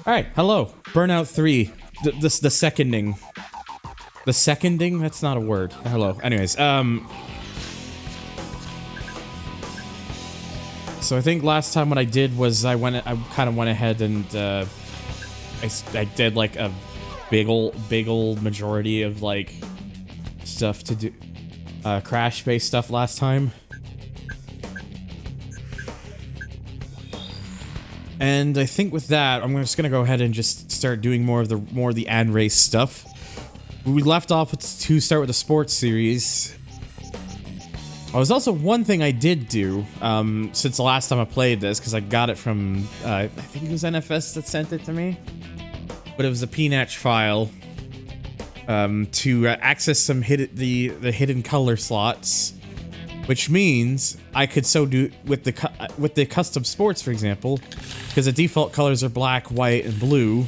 Alright, hello. Burnout 3. The seconding. The seconding? That's not a word. Hello. Anyways, so I think last time what I did was I kind of went ahead and, I did like a big ol' majority of like stuff to do, crash-based stuff last time. And I think with that, I'm just gonna go ahead and just start doing more of the ad race stuff. We left off to start with the sports series. Oh, there's also one thing I did do since the last time I played this, because I got it from I think it was NFS that sent it to me, but it was a PNatch file to access some the hidden color slots. Which means I could so do with the custom sports, for example, because the default colors are black, white, and blue.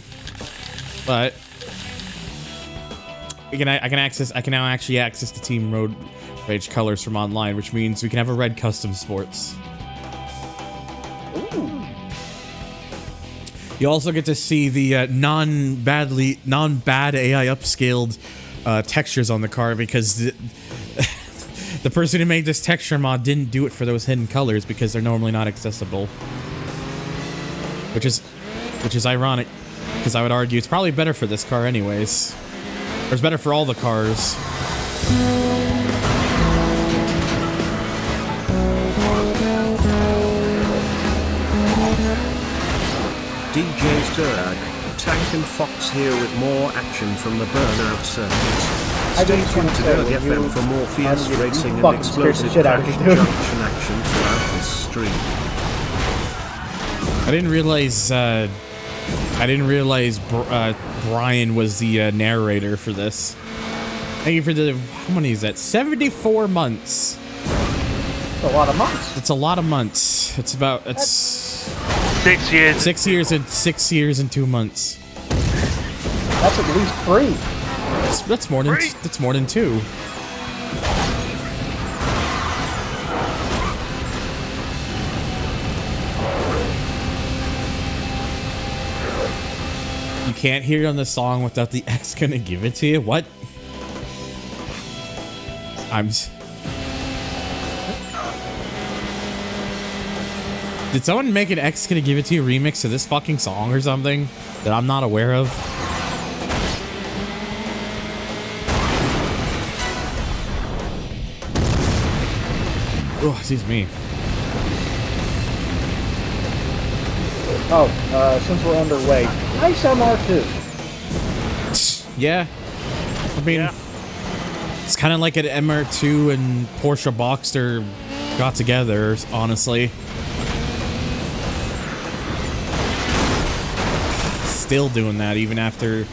But I can now actually access the Team Road Rage colors from online, which means we can have a red custom sports. Ooh. You also get to see the non-bad AI upscaled textures on the car because the person who made this texture mod didn't do it for those hidden colors because they're normally not accessible. Which is ironic, because I would argue it's probably better for this car anyways. Or it's better for all the cars. DJ Sturag, Tank and Fox here with more action from the Burnout circuit. Stay tuned to Derg FM for more fierce racing and explosive crash junction action throughout this stream. I didn't realize Brian was the narrator for this. Thank you for the, how many is that? 74 months. That's a lot of months. It's a lot of months. It's 6 years. 6 years and 2 months. That's at least 3. That's more than 2. You can't hear it on the song without the X gonna give it to you? What? Did someone make an X gonna give it to you remix of this fucking song or something that I'm not aware of? Oh, excuse me. Oh, since we're underway, nice MR2. Yeah. I mean, yeah. It's kind of like an MR2 and Porsche Boxster got together, honestly. Still doing that even after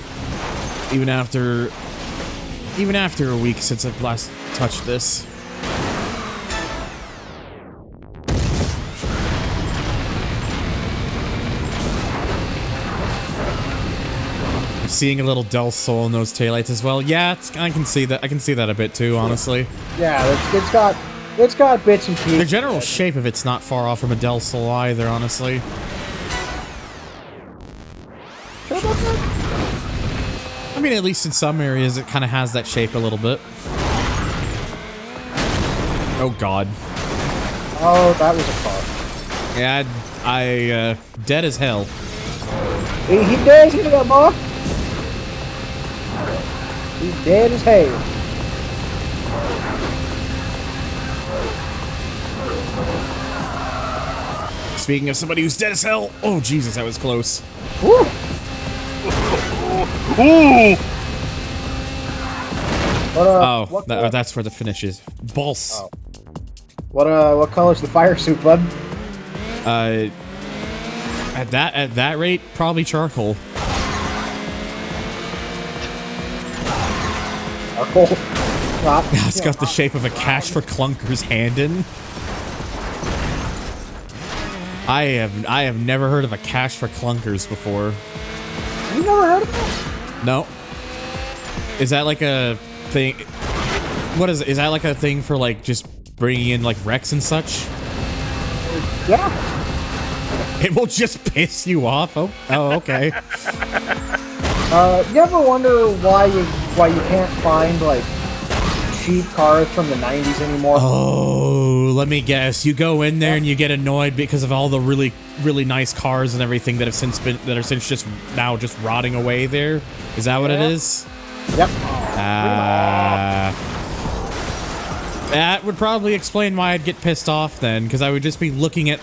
a week since I've last touched this. Seeing a little Del Sol in those taillights as well. Yeah, I can see that. I can see that a bit too, honestly. Yeah, it's got bits and pieces. The general shape of it's not far off from a Del Sol either, honestly. Sure about that? I mean, at least in some areas, it kind of has that shape a little bit. Oh God. Oh, that was a car. Yeah, I dead as hell. He dead as hell, boy. He's dead as hell. Speaking of somebody who's dead as hell, oh Jesus, that was close. Woo. Ooh! That's where the finish is. Balls. Oh. What color's the fire suit, bud? At that rate, probably charcoal. Charcoal. It's got the shape of a Cash for Clunkers hand in. I have never heard of a Cash for Clunkers before. You never heard of it? No. Is that like a thing? What is that like a thing for like just bringing in like wrecks and such? Yeah. It will just piss you off. Oh, okay. You ever wonder why you can't find like cheap cars from the 90s anymore? Oh, let me guess. You go in there and you get annoyed because of all the really nice cars and everything that are since just rotting away there. Is that what it is? Yep. That would probably explain why I'd get pissed off then, because I would just be looking at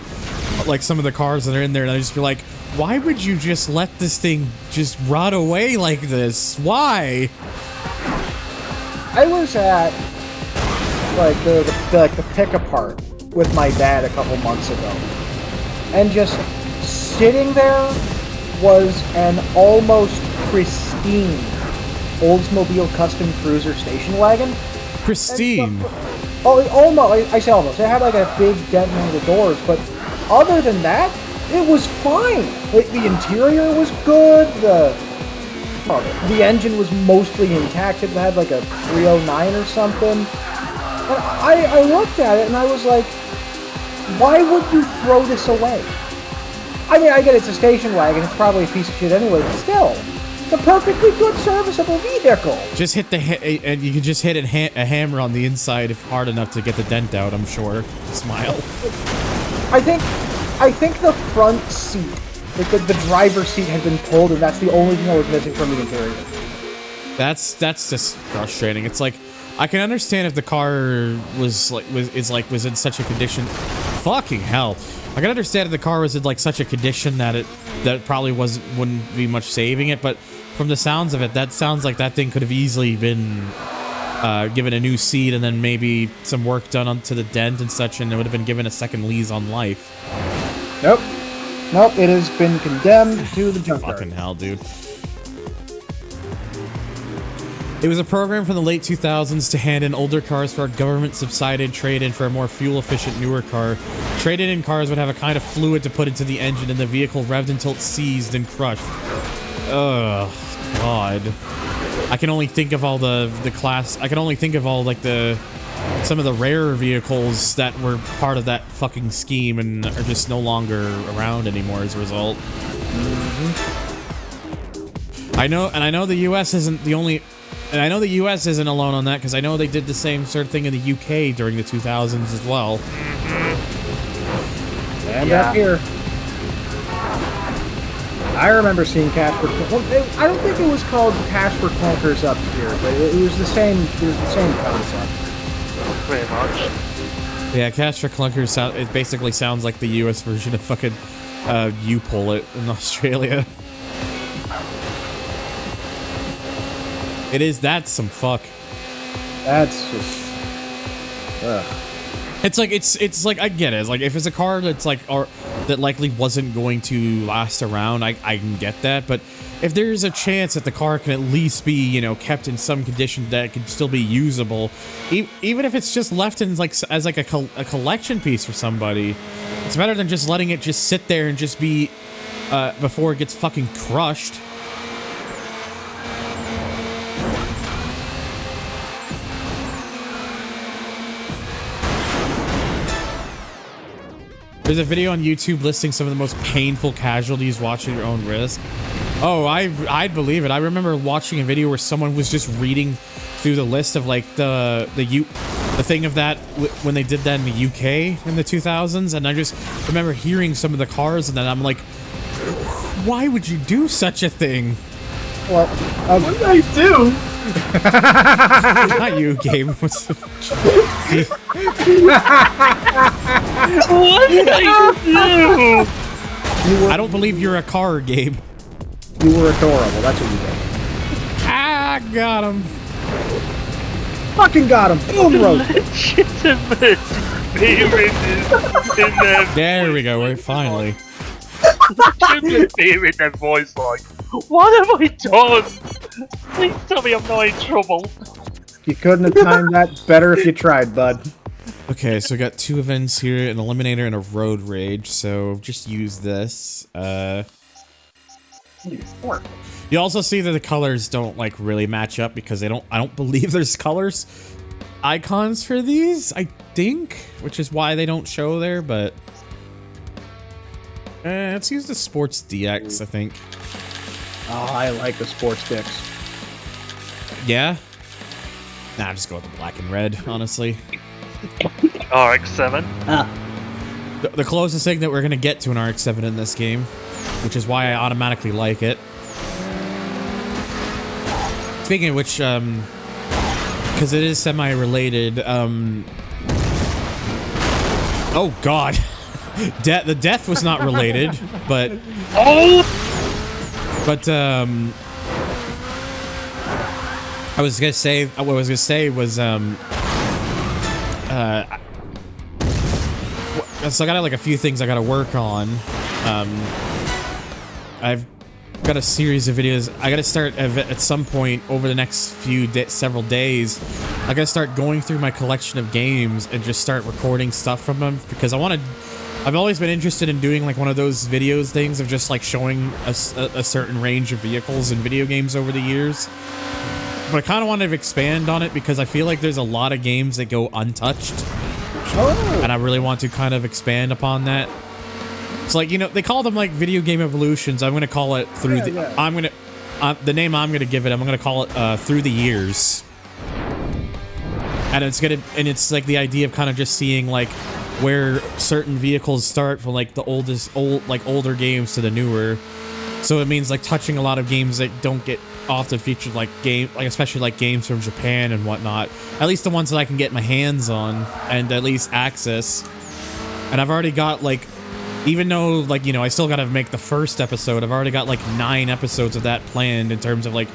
like some of the cars that are in there and I'd just be like, why would you just let this thing just rot away like this? Why? I was at like the pick apart with my dad a couple months ago, and just sitting there was an almost pristine Oldsmobile Custom Cruiser station wagon. Pristine. Almost. I say almost. It had like a big dent in one of the doors, but other than that, it was fine. Like, the interior was good. The engine was mostly intact. It had like a 309 or something. And I looked at it and I was like, why would you throw this away? I mean, I get it's a station wagon. It's probably a piece of shit anyway, but still. It's a perfectly good serviceable vehicle. Just hit and you can just hit a hammer on the inside if hard enough to get the dent out, I'm sure. Smile. I think the front seat, like the driver's seat, had been pulled, and that's the only thing that was missing from the interior. That's just frustrating. It's like, I can understand if the car was in such a condition. Fucking hell! I can understand if the car was in like such a condition that it probably wouldn't be much saving it. But from the sounds of it, that sounds like that thing could have easily been given a new seat and then maybe some work done onto the dent and such, and it would have been given a second lease on life. Nope, it has been condemned to the junkyard. Fucking hell, dude. It was a program from the late 2000s to hand in older cars for a government-subsidized trade-in for a more fuel-efficient newer car. Traded-in cars would have a kind of fluid to put into the engine, and the vehicle revved until it seized and crushed. Ugh, God. I can only think of all some of the rarer vehicles that were part of that fucking scheme and are just no longer around anymore as a result. I know the US isn't the only, and I know the US isn't alone on that, because I know they did the same sort of thing in the UK during the 2000s as well. And up here. I remember seeing Cash for... I don't think it was called Cash for Clunkers up here, but it was the same concept. Pretty much. Yeah, Cash for Clunkers, it basically sounds like the US version of fucking You Pull It in Australia. That's some fuck. That's just... Ugh. It's like I get it. It's like if it's a car that's like that likely wasn't going to last around, I can get that. But if there's a chance that the car can at least be, you know, kept in some condition that it can still be usable, even if it's just left in like as like a collection piece for somebody, it's better than just letting it just sit there and just be before it gets fucking crushed. There's a video on YouTube listing some of the most painful casualties watching your own risk. Oh, I'd believe it. I remember watching a video where someone was just reading through the list of like the thing of that when they did that in the UK in the 2000s, and I just remember hearing some of the cars, and then I'm like, why would you do such a thing? Well, what did I do? Not you, Gabe. What did I do? I don't believe you're a car, Gabe. You were adorable. That's what you did. Ah, got him. Fucking got him. Boom, roast. Legitimate spirit in their There we go. We're finally. legitimate fear in their voice, like, what have I done? Please tell me I'm not in trouble. You couldn't have timed that better if you tried, bud. Okay, so we got two events here, an Eliminator and a Road Rage, so just use this. You also see that the colors don't like really match up because I don't believe there's colors icons for these, I think, which is why they don't show there, but Let's use the Sports DX, I think. Oh, I like the sports sticks. Yeah? Nah, just go with the black and red, honestly. RX-7. The closest thing that we're gonna get to an RX-7 in this game, which is why I automatically like it. Speaking of which, because it is semi-related, oh god. The death was not related, but... Oh! But, I was gonna say, what I was gonna say was, so I got like a few things I gotta work on. I've got a series of videos. I gotta start at some point over the next several days. I gotta start going through my collection of games and just start recording stuff from them because I've always been interested in doing like one of those videos things of just like showing a certain range of vehicles in video games over the years. But I kind of want to expand on it because I feel like there's a lot of games that go untouched. Oh. And I really want to kind of expand upon that. It's like, you know, they call them like video game evolutions. I'm going to call it through the name I'm going to give it, I'm going to call it Through the Years. And it's like the idea of kind of just seeing like where certain vehicles start from like the older games to the newer. So it means like touching a lot of games that don't get often featured, especially like games from Japan and whatnot. At least the ones that I can get my hands on and at least access. And I've already got like, even though like, you know, I still got to make the first episode, I've already got like 9 episodes of that planned in terms of like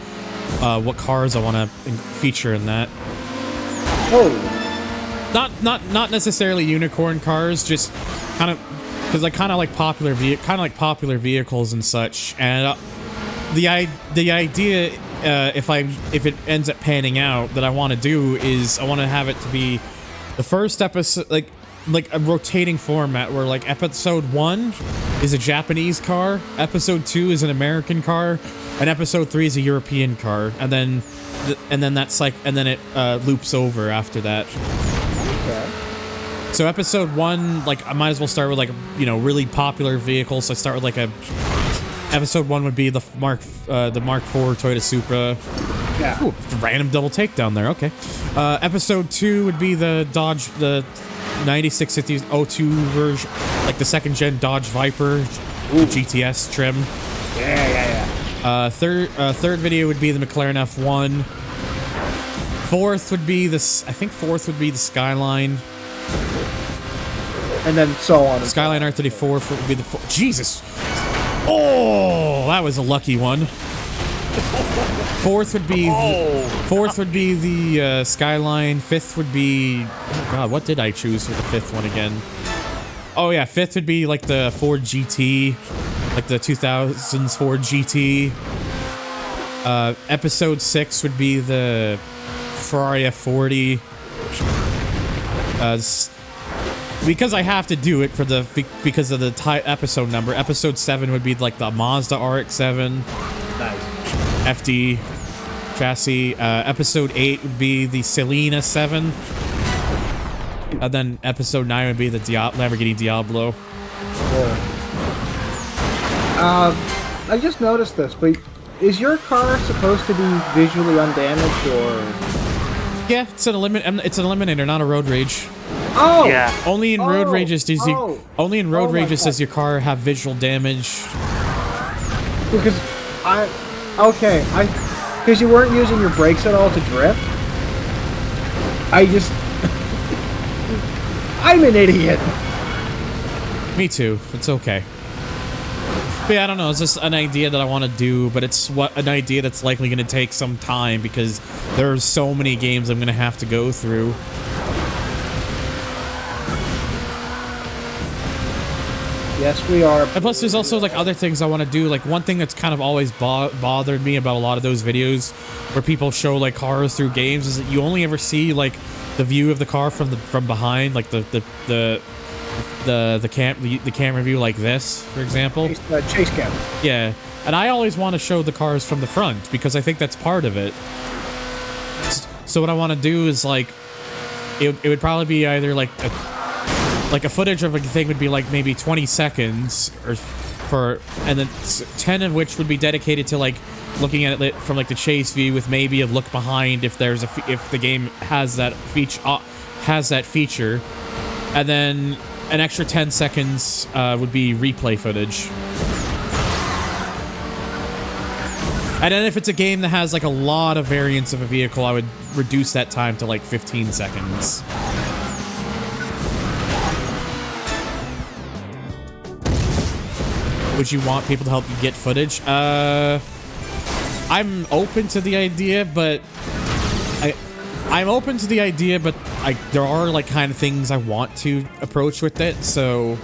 what cars I want to feature in that. Oh. Not necessarily unicorn cars, just kind of because I kind of like popular vehicles and such. And the idea, if it ends up panning out, that I want to do is I want to have it to be the first episode, like a rotating format where like episode 1 is a Japanese car, episode 2 is an American car, and episode 3 is a European car, and then it loops over after that. Okay. So episode 1, like I might as well start with like, you know, really popular vehicles. So I start with like episode 1 would be the Mark IV Toyota Supra. Yeah. Ooh, random double takedown there. Okay. Episode 2 would be the Dodge, the 9602 version, like the second gen Dodge Viper, GTS trim. Yeah. Third video would be the McLaren F1. Fourth would be the Skyline. And then so on. Skyline R34 would be the... Jesus! Oh, that was a lucky one. Fourth would be the Skyline. Fifth would be... Oh god, what did I choose for the fifth one again? Oh yeah, fifth would be like the Ford GT, like the 2000s Ford GT. Episode 6 would be the Ferrari F40. Because I have to do it because of the episode number. Episode 7 would be like the Mazda RX-7. Nice. FD chassis. Episode 8 would be the Selena 7. And then episode 9 would be the Lamborghini Diablo. Cool. I just noticed this, but is your car supposed to be visually undamaged or? Yeah, it's an Eliminator, not a road rage. Oh. Yeah. Only in road rages does does your car have visual damage. Because because you weren't using your brakes at all to drift. I'm an idiot. Me too. It's okay. But yeah, I don't know. It's just an idea that I want to do, but it's an idea that's likely going to take some time because there are so many games I'm going to have to go through. Yes, we are. And plus, there's also like other things I want to do. Like one thing that's kind of always bothered me about a lot of those videos where people show like cars through games is that you only ever see like the view of the car from behind, like the camera view like this, for example. Chase cam. Yeah, and I always want to show the cars from the front because I think that's part of it. So what I want to do is like, it would probably be either like like a footage of a thing would be like maybe 20 seconds and then 10 of which would be dedicated to like looking at it from like the chase view with maybe a look behind if the game has that feature, and then an extra 10 seconds would be replay footage. And then if it's a game that has like a lot of variants of a vehicle, I would reduce that time to like 15 seconds. Would you want people to help you get footage? I'm open to the idea, but there are like kind of things I want to approach with it, so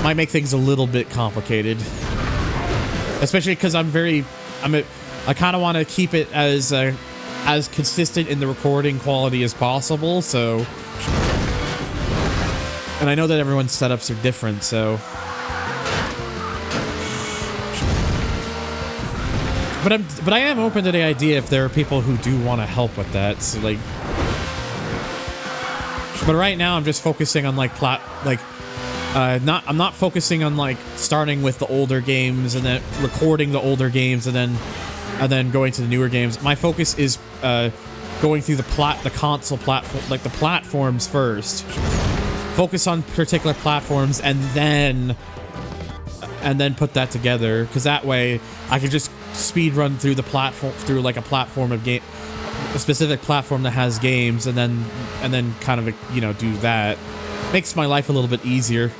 might make things a little bit complicated. Especially because I kind of want to keep it as consistent in the recording quality as possible. So, and I know that everyone's setups are different, so. But I am open to the idea if there are people who do want to help with that. So like, but right now I'm just focusing on like I'm not focusing on like starting with the older games and then recording the older games and then going to the newer games. My focus is going through the console platform, like the platforms first. Focus on particular platforms and then put that together, because that way I can just speed run through the platform, through like a specific platform that has games, and then kind of, you know, do that. Makes my life a little bit easier.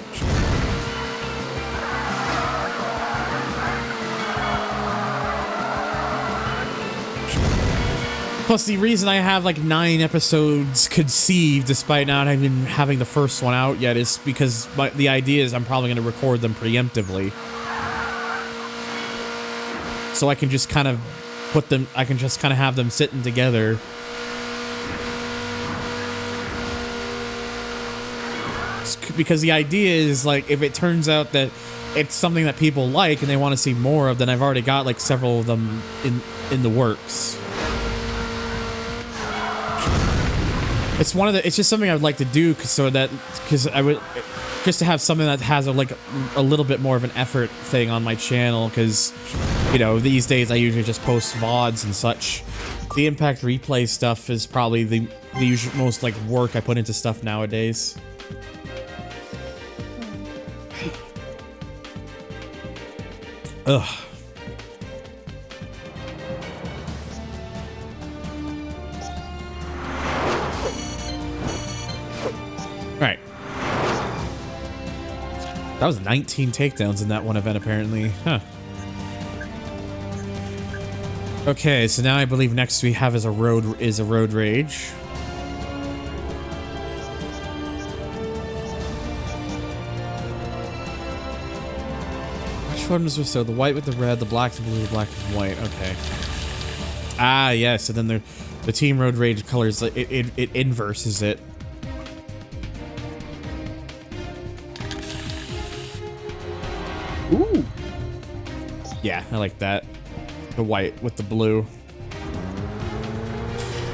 Plus, the reason I have like 9 episodes conceived despite not even having the first one out yet is because the idea is I'm probably going to record them preemptively. So I can just kind of have them sitting together. Because the idea is, like, if it turns out that it's something that people like and they want to see more of, then I've already got like several of them in the works. It's just something I would like to do just to have something that has a little bit more of an effort thing on my channel, because, you know, these days I usually just post VODs and such. The Impact Replay stuff is probably the usual most like work I put into stuff nowadays. Ugh. Right. That was 19 takedowns in that one event, apparently. Huh. Okay, so now I believe next we have is a road rage. Which ones are so? The white with the red, the black, the blue, the black and white. Okay. Ah, yes. And then the Team Road Rage colors, it inverses it. Ooh. Yeah, I like that. The white with the blue.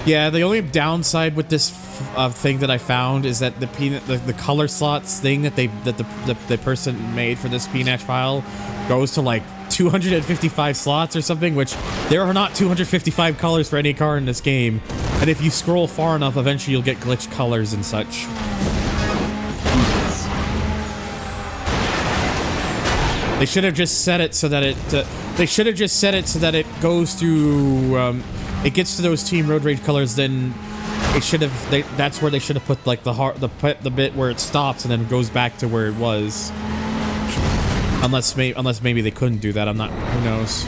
Yeah, the only downside with this thing that I found is that the color slots thing that the person made for this PNAT file goes to like 255 slots or something, which there are not 255 colors for any car in this game. And if you scroll far enough, eventually you'll get glitched colors and such. They should have just set it so that it goes through. It gets to those Team Road Rage colors. Then it should have. That's where they should have put like the bit where it stops and then goes back to where it was. Unless maybe they couldn't do that. I'm not. Who knows?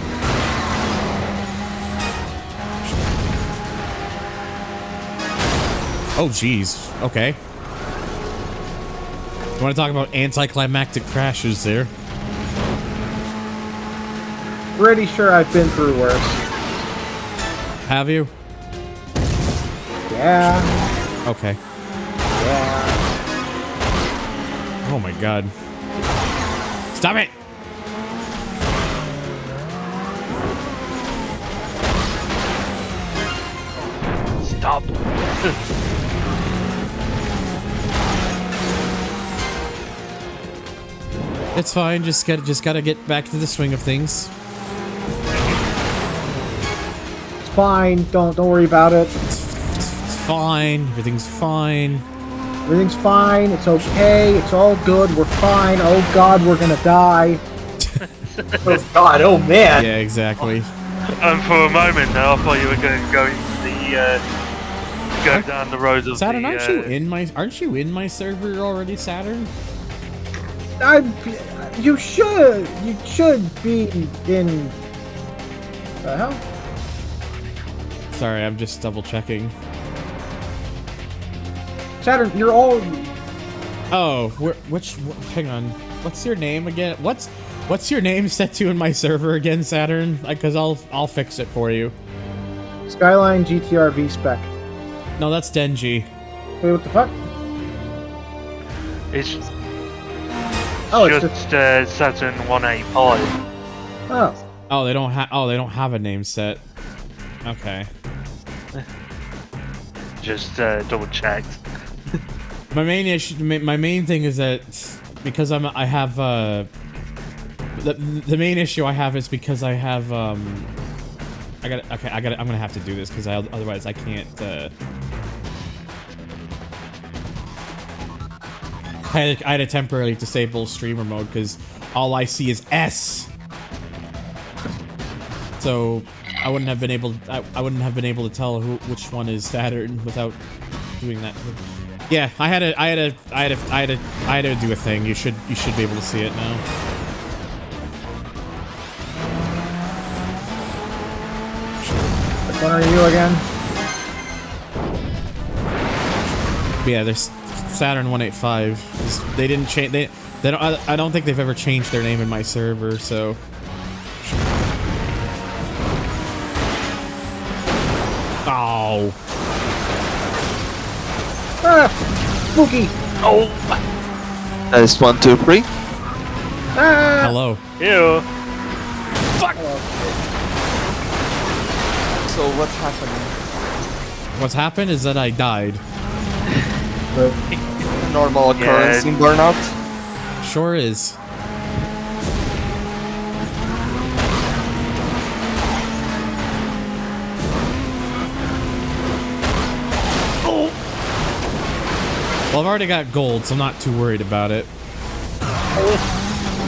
Oh geez. Okay. You want to talk about anticlimactic crashes there? Pretty sure I've been through worse. Have you? Yeah. Okay. Yeah. Oh my god. Stop it! Stop. It's fine. Just gotta get back to the swing of things. It's fine. Don't worry about it. It's fine. Everything's fine. Everything's fine. It's okay. It's all good. We're fine. Oh God, we're gonna die. Oh God, oh man. Yeah, exactly. And for a moment now, I thought you were going to go into the go down the road of Saturn, the. aren't you in my server already, Saturn? You should be in. The hell? Sorry, I'm just double checking. Saturn, you're all. Oh, hang on. What's your name again? What's your name set to in my server again, Saturn? Because I'll fix it for you. Skyline GTR V spec. No, that's Denji. Wait, what the fuck? It's It's just Saturn 185. Oh. Oh, they don't have a name set. Okay. Just double checked. My main thing is that because the main issue I have is because I have I'm gonna have to do this because otherwise I can't. I had to temporarily disable streamer mode because all I see is S. So I wouldn't have been able to tell which one is Saturn without doing that. Yeah, I had to do a thing. You should be able to see it now. Which one are you again? Yeah, there's Saturn 185. They didn't change. They don't. I don't think they've ever changed their name in my server. So. Oh. Ah, spooky. Oh, That's 1, 2, 3. Ah. Hello. ew. Fuck. So what's happening? What's happened is that I died. Normal occurrence in Burnout? Sure is. Well, I've already got gold, so I'm not too worried about it.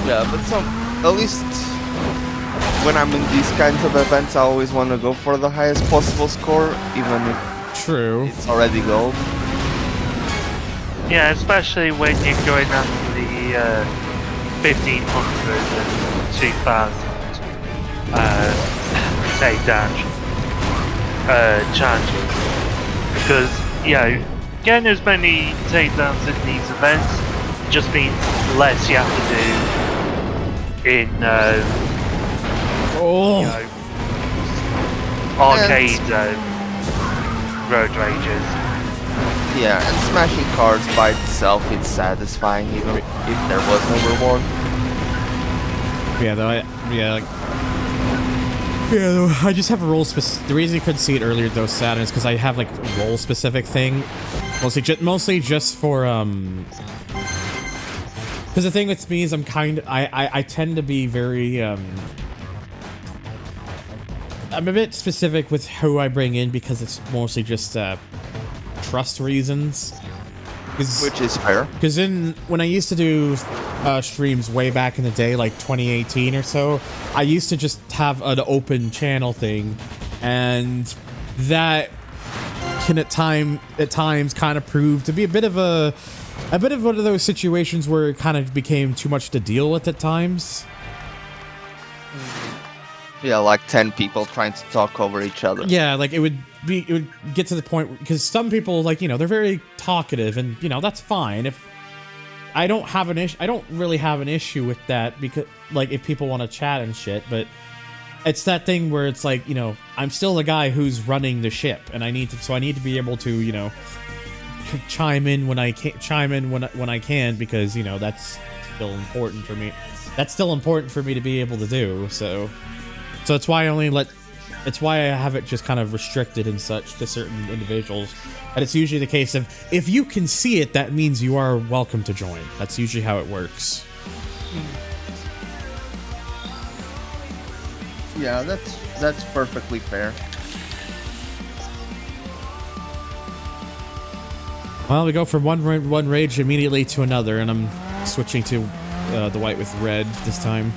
Yeah, but at least when I'm in these kinds of events, I always want to go for the highest possible score, even if True. it's already gold. Yeah, especially when you're going after the 1500 and 2000 takedown challenges. Because, getting as many takedowns in these events just means less you have to do in arcade road rages. Yeah, and smashing cars by itself is satisfying, even if there was no reward. Yeah, though I just have a role specific. The reason you couldn't see it earlier, though, Saturn, is because I have like a role specific thing, mostly just for Because the thing with me is I tend to be very I'm a bit specific with who I bring in because it's mostly just trust reasons. Which is fair. Because when I used to do streams way back in the day, like 2018 or so, I used to just have an open channel thing, and that can at times kind of prove to be a bit of one of those situations where it kind of became too much to deal with at times. Yeah, like 10 people trying to talk over each other. Yeah, like it would get to the point because some people, like, they're very talkative, and that's fine. If I don't really have an issue with that, because like if people want to chat and shit, but it's that thing where it's like, I'm still the guy who's running the ship, and I need to be able to, chime in when I can, because that's still important for me. That's still important for me to be able to do. So it's why it's why I have it just kind of restricted and such to certain individuals. And it's usually the case of, if you can see it, that means you are welcome to join. That's usually how it works. Yeah, that's perfectly fair. Well, we go from one rage immediately to another, and I'm switching to the white with red this time.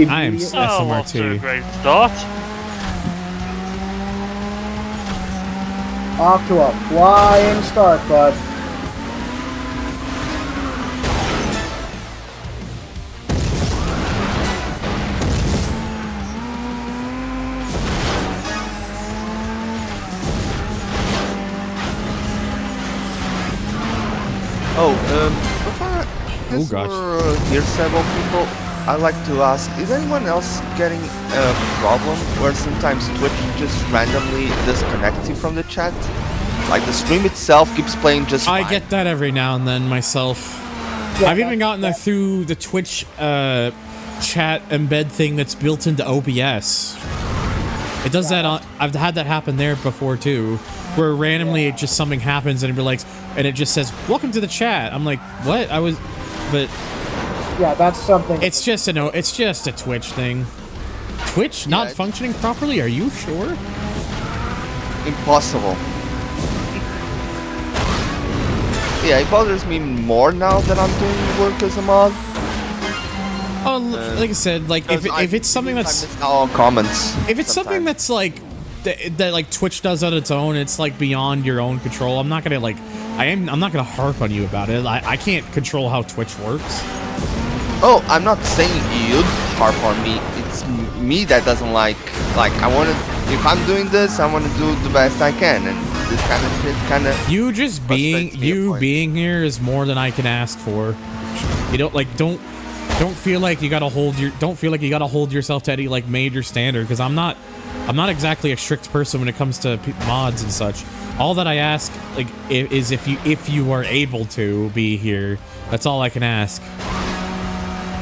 I am Oh, off to a SMRT. great start. Off to a flying start, bud. Oh, gosh. Here's several people. I'd like to ask, is anyone else getting a problem where sometimes Twitch just randomly disconnects you from the chat? Like the stream itself keeps playing just fine. I get that every now and then myself. Yeah, I've even gotten that through the Twitch chat embed thing that's built into OBS. It does that on, I've had that happen there before too, where randomly it just something happens and it be like, and it just says, "Welcome to the chat." I'm like, what? But yeah, that's something. it's just a Twitch thing. Twitch not functioning properly? Are you sure? Impossible. Yeah, it bothers me more now that I'm doing work as a mod. Oh, like I said, like if it's something that's all comments. If it's something that's like that like Twitch does on its own, it's like beyond your own control. I'm not gonna like I'm not gonna harp on you about it. I can't control how Twitch works. Oh, I'm not saying you'd harp on me. It's me that doesn't like I want to. If I'm doing this, I want to do the best I can, and this kind of shit kind of. You just being here is more than I can ask for. You don't feel like you gotta hold yourself to any like major standard, because I'm not exactly a strict person when it comes to mods and such. All that I ask like is if you are able to be here. That's all I can ask.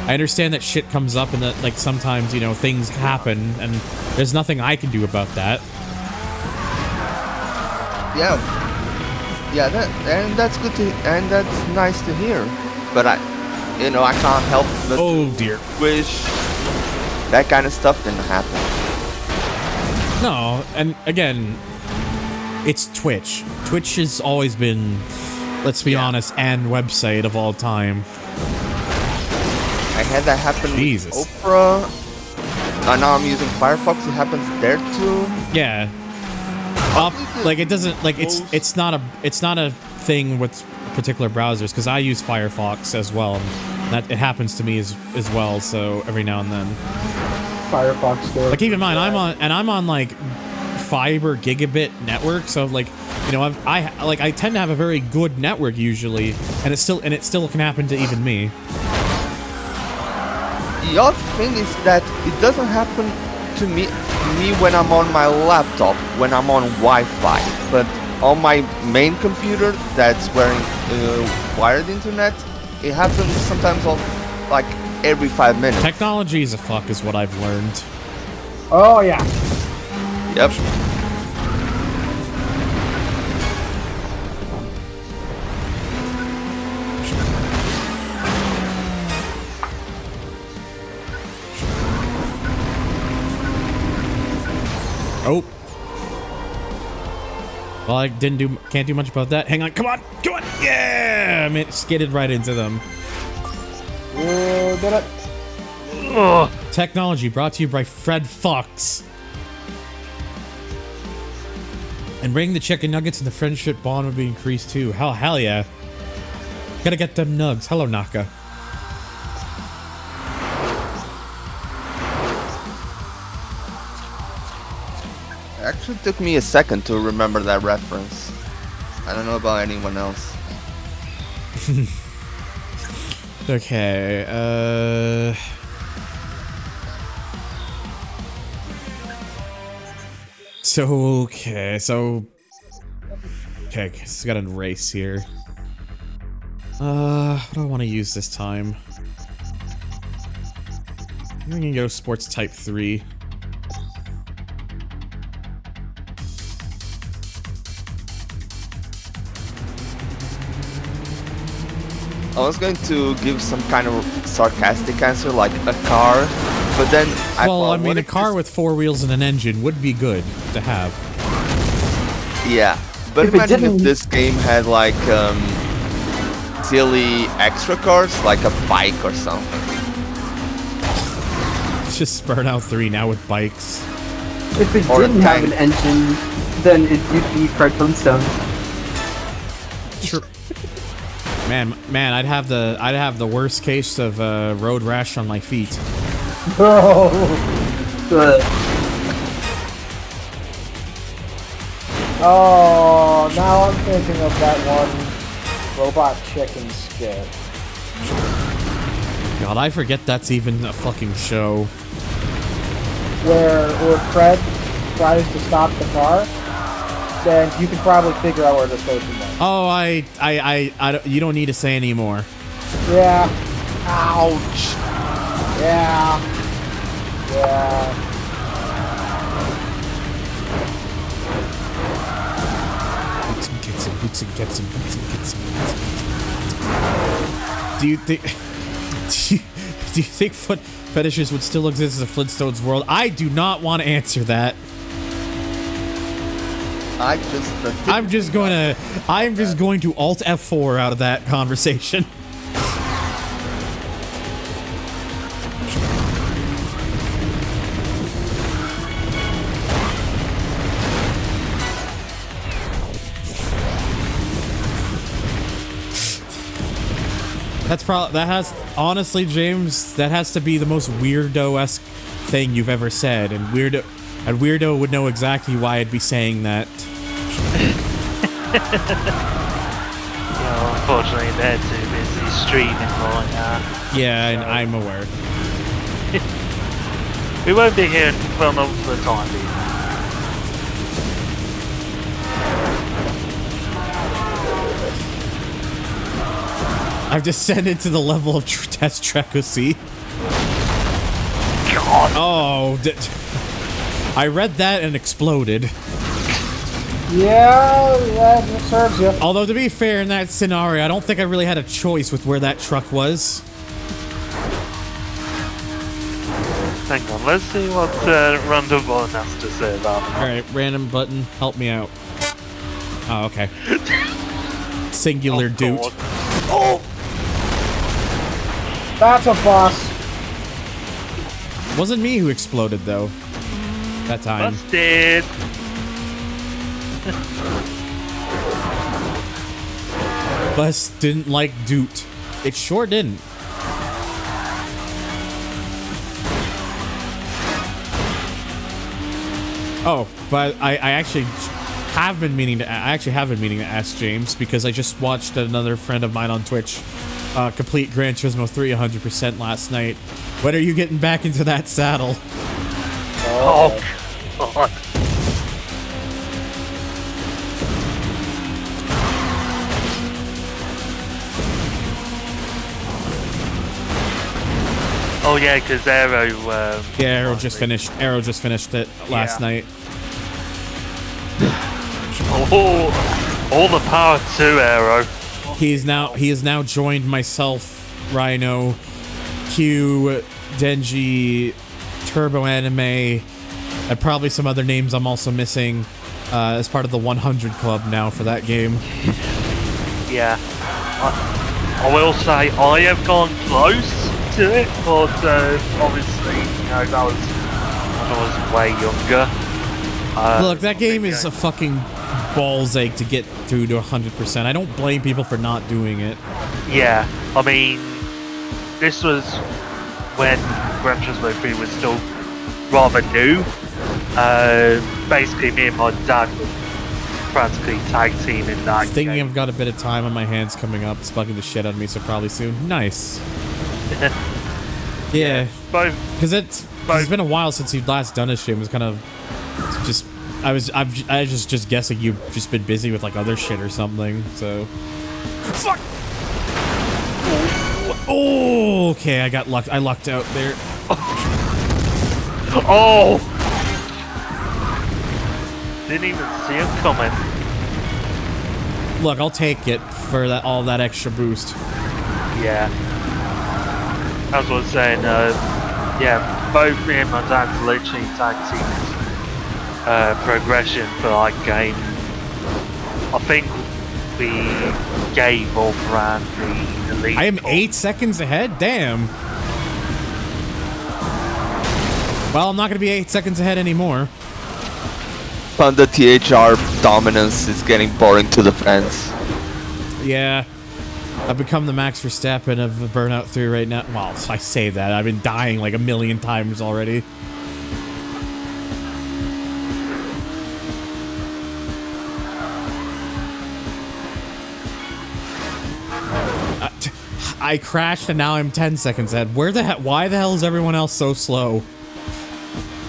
I understand that shit comes up and that like sometimes, you know, things happen and there's nothing I can do about that. Yeah, that's good to, and that's nice to hear. But I can't help but wish that kind of stuff didn't happen. No, and again, it's Twitch. Twitch has always been, let's be honest, an website of all time. I had that happen Jesus. with Opera. Now I'm using Firefox. It happens there too. Yeah. Like it doesn't like it's not a thing with particular browsers, because I use Firefox as well. And that it happens to me as well. So every now and then. Firefox does. Like keep in mind, I'm on like fiber gigabit network, so like, you know, I tend to have a very good network usually, and it still can happen to even me. The other thing is that it doesn't happen to me when I'm on my laptop, when I'm on Wi-Fi, but on my main computer that's wearing wired internet, it happens sometimes on like every 5 minutes. Technology is a fuck, is what I've learned. Oh yeah. Yep. Oh. Well, I can't do much about that. Hang on, come on! Yeah! I mean, skidded right into them. You did it. Ugh. Technology brought to you by Fred Fox. And bring the chicken nuggets and the friendship bond would be increased too. Hell yeah. Gotta get them nugs. Hello, Naka. It actually took me a second to remember that reference. I don't know about anyone else. Okay, Okay, just got a race here. What do I want to use this time? I'm gonna go sports type 3. was going to give some kind of sarcastic answer, like a car, but then Well, I mean, a car with 4 wheels and an engine would be good to have. Yeah, but If it imagine if didn't- this game had like silly extra cars, like a bike or something. It's just Burnout 3 now with bikes. If it Or a didn't have tank. an engine, then you'd be Fred Flintstone. Sure. Man, I'd have the worst case of road rash on my feet. Oh. Oh, now I'm thinking of that one robot chicken skit. God, I forget that's even a fucking show. Where Fred tries to stop the car, then you can probably figure out where this goes from there. Oh, you don't need to say anymore. Yeah, Ouch! yeah. Boots and gets him. Do you think? Do you think foot fetishes would still exist in the Flintstones world? I do not want to answer that. I'm just going to Alt F4 out of that conversation. Honestly, James, that has to be the most weirdo-esque thing you've ever said, and Weirdo would know exactly why I'd be saying that. Unfortunately, they're too busy streaming right now. Yeah, and I'm aware. We won't be here for another time being. I've descended to the level of test Trecocy. God. Oh, I read that and exploded. Yeah, that serves you. Although, to be fair, in that scenario, I don't think I really had a choice with where that truck was. Hang on, let's see what Random Button has to say about it. Alright, random button, help me out. Oh, okay. Singular dude. God. Oh! That's a boss. Wasn't me who exploded, though. That time. Busted! Bus didn't like Doot. It sure didn't. Oh, but I actually have been meaning to ask James, because I just watched another friend of mine on Twitch complete Gran Turismo 3 100% last night. When are you getting back into that saddle? Oh, God. Oh yeah, because Arrow. Yeah, Arrow just finished it last night. Oh, all the power to Arrow. He has now joined myself, Rhino, Q, Denji, Turbo Anime, and probably some other names I'm also missing as part of the 100 Club now for that game. Yeah. I will say I have gone close to it, but obviously, you know, that was when I was way younger. Look, that game is a fucking balls ache to get through to 100%. I don't blame people for not doing it. Yeah, I mean, this was when Gran Turismo 3 was still rather new. Basically, me and my dad were practically tag teaming that Thinking game. I've got a bit of time on my hands coming up. It's bugging the shit out of me, so probably soon. Nice. Yeah. Both. Because it's been a while since you've last done a stream. It was kind of just... I was just guessing you've just been busy with like other shit or something, so... Fuck! Oh, okay, I lucked out there. Oh! Didn't even see him coming. Look, I'll take it for all that extra boost. Yeah. As I was saying, yeah, both me and my dad literally tag teamed progression for like game. I think we gave up around the elite. I am 8 seconds ahead? Damn. Well, I'm not going to be 8 seconds ahead anymore. But the THR dominance is getting boring to the fans. Yeah. I've become the Max Verstappen of Burnout 3 right now. Well, I say that. I've been dying like a million times already. I crashed and now I'm 10 seconds ahead. Where the hell? Why the hell is everyone else so slow?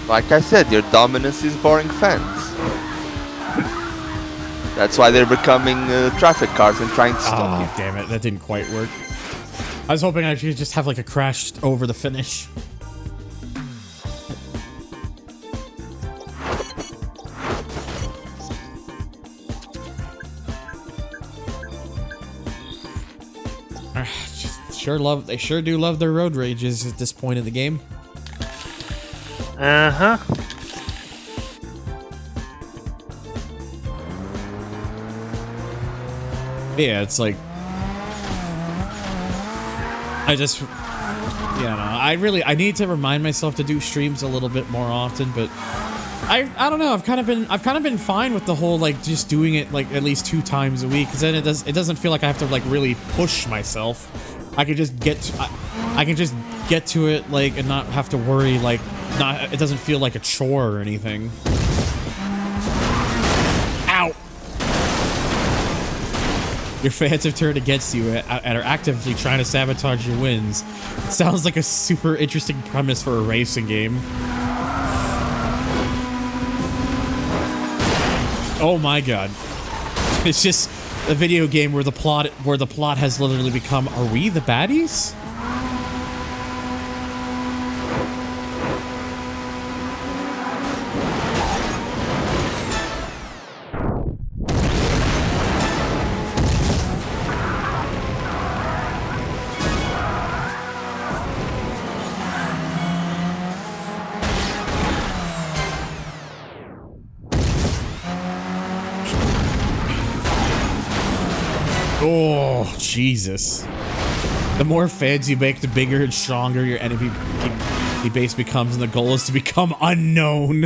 Like I said, your dominance is boring fans. That's why they're becoming traffic cars and trying to stop you. Oh, damn it. That didn't quite work. I was hoping I could just have like a crash over the finish. They sure do love their road rages at this point in the game. Uh-huh. Yeah, it's like I need to remind myself to do streams a little bit more often, but I don't know. I've kind of been fine with the whole like just doing it like at least 2 times a week, because then it doesn't feel like I have to like really push myself. I can just get to it like and not have to worry like it doesn't feel like a chore or anything. Ow. Your fans have turned against you and are actively trying to sabotage your wins. It sounds like a super interesting premise for a racing game. Oh my god. It's just a video game where the plot has literally become, are we the baddies? Oh, Jesus. The more fans you make, the bigger and stronger your enemy base becomes, and the goal is to become unknown.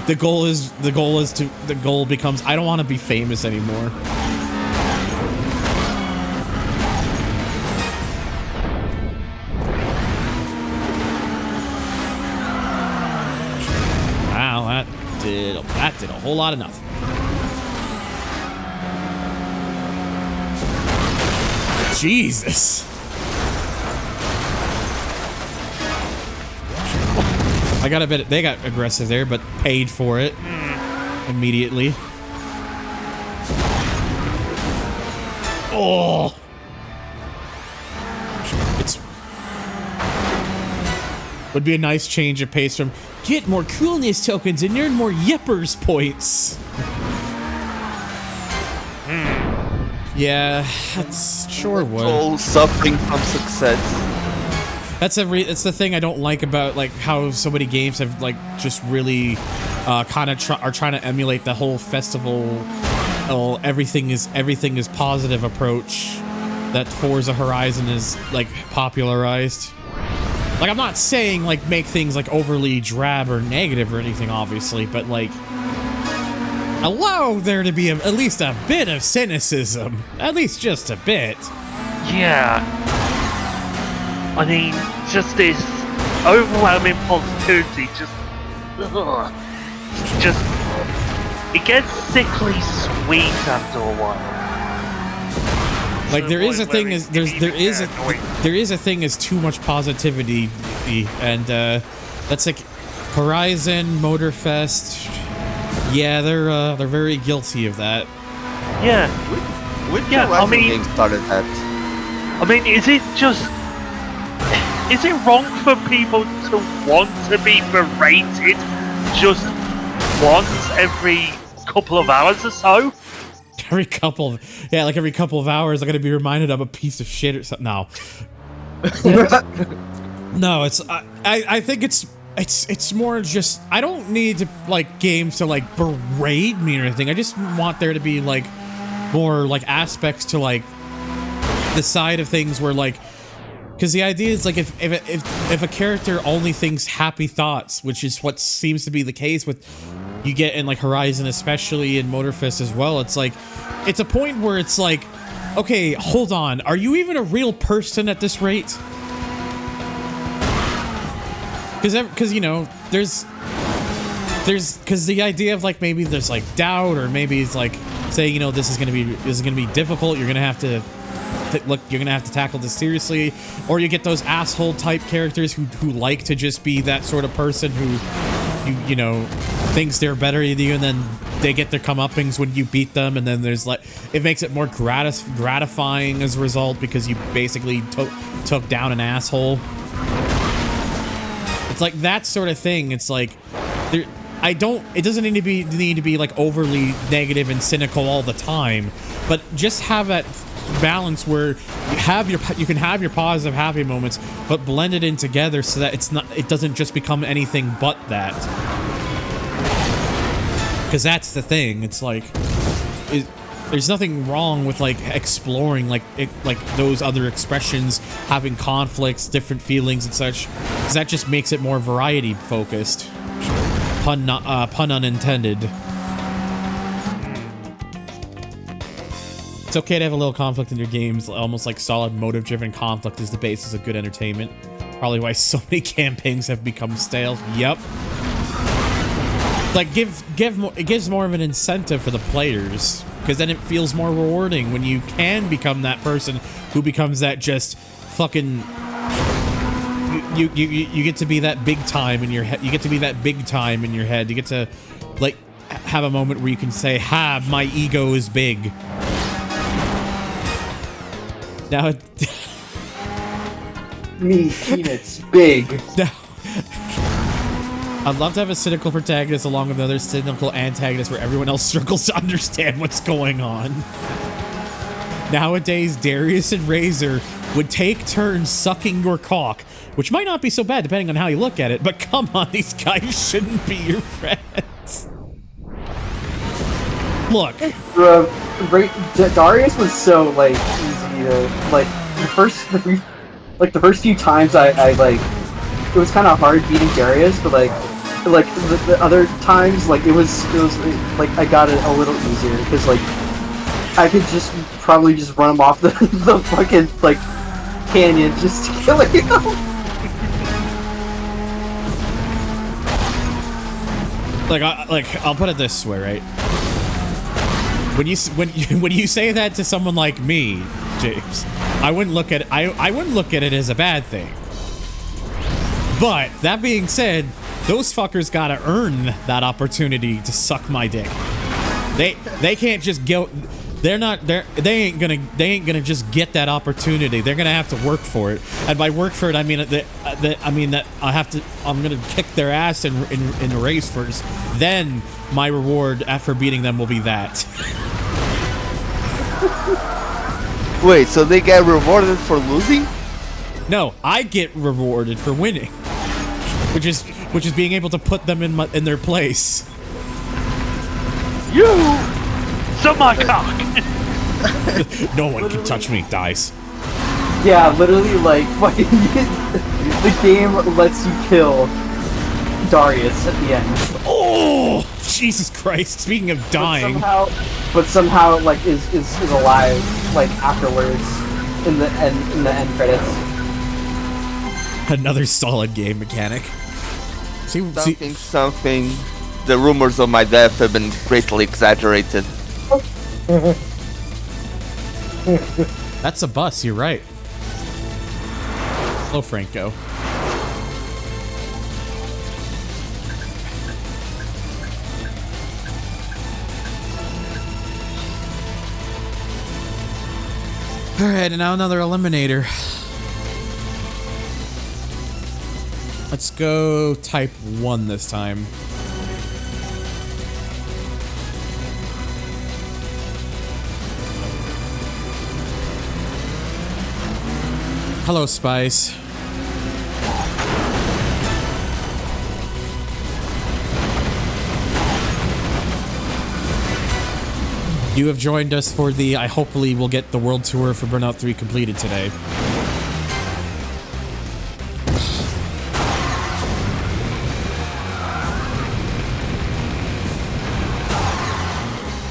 The goal becomes, I don't want to be famous anymore. That did a whole lot of nothing. Jesus. I got a bit. They got aggressive there, but paid for it immediately. Oh. Would be a nice change of pace from get more coolness tokens and earn more yippers points. Yeah, that's sure would. All suffering from success. That's the thing I don't like about like how so many games have like just really kind of are trying to emulate the whole festival. Oh, everything is positive approach that Forza Horizon is like popularized. Like, I'm not saying, like, make things, like, overly drab or negative or anything, obviously, but, like, allow there to be at least a bit of cynicism. At least just a bit. Yeah. I mean, just this overwhelming positivity, it gets sickly sweet after a while. Like there is a thing as too much positivity, and that's like Horizon, Motorfest. Yeah, they're very guilty of that. Yeah. Which game started that? I mean, is it wrong for people to want to be berated just once every couple of hours or so. Every couple of hours, I'm gonna be reminded I'm a piece of shit or something. No, no, it's I think it's more just I don't need to like games to like berate me or anything. I just want there to be like more like aspects to like the side of things where like, because the idea is like if a character only thinks happy thoughts, which is what seems to be the case with you get in like Horizon, especially in Motorfist as well, it's like it's a point where it's like, okay, hold on, are you even a real person at this rate? Because you know there's because the idea of like maybe there's like doubt, or maybe it's like saying, you know, this is gonna be difficult, you're gonna have to look, you're gonna have to tackle this seriously, or you get those asshole type characters who like to just be that sort of person who you know thinks they're better than you, and then they get their comeuppings when you beat them, and then there's like it makes it more gratifying as a result because you basically took down an asshole. It's like that sort of thing. It's like there, it doesn't need to be like overly negative and cynical all the time, but just have that balance where you can have your positive happy moments, but blend it in together so that it doesn't just become anything but that. Because that's the thing. It's like there's nothing wrong with like exploring like those other expressions, having conflicts, different feelings and such, because that just makes it more variety focused. Pun unintended. It's okay to have a little conflict in your games, almost like solid motive-driven conflict is the basis of good entertainment. Probably why so many campaigns have become stale. Yep. Like it gives more of an incentive for the players, because then it feels more rewarding when you can become that person who becomes that just fucking. You get to be that big time in your head. You get to be that big time in your head. You get to like have a moment where you can say, "Ha, my ego is big." Now, Me, peanuts, big. now, I'd love to have a cynical protagonist along with another cynical antagonist where everyone else struggles to understand what's going on. Nowadays, Darius and Razor would take turns sucking your cock, which might not be so bad depending on how you look at it, but come on, these guys shouldn't be your friends. Look. Darius was so, like, easy to, like, the first few times I like, it was kind of hard beating Darius, but, like the other times, like, it was, like, I got it a little easier, because, like, I could probably just run him off the fucking, like, canyon just to kill him. I'll put it this way, right? When you say that to someone like me, James, I wouldn't look at it as a bad thing. But that being said, those fuckers gotta earn that opportunity to suck my dick. They can't just go. They ain't gonna just get that opportunity. They're gonna have to work for it. And by work for it, I mean that I'm gonna kick their ass in the race first. Then my reward after beating them will be that. Wait, so they get rewarded for losing? No, I get rewarded for winning, which is being able to put them in their place. You suck my cock. No one can touch me, dies. Yeah, literally, like, fucking, the game lets you kill Darius at the end. Oh, Jesus Christ! Speaking of dying, but somehow like is alive like afterwards in the end credits. Another solid game mechanic. Something. The rumors of my death have been greatly exaggerated. That's a bus. You're right. Hello, Franco. Alright, and now another Eliminator. Let's go type 1 this time. Hello, Spice. You have joined us for the... I hopefully will get the world tour for Burnout 3 completed today.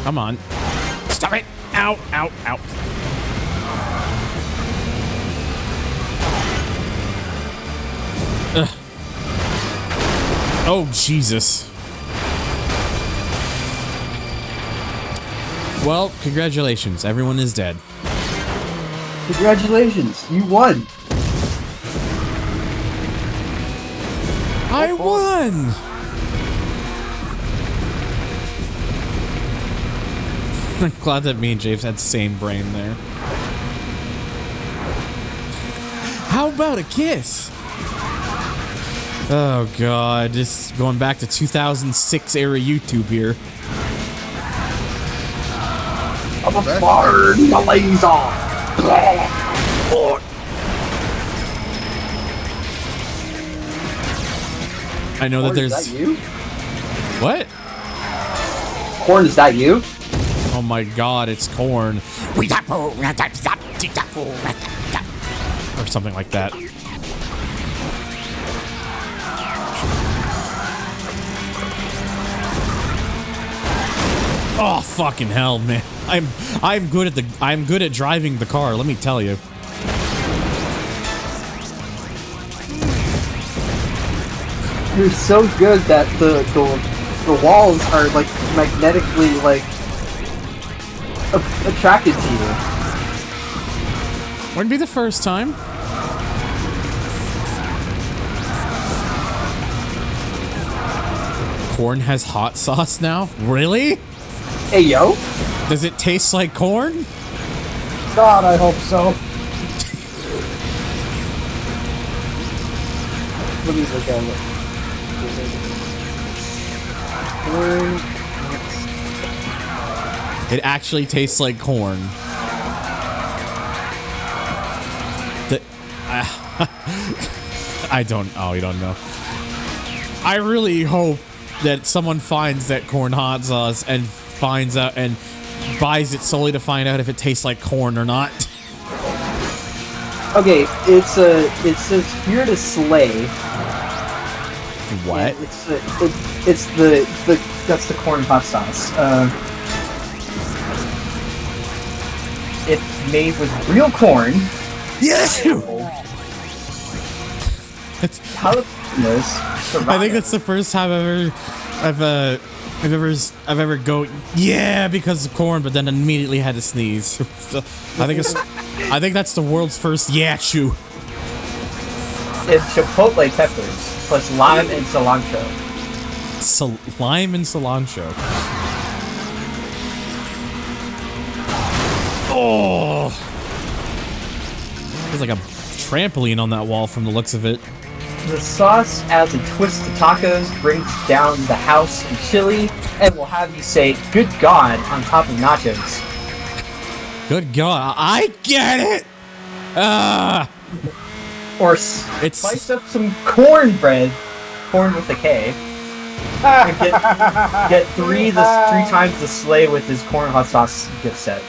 Come on. Stop it! Ow, ow, ow. Ugh. Oh, Jesus. Well, congratulations. Everyone is dead. Congratulations, you won. I won! I'm glad that me and James had the same brain there. How about a kiss? Oh god, just going back to 2006 era YouTube here. I'm a fire the laser. I know that there's... Is that you? What? Corn, is that you? Oh my god, it's corn. Or something like that. Oh fucking hell, man. I'm good at driving the car, let me tell you. You're so good that the walls are like magnetically like attracted to you. Wouldn't be the first time. Corn has hot sauce now? Really? Hey yo. Does it taste like corn? God, I hope so. Let me look at it. Corn. It actually tastes like corn. I don't... Oh, you don't know. I really hope that someone finds that corn hot sauce and finds out and buys it solely to find out if it tastes like corn or not. Okay, it says here to slay. What? It's the that's the corn hot sauce. It's made with real corn. Yes. Jalapenos. I think that's the first time I've ever go yeah because of corn, but then immediately had to sneeze. So, I think that's the world's first yeah chew. It's chipotle peppers plus lime and cilantro. Lime and cilantro. Oh, there's like a trampoline on that wall from the looks of it. The sauce adds a twist to tacos, brings down the house in chili, and will have you say "Good God" on top of nachos. Good God, I get it. Or spice up some cornbread, corn with a K. And get three times the sleigh with his corn hot sauce gift set.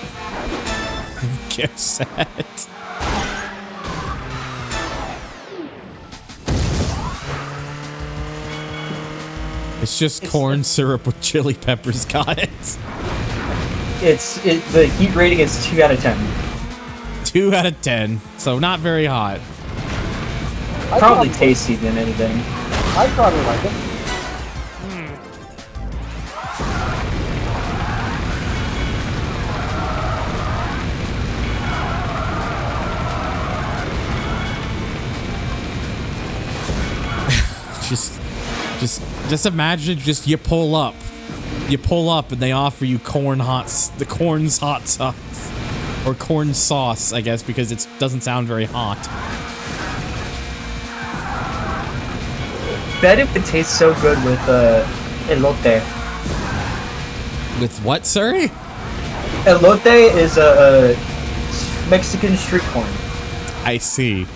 Gift set. It's just corn syrup with chili peppers. Got it. The heat rating is 2 out of 10. 2 out of 10. So not very hot. Probably tasty than anything. I probably like it. Just imagine, you pull up and they offer you the corn's hot sauce, or corn sauce, I guess, because it doesn't sound very hot. Bet it would taste so good with elote. With what, sorry? Elote is a Mexican street corn. I see.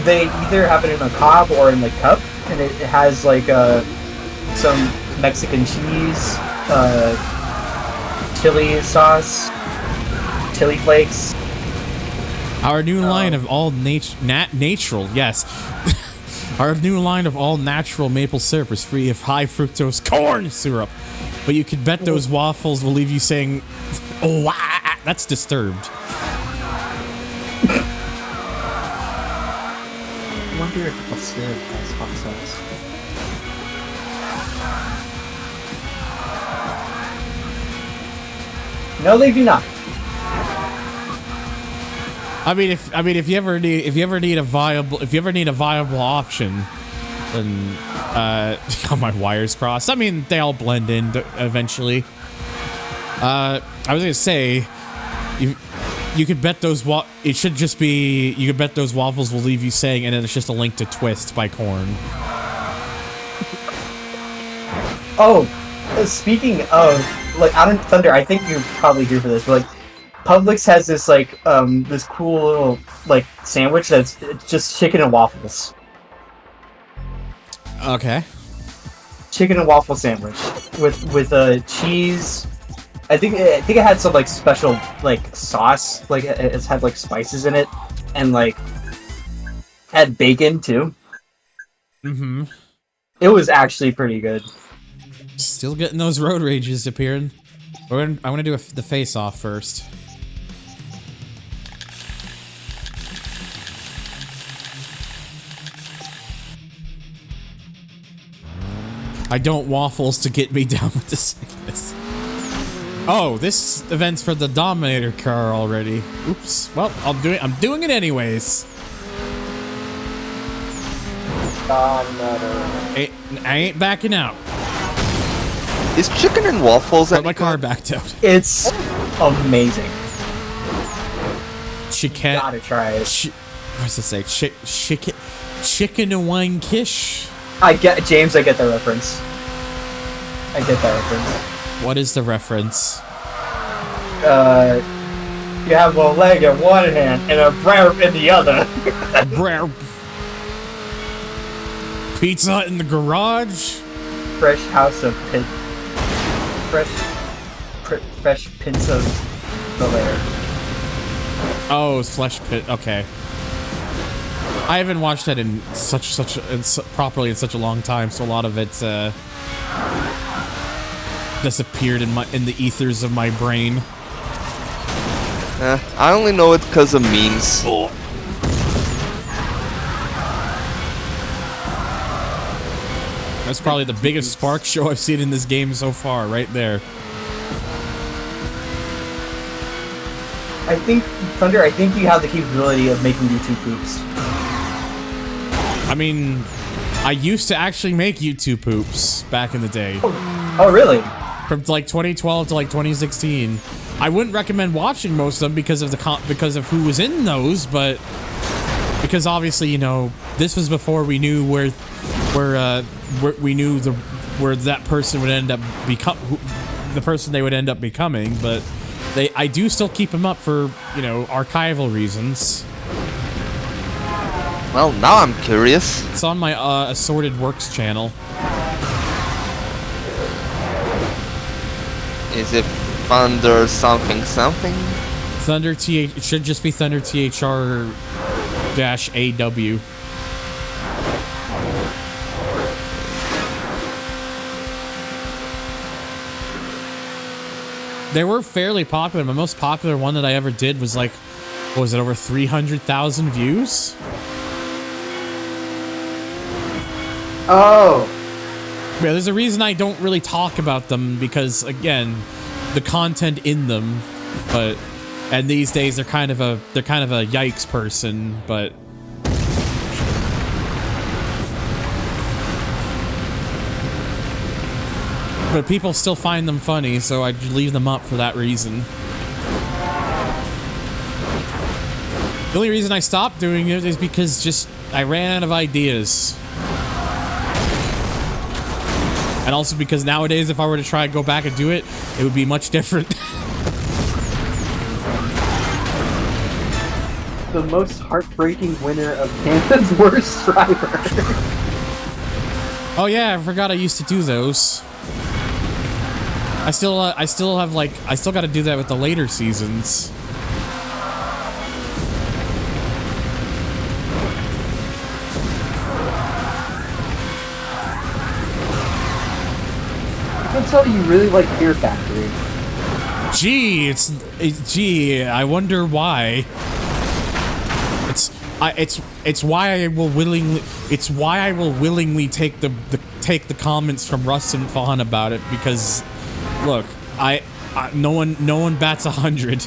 They either have it in a cob or in the cup, and it has like some Mexican cheese, chili sauce, chili flakes. Our new line of all natural, yes. Our new line of all natural maple syrup is free of high fructose corn syrup. But you can bet those waffles will leave you saying, oh, wow, that's disturbed. I wonder if the syrup has hot sauce. No, they do not. I mean, if you ever need a viable option, then got my wires crossed. I mean, they all blend in eventually. I was gonna say, you could bet those it should just be, you could bet those waffles will leave you saying, and then it's just a link to Twist by Korn. Oh, speaking of, like, out in Thunder, I think you're probably here for this, but, like, Publix has this, like, this cool little, like, sandwich that's just chicken and waffles. Okay. Chicken and waffle sandwich with cheese. I think it had some, like, special, like, sauce. Like, it's had, like, spices in it, and, like, had bacon too. Mm-hmm. It was actually pretty good. Still getting those road rages appearing. I'm gonna do the face off first. I don't waffles to get me down with the sickness. Oh, this event's for the Dominator car already. Oops. Well, I'm doing it anyways. Dominator. I ain't backing out. Is chicken and waffles But my car backed out. It's amazing. Chicken. Gotta try it. What's it say? Chicken and wine quiche. I get the reference. I get that reference. What is the reference? You have a leg in one hand and a brer in the other. Brer. Pizza Hut in the garage. Fresh house of pin. Fresh pizza Belair. Oh, it's Flesh Pit. Okay. I haven't watched that in properly in such a long time, so a lot of it disappeared in the ethers of my brain. I only know it because of memes. Oh. That's probably the biggest spark show I've seen in this game so far, right there. I think, Thunder, I think you have the capability of making YouTube poops. I mean, I used to actually make YouTube poops back in the day. Oh, really? From like 2012 to like 2016. I wouldn't recommend watching most of them because of who was in those, but because obviously, you know, this was before we knew where that person would end up the person they would end up becoming, but I do still keep them up for, you know, archival reasons. Well, now I'm curious. It's on my Assorted Works channel. Is it Thunder something? Thunder TH. It should just be Thunder THR-AW. They were fairly popular. My most popular one that I ever did was like, what was it, over 300,000 views? Oh. Yeah, there's a reason I don't really talk about them because, again, the content in them. And these days they're kind of a yikes person, but. But people still find them funny, so I leave them up for that reason. The only reason I stopped doing it is because I ran out of ideas. And also because nowadays, if I were to try and go back and do it, it would be much different. the most heartbreaking winner of Canada's worst driver. Oh yeah, I forgot I used to do those. I still got to do that with the later seasons. I can tell you really like Fear Factory. Gee, I wonder why. It's why I will willingly take the comments from Russ and Fawn about it, because look, no one bats 100.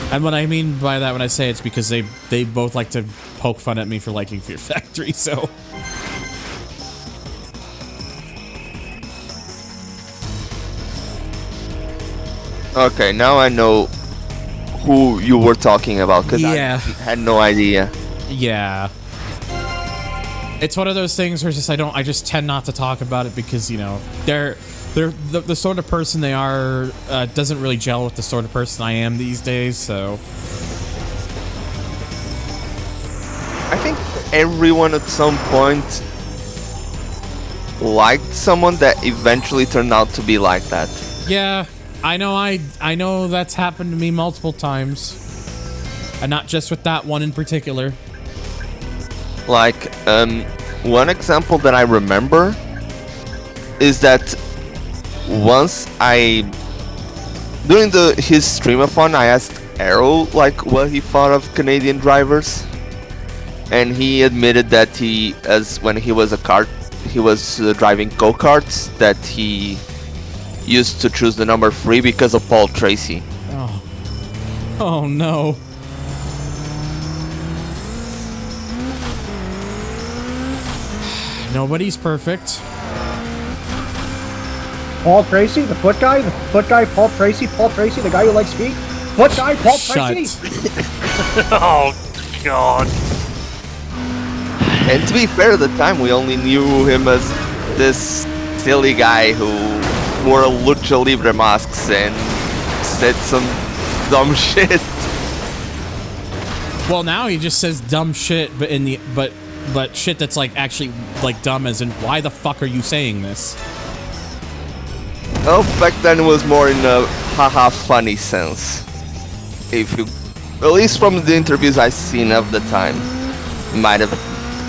And what I mean by that when I say it's because they both like to poke fun at me for liking Fear Factory, so. Okay, now I know who you were talking about, because Yeah. I had no idea. Yeah. It's one of those things where it's just I just tend not to talk about it because, you know, they're the sort of person they are doesn't really gel with the sort of person I am these days, so. I think everyone at some point liked someone that eventually turned out to be like that. Yeah, I know that's happened to me multiple times. And not just with that one in particular. Like, one example that I remember is that once during his streamathon, I asked Arrow like what he thought of Canadian drivers, and he admitted that when he was driving go-karts, that he used to choose the number 3 because of Paul Tracy. Oh no. Nobody's perfect. Paul Tracy, the foot guy, Paul Tracy, the guy who likes feet, foot guy, Paul Tracy. Oh, God. And to be fair, at the time we only knew him as this silly guy who wore lucha libre masks and said some dumb shit. Well, now he just says dumb shit, but shit that's like actually like dumb as in why the fuck are you saying this? Well, back then it was more in a haha funny sense. If you, at least from the interviews I've seen of the time, might have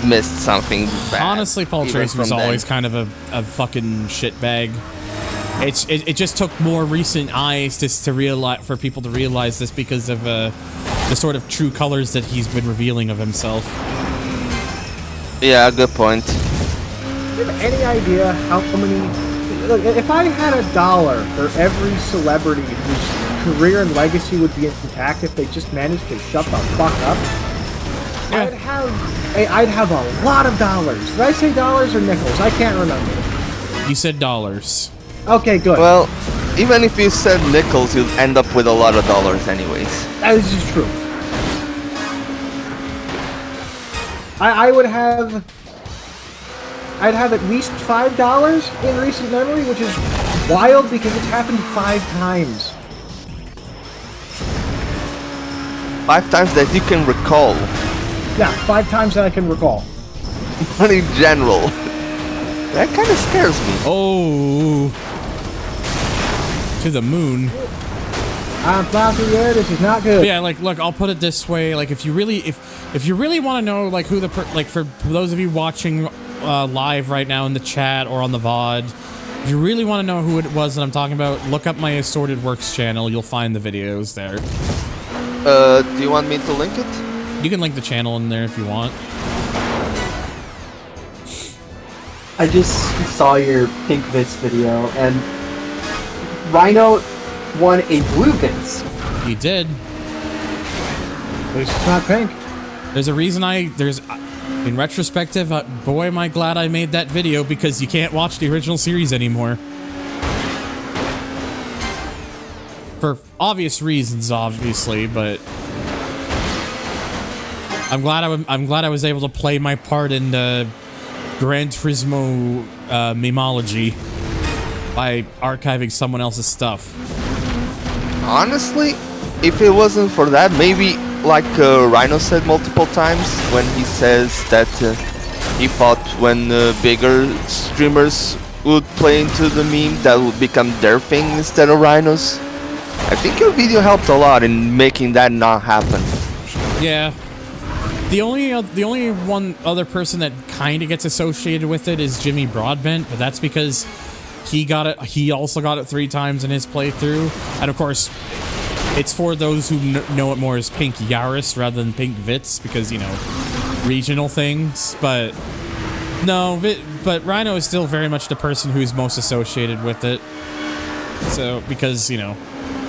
missed something bad. Honestly, Paul Tracy was always kind of a fucking shitbag. It just took more recent eyes to realize, for people to realize this, because of the sort of true colors that he's been revealing of himself. Yeah, good point. Do you have any idea how many... Look, if I had $1 for every celebrity whose career and legacy would be intact if they just managed to shut the fuck up, Yeah. I'd have a lot of dollars. Did I say dollars or nickels? I can't remember. You said dollars. Okay, good. Well, even if you said nickels, you'd end up with a lot of dollars anyways. This is true. I'd have at least $5 in recent memory, which is wild because it's happened 5 times. 5 times that you can recall. Yeah, 5 times that I can recall. But in general, that kind of scares me. Oh, to the moon. I'm flying through the air. This is not good. But yeah, like, look, I'll put it this way: like, if you really want to know, like, who for those of you watching live right now in the chat or on the VOD, if you really want to know who it was that I'm talking about, look up my Assorted Works channel. You'll find the videos there. Do you want me to link it? You can link the channel in there if you want. I just saw your Pink Vits video, and Rhino won a Blue Vits. He did. At least it's not pink. There's a reason in retrospective, boy, am I glad I made that video, because you can't watch the original series anymore. For obvious reasons, obviously, but... I'm glad I was able to play my part in Gran Turismo memology by archiving someone else's stuff. Honestly, if it wasn't for that, maybe like Rhino said multiple times when he says that he thought when bigger streamers would play into the meme, that would become their thing instead of Rhinos. I think your video helped a lot in making that not happen. Yeah. The only one other person that kind of gets associated with it is Jimmy Broadbent, but that's because he got it. He also got it 3 times in his playthrough, and of course, it's for those who know it more as Pink Yaris rather than Pink Vits, because, you know, regional things. But no, but Rhino is still very much the person who's most associated with it. So because, you know,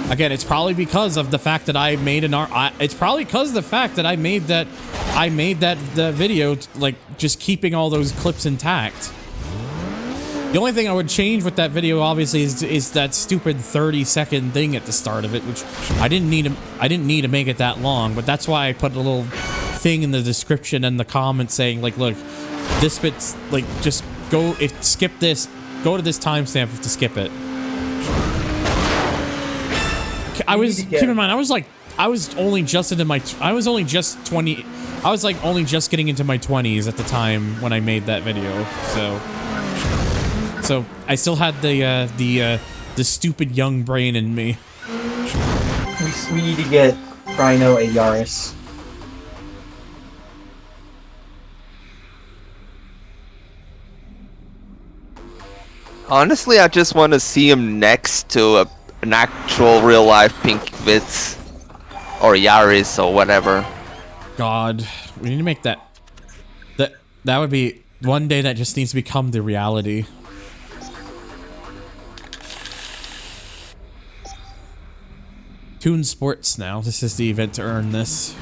again, it's probably because of the fact that I made it's probably because of the fact that I made that the video, like, just keeping all those clips intact. The only thing I would change with that video, obviously, is that stupid 30-second thing at the start of it, which I didn't need to make it that long. But that's why I put a little thing in the description and the comment saying, like, look, this bit's, like, just skip this, go to this timestamp to skip it. Keep in mind, I was only just getting into my 20s at the time when I made that video, so I still had the stupid young brain in me. We need to get Rhino a Yaris. Honestly, I just want to see him next to an actual real-life Pink Vits or Yaris or whatever. God, we need to make that would be one day. That just needs to become the reality. Toon Sports now. This is the event to earn this.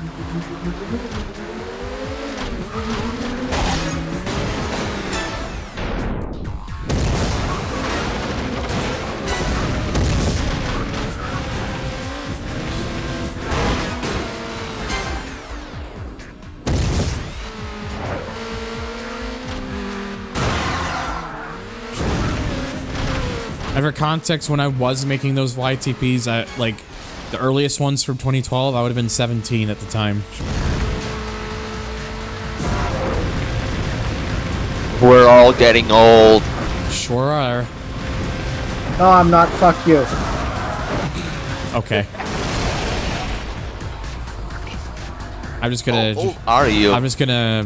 And for context, when I was making those YTPs, the earliest ones from 2012, I would have been 17 at the time. We're all getting old. Sure are. No, I'm not. Fuck you. Okay. I'm just gonna... How old are you? I'm just gonna...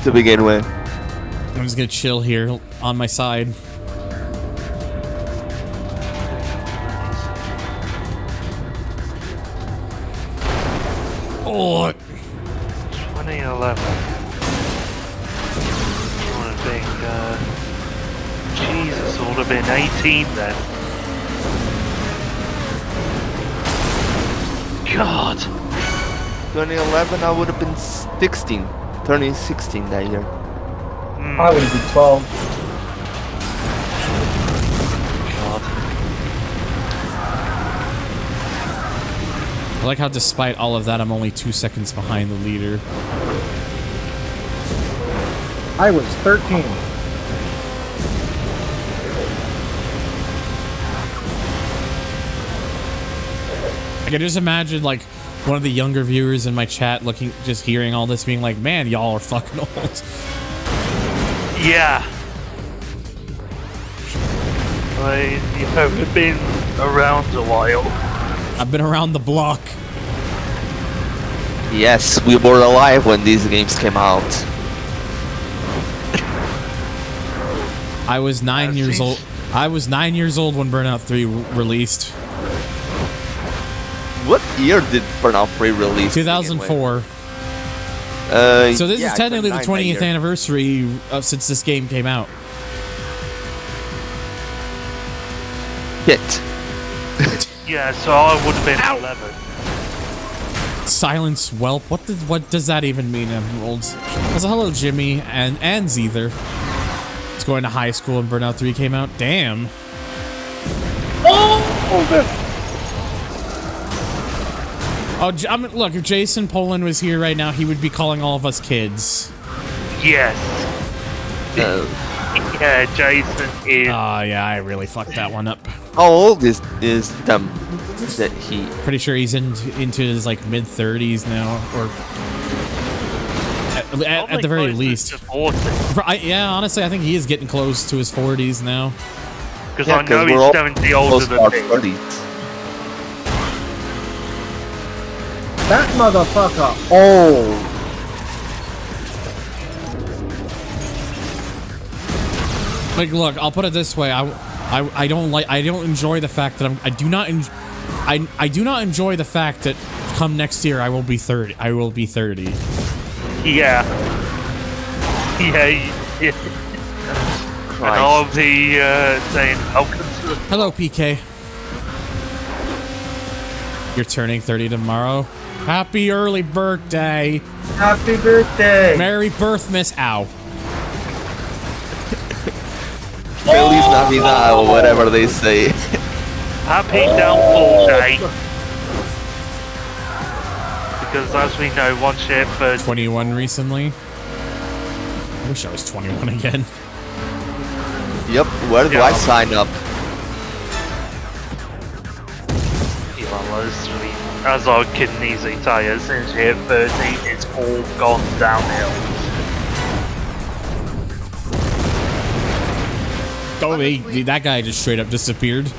To begin with. I'm just gonna chill here on my side. Oh. 2011. I want to think, Jesus, I would have been 18 then. God. 2011, I would have been 16. Turning 16 that year. I would have been 12. I like how despite all of that, I'm only 2 seconds behind the leader. I was 13. I can just imagine, like, one of the younger viewers in my chat just hearing all this, being like, man, y'all are fucking old. Yeah. You've been around a while. I've been around the block. Yes, we were alive when these games came out. I was 9 years old. I was 9 years old when Burnout 3 released. What year did Burnout 3 release? 2004. So this is technically the 20th anniversary since this game came out. Shit. Yeah, so I would have been 11. Silence whelp. What does that even mean, Emeralds? Also, hello, Jimmy and Zeether. It's going to high school and Burnout 3 came out. Damn. Oh, I mean, look, if Jason Poland was here right now, he would be calling all of us kids. Yes. Yeah, Jason is. Oh, yeah, I really fucked that one up. How old is them? That he? Pretty sure he's into his like mid 30s now, or at the very least. Yeah, honestly, I think he is getting close to his 40s now. Because I know he's 70 older than me. That motherfucker. Oh. Like, look, I'll put it this way: I don't enjoy the fact that I do not enjoy the fact that come next year I will be 30. I will be 30. Yeah. And I'll be saying welcome to the. Hello, PK. You're turning 30 tomorrow. Happy early birthday. Happy birthday. Merry birth, Miss Ow. Feliz Navidad or whatever they say. Happy downfall day. Because as we know, one ship for 21 recently. I wish I was 21 again. Yep, where do I sign up? As our kidneys retire, since you hit 30, it's all gone downhill. Oh, that guy just straight up disappeared.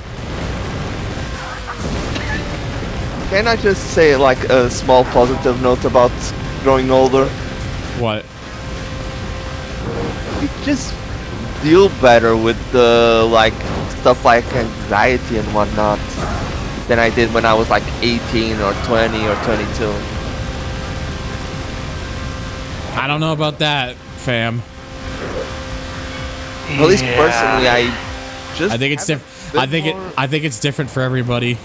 Can I just say like a small positive note about growing older? What? You just deal better with the like stuff like anxiety and whatnot than I did when I was like 18 or 20 or 22. I don't know about that, fam. At least personally, I think it's different. I think it's different for everybody.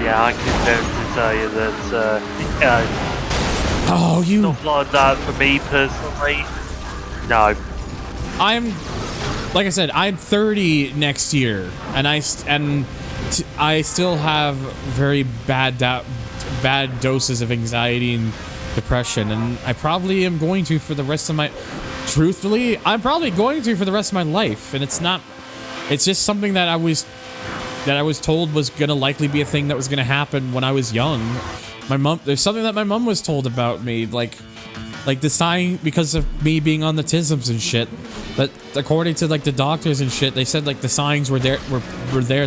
Yeah, I can definitely tell you that. Oh, you. Stuff like that for me personally. No. Like I said, I'm 30 next year, and I still have very bad doses of anxiety and depression, and I probably am going to for the rest of my. Truthfully, I'm probably going to for the rest of my life, and it's just something that I was told was gonna likely be a thing that was gonna happen when I was young. There's something that my mom was told about me, like the sign, because of me being on the tisms and shit. But according to like the doctors and shit, they said like the signs were there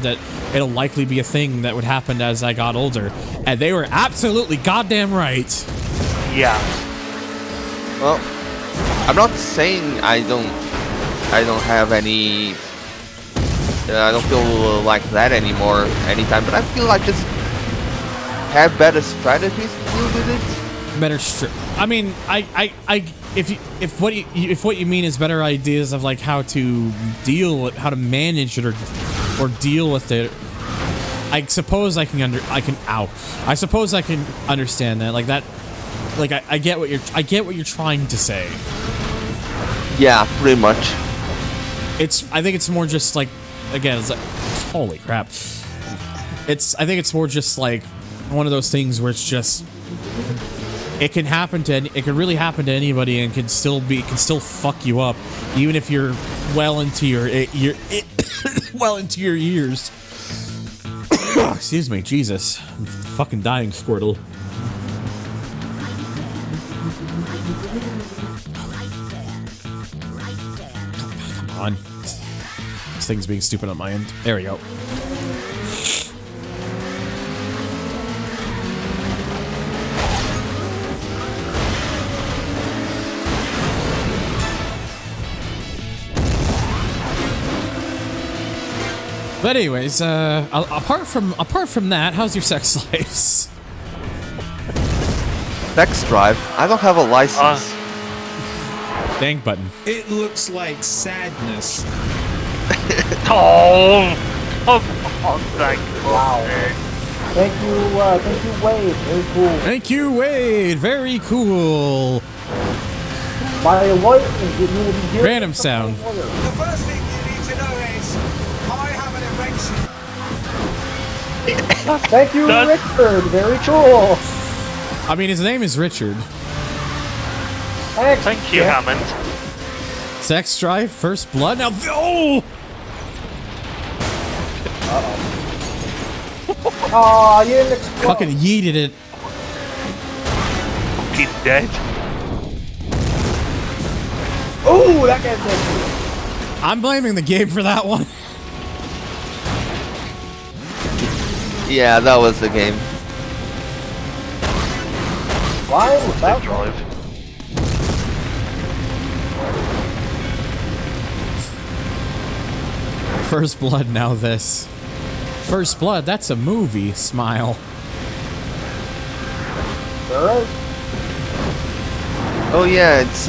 that it'll likely be a thing that would happen as I got older, and they were absolutely goddamn right. Yeah. Well, I'm not saying I don't have any. I don't feel like that anymore anytime, but I feel like just have better strategies to deal with it. I mean, if what you mean is better ideas of like how to manage it or deal with it, I suppose I can understand that, like that. Like I get what you're trying to say. Yeah, pretty much. I think it's more just like, again, it's like, holy crap. I think it's more just like one of those things where it's just, it can really happen to anybody, and can still fuck you up, even if you're well into your years. Excuse me, Jesus, I'm fucking dying, Squirtle. On. This thing's being stupid on my end. There we go. But anyways, apart from that, how's your sex lives? Sex drive? I don't have a license. Dang button. It looks like sadness. Oh, thank you. Wow. Thank you, Wade. Very cool. Thank you, Wade. Very cool. My lawyer, you will be hearing random sound. The first thing you need to know is I have an erection. Thank you, Richard. Very cool. I mean, his name is Richard. Thanks, Thank you, Jack. Hammond. Sex Drive, First Blood. Now, oh! Aw, you didn't explode. Fucking yeeted it. He's dead. Ooh, that guy's dead. I'm blaming the game for that one. Yeah, that was the game. Why? Big Without drive. First Blood, now this. First Blood, that's a movie. Smile. Alright. Oh yeah, it's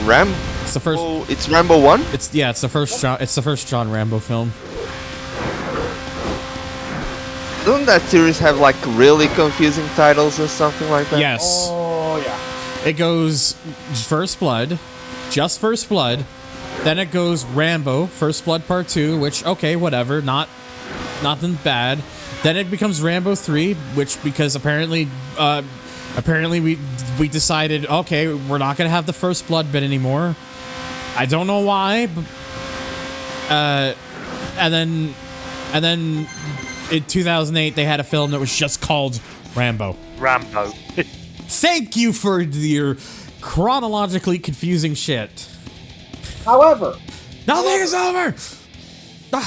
Rambo. It's the first. It's Rambo 1? It's the first John. It's the first John Rambo film. Doesn't that series have like really confusing titles or something like that? Yes. Oh, yeah. It goes First Blood, just First Blood. Then it goes Rambo, First Blood Part 2, which, okay, whatever, nothing bad. Then it becomes Rambo 3, which, because apparently we decided, okay, we're not gonna have the First Blood bit anymore. I don't know why, but, and then in 2008 they had a film that was just called Rambo. Rambo. Thank you for your chronologically confusing shit. However, Nothing is over!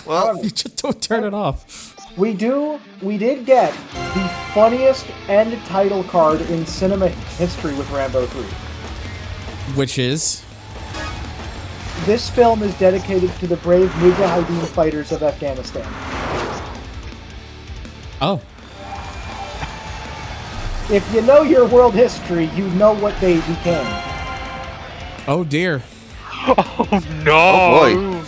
Well, You just don't turn it off. we did get the funniest end title card in cinema history with Rambo 3. Which is? This film is dedicated to the brave Mujahideen fighters of Afghanistan. Oh. If you know your world history, you know what they became. Oh dear. Oh no! Oh boy.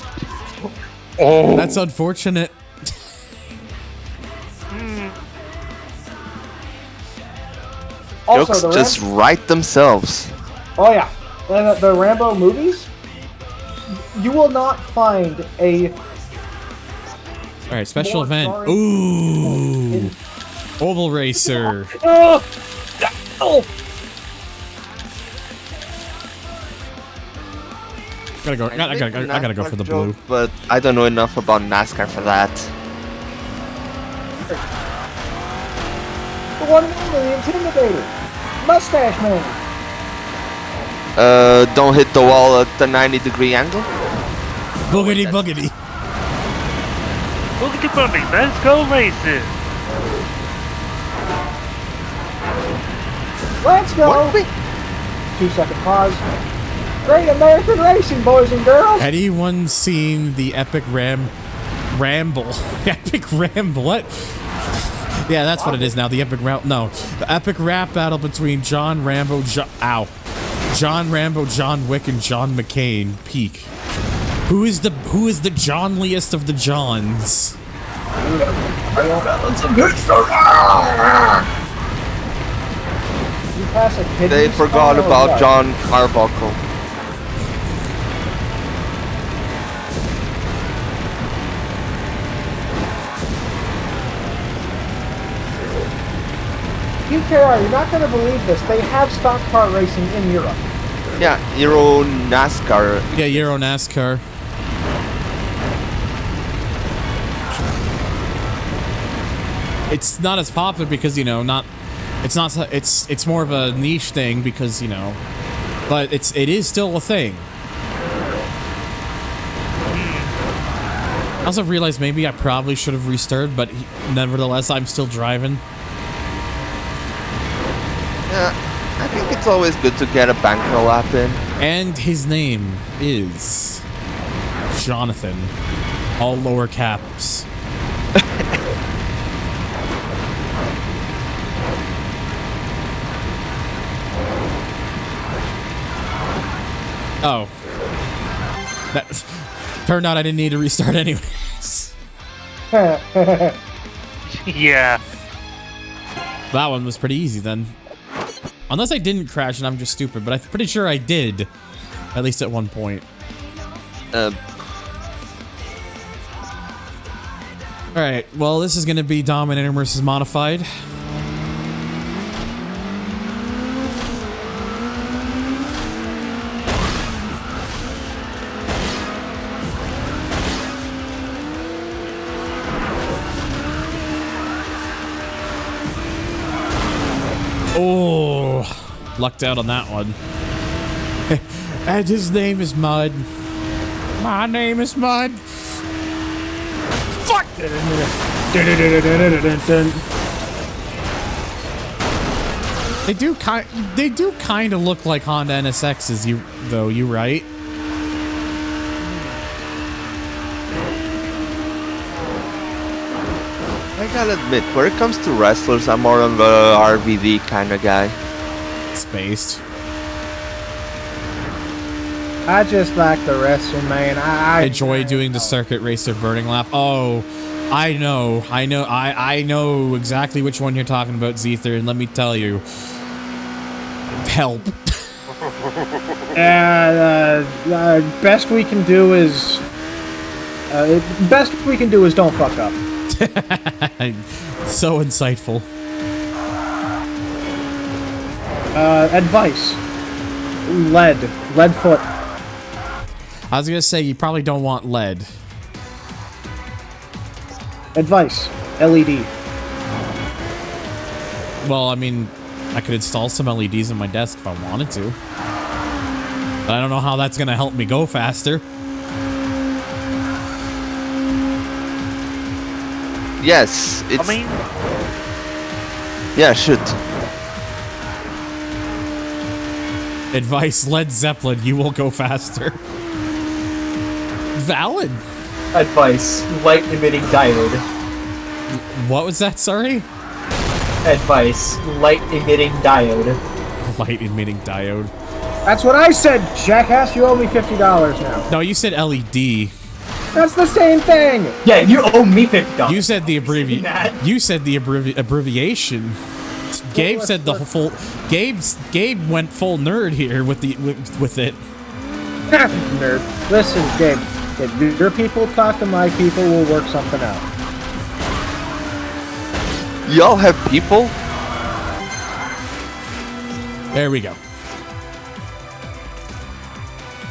Oh. That's unfortunate. Also, Jokes just write themselves. Oh yeah, the Rambo movies. You will not find a Alright, special more event. jarring- Ooh. Oval Racer. Oh! Gotta go. I gotta go for the blue. But I don't know enough about NASCAR for that. The one and only Intimidator, Mustache Man. Don't hit the wall at the 90-degree angle. Boogity boogity. Look at Bunny, let's go racing! Let's go. What? Wait, 2-second pause. Great American racing, boys and girls. Anyone seen the epic ramble? Epic ramble? What? Yeah, that's what it is now. The epic rap. No, the epic rap battle between John Rambo, John Rambo, John Wick, and John McCain. Peak. Who is the Johnliest of the Johns? You pass a kid. they forgot about John Arbuckle. PKR, you're not going to believe this. They have stock car racing in Europe. Yeah, Euro NASCAR. Yeah, Euro NASCAR. It's not as popular because, you know, it's more of a niche thing because, you know, but it is still a thing. I also realized maybe I probably should have restarted, but nevertheless, I'm still driving. Yeah, I think it's always good to get a banker lap in. And his name is Jonathan. All lower caps. Oh. That turned out I didn't need to restart anyways. Yeah. That one was pretty easy then. Unless I didn't crash and I'm just stupid, but I'm pretty sure I did. At least at one point. All right. Well, this is going to be Dominator versus Modified. Oh, lucked out on that one. And his name is Mud. My name is Mud. Fuck! They do kind of look like Honda NSXs, you right? I gotta admit, when it comes to wrestlers, I'm more of a RVD kind of guy. Spaced. I just like the wrestling, man. I enjoy doing the circuit racer burning lap. Oh, I know exactly which one you're talking about, Zether, and let me tell you, help. Best we can do is don't fuck up. So insightful. Advice. Lead foot. I was gonna say you probably don't want lead. Advice. LED. Well, I mean, I could install some LEDs on my desk if I wanted to. But I don't know how that's gonna help me go faster. Yes, it's... I mean... Yeah, shoot. Advice, Led Zeppelin, you will go faster. Valid. Advice, light emitting diode. What was that, sorry? Advice, light emitting diode. Light emitting diode. That's what I said, jackass. You owe me $50 now. No, you said LED. That's the same thing. Yeah, you owe me $50. You said the abbreviation. Gabe said the full. Gabe went full nerd here with it. Nerd. Listen, Gabe. If your people talk to my people, we'll work something out. Y'all have people? There we go.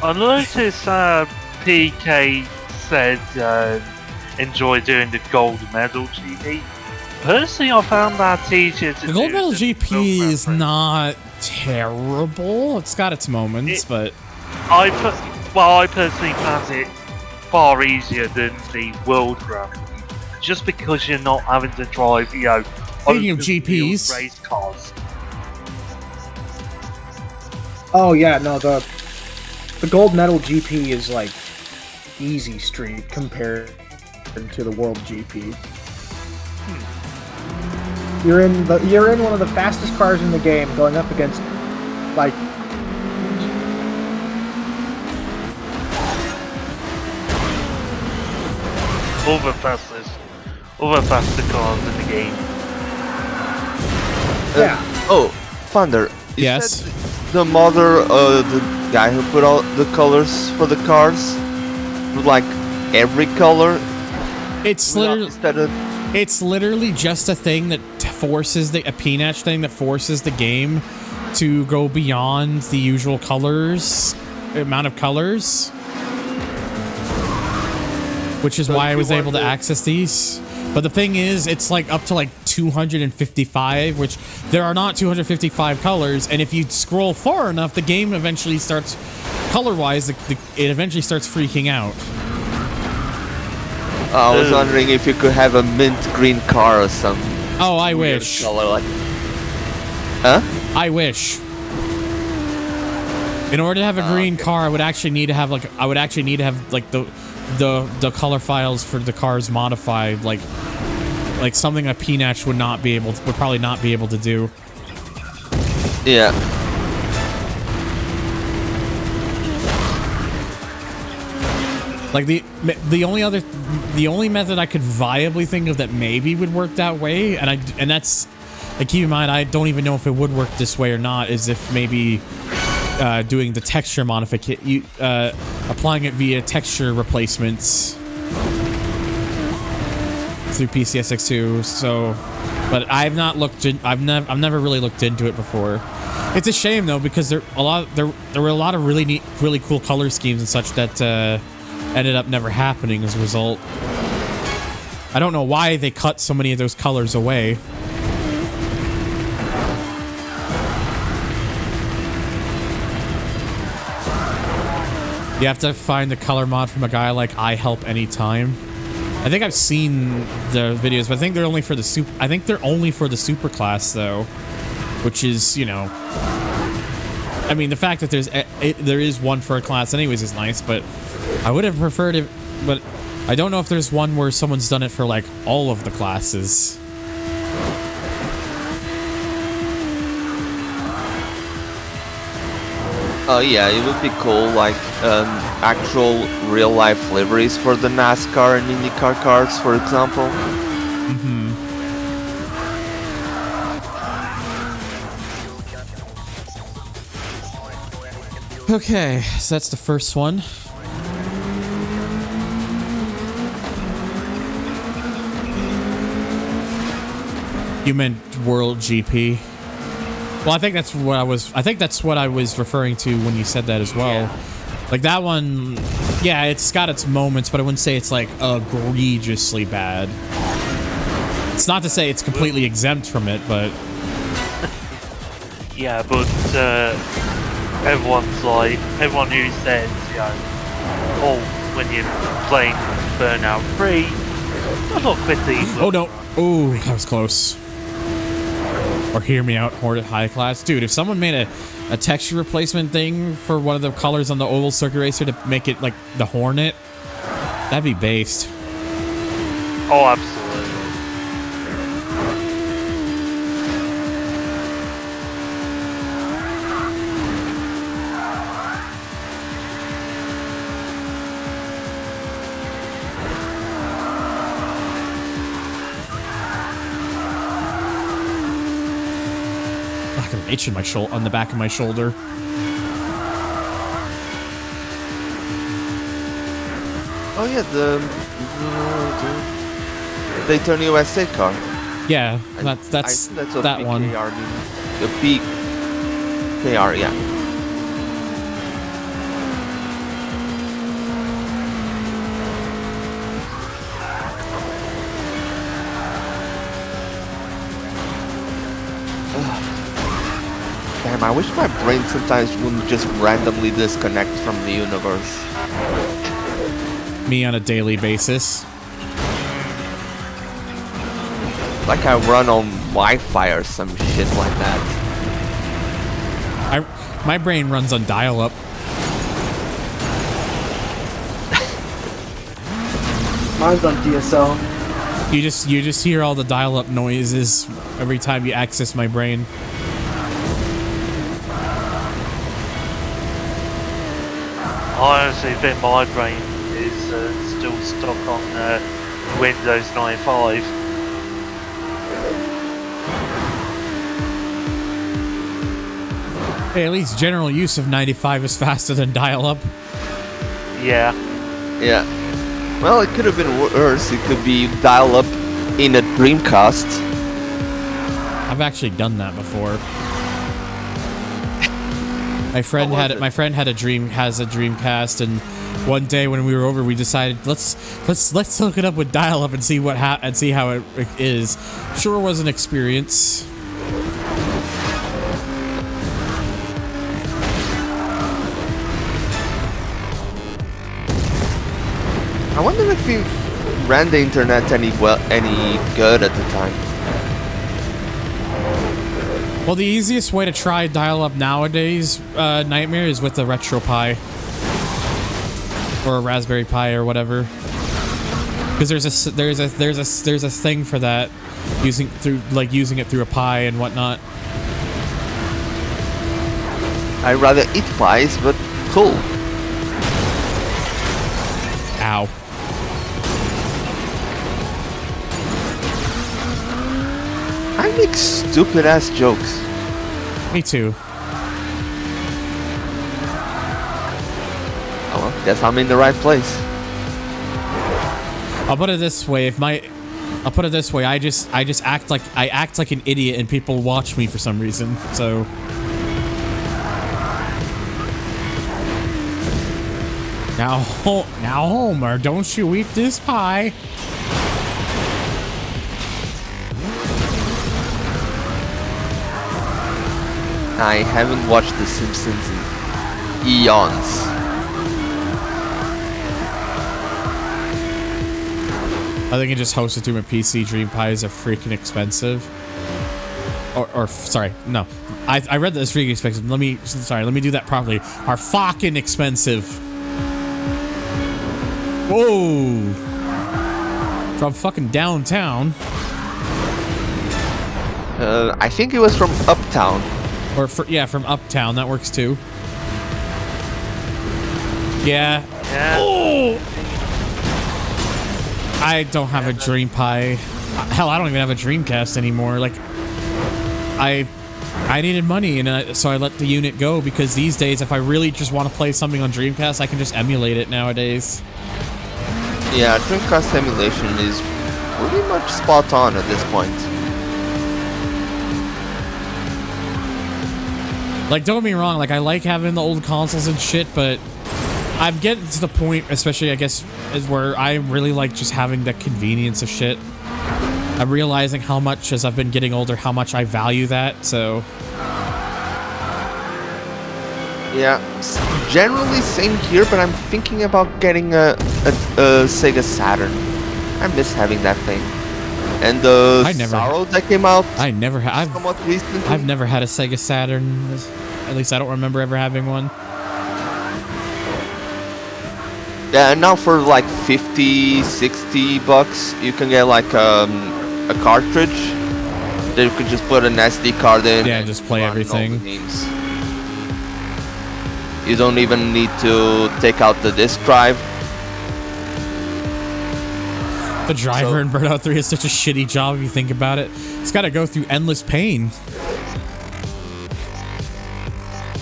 I noticed PK said enjoy doing the gold medal GP. Personally, I found that easier to do. The gold medal than GP the is not terrible. It's got its moments, but I personally found it far easier than the world run, just because you're not having to drive, speaking of GPs, race cars. Oh yeah, no, the gold medal GP is like easy street compared to the world GP. You're in one of the fastest cars in the game, going up against like all the fastest cars in the game. Yeah. Oh, Thunder. Yes. The modder, the guy who put all the colors for the cars, with like every color. It's literally just a thing that forces a PNatch thing that forces the game to go beyond the usual amount of colors, which is why I was able to access these. But the thing is, it's like up to like 255, which there are not 255 colors, and if you scroll far enough, the game eventually starts, color-wise, it eventually starts freaking out. I was wondering if you could have a mint green car or something. Oh, I wish. Color like... Huh? I wish. In order to have a green car, I would actually need to have like the color files for the cars modified, like something a PNatch would probably not be able to do. Yeah. Like the only method I could viably think of that maybe would work that way, and that's, like, keep in mind, I don't even know if it would work this way or not, is if maybe doing the texture modification, applying it via texture replacements. through PCSX2. So, but I've not looked. I've never really looked into it before. It's a shame though, because there were a lot of really neat, really cool color schemes and such that ended up never happening as a result. I don't know why they cut so many of those colors away. You have to find the color mod from a guy like I Help Anytime. I think I've seen the videos, but I think they're only for the super. I think they're only for the super class though, which is, you know, I mean, the fact that there is one for a class anyways is nice, but I would have preferred it. But I don't know if there's one where someone's done it for like all of the classes. Yeah, it would be cool, like actual real-life liveries for the NASCAR and IndyCar cars, for example. Okay, so that's the first one. You meant World GP. Well, I think that's what I was referring to when you said that as well. Yeah. Like that one, yeah, it's got its moments, but I wouldn't say it's like egregiously bad. It's not to say it's completely exempt from it, but yeah, but everyone who says, you know, oh, when you're playing Burnout 3, I'm not quickly. Oh no! Oh, that was close. Or hear me out, Hornet High Class. Dude, if someone made a texture replacement thing for one of the colors on the oval circuit racer to make it like the Hornet, that'd be based. Oh, absolutely. Itch in my on the back of my shoulder. Oh yeah, the Daytona USA car. Yeah, that's that one. The big KR, yeah. Damn, I wish my brain sometimes wouldn't just randomly disconnect from the universe. Me on a daily basis. Like I run on Wi-Fi or some shit like that. My brain runs on dial-up. Mine's on DSL. You just hear all the dial-up noises every time you access my brain. I honestly think my brain is still stuck on Windows 95. Hey, at least general use of 95 is faster than dial-up. Yeah. Yeah. Well, it could have been worse. It could be dial-up in a Dreamcast. I've actually done that before. My friend has a Dreamcast, and one day when we were over, we decided let's hook it up with dial-up and see how it is. Sure was an experience. I wonder if he ran the internet any good at the time. Well, the easiest way to try dial-up nowadays, Nightmare, is with a RetroPie or a Raspberry Pi or whatever. Because there's a thing for that, using it through a Pi and whatnot. I'd rather eat pies, but cool. Ow. I make stupid ass jokes. Me too. Oh well, guess I'm in the right place. I'll put it this way: if I'll put it this way: I just act like an idiot, and people watch me for some reason. So. Now, Homer, don't you eat this pie? I haven't watched The Simpsons in eons. I think it just hosted to my PC. Dream pies are freaking expensive. Or sorry, no. I read that it's freaking expensive. Let me do that properly. Are fucking expensive. Whoa. From fucking downtown. I think it was from Uptown. Or from Uptown. That works too. Yeah. Oh! I don't have a Dream Pie. Hell, I don't even have a Dreamcast anymore. Like, I needed money, and so I let the unit go, because these days, if I really just want to play something on Dreamcast, I can just emulate it nowadays. Yeah, Dreamcast emulation is pretty much spot on at this point. Like, don't get me wrong, like, I like having the old consoles and shit, but I'm getting to the point, especially, I guess, is where I really like just having the convenience of shit. I'm realizing how much, as I've been getting older, how much I value that, so... Yeah, generally same here, but I'm thinking about getting a Sega Saturn. I miss having that thing. And the Sorrow that came out. I've never had a Sega Saturn. At least I don't remember ever having one. Yeah, and now for like 50, 60 bucks, you can get like a cartridge that you can just put an SD card in. Yeah, and just play everything. You don't even need to take out the disk drive. The driver in Burnout 3 is such a shitty job if you think about it. It's got to go through endless pain.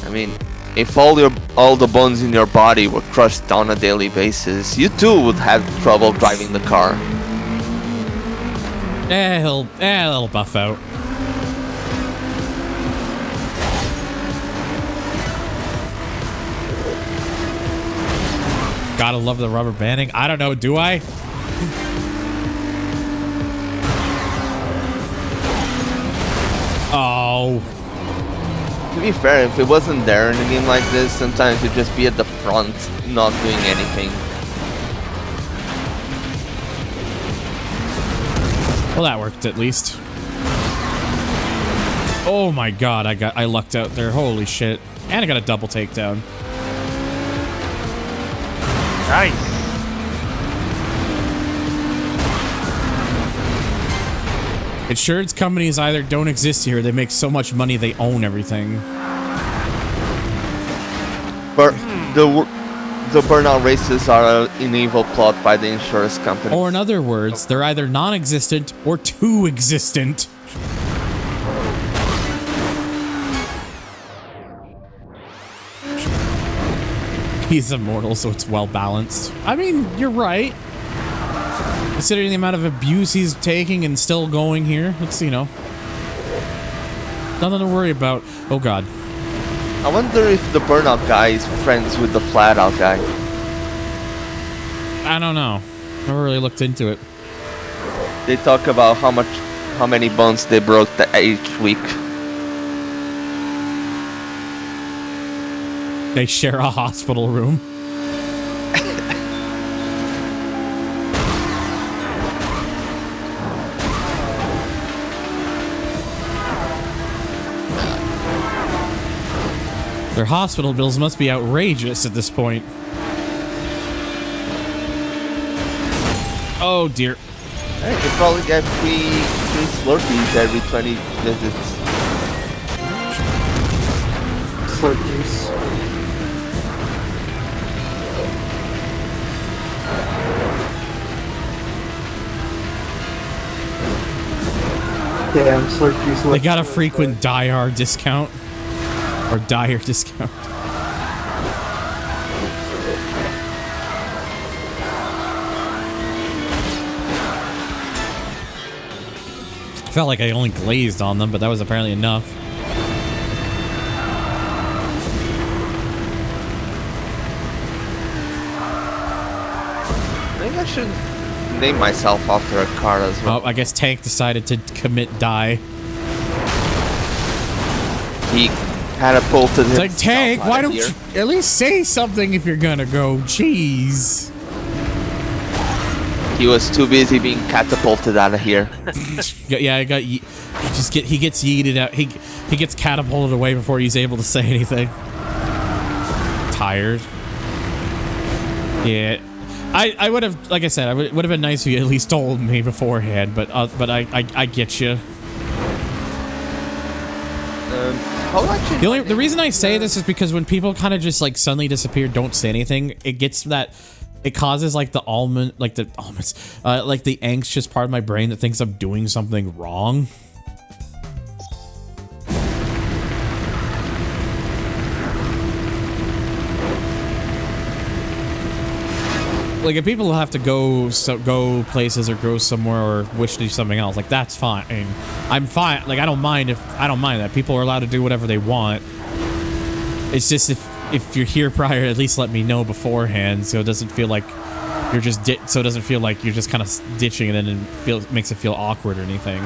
I mean, if all the bones in your body were crushed on a daily basis, you too would have trouble driving the car. He'll buff out. Gotta love the rubber banding. I don't know, do I? Oh. To be fair, if it wasn't there in a game like this, sometimes you'd just be at the front, not doing anything. Well, that worked at least. Oh my god, I lucked out there. Holy shit. And I got a double takedown. Nice. Insurance companies either don't exist here, they make so much money they own everything. But the Burnout races are an evil plot by the insurance company. Or in other words, they're either non-existent or too existent. He's immortal, so it's well balanced. I mean, you're right. Considering the amount of abuse he's taking and still going here, it's, you know, nothing to worry about. Oh god. I wonder if the Burnout guy is friends with the Flat Out guy. I don't know. Never really looked into it. They talk about how many bones they broke each week. They share a hospital room. Their hospital bills must be outrageous at this point. Oh dear. Hey, you probably get free Slurpees every 20 visits. Slurpees. Damn, Slurpees. They got a frequent die-hard discount. Or dire discount. Felt like I only glazed on them, but that was apparently enough. Maybe I should name myself after a car as well. Oh, I guess Tank decided to commit die. He catapulted himself. It's like, Tank, why don't here. you at least say something if you're gonna go? Jeez. He was too busy being catapulted out of here. Yeah, he gets yeeted out. He gets catapulted away before he's able to say anything. Tired. Yeah. I would have, like I said, it would have been nice if you at least told me beforehand, but I get you. The reason I say this is because when people kind of just like suddenly disappear, don't say anything, it causes like the anxious part of my brain that thinks I'm doing something wrong. Like, if people have to go places or go somewhere or wish to do something else, like, that's fine. I mean, I'm fine. Like, I don't mind that. People are allowed to do whatever they want. It's just if you're here prior, at least let me know beforehand, so it doesn't feel like you're just kind of ditching it and it makes it feel awkward or anything.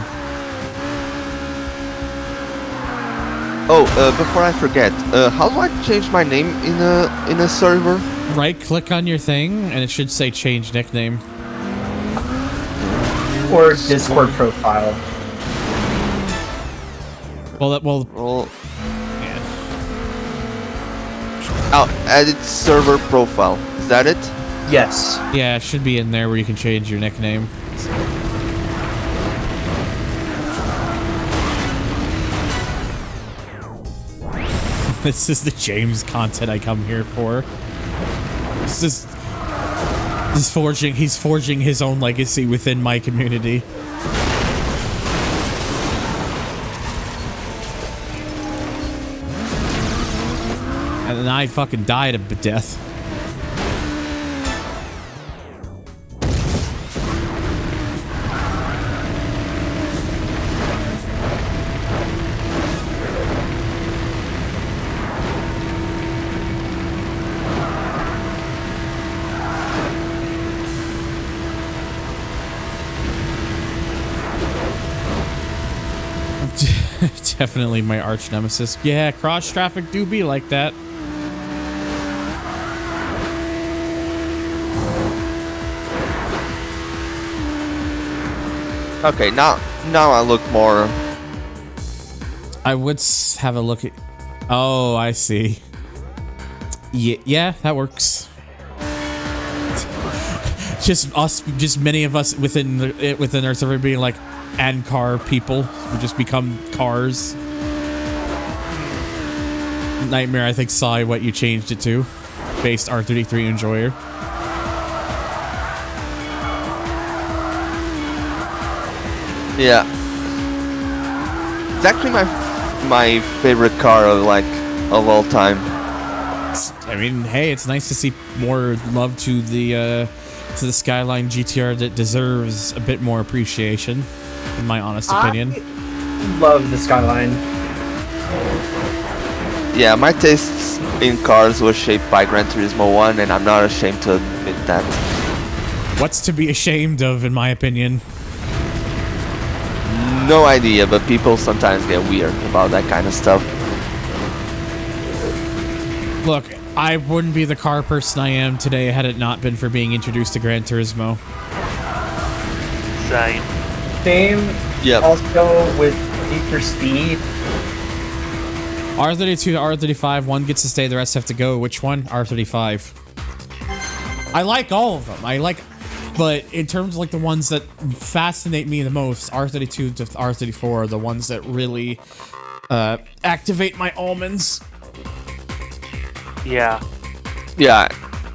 Oh, before I forget, how do I change my name in a server? Right click on your thing and it should say change nickname. Or Discord profile. Well, yeah. Oh, edit server profile. Is that it? Yes. Yeah, it should be in there where you can change your nickname. This is the James content I come here for. He's forging his own legacy within my community. And then I fucking died a death. Definitely my arch nemesis. Yeah, cross traffic do be like that. Okay, now I look more. I would have a look at. Oh, I see. Yeah, that works. Just many of us within our server being like, and car people who just become cars. Nightmare, I think, saw what you changed it to. Based R33 Enjoyer. Yeah. It's actually my favorite car of all time. I mean, hey, it's nice to see more love to the Skyline GTR that deserves a bit more appreciation, in my honest opinion. I love the Skyline. Yeah, my tastes in cars was shaped by Gran Turismo 1, and I'm not ashamed to admit that. What's to be ashamed of, in my opinion? No idea, but people sometimes get weird about that kind of stuff. Look, I wouldn't be the car person I am today had it not been for being introduced to Gran Turismo. Same. Yep. Also with Need for Speed. R32 to R35, one gets to stay, the rest have to go. Which one? R35. I like all of them. But in terms of like the ones that fascinate me the most, R32 to R34 are the ones that really activate my almonds. Yeah. Yeah,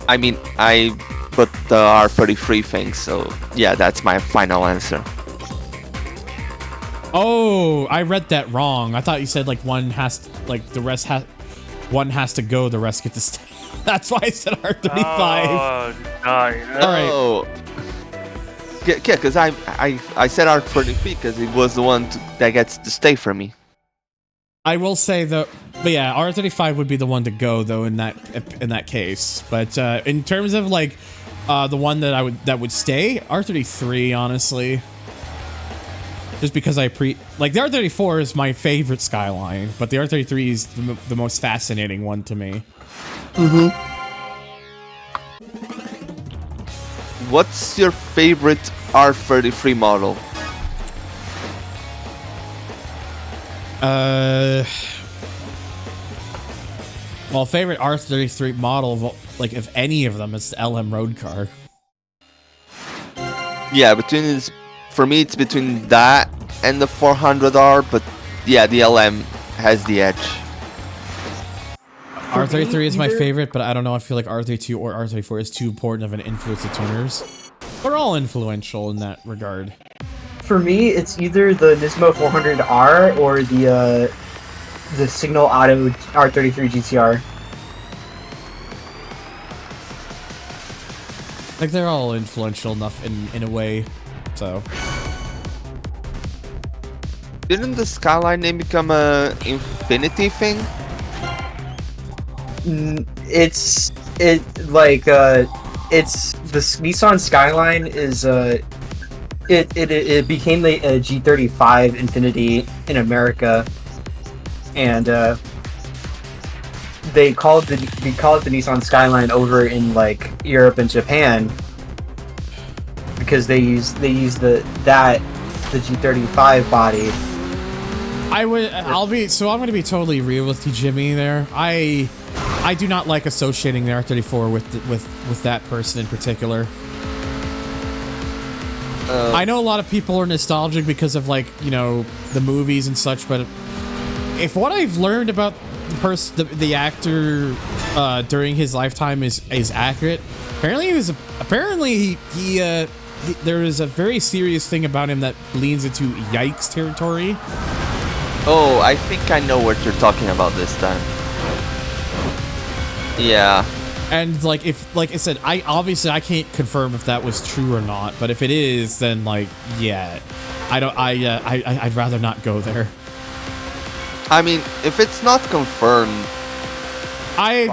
I mean, I put the R33 thing, so yeah, that's my final answer. Oh, I read that wrong. I thought you said like one has to, like the rest has, one has to go, the rest get to stay. That's why I said R35. Oh, no. All right. Yeah, because I said R33 because it was the one that gets to stay for me. I will say though, but yeah, R35 would be the one to go though in that case. But in terms of like the one that would stay, R33 honestly. Just because like the R34 is my favorite Skyline, but the R33 is the most fascinating one to me. What's your favorite R33 model? Well, favorite R33 model, like if any of them, is the LM road car. Yeah, for me it's between that and the 400R, but yeah, the LM has the edge. R33 is my favorite, but I don't know. I feel like R32 or R34 is too important of an influence to tuners. They're all influential in that regard. For me, it's either the Nismo 400R or the Signal Auto R33 GTR. Like they're all influential enough in a way, so. Didn't the Skyline name become a Infinity thing? It's the Nissan Skyline is it became the G35 Infinity in America, and they call it the Nissan Skyline over in like Europe and Japan because they use the G35 body. I'm going to be totally real with you, Jimmy. There, I do not like associating the R34 with that person in particular. I know a lot of people are nostalgic because of like, you know, the movies and such, but if what I've learned about the actor during his lifetime is accurate, apparently there is a very serious thing about him that leans into yikes territory. Oh, I think I know what you're talking about this time. Yeah. And like I said, I can't confirm if that was true or not, but if it is, then like yeah, I'd rather not go there. I mean, if it's not confirmed, I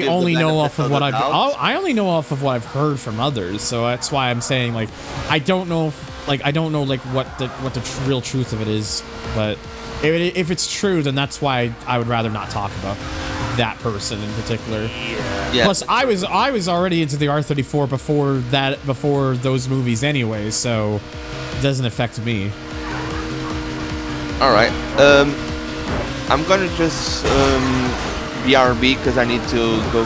only know off of what I only know off of what I've heard from others, so that's why I'm saying like I don't know what the real truth of it is, but if it's true, then that's why I would rather not talk about that person in particular. Yeah. Plus, I was already into the R34 before those movies anyway, so it doesn't affect me. All right. I'm gonna just BRB because I need to go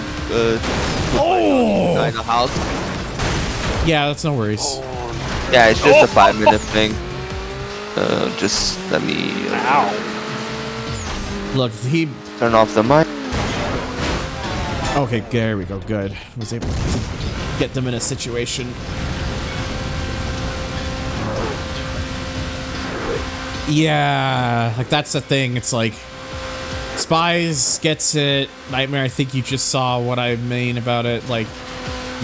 inside the house. Yeah, that's no worries. Yeah, it's just a 5-minute thing. Just let me. Look, he turn off the mic. Okay, there we go. Good. I was able to get them in a situation. Yeah, like that's the thing. It's like Spies gets it. Nightmare, I think you just saw what I mean about it. Like,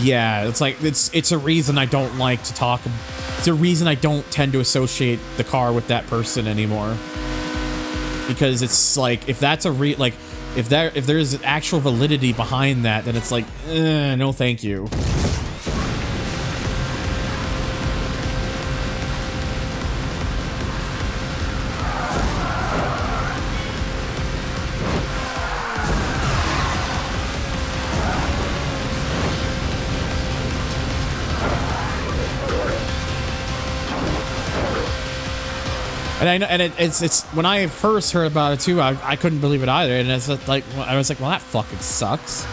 yeah, it's like it's a reason I don't like to talk. It's a reason I don't tend to associate the car with that person anymore. Because it's like if that's if there's actual validity behind that, then it's like, no, thank you. And I know, and it's when I first heard about it too, I couldn't believe it either, and it's like I was like, well, that fucking sucks.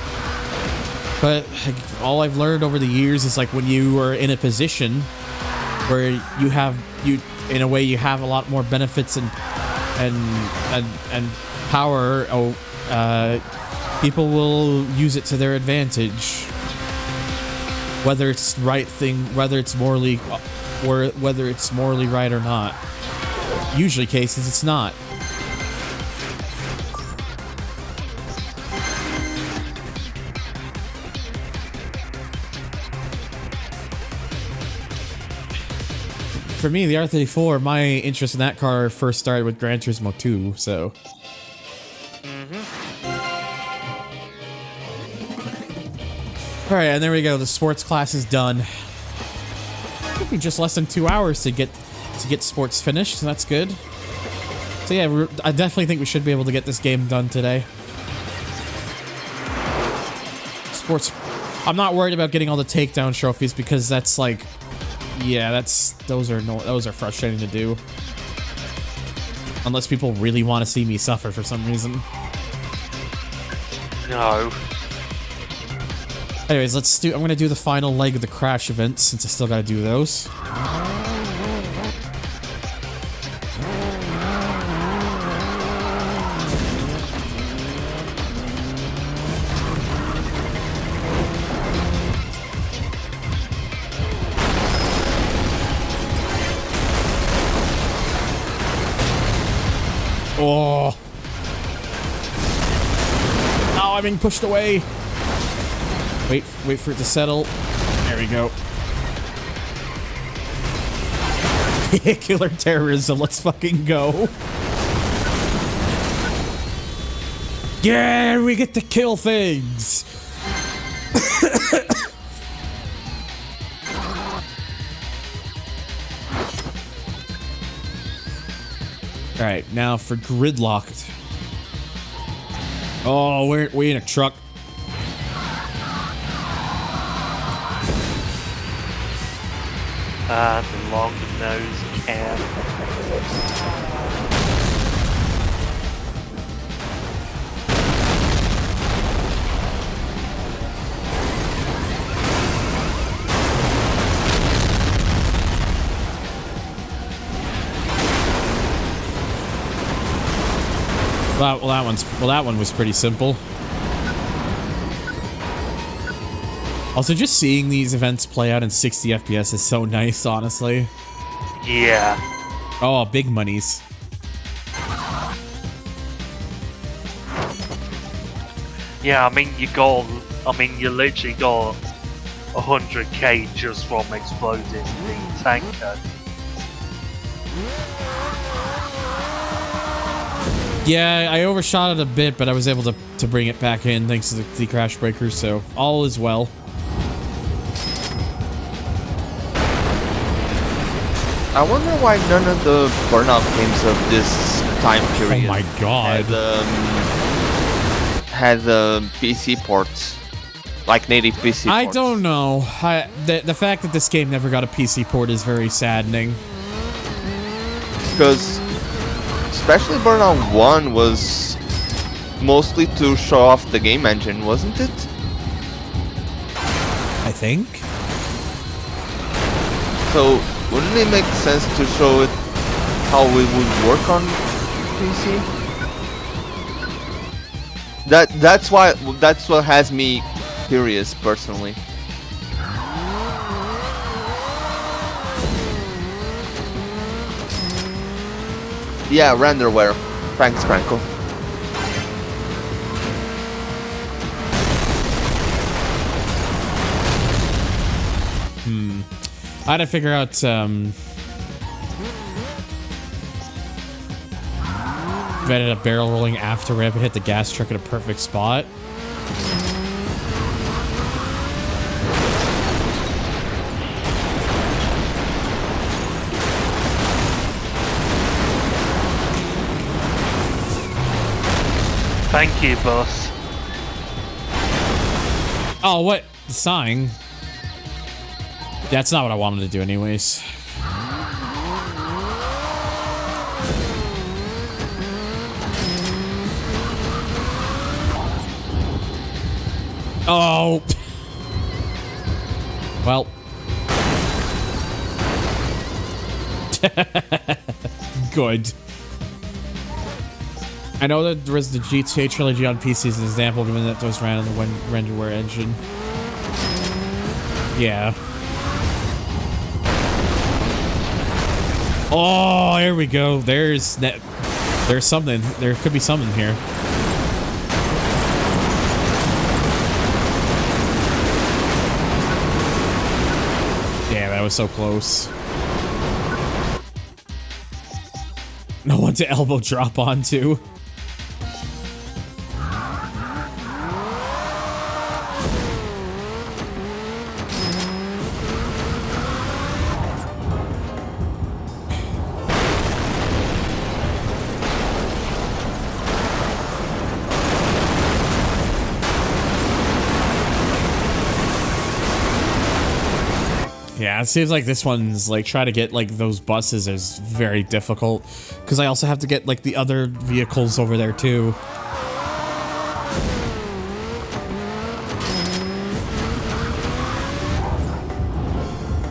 But like, all I've learned over the years is like when you are in a position where you in a way you have a lot more benefits and power, people will use it to their advantage, whether it's whether it's morally right or not. Usually cases it's not. for me, the R34, my interest in that car first started with Gran Turismo 2, so. Alright, and there we go. The sports class is done. Took me just less than 2 hours to get sports finished, so that's good. So yeah, I definitely think we should be able to get this game done today. Sports. I'm not worried about getting all the takedown trophies because that's like, yeah, those are frustrating to do. Unless people really want to see me suffer for some reason. No. Anyways, I'm gonna do the final leg of the crash event since I still gotta do those. Oh. Oh, I'm being pushed away. Wait for it to settle. There we go. Vehicular terrorism, let's fucking go. Yeah, we get to kill things. Alright, now for gridlocked. Oh, we're in a truck. The long nose cam. Well, that one was pretty simple. Also, just seeing these events play out in 60 FPS is so nice, honestly. Yeah. Oh, big monies. Yeah, I mean, you literally got 100k just from exploding the tanker. Yeah, I overshot it a bit, but I was able to bring it back in thanks to the crash breakers, so all is well. I wonder why none of the Burnout games of this time period Oh my god. had PC ports, like native PC ports. I don't know. The fact that this game never got a PC port is very saddening. Because especially Burnout 1 was mostly to show off the game engine, wasn't it? I think. So wouldn't it make sense to show it how it would work on PC? That's what has me curious personally. Yeah, renderware. Thanks, Crankle. I had to figure out, if I ended up barrel rolling after ramp and hit the gas truck at a perfect spot. Thank you, boss. Oh, what? The sign? That's not what I wanted to do anyways. Oh. Well. Good. I know that there was the GTA trilogy on PC as an example, given that those ran on the renderware engine. Yeah. Oh, here we go. There's something. There could be something here. Damn, that was so close. No one to elbow drop onto. Yeah, it seems like this one's like try to get like those buses is very difficult because I also have to get like the other vehicles over there too.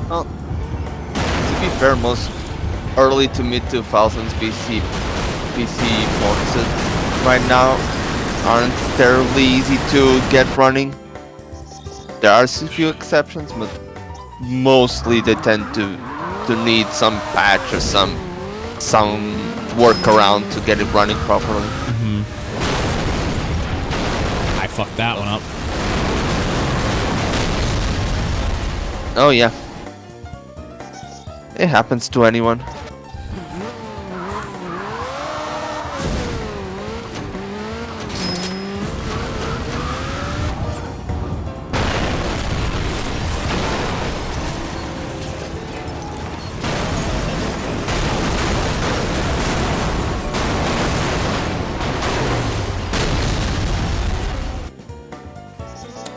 Well, to be fair, most early to mid 2000s PC ports right now aren't terribly easy to get running. There are a few exceptions, but mostly they tend to need some patch or some workaround to get it running properly. I fucked that one up. Oh yeah, it happens to anyone.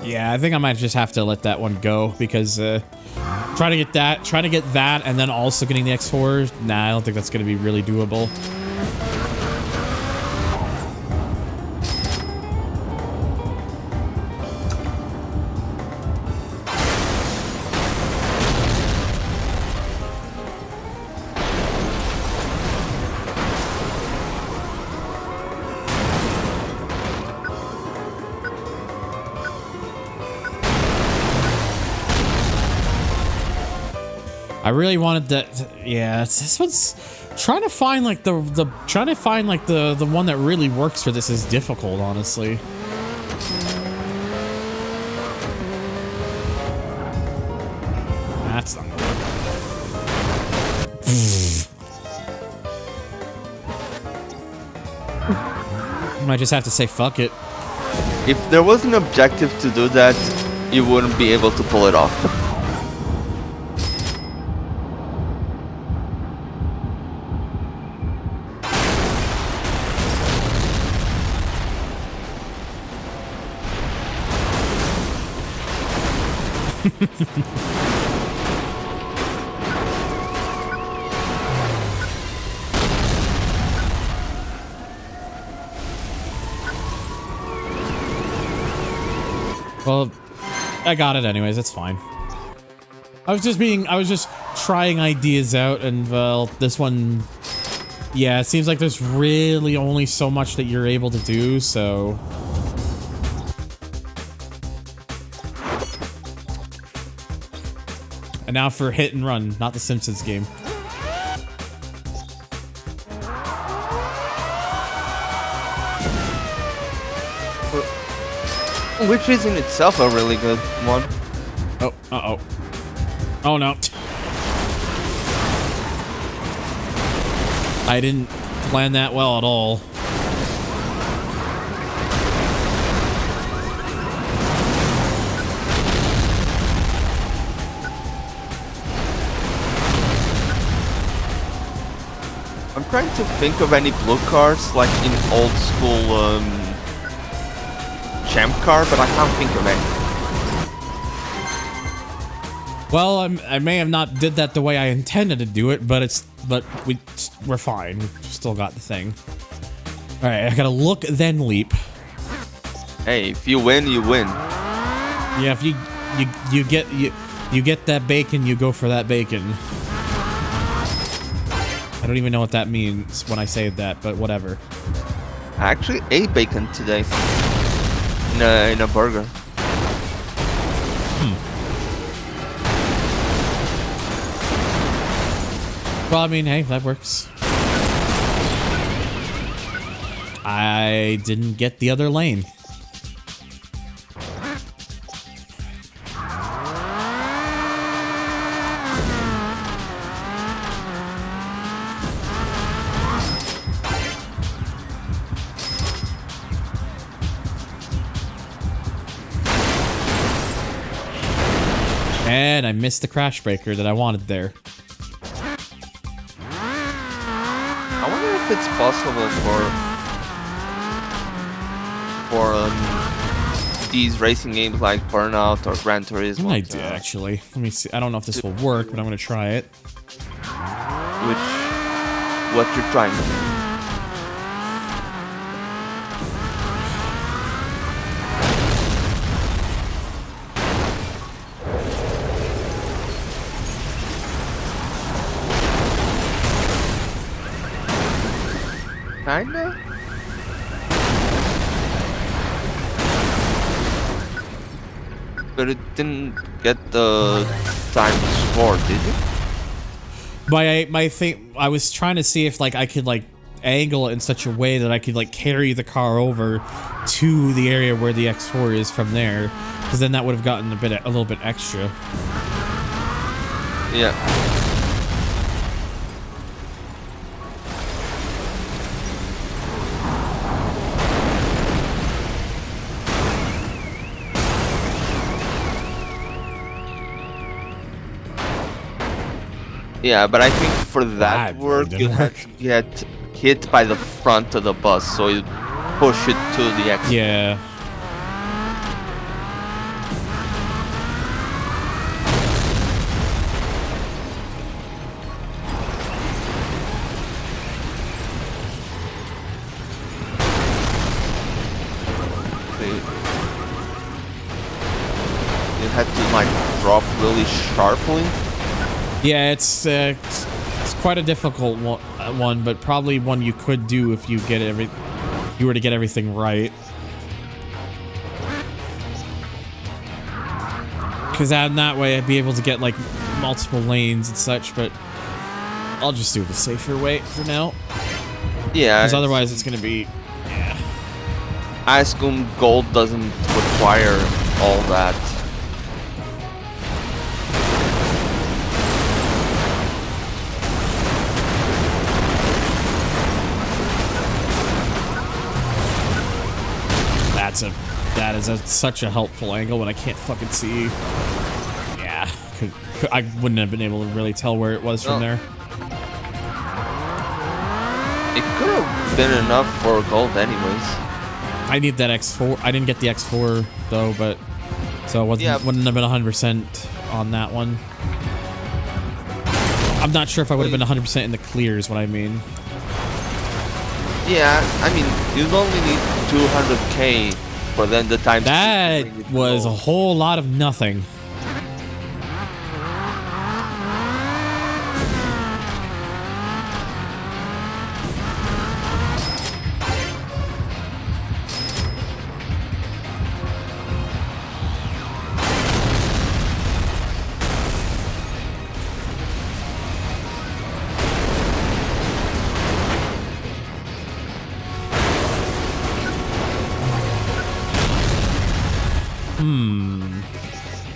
Yeah, I think I might just have to let that one go because trying to get that, and then also getting the X4. Nah, I don't think that's gonna be really doable. I really wanted that. Yeah, this one's trying to find like the one that really works for this is difficult, honestly. That's not gonna work. Might just have to say fuck it. If there was an objective to do that, you wouldn't be able to pull it off. Well, I got it anyways, it's fine. I was just trying ideas out, and well, this one, yeah, it seems like there's really only so much that you're able to do, so. And now for hit and run, not the Simpsons game. Which is in itself a really good one. Oh, uh-oh. Oh no. I didn't plan that well at all. I'm trying to think of any blue cars like in old school champ car, but I can't think of any. Well, I may have not did that the way I intended to do it, but we're fine. We still got the thing. All right, I gotta look then leap. Hey, if you win, you win. Yeah, if you get that bacon, you go for that bacon. I don't even know what that means when I say that, but whatever. I actually ate bacon today in a burger. Well, I mean, hey, that works. I didn't get the other lane. And I missed the crash breaker that I wanted there. I wonder if it's possible for these racing games like Burnout or Gran Turismo. I did actually. Let me see. I don't know if this will work, but I'm gonna try it. What you're trying to do? Kinda? But it didn't get the time score, did it? My thing, I was trying to see if like I could like angle it in such a way that I could like carry the car over to the area where the X4 is from there, because then that would have gotten a little bit extra. Yeah. Yeah, but I think for that work, you had to get hit by the front of the bus, so you push it to the exit. Yeah. You had to like drop really sharply. Yeah, it's quite a difficult one, but probably one you could do if you were to get everything right. Because in that way, I'd be able to get like multiple lanes and such. But I'll just do the safer way for now. Yeah. Because otherwise, it's gonna be. Yeah. I assume gold doesn't require all that. That is such a helpful angle when I can't fucking see. Yeah, I wouldn't have been able to really tell where it was from there. It could have been enough for gold anyways. I need that X4. I didn't get the X4 though, but so it wouldn't have been 100% on that one. I'm not sure if I would have been 100% in the clears, what I mean. Yeah, I mean, you'd only need 200k for then the time. That was a whole lot of nothing.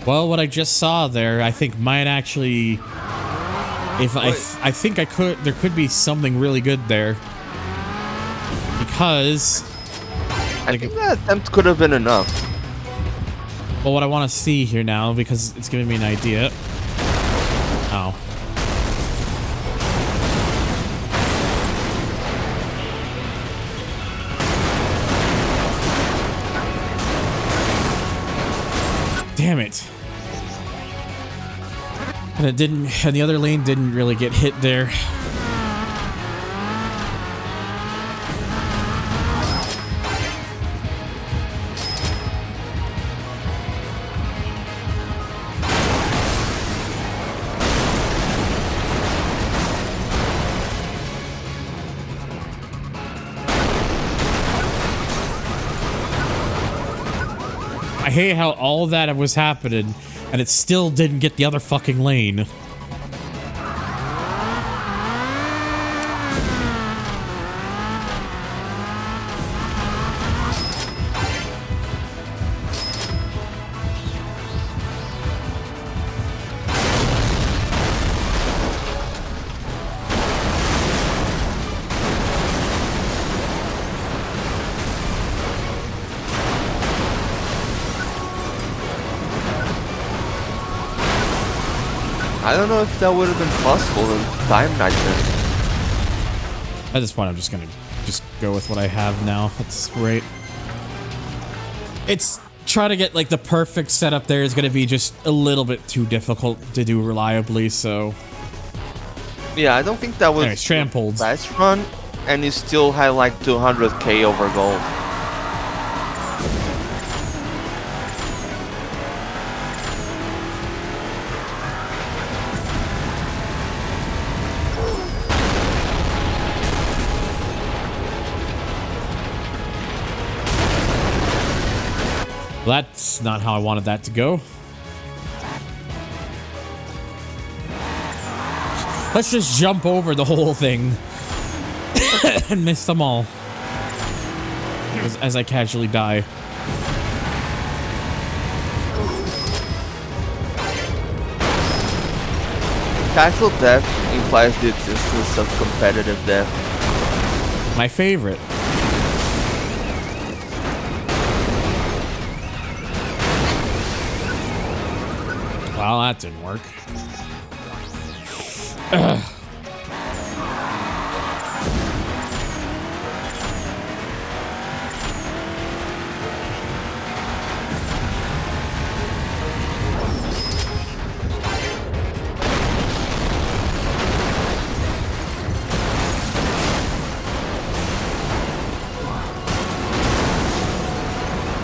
Well, what I just saw there, I think might actually, if I think there could be something really good there, because I think that attempt could have been enough. Well, what I want to see here now, because it's giving me an idea. Oh. Damn it. And it didn't, and the other lane didn't really get hit there. I hate how all that was happening, and it still didn't get the other fucking lane. I don't know if that would have been possible in Time Nightmare. At this point, I'm just gonna go with what I have now. That's great. It's trying to get like the perfect setup there is gonna be just a little bit too difficult to do reliably, so. Yeah, I don't think that was Anyways, trampled. best run, and you still had like 200k over gold. Well, that's not how I wanted that to go. Let's just jump over the whole thing and miss them all as I casually die. Casual death implies the existence of competitive death. My favorite. Well, that didn't work. Ugh.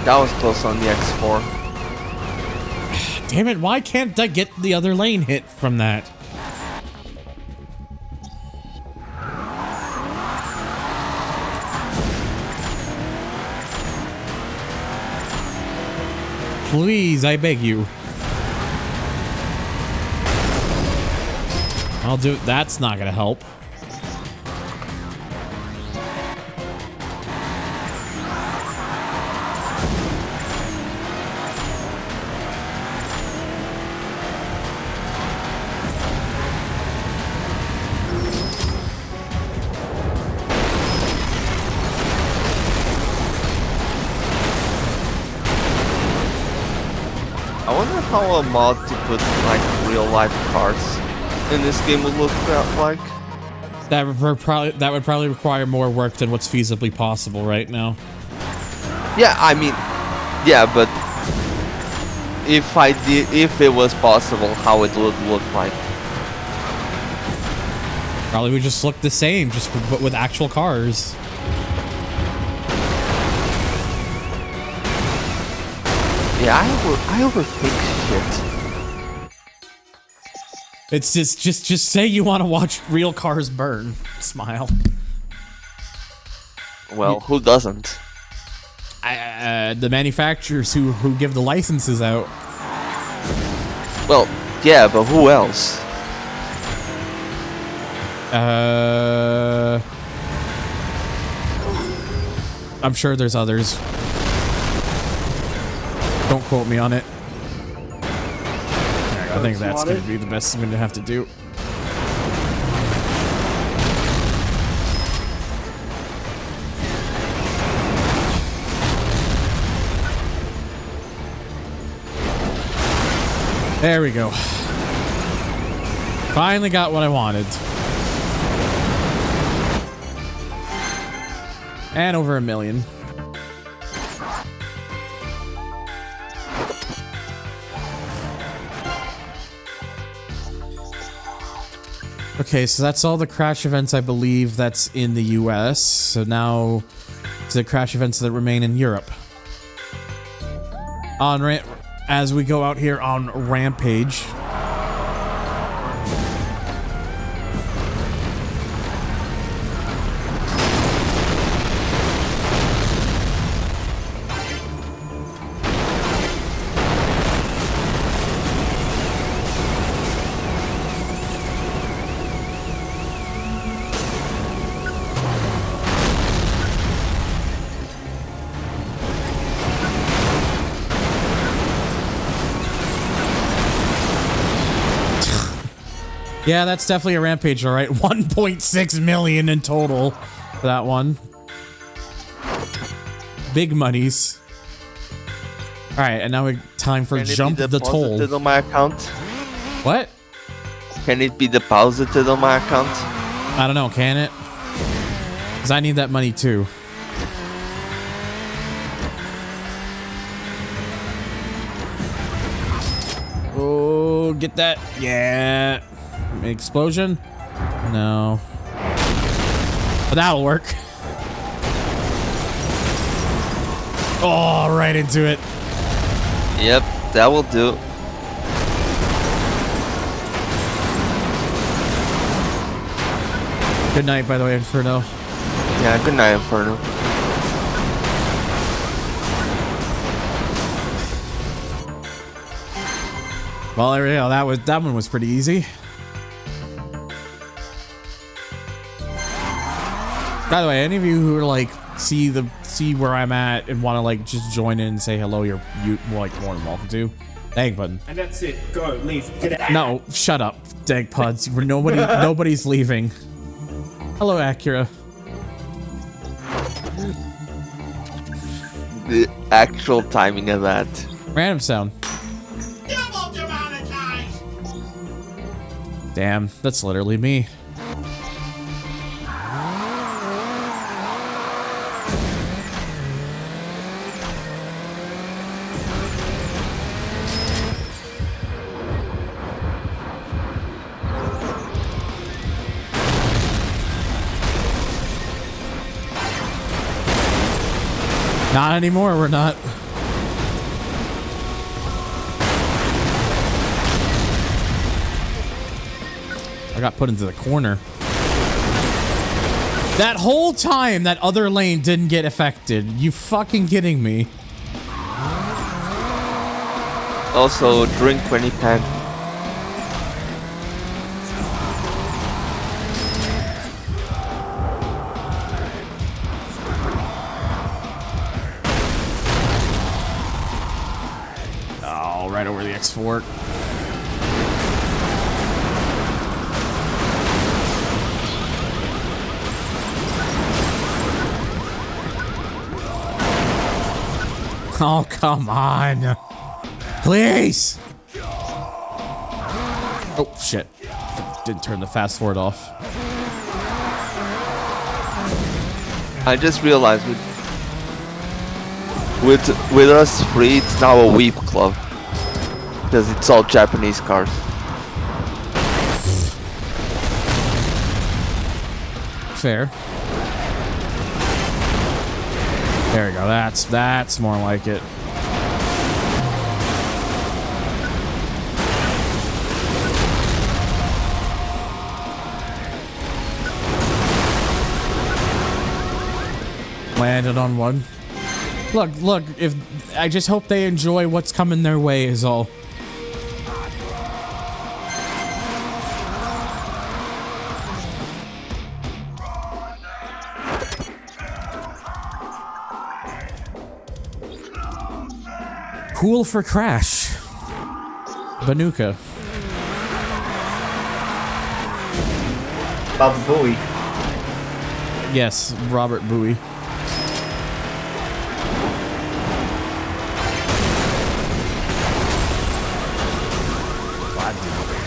That was close on the X4. Damn it, why can't I get the other lane hit from that? Please, I beg you. I'll do it. That's not gonna help. I wonder how a mod to put like real life cars in this game would look like. That would probably require more work than what's feasibly possible right now. Yeah, I mean, yeah, but if it was possible, how it would look like. Probably would just look the same, just but with actual cars. Yeah, I overthink shit. It's just say you want to watch real cars burn. Smile. Well, who doesn't? The manufacturers who give the licenses out. Well, yeah, but who else? I'm sure there's others. Don't quote me on it. I think that's going to be the best I'm going to have to do. There we go. Finally got what I wanted. And over 1 million. Okay, so that's all the crash events I believe that's in the US. So now to the crash events that remain in Europe. As we go out here on Rampage. Yeah, that's definitely a rampage, all right. 1.6 million in total for that one. Big monies. All right, and now it's time for Jump the Toll. On my account. What? Can it be deposited on my account? I don't know, can it? Because I need that money too. Oh, get that. Yeah. Explosion? No. But that'll work. Oh, right into it. Yep, that will do. Good night, by the way, Inferno. Yeah, good night, Inferno. Well, yeah, that one was pretty easy. By the way, any of you who are like see where I'm at and want to like just join in and say hello, you're like more than welcome to. Dang button. And that's it. Go, leave, get out. No, shut up, dang puds. Nobody's leaving. Hello, Acura. The actual timing of that. Random sound. Damn, that's literally me. Not anymore, we're not. I got put into the corner. That whole time, that other lane didn't get affected. You fucking kidding me? Also, drink when you can. Oh, right over the X4. Oh, come on. Please. Oh, shit. Didn't turn the fast forward off. I just realized with us three, it's now a weep club. Because it's all Japanese cars. Fair. There we go. That's more like it. Landed on one. Look, if I just hope they enjoy what's coming their way is all. Cool for Crash. Banuka. Bob Bowie. Yes, Robert Bowie.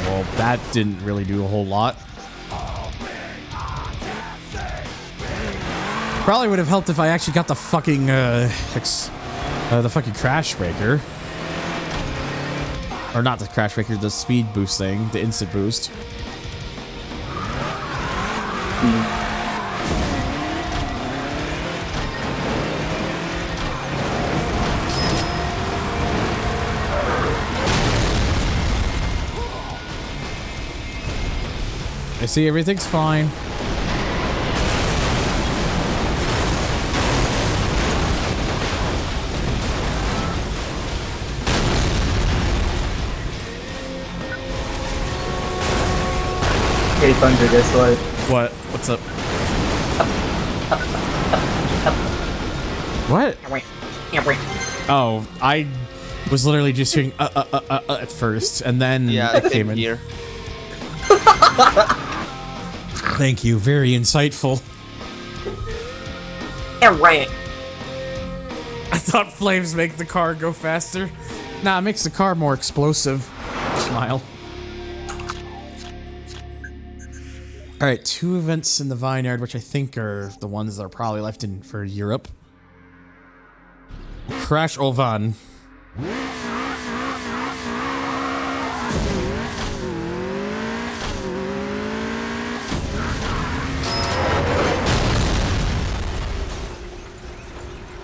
Well, that didn't really do a whole lot. Probably would have helped if I actually got the fucking the fucking crash breaker. Or not the crash breaker, the speed boost thing, the instant boost. I see everything's fine. Hey Thunder, guess what? What? What's up? What? Oh, I was literally just hearing at first, and then it came in. Here. Thank you, very insightful. Right. I thought flames make the car go faster. Nah, it makes the car more explosive. Smile. All right, 2 events in the Vineyard, which I think are the ones that are probably left in for Europe. Crash Ovan.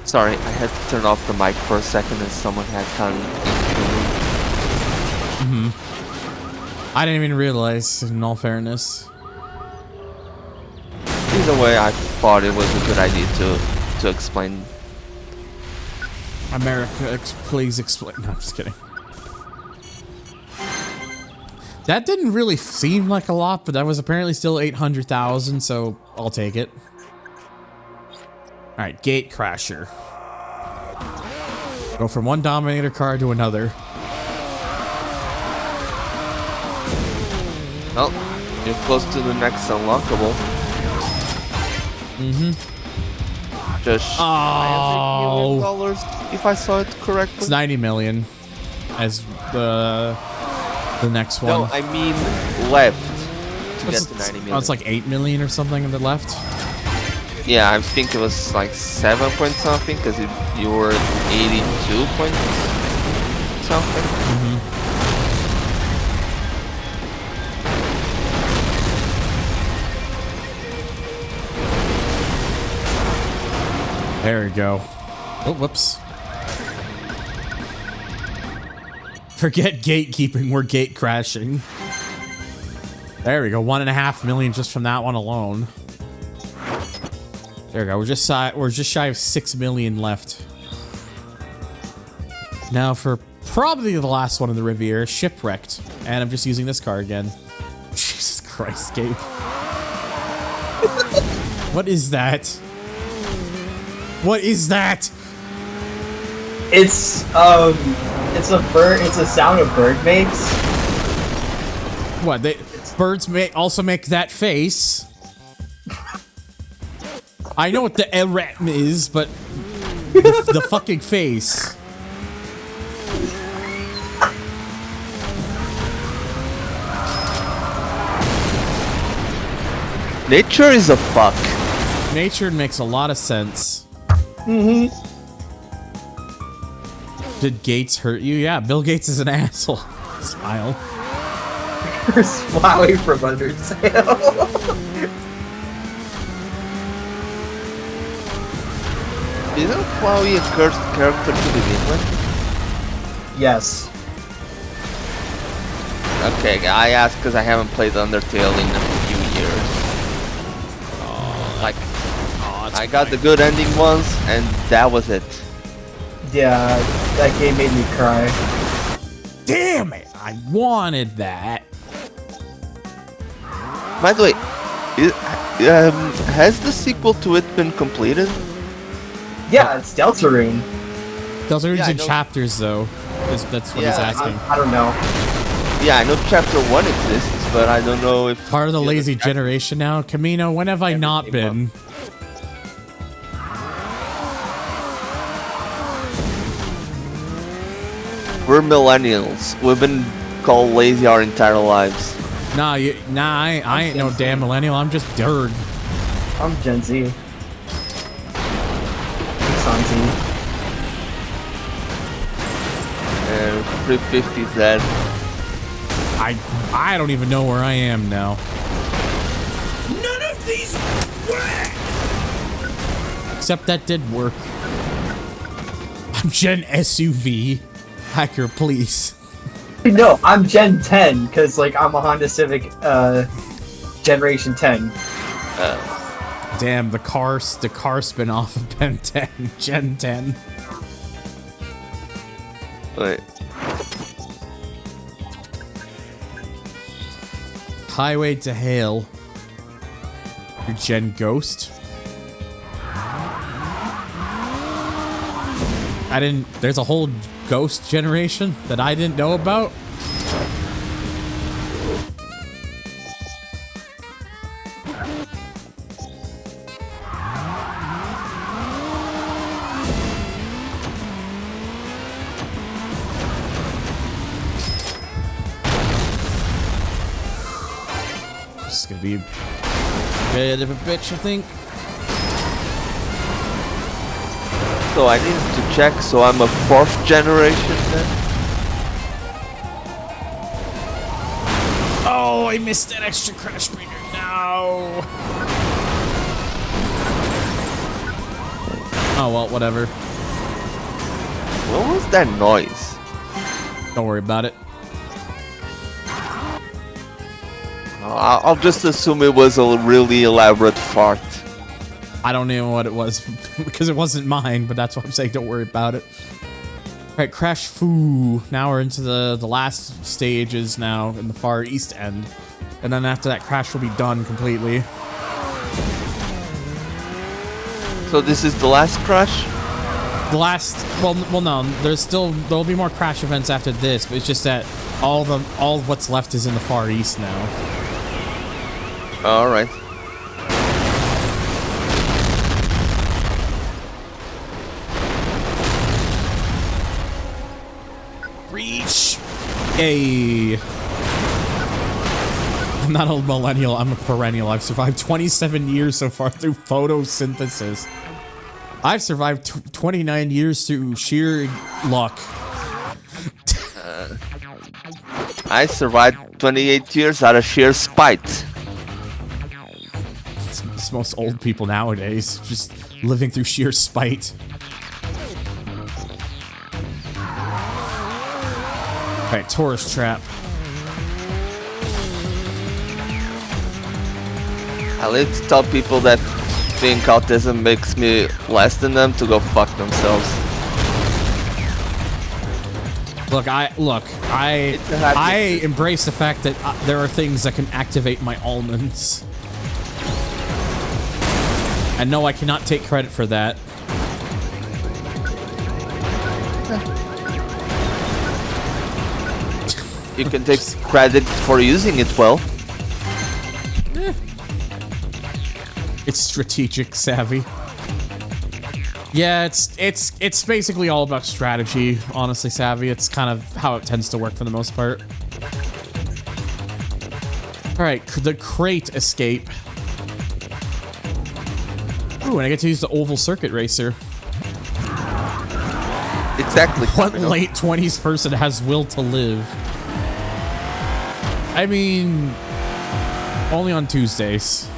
Sorry, I had to turn off the mic for a second as someone had come into the room. I didn't even realize, in all fairness. Either way, I thought it was a good idea to explain. America, please explain. No, I'm just kidding. That didn't really seem like a lot, but that was apparently still 800,000, so I'll take it. Alright, Gate Crasher. Go from one Dominator car to another. Well, you're close to the next unlockable. Just $90 million, if I saw it correctly. It's 90 million as the next one. No, I mean left to get to 90 million. Oh, it's like 8 million or something in the left. Yeah, I think it was like 7 point something because you were at 82 point something. There we go. Oh, whoops. Forget gatekeeping, we're gate crashing. There we go, 1.5 million just from that one alone. There we go, we're just shy of 6 million left. Now for probably the last one in the Riviera, Shipwrecked. And I'm just using this car again. Jesus Christ, Gabe. What is that? What is that? It's a bird. It's a sound a bird makes. What? Birds also make that face. I know what the erat is, but the fucking face. Nature is a fuck. Nature makes a lot of sense. Did Gates hurt you? Yeah, Bill Gates is an asshole. Smile. You're smiling from Undertale. Isn't Flowey a cursed character to begin with? Yes. Okay, I asked because I haven't played Undertale in a few years. I got the good ending once, and that was it. Yeah, that game made me cry. Damn it! I wanted that. By the way, has the sequel to it been completed? Yeah, it's Deltarune. Those are Yeah, in chapters, though. That's what he's asking. I don't know. Yeah, I know Chapter 1 exists, but I don't know if... Part of the lazy generation now. Camino, when have I not been? We're millennials. We've been called lazy our entire lives. Nah, I ain't no damn millennial. I'm just Derg. I'm Gen Z. I'm Z. And 350 Z. I don't even know where I am now. None of these work! Except that did work. I'm Gen SUV. Hacker, please. No, I'm Gen 10 because like I'm a Honda Civic, Generation 10. Damn, the car spin-off of Ben 10, Gen 10. Wait. Highway to Hale. Your Gen Ghost. There's a whole Ghost generation that I didn't know about. This is gonna be Bit of a bitch, I think. So I needed to check, so I'm a 4th generation then? Oh, I missed that extra crash breaker. No. Oh, well, whatever. What was that noise? Don't worry about it. I'll just assume it was a really elaborate fart. I don't even know what it was because it wasn't mine, but that's what I'm saying. Don't worry about it. All right, Crash Foo. Now we're into the last stages now in the far east end. And then after that, Crash will be done completely. So this is the last crash? The last, well, no, there'll be more Crash events after this, but it's just that all of what's left is in the far east now. All right. Reach! Yay! I'm not a millennial, I'm a perennial. I've survived 27 years so far through photosynthesis. I've survived 29 years through sheer luck. I survived 28 years out of sheer spite. It's most old people nowadays, just living through sheer spite. Alright, tourist trap. I like to tell people that being autism makes me less than them to go fuck themselves. Look, I embrace the fact that there are things that can activate my almonds. And no, I cannot take credit for that. You can take credit for using it well. It's strategic savvy. Yeah, it's basically all about strategy, honestly, Savvy. It's kind of how it tends to work for the most part. Alright, the crate escape. Ooh, and I get to use the oval circuit racer. Exactly. What late 20s person has will to live? I mean, only on Tuesdays.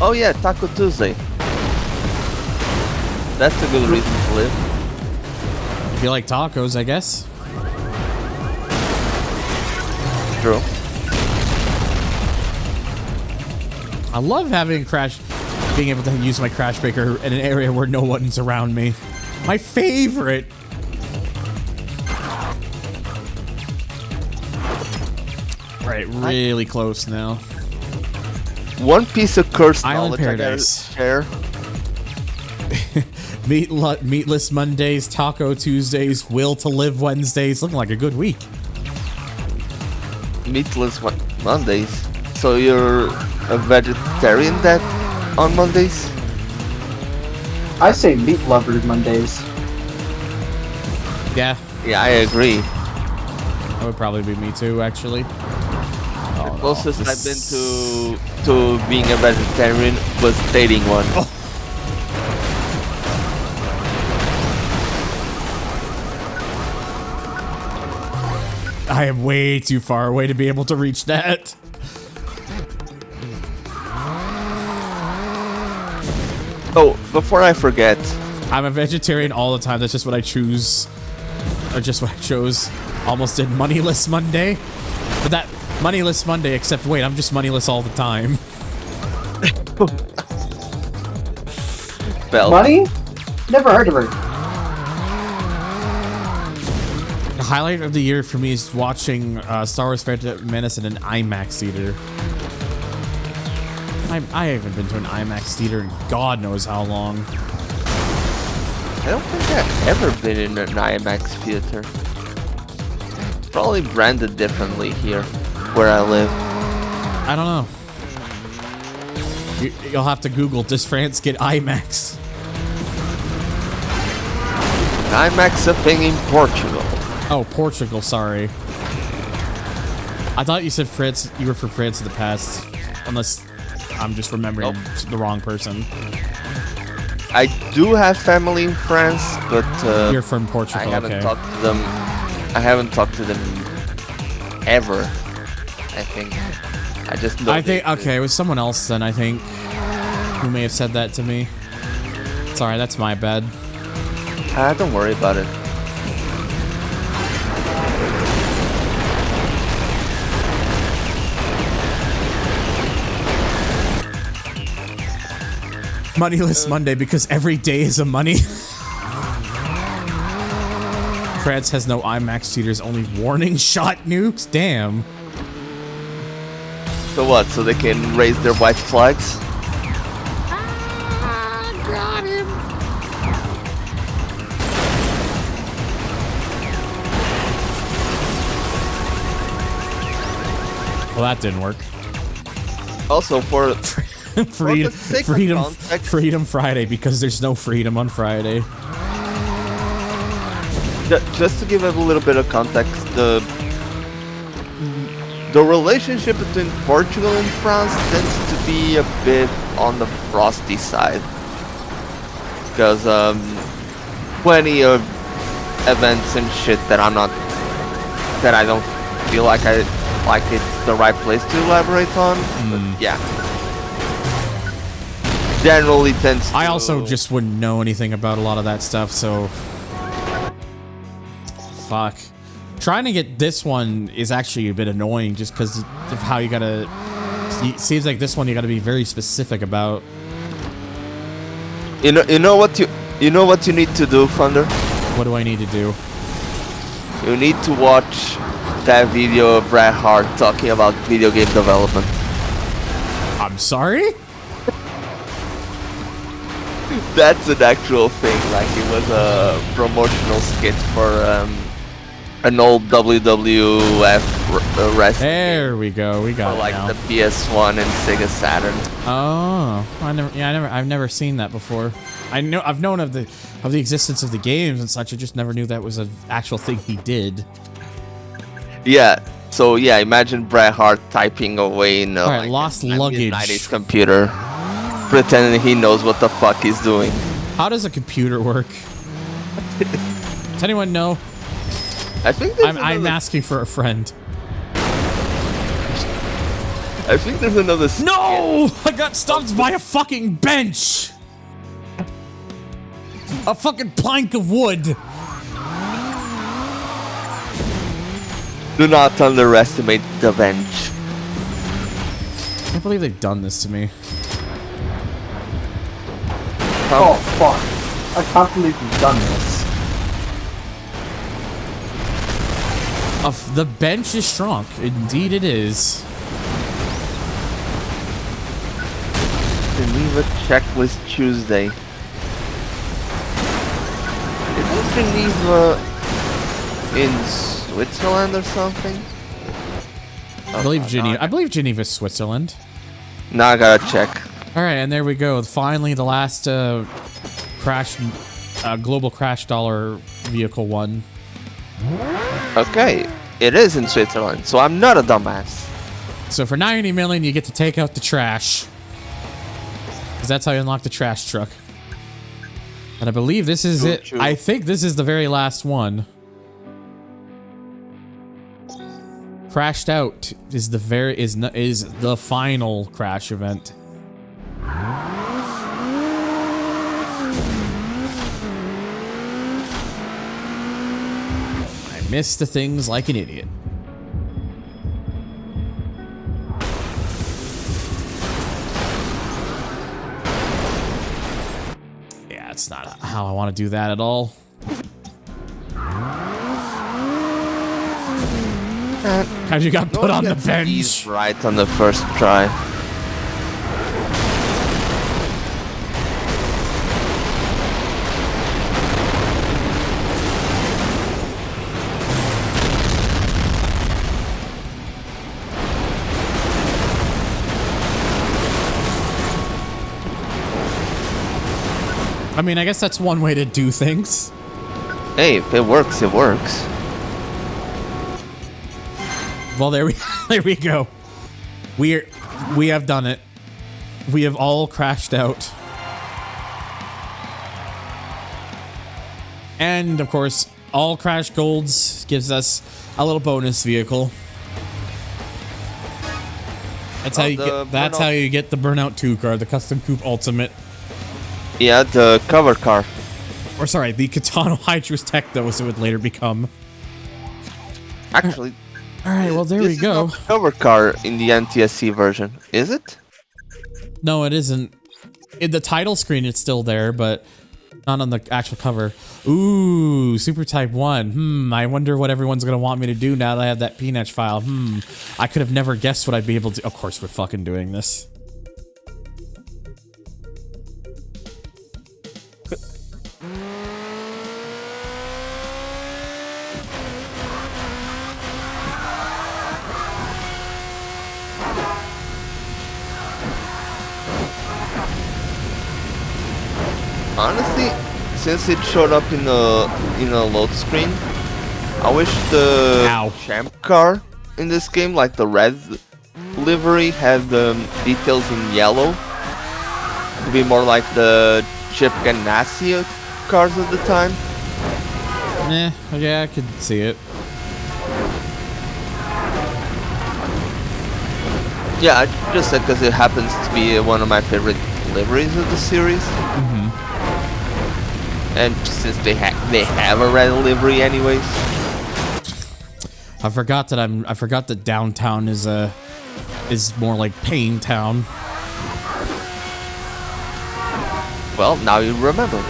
Oh yeah, Taco Tuesday. That's a good reason to live. If you like tacos, I guess. True. I love having being able to use my crash breaker in an area where no one's around me. My favorite. Right, really close now. One piece of cursed Island knowledge Paradise. I gotta share. Meatless Mondays, Taco Tuesdays, Will to Live Wednesdays. Looking like a good week. Meatless Mondays. So you're a vegetarian that on Mondays? I say meat lovers Mondays. Yeah, Yeah, I agree. that would probably be me too, actually. The closest I've been to being a vegetarian was dating one. Oh. I am way too far away to be able to reach that. Oh, before I forget, I'm a vegetarian all the time. That's just what I choose. Or just what I chose. Almost did Moneyless Monday. But that Moneyless Monday, except wait, I'm just moneyless all the time. Bell. Money? Never heard of her. The highlight of the year for me is watching Star Wars Phantom Menace in an IMAX theater. I haven't been to an IMAX theater in God knows how long. I don't think I've ever been in an IMAX theater. Probably branded differently here, where I live. I don't know. You'll have to Google, does France get IMAX? IMAX a thing in Portugal. Oh, Portugal, sorry. I thought you said France, you were from France in the past. Unless I'm just remembering the wrong person. I do have family in France, but you're from Portugal. I haven't talked to them. I haven't talked to them ever. I think. I just. Know okay, it was someone else then. I think who may have said that to me. Sorry, that's my bad. Don't worry about it. Moneyless Monday because every day is a money. France has no IMAX theaters, only warning shot nukes. Damn. So what? So they can raise their white flags? Got him. Well, that didn't work. Also, for Freedom Friday, because there's no freedom on Friday. Just to give a little bit of context, the relationship between Portugal and France tends to be a bit on the frosty side, because plenty of events and shit that I don't feel like it's the right place to elaborate on. But yeah. Generally tends to... I also just wouldn't know anything about a lot of that stuff, so... Fuck. Trying to get this one is actually a bit annoying just because of how you gotta... It seems like this one you gotta be very specific about. You know what you need to do, Thunder? What do I need to do? You need to watch that video of Bret Hart talking about video game development. I'm sorry? That's an actual thing. Like, it was a promotional skit for an old WWF wrestling. There we go. We got for, like, it now. the PS1 and Sega Saturn. Oh, I've never seen that before. I've known of the existence of the games and such. I just never knew that was an actual thing he did. Yeah. So yeah, imagine Bret Hart typing away in like lost luggage 90s computer, pretending he knows what the fuck he's doing. How does a computer work? Does anyone know? I think I'm asking for a friend. I think there's another. No! I got stopped by a fucking bench. A fucking plank of wood. Do not underestimate the bench. I can't believe they've done this to me. Oh fuck! I can't believe you've done this. The bench is shrunk. Indeed, it is. Geneva Checklist Tuesday. Isn't Geneva in Switzerland or something? I believe Geneva, Switzerland. Now I gotta check. All right, and there we go. Finally, the last global crash dollar vehicle won. Okay, it is in Switzerland, so I'm not a dumbass. So for 90 million, you get to take out the trash. Because that's how you unlock the trash truck. And I believe this is it. I think this is the very last one. Crashed Out is the final crash event. I missed the things like an idiot. Yeah, it's not how I want to do that at all. How you got put on the bench? Right on the first try. I mean, I guess that's one way to do things. Hey, if it works, it works. Well, there we go. We have done it. We have all crashed out. And of course, all crash golds gives us a little bonus vehicle. That's how you get. That's how you get the Burnout 2 car, the Custom Coupe Ultimate. Yeah, the cover car. Or sorry, the Katana Hydrus Tech that was it would later become. Actually, all right. Well, there we go. This is not the cover car in the NTSC version, is it? No, it isn't. In the title screen, it's still there, but not on the actual cover. Ooh, Super Type 1. I wonder what everyone's gonna want me to do now that I have that PNetch file. I could have never guessed what I'd be able to. Of course, we're fucking doing this. Honestly, since it showed up in a load screen, I wish the champ car in this game, like the red livery, had the details in yellow. To be more like the Chip Ganassi cars at the time. Yeah, I could see it. Yeah, I just said because it happens to be one of my favorite liveries of the series. And since they have a red livery anyways. I forgot that downtown is more like Pain Town. Well, now you remember.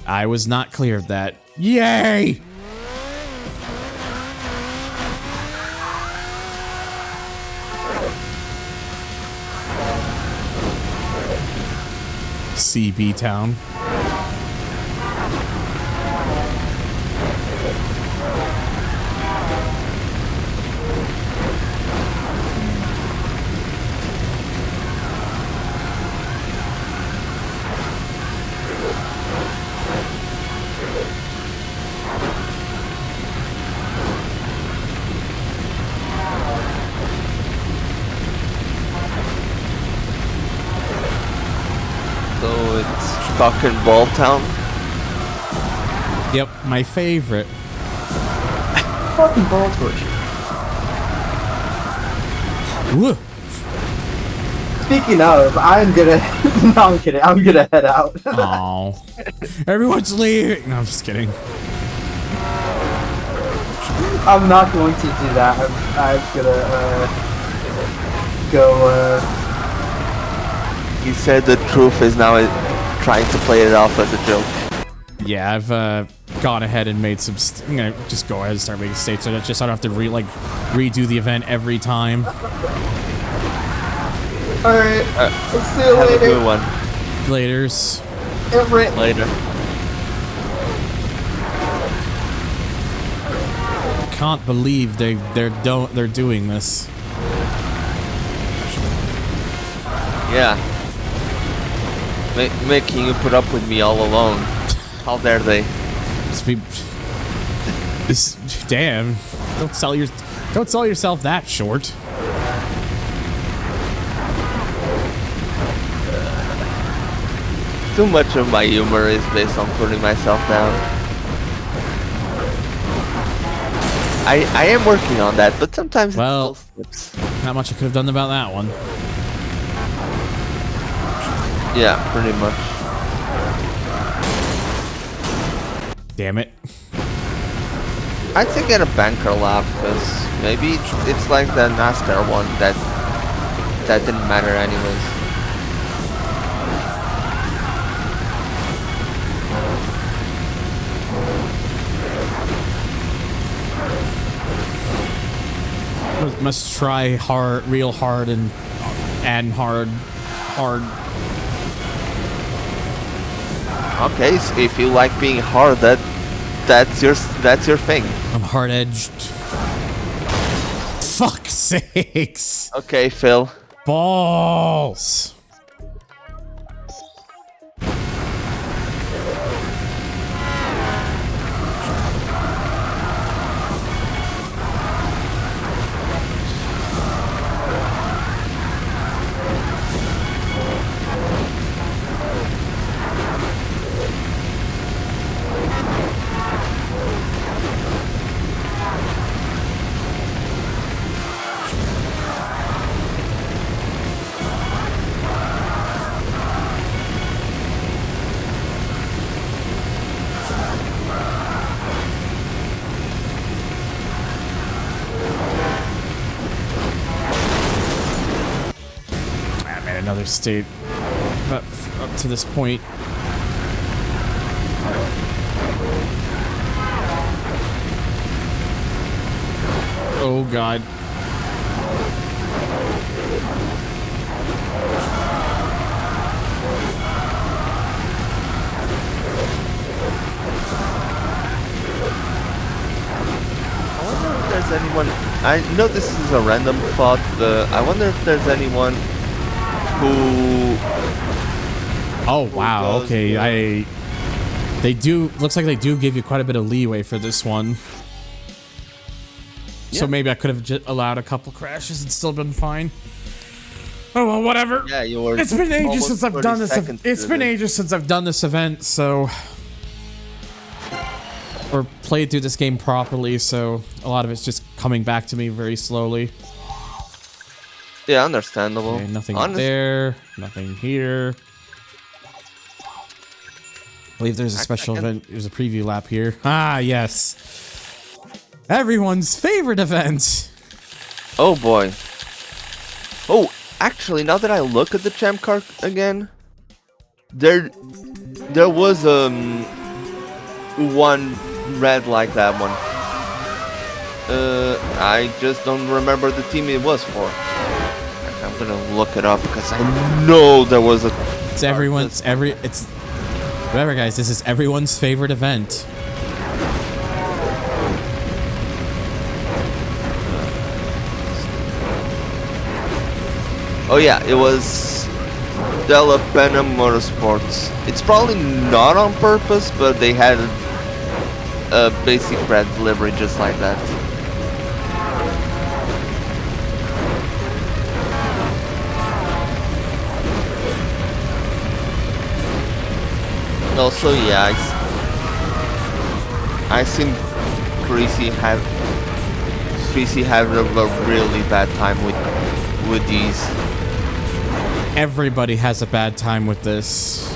I was not clear of that. Yay! CB Town. So it's Cock and Ball Town. Yep, my favorite. Fucking ball torch. Woo. Speaking of, I'm gonna. No, I'm kidding. I'm gonna head out. Oh, everyone's leaving. No, I'm just kidding. I'm not going to do that. I'm just gonna go. He said the truth is now trying to play it off as a joke. Yeah, I've gone ahead and made some. I'm gonna just go ahead and start making states, so that just I don't have to redo the event every time. All right. Let's see you Have later. a good one. Laters. Later. I can't believe they're doing this. Yeah. Making you put up with me all alone. How dare they? Damn. Don't sell yourself that short. Too much of my humor is based on putting myself down. I am working on that, but sometimes it still slips. Not much I could have done about that one. Yeah, pretty much. Damn it. I'd say get a banker lap, because maybe it's like the NASCAR one that didn't matter anyways. Must try hard, real hard, and hard. Okay, so if you like being hard, that's your thing. I'm hard-edged. Fuck's sakes. Okay, Phil. Balls. other state. But up to this point. Oh god. Anyone? I know this is a random thought, but I wonder if there's anyone who. Oh wow! goes, Okay, they do. Looks like they do give you quite a bit of leeway for this one. So Yeah. maybe I could have just allowed a couple crashes and still been fine. Oh well, whatever. Yeah, you were. It's been ages almost since I've 30 done this. seconds It's been through ages since I've done this event, so. Or played through this game properly, so a lot of it's just coming back to me very slowly. Yeah, understandable. Okay, nothing there, nothing here. I believe there's a special event. There's a preview lap here. Ah, yes. Everyone's favorite event. Oh boy. Oh, actually, now that I look at the champ card again, there was one red like that one. I just don't remember the team it was for. I'm gonna look it up because I know there was a. It's everyone's it's whatever, guys. This is everyone's favorite event. Oh yeah, it was Della Pena Motorsports. It's probably not on purpose, but they had a basic red delivery just like that. Also, yeah, I seen Chrissy have a really bad time with these. Everybody has a bad time with this.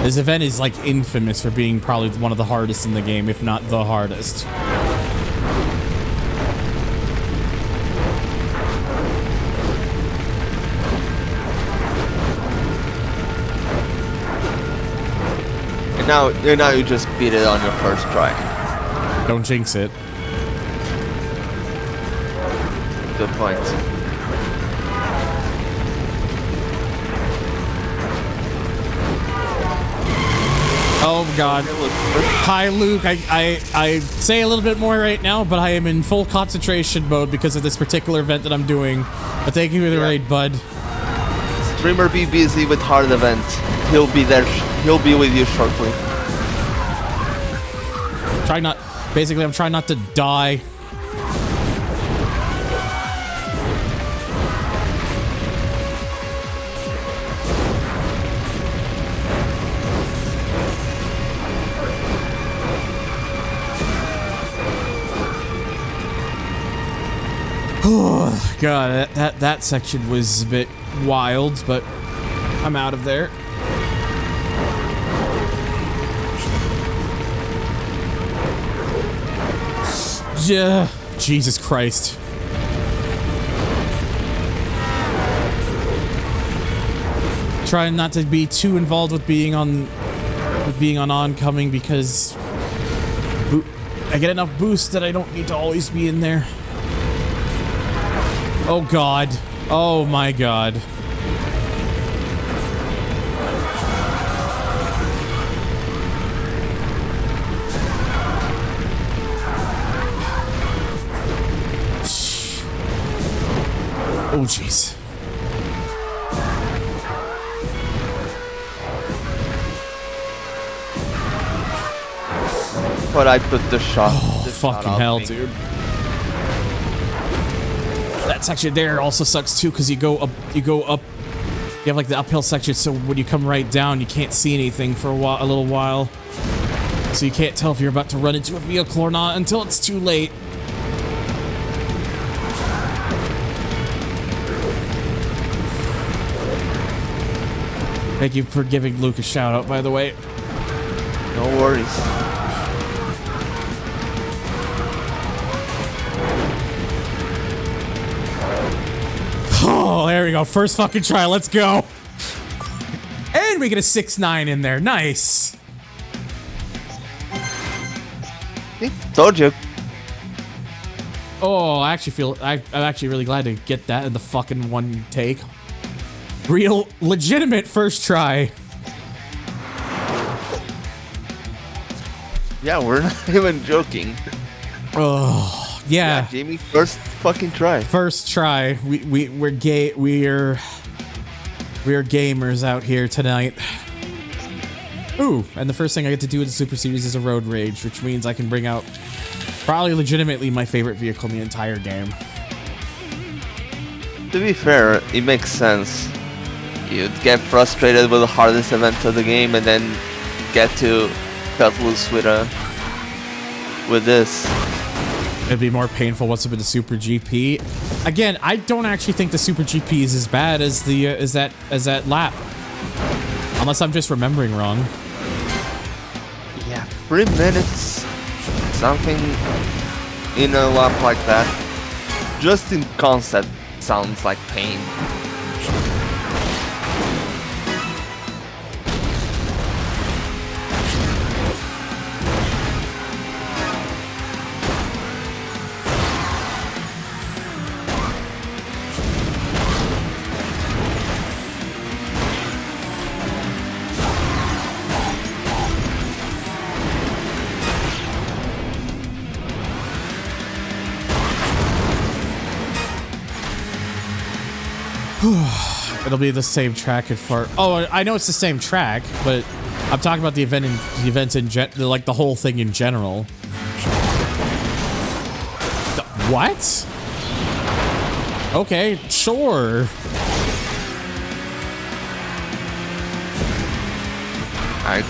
This event is like infamous for being probably one of the hardest in the game, if not the hardest. And now you just beat it on your first try. Don't jinx it. Good point. Oh god. Hi Luke, I say a little bit more right now, but I am in full concentration mode because of this particular event that I'm doing. But thank you for the raid, bud. Streamer be busy with hard events. He'll be there. He'll be with you shortly. Basically, I'm trying not to die. Oh god, that section was a bit wild, but I'm out of there. Yeah, Jesus Christ. Trying not to be too involved with being on oncoming because I get enough boost that I don't need to always be in there. Oh god. Oh my god. Oh jeez. But I put the shot. Oh, the shot fucking out hell, me. dude. That section there also sucks too, because you go up, you have like the uphill section, so when you come right down, you can't see anything for a little while. So you can't tell if you're about to run into a vehicle or not until it's too late. Thank you for giving Luke a shout out, by the way. No worries. Oh, there we go. First fucking try. Let's go. And we get a 6-9 in there. Nice. See? Told you. Oh, I actually feel I'm actually really glad to get that in the fucking one take. Real legitimate first try. Yeah, we're not even joking. Oh, yeah. Jamie, first fucking try. First try. We're gay. We're gamers out here tonight. Ooh, and the first thing I get to do with the Super Series is a road rage, which means I can bring out probably legitimately my favorite vehicle in the entire game. To be fair, it makes sense. You'd get frustrated with the hardest event of the game and then get to cut loose with this. It'd be more painful once with the Super GP. Again, I don't actually think the Super GP is as bad as the as that lap, unless I'm just remembering wrong. Yeah, 3 minutes, something in a lap like that, just in concept sounds like pain. It'll be the same track at far. Oh, I know it's the same track, but I'm talking about the events in like the whole thing in general. What? Okay, sure. I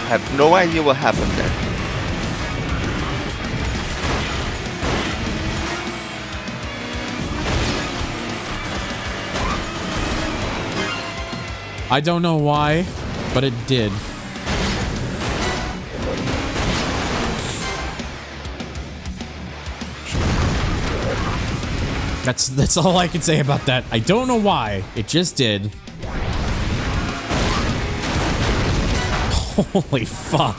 have no idea what happened there. I don't know why, but it did. That's all I can say about that. I don't know why. It just did. Holy fuck.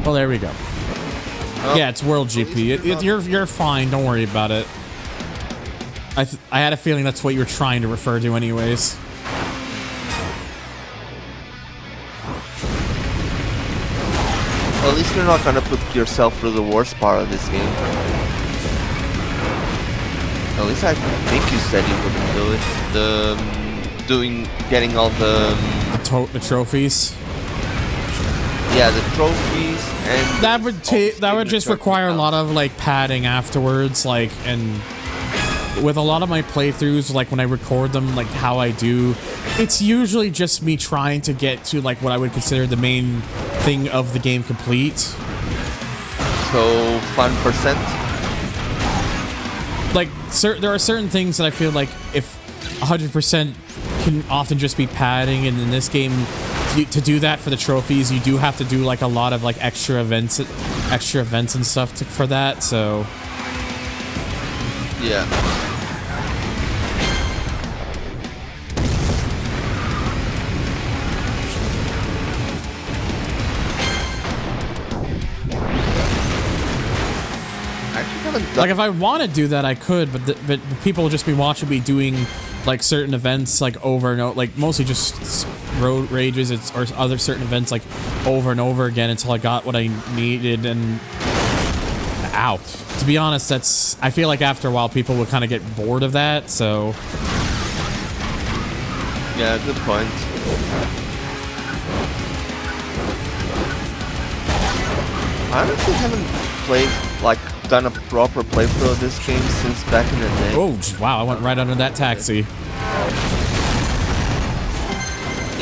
Well, there we go. Oh. Yeah, it's World GP. You're fine. Don't worry about it. I had a feeling that's what you were trying to refer to anyways. At least you're not gonna put yourself through the worst part of this game. At least I think you said you wouldn't do it. Getting all the trophies. Yeah, the trophies and that would just require a lot of like padding afterwards, like, and with a lot of my playthroughs, like when I record them, like how I do, it's usually just me trying to get to like what I would consider the main thing of the game complete. So fun %. Like there are certain things that I feel like if 100% can often just be padding, and in this game to do that for the trophies, you do have to do like a lot of like extra events and stuff for that. So yeah. Like if I want to do that, I could, but people will just be watching me doing like certain events like over and over, like mostly just road rages or other certain events like over and over again until I got what I needed. And ow, to be honest, I feel like after a while people would kind of get bored of that. So yeah, good point. I honestly haven't played done a proper playthrough of this game since back in the day. Oh wow, I went right under that taxi.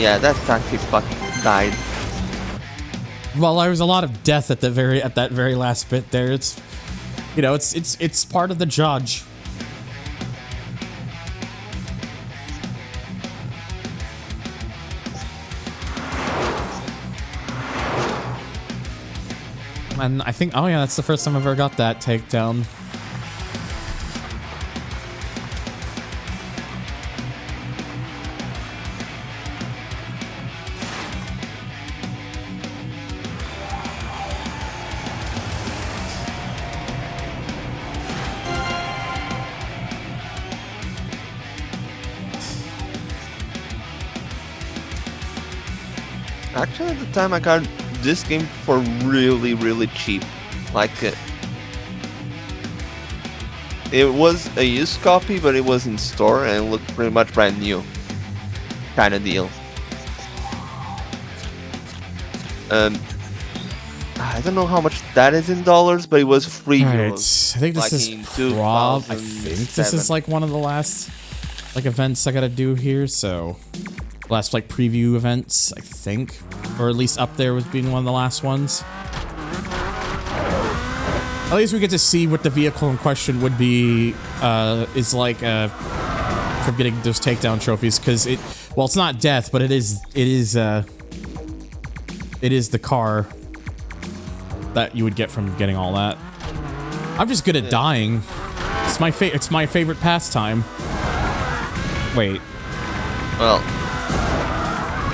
Yeah, that taxi fucking died. Well, there was a lot of death at that very last bit there. It's, you know, it's part of the judge. And I think, oh yeah, that's the first time I've ever got that takedown. Actually, at the time I got this game for really, really cheap. Like, it was a used copy, but it was in store and it looked pretty much brand new. Kind of deal. I don't know how much that is in dollars, but it was free euros. I think this like is I think this is like one of the last like events I gotta do here, so last like preview events, I think, or at least up there with being one of the last ones. At least we get to see what the vehicle in question would be is like from getting those takedown trophies, because it's not death, but it is the car that you would get from getting all that. I'm just good at dying. It's my favorite pastime. Wait. Well,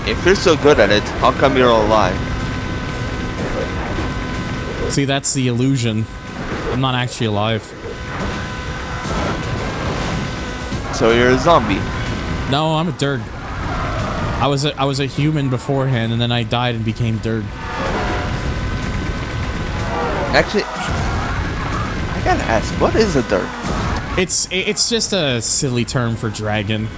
if you're so good at it, how come you're alive? See, that's the illusion. I'm not actually alive. So you're a zombie? No, I'm a Durg. I was a human beforehand, and then I died and became Durg. Actually, I gotta ask, what is a Durg? It's just a silly term for dragon.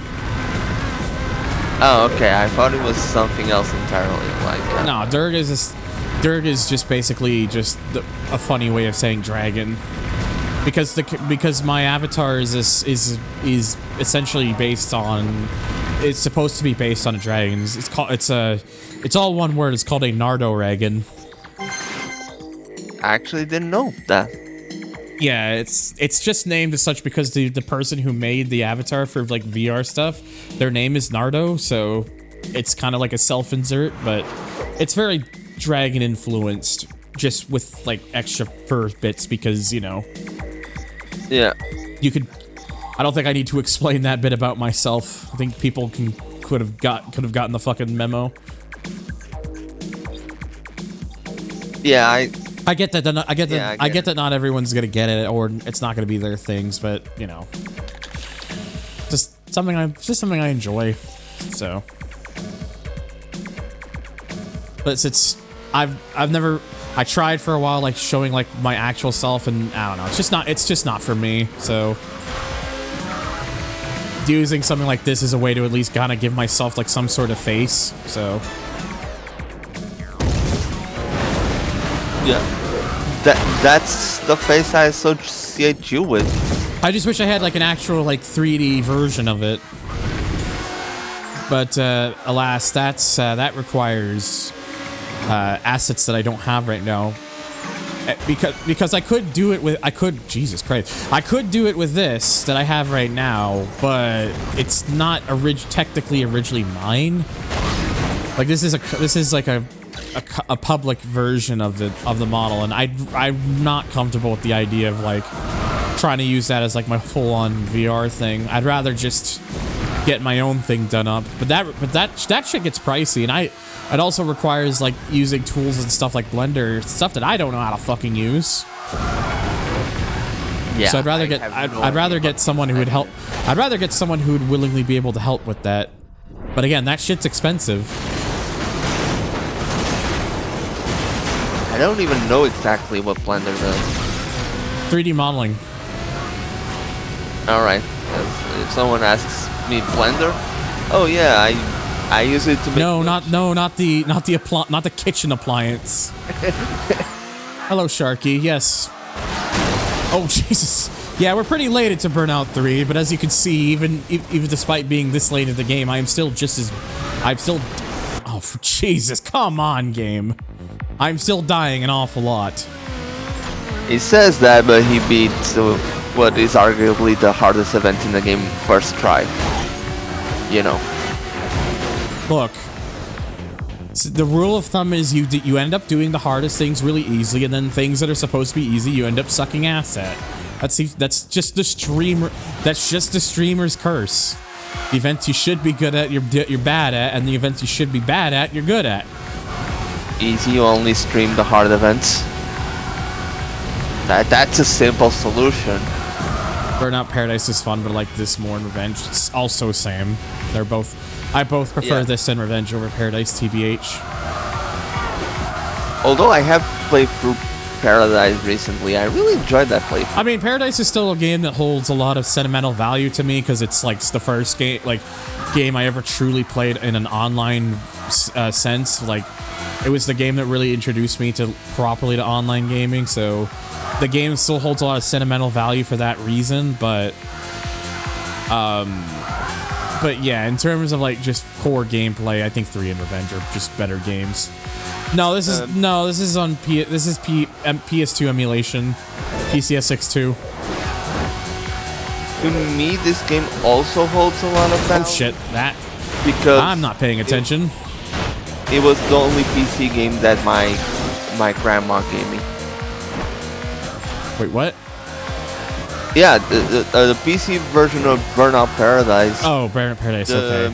Oh, okay. I thought it was something else entirely. Like no, Durg is just basically just a funny way of saying dragon, because my avatar is essentially based on. It's supposed to be based on a dragon. It's all one word. It's called a Nardo-ragon. I actually didn't know that. Yeah, it's just named as such because the person who made the avatar for like VR stuff, their name is Nardo, so it's kind of like a self-insert, but it's very dragon influenced, just with like extra fur bits because, you know. Yeah. I don't think I need to explain that bit about myself. I think people could have gotten the fucking memo. Yeah, I get that. I get that not everyone's gonna get it, or it's not gonna be their things. But you know, just something I enjoy. So, but I tried for a while, like showing like my actual self, and I don't know. It's just not for me. So, using something like this as a way to at least kind of give myself like some sort of face. So. Yeah, that's the face I associate you with. I just wish I had like an actual like 3D version of it, but alas, that requires assets that I don't have right now. Because I could do it with Jesus Christ, I could do it with this that I have right now, but it's not technically originally mine. Like this is like a public version of the model, and I'm not comfortable with the idea of like trying to use that as like my full-on VR thing. I'd rather just get my own thing done up. But that shit gets pricey, and it also requires like using tools and stuff like Blender, stuff that I don't know how to fucking use. Yeah. So I'd rather get someone who would help. I'd rather get someone who would willingly be able to help with that. But again, that shit's expensive. I don't even know exactly what Blender does. 3D modeling. Alright. If someone asks me Blender, oh yeah, I use it to make not the kitchen appliance. Hello, Sharky. Yes. Oh Jesus. Yeah, we're pretty late into Burnout 3, but as you can see, even despite being this late in the game, I'm still. Oh, for Jesus! Come on, game. I'm still dying an awful lot. He says that, but he beat what is arguably the hardest event in the game first try. You know. Look, the rule of thumb is you end up doing the hardest things really easily, and then things that are supposed to be easy you end up sucking ass at. That's just the streamer. That's just the streamer's curse. The events you should be good at, you're bad at, and the events you should be bad at, you're good at. Easy, you only stream the hard events. That's a simple solution. Burnout Paradise is fun, but I like this more in Revenge. It's also same. I both prefer this and Revenge over Paradise, TBH. Although I have played through Paradise recently, I really enjoyed that playthrough. I mean, Paradise is still a game that holds a lot of sentimental value to me because it's like the first game I ever truly played in an online sense. Like, it was the game that really introduced me properly to online gaming. So, the game still holds a lot of sentimental value for that reason. But yeah, in terms of like just core gameplay, I think 3 and Revenge are just better games. This is PS2 emulation, PCSX2. To me, this game also holds a lot of value. Oh shit, that. Because I'm not paying attention. It was the only PC game that my grandma gave me. Wait, what? Yeah, the PC version of Burnout Paradise. Oh, Burnout Paradise. Okay.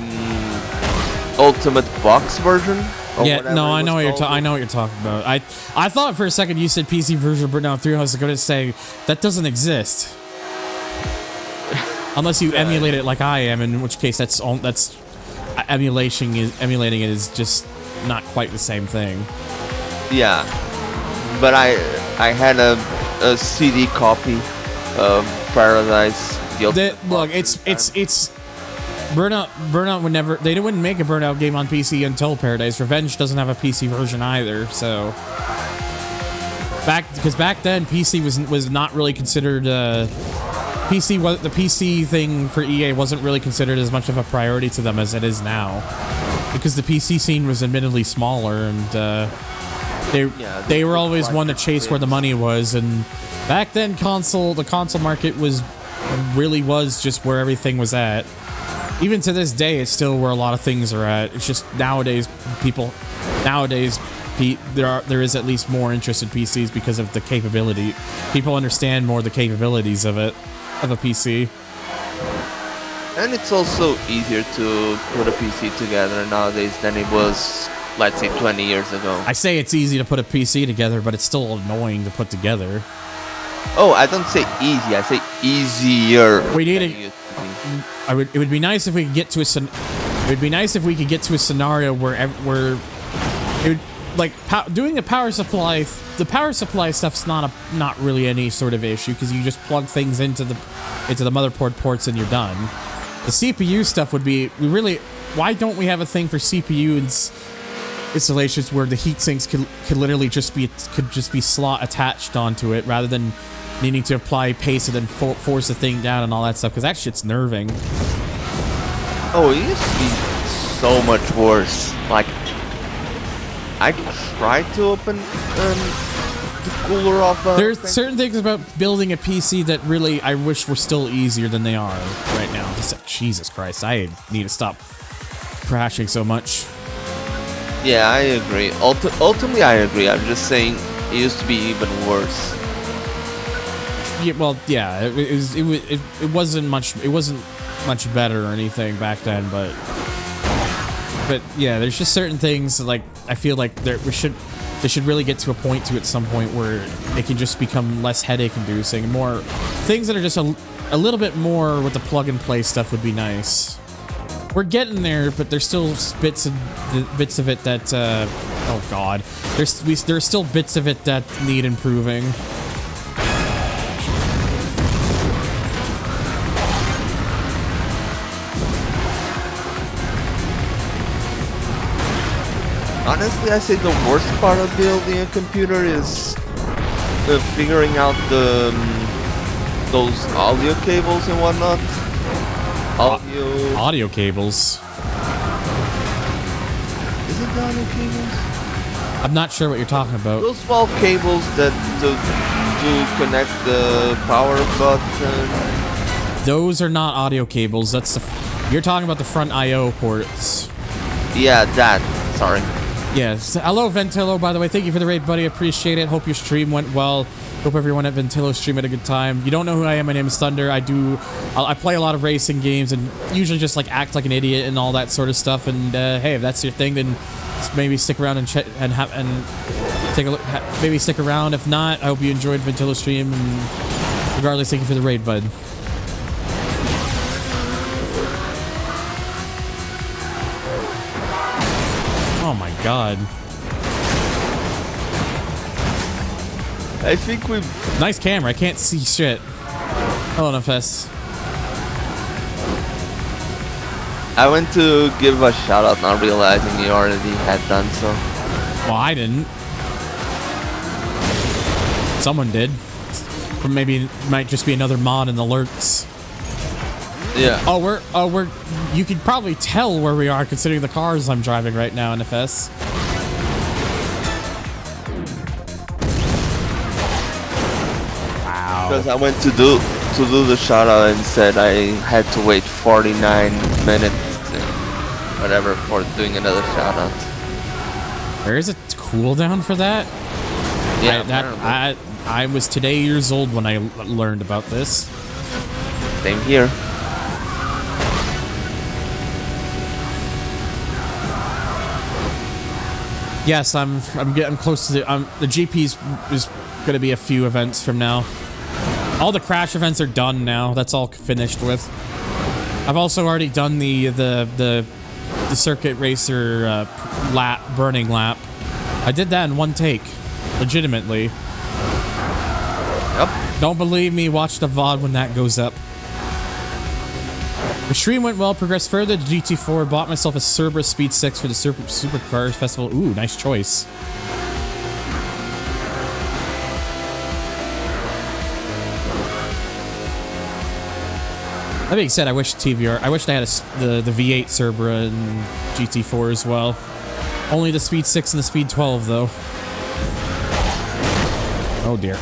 Ultimate Box version. Yeah, no, I know what you're talking about. I thought for a second you said PC version of Burnout 3. I was going to say that doesn't exist, unless you emulate it like I am, in which case that's emulating it is just not quite the same thing. Yeah, but I had a CD copy of Paradise. Look, it's Burnout would never. They wouldn't make a Burnout game on PC until Paradise. Revenge doesn't have a PC version either. So because back then PC was not really considered. The PC thing for EA wasn't really considered as much of a priority to them as it is now, because the PC scene was admittedly smaller, and they were always one to chase where the money was. And back then, the console market was just where everything was at. Even to this day, it's still where a lot of things are at. It's just nowadays, there is at least more interest in PCs because of the capability. People understand more the capabilities of a PC. And it's also easier to put a PC together nowadays than it was, let's say, 20 years ago. I say it's easy to put a PC together, but it's still annoying to put together. Oh, I don't say easy. I say easier. It would be nice if we could get to a scenario where it would, like, doing a power supply. The power supply stuff's not really any sort of issue, because you just plug things into the motherboard ports and you're done. The CPU stuff would be why don't we have a thing for CPU installations where the heat sinks could literally just be slot attached onto it, rather than needing to apply paste and then force the thing down and all that stuff, because that shit's nerving. Oh, it used to be so much worse. Like, I tried to open the cooler off. There's certain things about building a PC that really I wish were still easier than they are right now. Jesus Christ, I need to stop crashing so much. Yeah, I agree. Ultimately, I agree. I'm just saying it used to be even worse. Yeah, well, yeah, it wasn't much better or anything back then, but yeah, there's just certain things like I feel like they should really get to a point at some point where it can just become less headache inducing, and more things that are just a little bit more with the plug and play stuff would be nice. We're getting there, but there's still bits of it that oh god, there's still bits of it that need improving. Honestly, I say the worst part of building a computer is figuring out those audio cables and whatnot. Audio cables? Is it the audio cables? I'm not sure what you're talking about. Those small cables that to connect the power button. Those are not audio cables. You're talking about the front I/O ports. Yeah, that. Sorry. Yes. Hello, Ventillo, by the way. Thank you for the raid, buddy. Appreciate it. Hope your stream went well. Hope everyone at Ventillo stream had a good time. You don't know who I am. My name is Thunder. I play a lot of racing games and usually just like act like an idiot and all that sort of stuff. And hey, if that's your thing, then just maybe stick around and check and take a look. Maybe stick around. If not, I hope you enjoyed Ventillo stream. And regardless, thank you for the raid, bud. Oh my god. I think we... Nice camera. I can't see shit. Hello, NFS. I went to give a shout out, not realizing you already had done so. Well, I didn't. Someone did. Or maybe it might just be another mod in the lurks. Yeah. Oh, you could probably tell where we are considering the cars I'm driving right now, NFS. Wow. Because I went to do the shout out and said I had to wait 49 minutes whatever for doing another shout out. There is a cooldown for that? Yeah. I was today years old when I learned about this. Same here. Yes, I'm getting close to the GP's is going to be a few events from now. All the crash events are done now. That's all finished with. I've also already done the circuit racer burning lap. I did that in one take, legitimately. Yep. Don't believe me? Watch the VOD when that goes up. The stream went well, progressed further to GT4, bought myself a Cerberus Speed 6 for the Supercars Festival. Ooh, nice choice. That being said, I wish they had the V8 Cerberus and GT4 as well. Only the Speed 6 and the Speed 12, though. Oh, dear.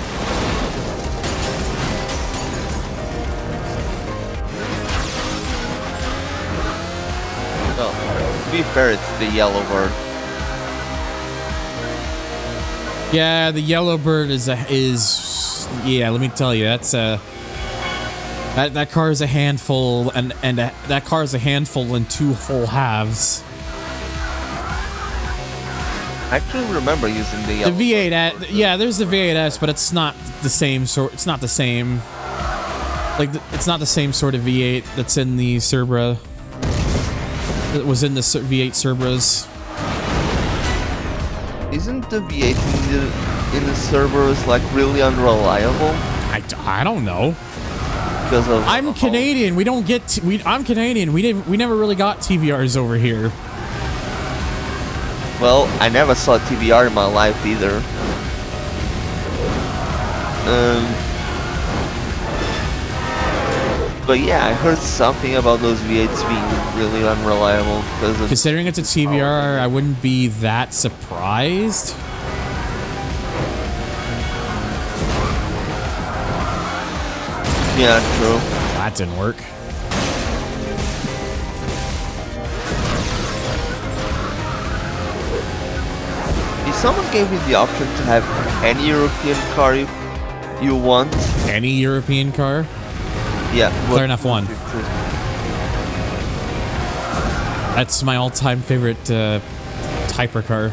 To be fair, it's the yellow bird. Yeah, the yellow bird is yeah, let me tell you, that's that car is a handful and that car is a handful in two full halves. I actually remember using the yellow V8, yeah, there's the V8S, but it's not the same sort. It's not the same. Like it's not the same sort of V8 that's in the Cerbera. That was in the V8 Cerberus. Isn't the V8 in the Cerberus like really unreliable? I don't know. Because of I'm Canadian. We don't get I'm Canadian. We never really got TVRs over here. Well, I never saw a TVR in my life either. But yeah, I heard something about those V8s being really unreliable because of... Considering it's a TVR, I wouldn't be that surprised. Yeah, true. That didn't work. If someone gave me the option to have any European car you want... Any European car? Yeah. Clarin F1. That's my all-time favorite hypercar.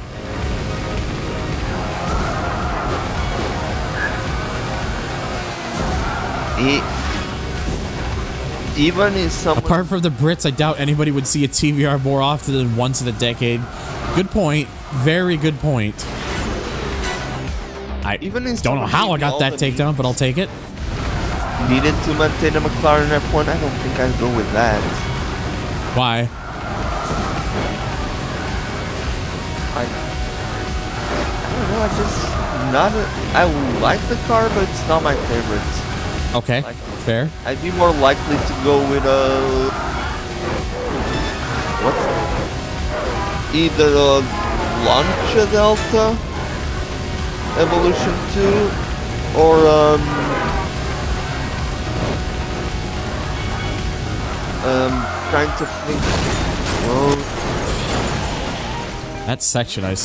Even if someone... Apart from the Brits, I doubt anybody would see a TVR more often than once in a decade. Good point. Very good point. I don't know how I got that takedown, but I'll take it. Needed to maintain a McLaren F1? I don't think I'd go with that. Why? I don't know, I like the car, but it's not my favorite. Okay, fair. I'd be more likely to go with either a Lancia Delta Evolution 2 or trying to think. Well, That section, it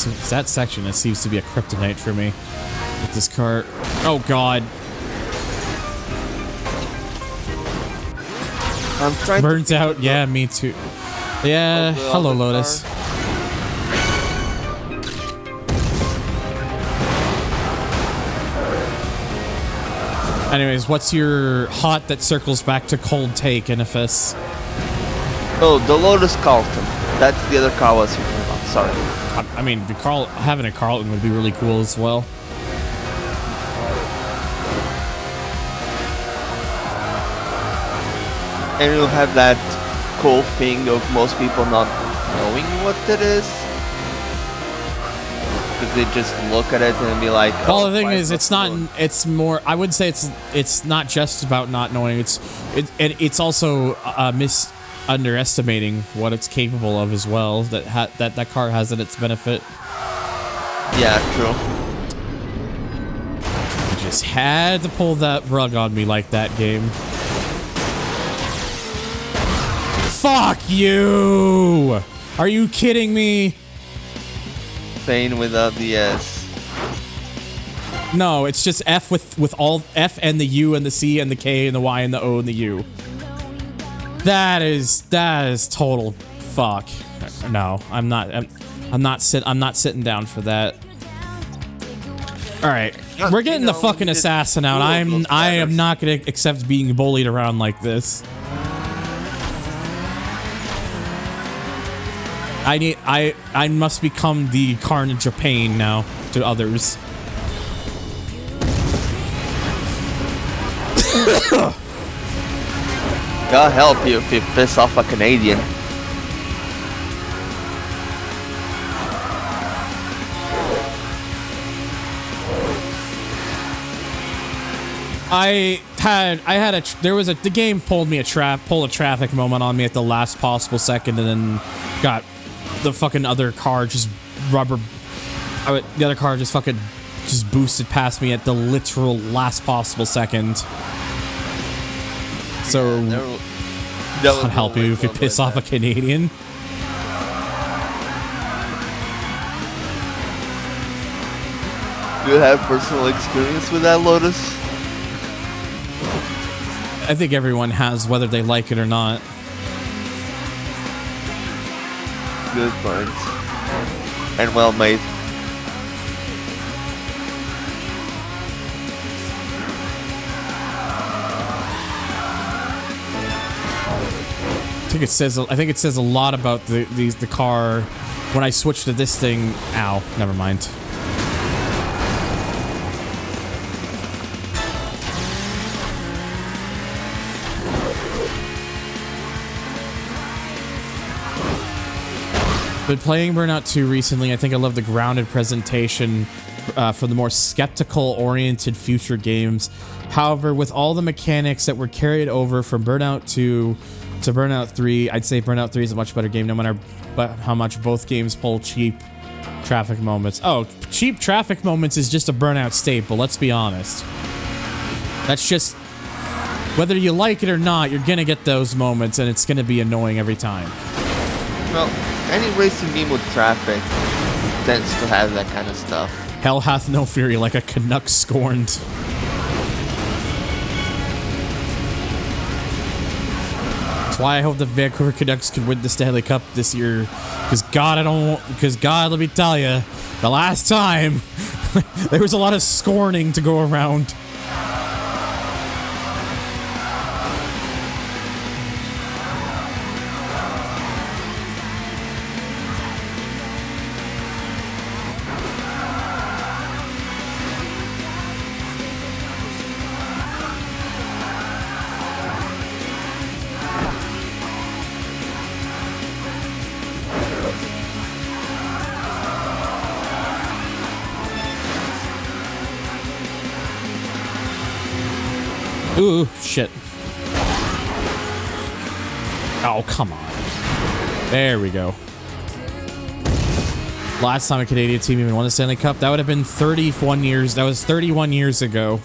seems to be a kryptonite for me with this cart. Oh God. I'm trying Burns out. Yeah, me too. Yeah. Hello, Lotus. Anyways, what's your hot that circles back to cold take, Inifis? Oh, the Lotus Carlton. That's the other car I was thinking about. Sorry. I mean, having a Carlton would be really cool as well. And you'll have that cool thing of most people not knowing what it is. Because they just look at it and be like, well, the thing is, it's not. It's more. I would say it's not just about not knowing. It's also underestimating what it's capable of as well. That car has at its benefit. Yeah, true. You just had to pull that rug on me like that, game. Fuck you! Are you kidding me? Pain without the S. No, it's just F with all F and the U and the C and the K and the Y and the O and the U. That is total fuck. No, I'm not sitting down for that. All right, we're getting the fucking assassin out. I am not gonna accept being bullied around like this. I must become the Carnage of Pain now to others. God help you if you piss off a Canadian. The game pulled a traffic moment on me at the last possible second, and then got the fucking other car just boosted past me at the literal last possible second. So that'll help you if you piss off a Canadian. Do you have personal experience with that, Lotus? I think everyone has, whether they like it or not. Good points. And well made. I think it says a lot about the car when I switch to this thing. Ow, never mind. Been playing Burnout 2 recently. I think I love the grounded presentation for the more skeptical-oriented future games. However, with all the mechanics that were carried over from Burnout 2 to Burnout 3, I'd say Burnout 3 is a much better game, no matter how much both games pull cheap traffic moments. Oh, cheap traffic moments is just a Burnout staple, let's be honest. That's just... whether you like it or not, you're gonna get those moments, and it's gonna be annoying every time. Well, any racing game with traffic tends to have that kind of stuff. Hell hath no fury like a Canuck scorned. That's why I hope the Vancouver Canucks can win the Stanley Cup this year. Because God, let me tell you, the last time, there was a lot of scorning to go around. Ooh, shit. Oh, come on. There we go. Last time a Canadian team even won the Stanley Cup, that would have been 31 years. That was 31 years ago.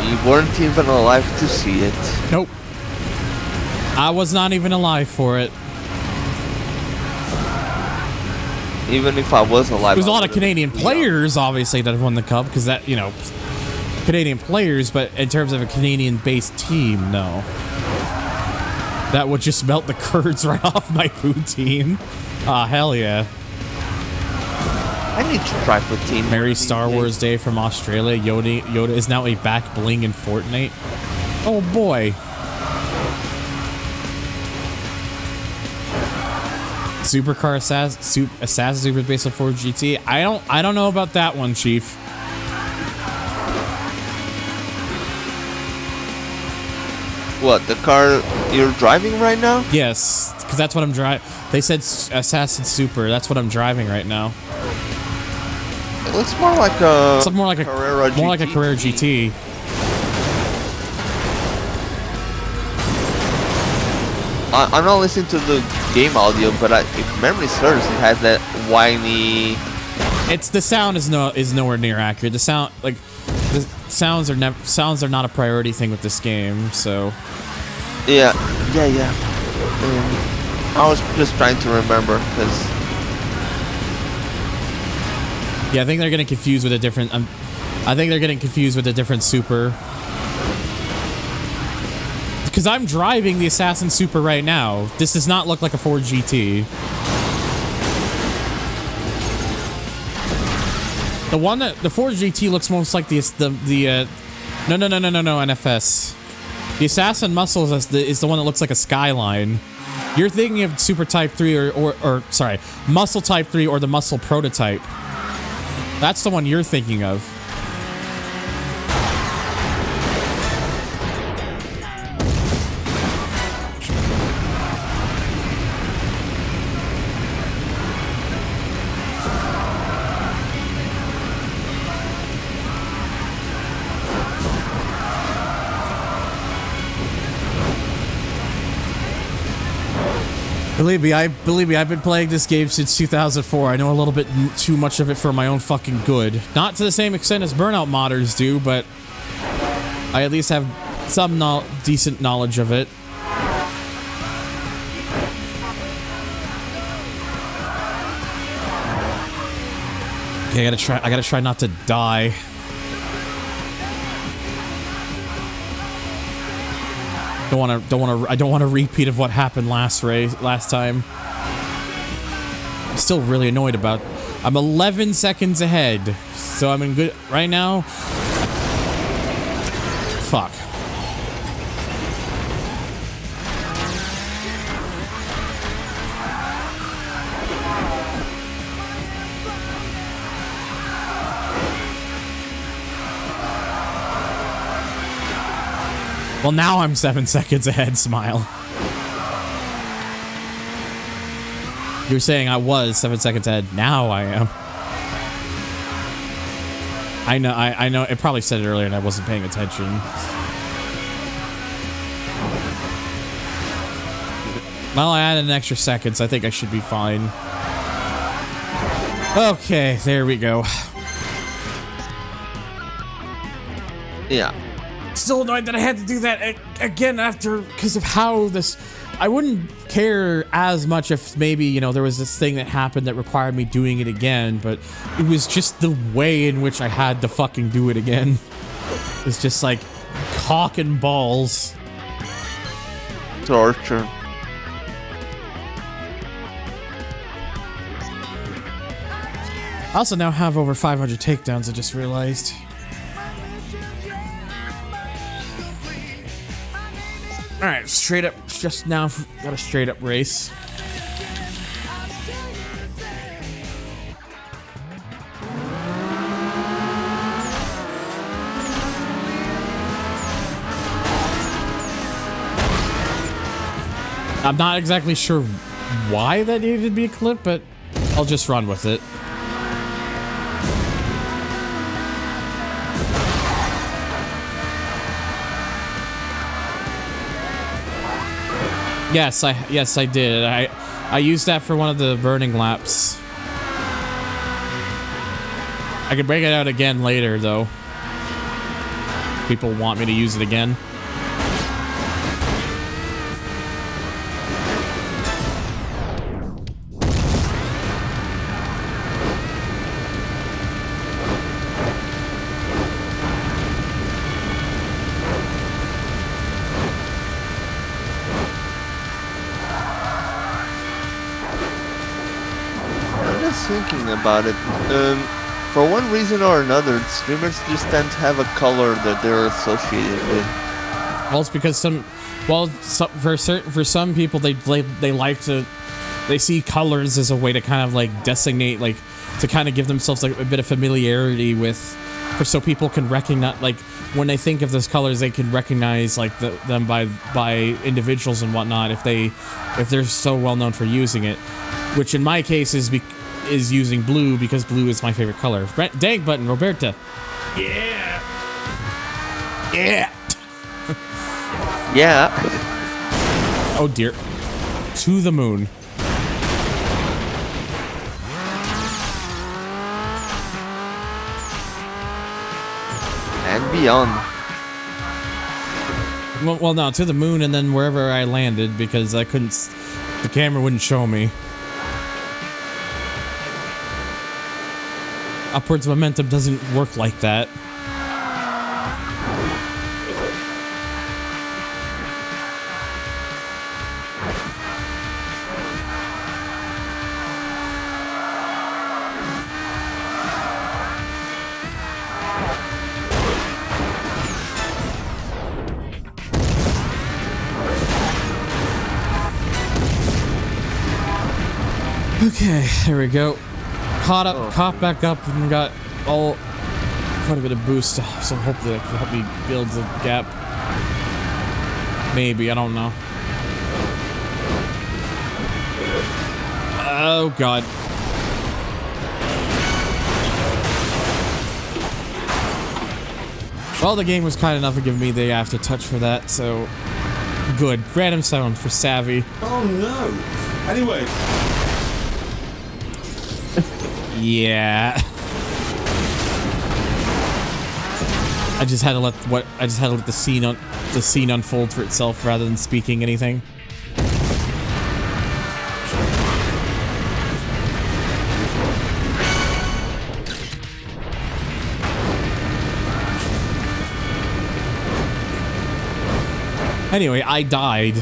You weren't even alive to see it. Nope. I was not even alive for it. Even if I was alive, There's a lot of Canadian players, obviously, that have won the cup because that, you know, Canadian players. But in terms of a Canadian-based team, no. That would just melt the curds right off my poutine. Hell yeah. I need to try poutine. Merry Star Wars Day from Australia. Yoda is now a back bling in Fortnite. Oh boy. Supercar Assassin Super based on Ford GT. I don't know about that one, Chief. What, the car you're driving right now? Yes, because that's what I'm driving. They said Assassin Super. That's what I'm driving right now. It looks more like a Carrera GT. I'm not listening to the game audio, but if memory serves, it has that whiny. It's the sound is nowhere near accurate. The sound, like, the sounds are not a priority thing with this game. So Yeah. I was just trying to remember because. yeah, I think they're getting confused with a different. I think they're getting confused with a different Super. Because I'm driving the Assassin Super right now. This does not look like a Ford GT. The Ford GT looks most like no NFS. The Assassin Muscle is the one that looks like a Skyline. You're thinking of Super Type 3 or sorry, Muscle Type 3 or the Muscle Prototype. That's the one you're thinking of. Believe me, I've been playing this game since 2004. I know a little bit too much of it for my own fucking good. Not to the same extent as Burnout modders do, but I at least have some decent knowledge of it. Okay, I gotta try not to die. I don't want a repeat of what happened last time. I'm still really annoyed about. I'm 11 seconds ahead, so I'm in good right now. Fuck. Well, now I'm 7 seconds ahead, Smile. You're saying I was 7 seconds ahead. Now I am. I know. It probably said it earlier and I wasn't paying attention. Well, I added an extra second, so I think I should be fine. Okay, there we go. Yeah. Still annoyed that I had to do that again because of how this. I wouldn't care as much if maybe, you know, there was this thing that happened that required me doing it again, but it was just the way in which I had to fucking do it again. It's just like cock and balls. Torture. I also now have over 500 takedowns, I just realized. Alright, straight up, just now got a straight up race. I'm not exactly sure why that needed to be a clip, but I'll just run with it. Yes, I did. I used that for one of the burning laps. I could break it out again later, though. People want me to use it again. thinking about it. For one reason or another, streamers just tend to have a color that they're associated with. Well, it's because for some people they like to, they see colors as a way to kind of like designate, like to kind of give themselves like a bit of familiarity with, so people can recognize, like when they think of those colors, they can recognize like them by individuals and whatnot if they're so well known for using it, which in my case is using blue because blue is my favorite color. Dang button, Roberta. Yeah. Yeah. Yeah. Oh dear. To the moon. And beyond. Well, no, to the moon and then wherever I landed because I couldn't, the camera wouldn't show me. Upwards momentum doesn't work like that. Okay, there we go. Caught back up and got quite a bit of boost, so hopefully that can help me build the gap. Maybe, I don't know. Oh god. Well, the game was kind enough to give me the aftertouch for that, so good. Random sound for savvy. Oh no. Anyway. Yeah. I just had to let the scene unfold for itself rather than speaking anything. Anyway, I died.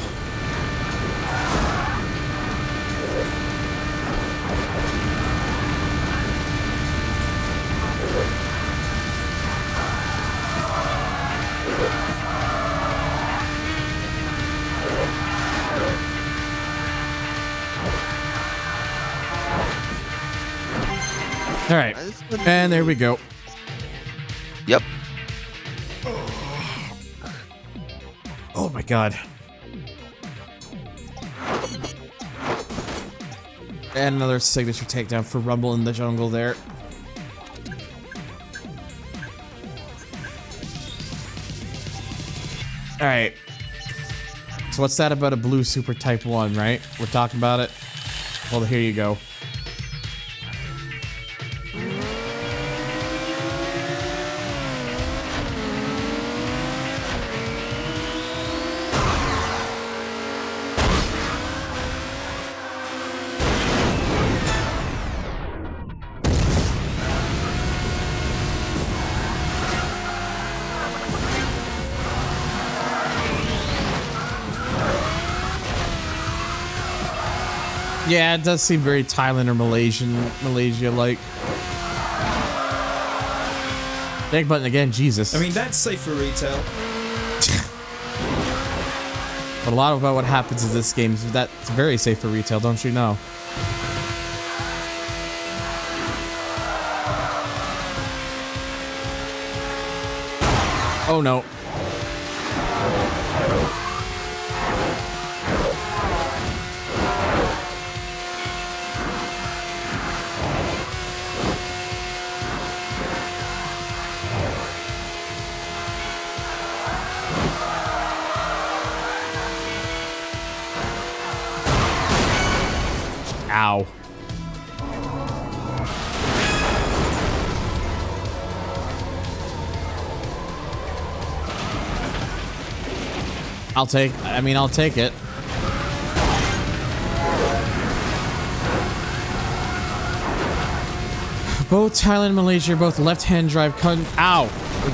All right, and there we go. Yep. Oh my god. And another signature takedown for Rumble in the jungle there. All right. So what's that about a blue super type 1, right? We're talking about it? Well, here you go. Yeah, it does seem very Thailand or Malaysia-like. Big button again, Jesus. I mean, that's safe for retail. But a lot about what happens in this game is that's very safe for retail, don't you know? Oh no. Ow. I'll take it. Both Thailand and Malaysia are both left-hand drive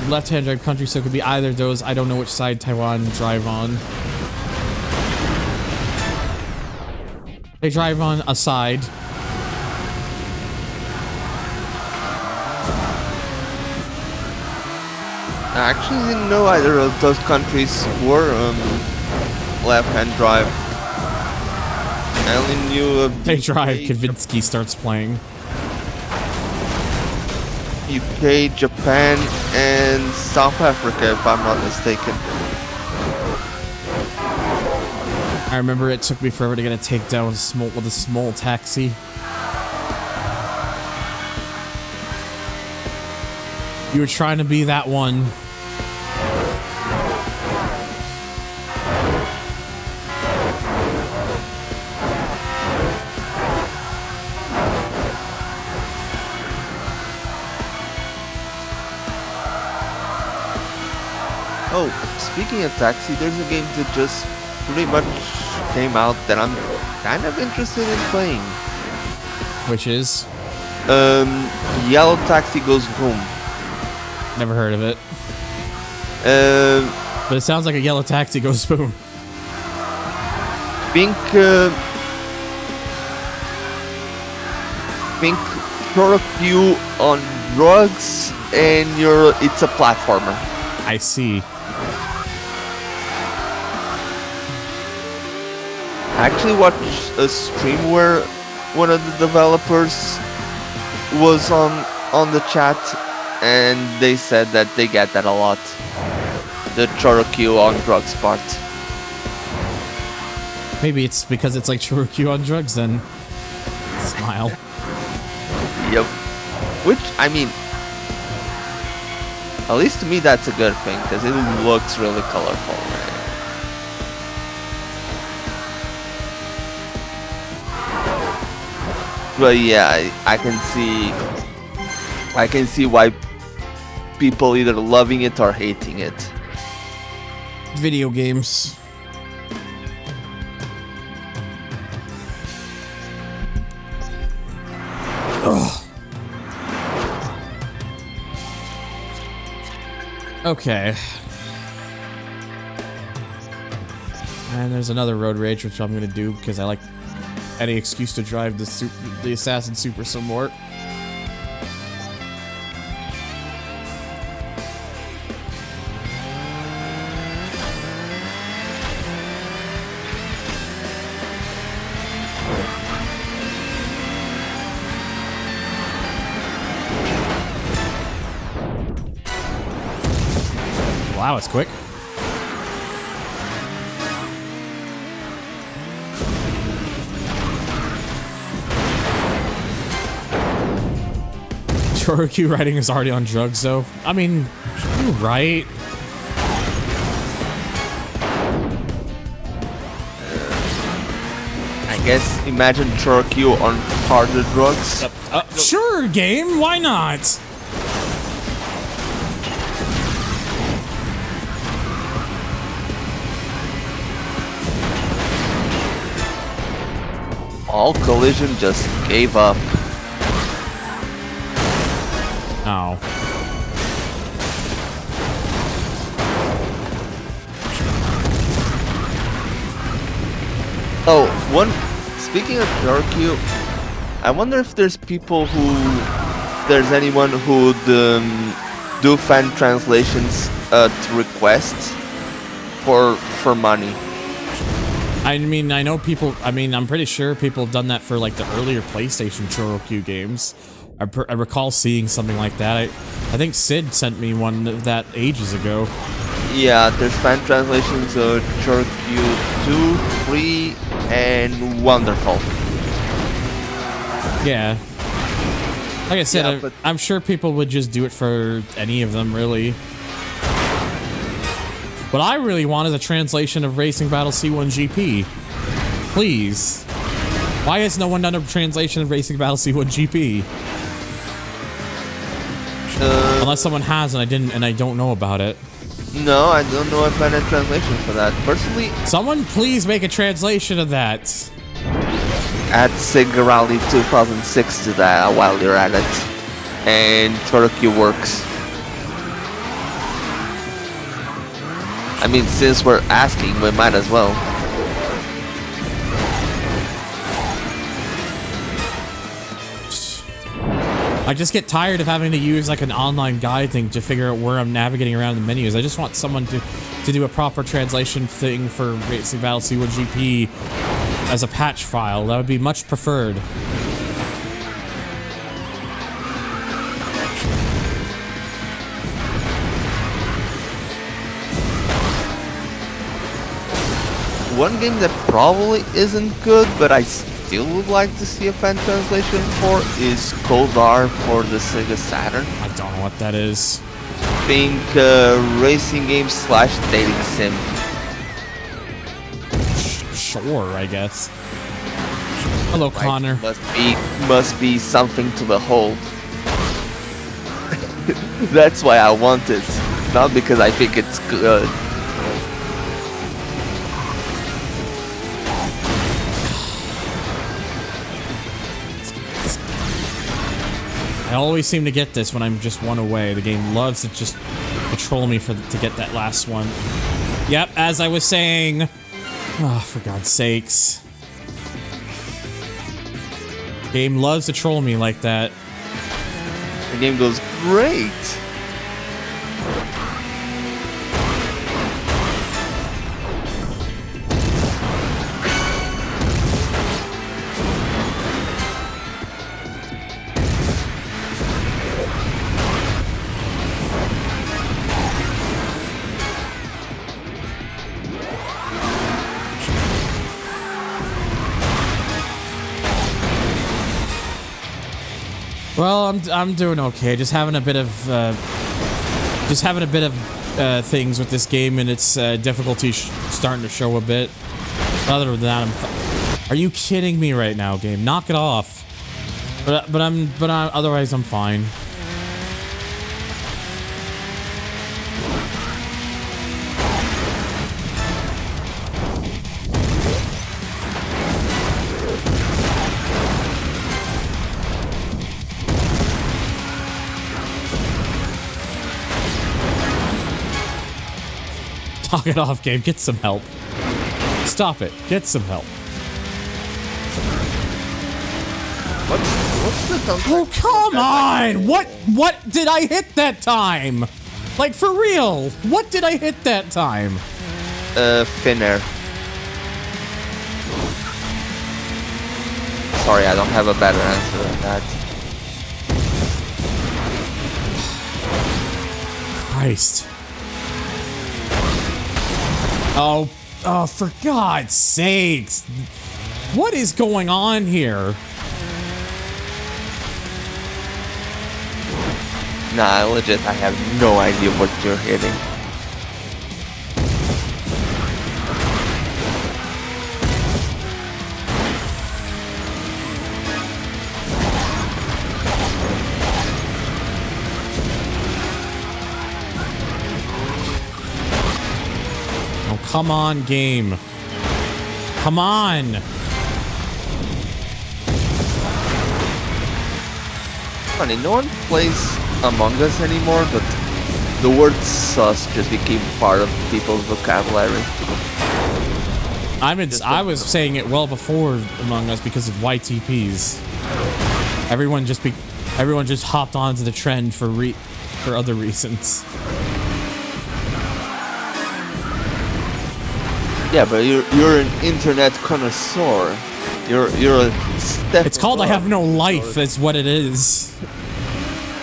left-hand drive countries, so it could be either of those. I don't know which side Taiwan drive on. They drive on a side. I actually didn't know either of those countries were left-hand drive. I only knew of They drive. UK, Kavinsky starts playing. UK, Japan, and South Africa, if I'm not mistaken. I remember it took me forever to get a takedown with a small taxi. You were trying to be that one. Oh, speaking of taxi, there's a game that just pretty much came out that I'm kind of interested in playing. Which is? Yellow Taxi Goes Home. Never heard of it. But it sounds like a yellow taxi goes boom. Think you on drugs and it's a platformer. I see. I actually watched a stream where one of the developers was on the chat, and they said that they get that a lot. The Chorokyu on drugs part. Maybe it's because it's like Chirurgy on drugs then. Smile. Yep. Which, I mean, at least to me that's a good thing, because it looks really colorful. But yeah, I can see why people either loving it or hating it. Video games. Ugh. Okay. And there's another road rage, which I'm gonna do because I like any excuse to drive the Assassin Super some more. Wow, it's quick. Chorokyu riding is already on drugs, though. I mean, you're right. I guess imagine Chorokyu on harder drugs. Sure, game. Why not? All Collision just gave up. Oh. Speaking of Chorokyu, I wonder if there's people if there's anyone who would do fan translations to request for money. I mean, I know people. I mean, I'm pretty sure people have done that for like the earlier PlayStation Chorokyu games. I recall seeing something like that. I think Sid sent me one of that ages ago. Yeah, there's fan translations of Chorokyu 2, 3, and Wonderful. Yeah. Like I said, Yeah, I'm sure people would just do it for any of them, really. What I really want is a translation of Racing Battle C1 GP. Please. Why has no one done a translation of Racing Battle C1 GP? Unless someone has and I don't know about it. No, I don't know if I had a translation for that. Personally, someone please make a translation of that. Add Sigarali 2006 to that while you're at it. And Chorokyu works. I mean, since we're asking, we might as well. I just get tired of having to use like an online guide thing to figure out where I'm navigating around the menus. I just want someone to do a proper translation thing for Racing Battle C1GP as a patch file. That would be much preferred. One game that probably isn't good, but I still would like to see a fan translation for is Cold R for the Sega Saturn. I don't know what that is. Think racing game / dating sim. Sure, I guess. Hello, Connor. Must be something to behold. That's why I want it, not because I think it's good. I always seem to get this when I'm just one away. The game loves to just patrol me to get that last one. Yep, as I was saying. Oh, for God's sakes. Game loves to troll me like that. The game goes great. Well, I'm doing okay. Just having a bit of things with this game, and its difficulty starting to show a bit. Other than that, are you kidding me right now, game? Knock it off. But otherwise I'm fine. Knock it off, game. Get some help. Stop it. Get some help. What's the context? Oh, come on! What did I hit that time? Like, for real. What did I hit that time? Thin air. Sorry, I don't have a better answer than that. Christ. Oh, for God's sakes. What is going on here? Nah, legit, I have no idea what you're hitting. Oh, come on, game. Come on. Funny, no one plays Among Us anymore, but the word sus just became part of people's vocabulary. I was saying it well before Among Us because of YTPs. Everyone just hopped onto the trend for other reasons. Yeah, but you're an internet connoisseur. You're a step. It's called above. I have no life. That's what it is.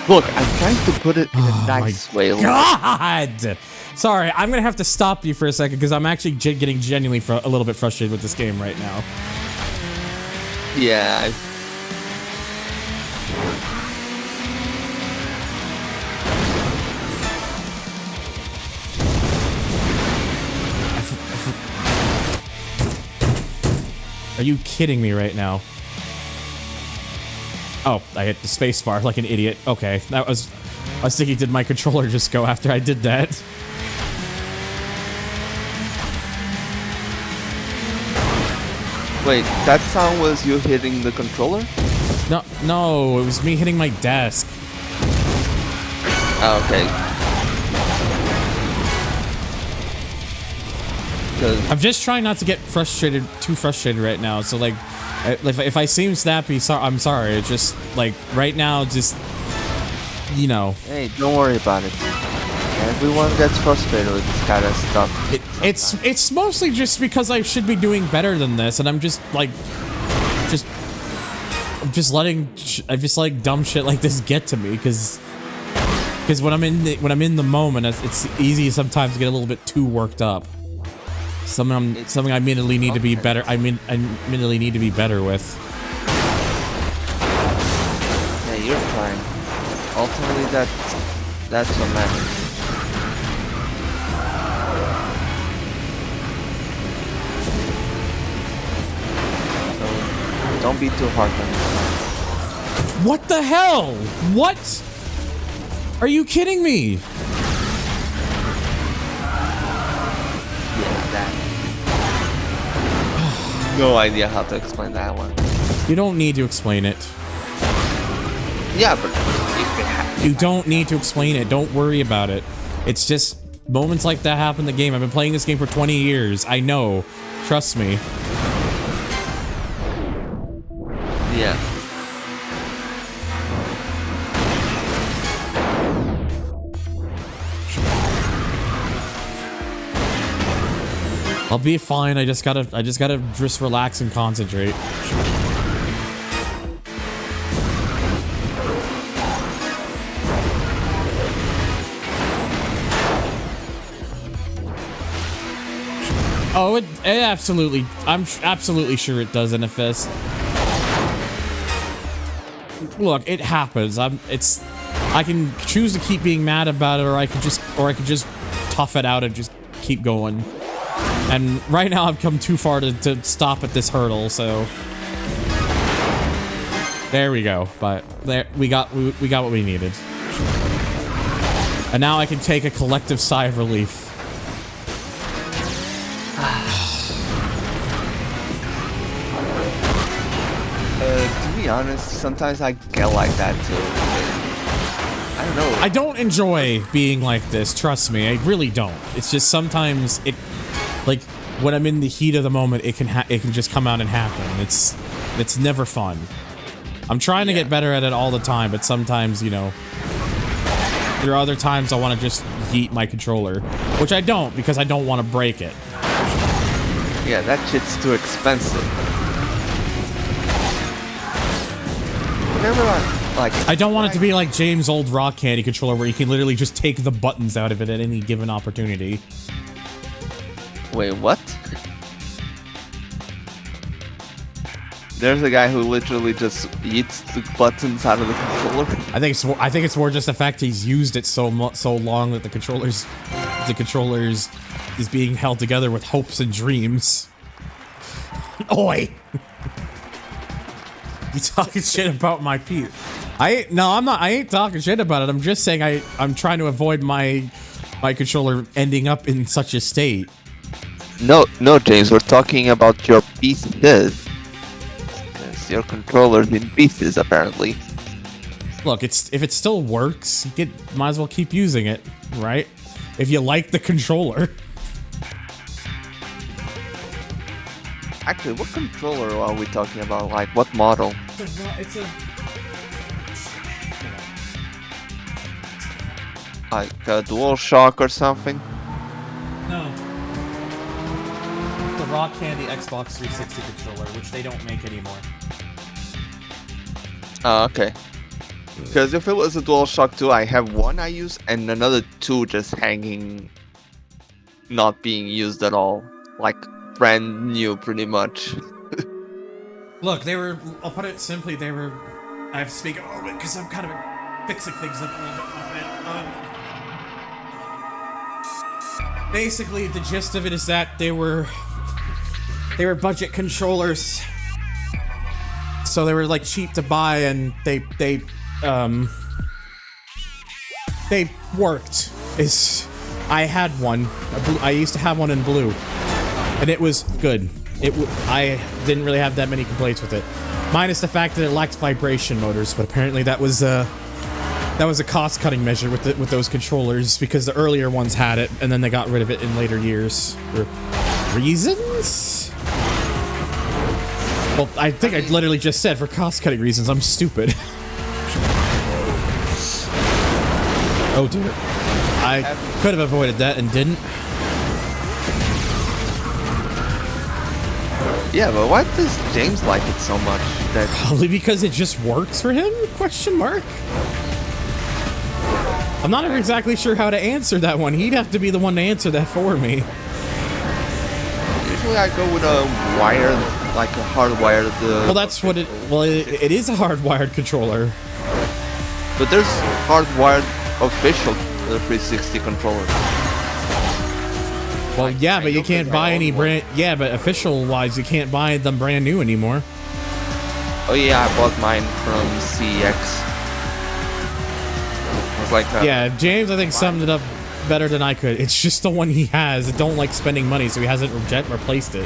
Look, I'm trying to put it in a nice way. God! Sorry, I'm gonna have to stop you for a second because I'm actually getting genuinely a little bit frustrated with this game right now. Yeah. Are you kidding me right now? Oh, I hit the space bar like an idiot. Okay, I was thinking, did my controller just go after I did that? Wait, that sound was you hitting the controller? No, it was me hitting my desk. Oh, okay. I'm just trying not to get too frustrated right now. So like, if I seem snappy, I'm sorry. It's just like right now, just you know. Hey, don't worry about it. Everyone gets frustrated with this kind of stuff. It's mostly just because I should be doing better than this, and I'm just like, I'm just letting dumb shit like this get to me, because when I'm in the moment, it's easy sometimes to get a little bit too worked up. Something I admittedly need to be better. I admittedly need to be better with. Yeah, you're trying. Ultimately, that's what matters. So don't be too hard on yourself. What the hell? What? Are you kidding me? Yeah, that. No idea how to explain that one. You don't need to explain it. Yeah, but you don't need to explain it. Don't worry about it. It's just moments like that happen in the game. I've been playing this game for 20 years. I know. Trust me. Yeah. I'll be fine. I just gotta just relax and concentrate. Oh, it absolutely. I'm absolutely sure it does, NFS. Look, it happens. I can choose to keep being mad about it, or I could just tough it out and just keep going. And right now I've come too far to stop at this hurdle, so there we go. But there we got what we needed. And now I can take a collective sigh of relief. To be honest, sometimes I get like that too. I don't know. I don't enjoy being like this, trust me. I really don't. It's just sometimes like when I'm in the heat of the moment, it can just come out and happen. It's never fun. I'm trying to get better at it all the time, but sometimes, you know, there are other times I want to just yeet my controller, which I don't because I don't want to break it. Yeah, that shit's too expensive. Whenever I don't want it to be like James' old rock candy controller where you can literally just take the buttons out of it at any given opportunity. Wait, what? There's a guy who literally just eats the buttons out of the controller. I think it's more just the fact he's used it so long that the controllers is being held together with hopes and dreams. Oi! You talking shit about my piece? I'm not. I ain't talking shit about it. I'm just saying I'm trying to avoid my controller ending up in such a state. No, James. We're talking about your pieces. Your controller's in pieces, apparently. Look, if it still works, might as well keep using it, right? If you like the controller. Actually, what controller are we talking about? Like, what model? It's a... Like a DualShock or something? No. The Rock Candy Xbox 360 controller, which they don't make anymore. Oh, okay. Because if it was a DualShock 2, I have one I use and another two just hanging, not being used at all. Like, brand new, pretty much. Look, I'll put it simply, I have to speak a little bit because I'm kind of fixing things up a little bit. Basically, the gist of it is that they were budget controllers. So they were like cheap to buy, and they worked. I had one. I used to have one in blue, and it was good. I didn't really have that many complaints with it, minus the fact that it lacked vibration motors. But apparently that was a cost-cutting measure with those controllers, because the earlier ones had it, and then they got rid of it in later years. reasons? Well, I think I literally just said for cost-cutting reasons. I'm stupid. Oh dear. I could have avoided that and didn't. Yeah, but why does James like it so much? That Probably because it just works for him? Question mark. I'm not ever exactly sure how to answer that one. He'd have to be the one to answer that for me. usually I go with a wired, like a hardwired. Well, that's what it. Well, it is a hardwired controller. But there's hardwired official 360 controllers. Well, yeah, but you can't buy any brand. Yeah, but official-wise, you can't buy them brand new anymore. Oh yeah, I bought mine from CEX. It was like yeah, James, I think summed it up better than I could. It's just the one he has. I don't like spending money, so he hasn't replaced it.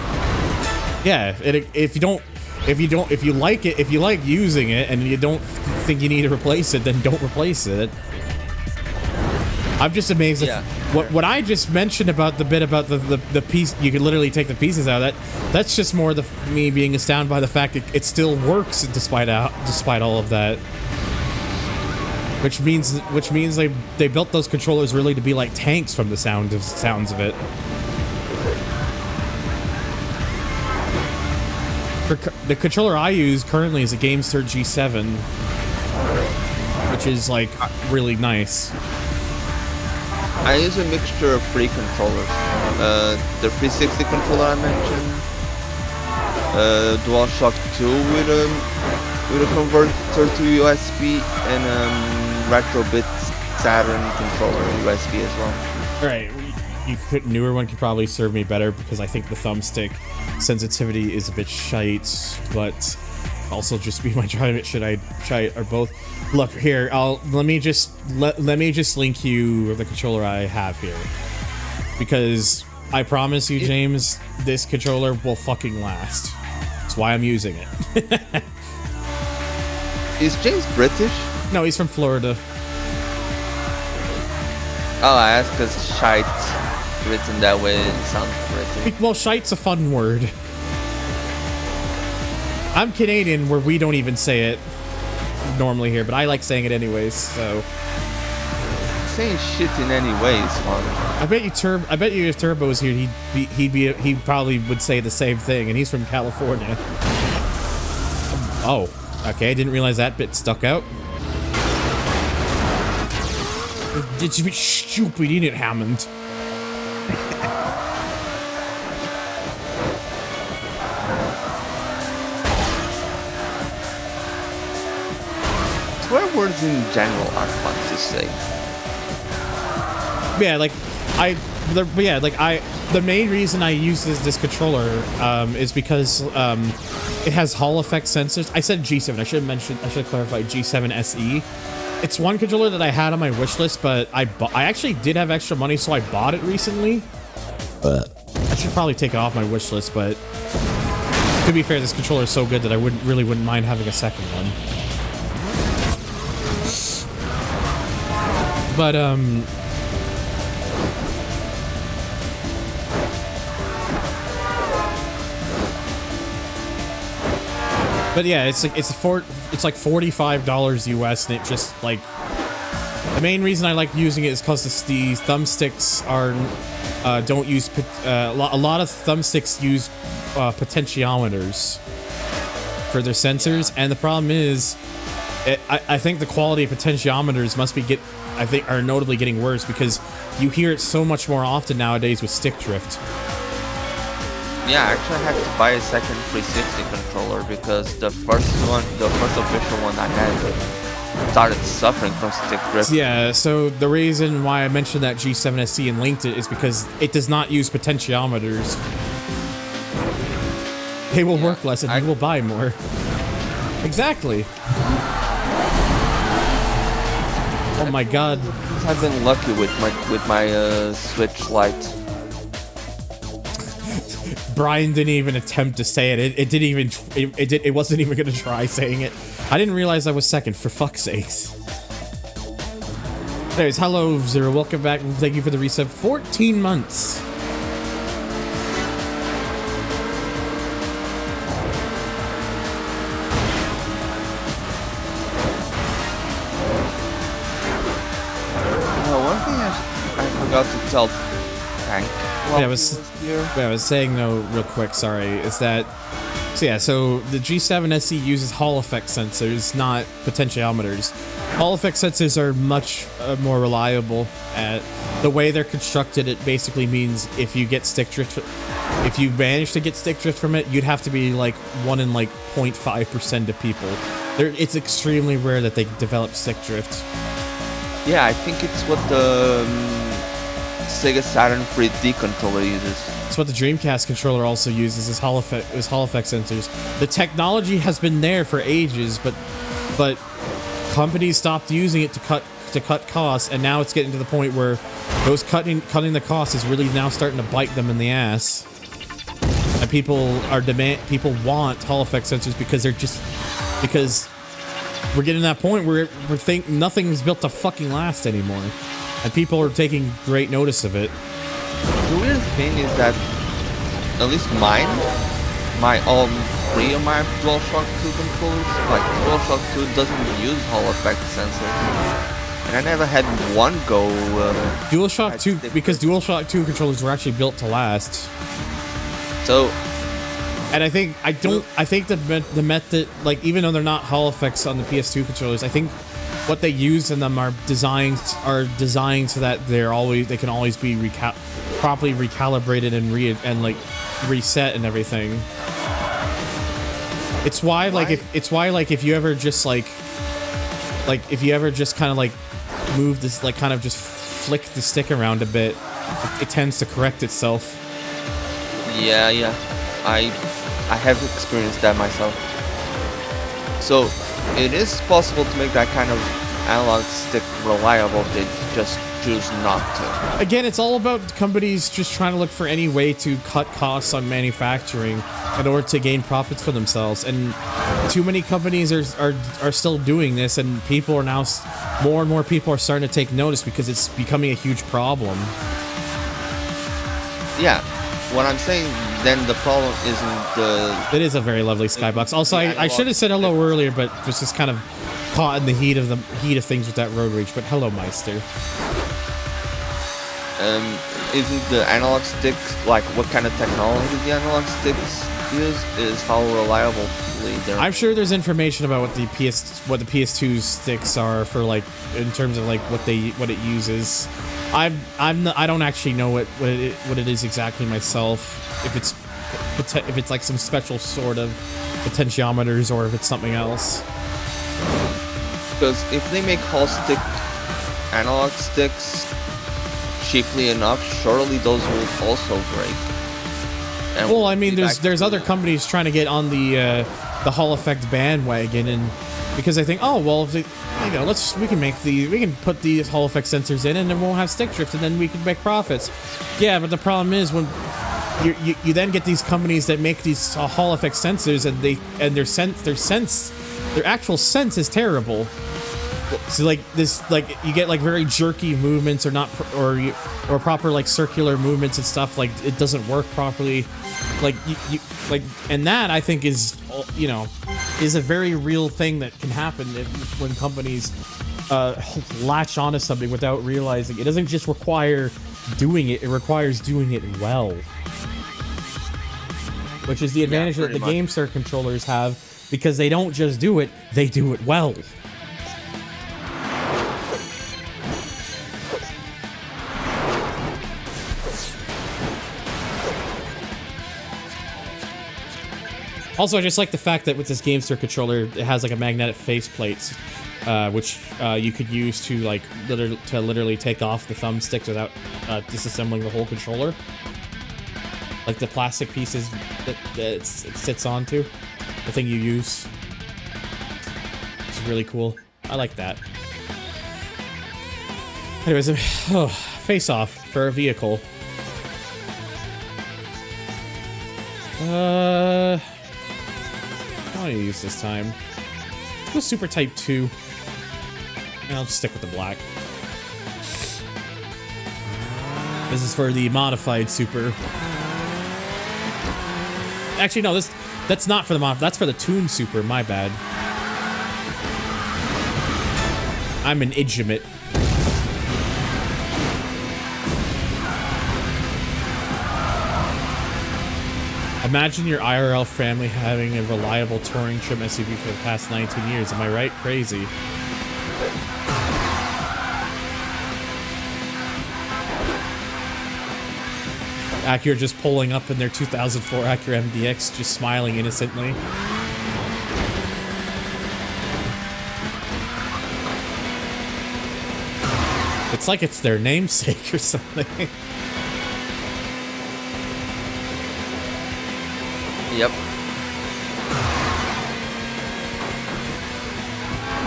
Yeah, if you like it, if you like using it, and you don't think you need to replace it, then don't replace it. I'm just amazed at what I just mentioned about the bit about the piece. You could literally take the pieces out of that. That's just more me being astounded by the fact it still works despite all of that. Which means they built those controllers really to be like tanks from the sounds of it. The controller I use currently is a Meister G7, which is like really nice. I use a mixture of three controllers. The 360 controller I mentioned, DualShock 2 with a converter to USB, and Retrobit Saturn controller USB as well. Right, newer one could probably serve me better because I think the thumbstick sensitivity is a bit shite, but also just be my judgment. Should I or both? Look here. Let me just link you the controller I have here, because I promise you, James, this controller will fucking last. That's why I'm using it. Is James British? No, he's from Florida. Oh, I asked because shite written that way sounds British. Well, shite's a fun word. I'm Canadian, where we don't even say it normally here, but I like saying it anyways. So saying shit in any way is fun. I bet you if Turbo was here, he probably would say the same thing, and he's from California. Oh, okay. I didn't realize that bit stuck out. Did you be stupid, ain't it, Hammond? Swear words in general are fun to say. Yeah, the main reason I use this controller is because it has Hall effect sensors. I said G7. I should have clarified G7 SE. It's one controller that I had on my wish list, but I actually did have extra money, so I bought it recently. I should probably take it off my wish list, but to be fair, this controller is so good that I wouldn't mind having a second one. But yeah, it's like $45 US, and it just like the main reason I like using it is because the thumbsticks don't use a lot of thumbsticks use potentiometers for their sensors, and the problem is I think the quality of potentiometers are notably getting worse because you hear it so much more often nowadays with stick drift. Yeah, I actually had to buy a second 360 controller because the first official one I had started suffering from stick drift. Yeah, so the reason why I mentioned that G7 SE and linked it is because it does not use potentiometers. They will work less and you will buy more. Exactly. Oh my god. I've been lucky with my Switch Lite. Brian didn't even attempt to say it. It wasn't even gonna try saying it. I didn't realize I was second, for fuck's sakes. Anyways, hello Zero, welcome back. Thank you for the reset. 14 months. felt tank. Yeah, I was saying though, real quick, sorry, is that so the G7 SE uses Hall effect sensors, not potentiometers. Hall effect sensors are much more reliable. At the way they're constructed, it basically means if you get stick drift, if you manage to get stick drift from it, you'd have to be like 1 in like 0.5% of people. It's extremely rare that they develop stick drift. Yeah, I think it's what the Sega Saturn 3D controller uses. It's what the Dreamcast controller also uses, is Hall effect sensors. The technology has been there for ages, but companies stopped using it to cut costs, and now it's getting to the point where those cutting the costs is really now starting to bite them in the ass. And people want Hall effect sensors because we're getting to that point where we think nothing is built to fucking last anymore, and people are taking great notice of it. The weird thing is that, at least all 3 of my DualShock 2 controllers, like DualShock 2 doesn't use Hall effect sensors, and I never had one go. DualShock 2, because DualShock 2 controllers were actually built to last. So, and I think the method, like, even though they're not Hall effects on the PS2 controllers, I think what they use in them are designed so that they can always be properly recalibrated and reset and everything. It's why if you ever just kind of like move this, like kind of just flick the stick around a bit, it tends to correct itself. Yeah, I have experienced that myself. So it is possible to make that kind of analog stick reliable. They just choose not to. Again, it's all about companies just trying to look for any way to cut costs on manufacturing in order to gain profits for themselves. And too many companies are still doing this, and people are now, more and more people are starting to take notice because it's becoming a huge problem. Yeah, what I'm saying then, the problem isn't the... It is a very lovely skybox. Also, I should have said hello earlier, but was just kind of caught in the heat of things with that road rage. But hello, Meister. Isn't the analog sticks, like, what kind of technology the analog sticks use is how reliable they're... I'm sure there's information about what the PS2 sticks are for, like, in terms of like what it uses. I don't actually know what it is exactly myself. If it's like some special sort of potentiometers or if it's something else. Because if they make Hall stick analog sticks cheaply enough, surely those will also break. And well, I mean, there's other companies trying to get on the Hall effect bandwagon, and because they think, oh well, if they, we can put these Hall effect sensors in, and it won't have stick drift, and then we can make profits. Yeah, but the problem is when you then get these companies that make these Hall effect sensors, and their actual sense is terrible. So like this, like you get like very jerky movements or proper like circular movements and stuff. Like it doesn't work properly. Like and that I think is a very real thing that can happen when companies latch onto something without realizing. It doesn't just require doing it; it requires doing it well, which is the advantage that the GameStar controllers have, because they don't just do it; they do it well. Also, I just like the fact that with this GameStar controller, it has like a magnetic faceplate, which you could use to like literally take off the thumbsticks without disassembling the whole controller. Like the plastic pieces that it sits onto, the thing you use. It's really cool. I like that. Anyways, face off for a vehicle. I want to use this time. Let's go Super Type 2. And I'll just stick with the black. This is for the modified Super. Actually, no, that's not for the mod. That's for the tuned Super. My bad. I'm an idiot. Imagine your IRL family having a reliable touring trim SUV for the past 19 years. Am I right? Crazy. Acura just pulling up in their 2004 Acura MDX, just smiling innocently. It's like it's their namesake or something. Yep.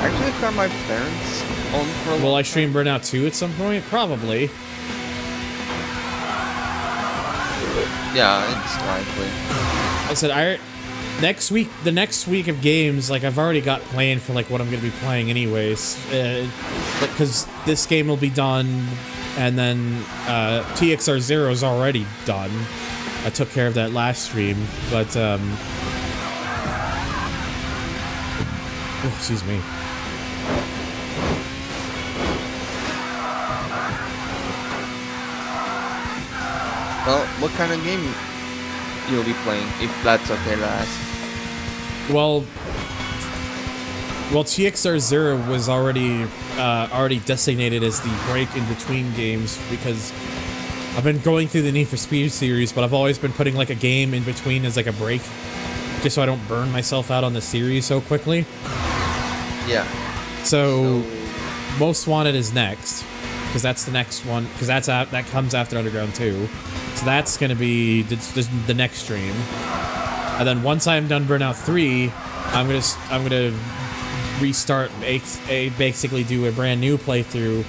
Actually, I got my parents on for a Will I stream Burnout 2 at some point? Probably. Yeah, it's likely. I said, the next week of games, like, I've already got planned for, like, what I'm going to be playing anyways. Because this game will be done, and then TXR 0 is already done. I took care of that last stream, but, oh, excuse me. Well, what kind of game you'll be playing, if that's okay to ask? Well, TXR 0 was already designated as the break in between games because I've been going through the Need for Speed series, but I've always been putting like a game in between as like a break, just so I don't burn myself out on the series so quickly. Yeah. So Most Wanted is next, because that's the next one, because that comes after Underground 2. So that's gonna be the next stream, and then once I'm done Burnout 3, I'm gonna restart basically do a brand new playthrough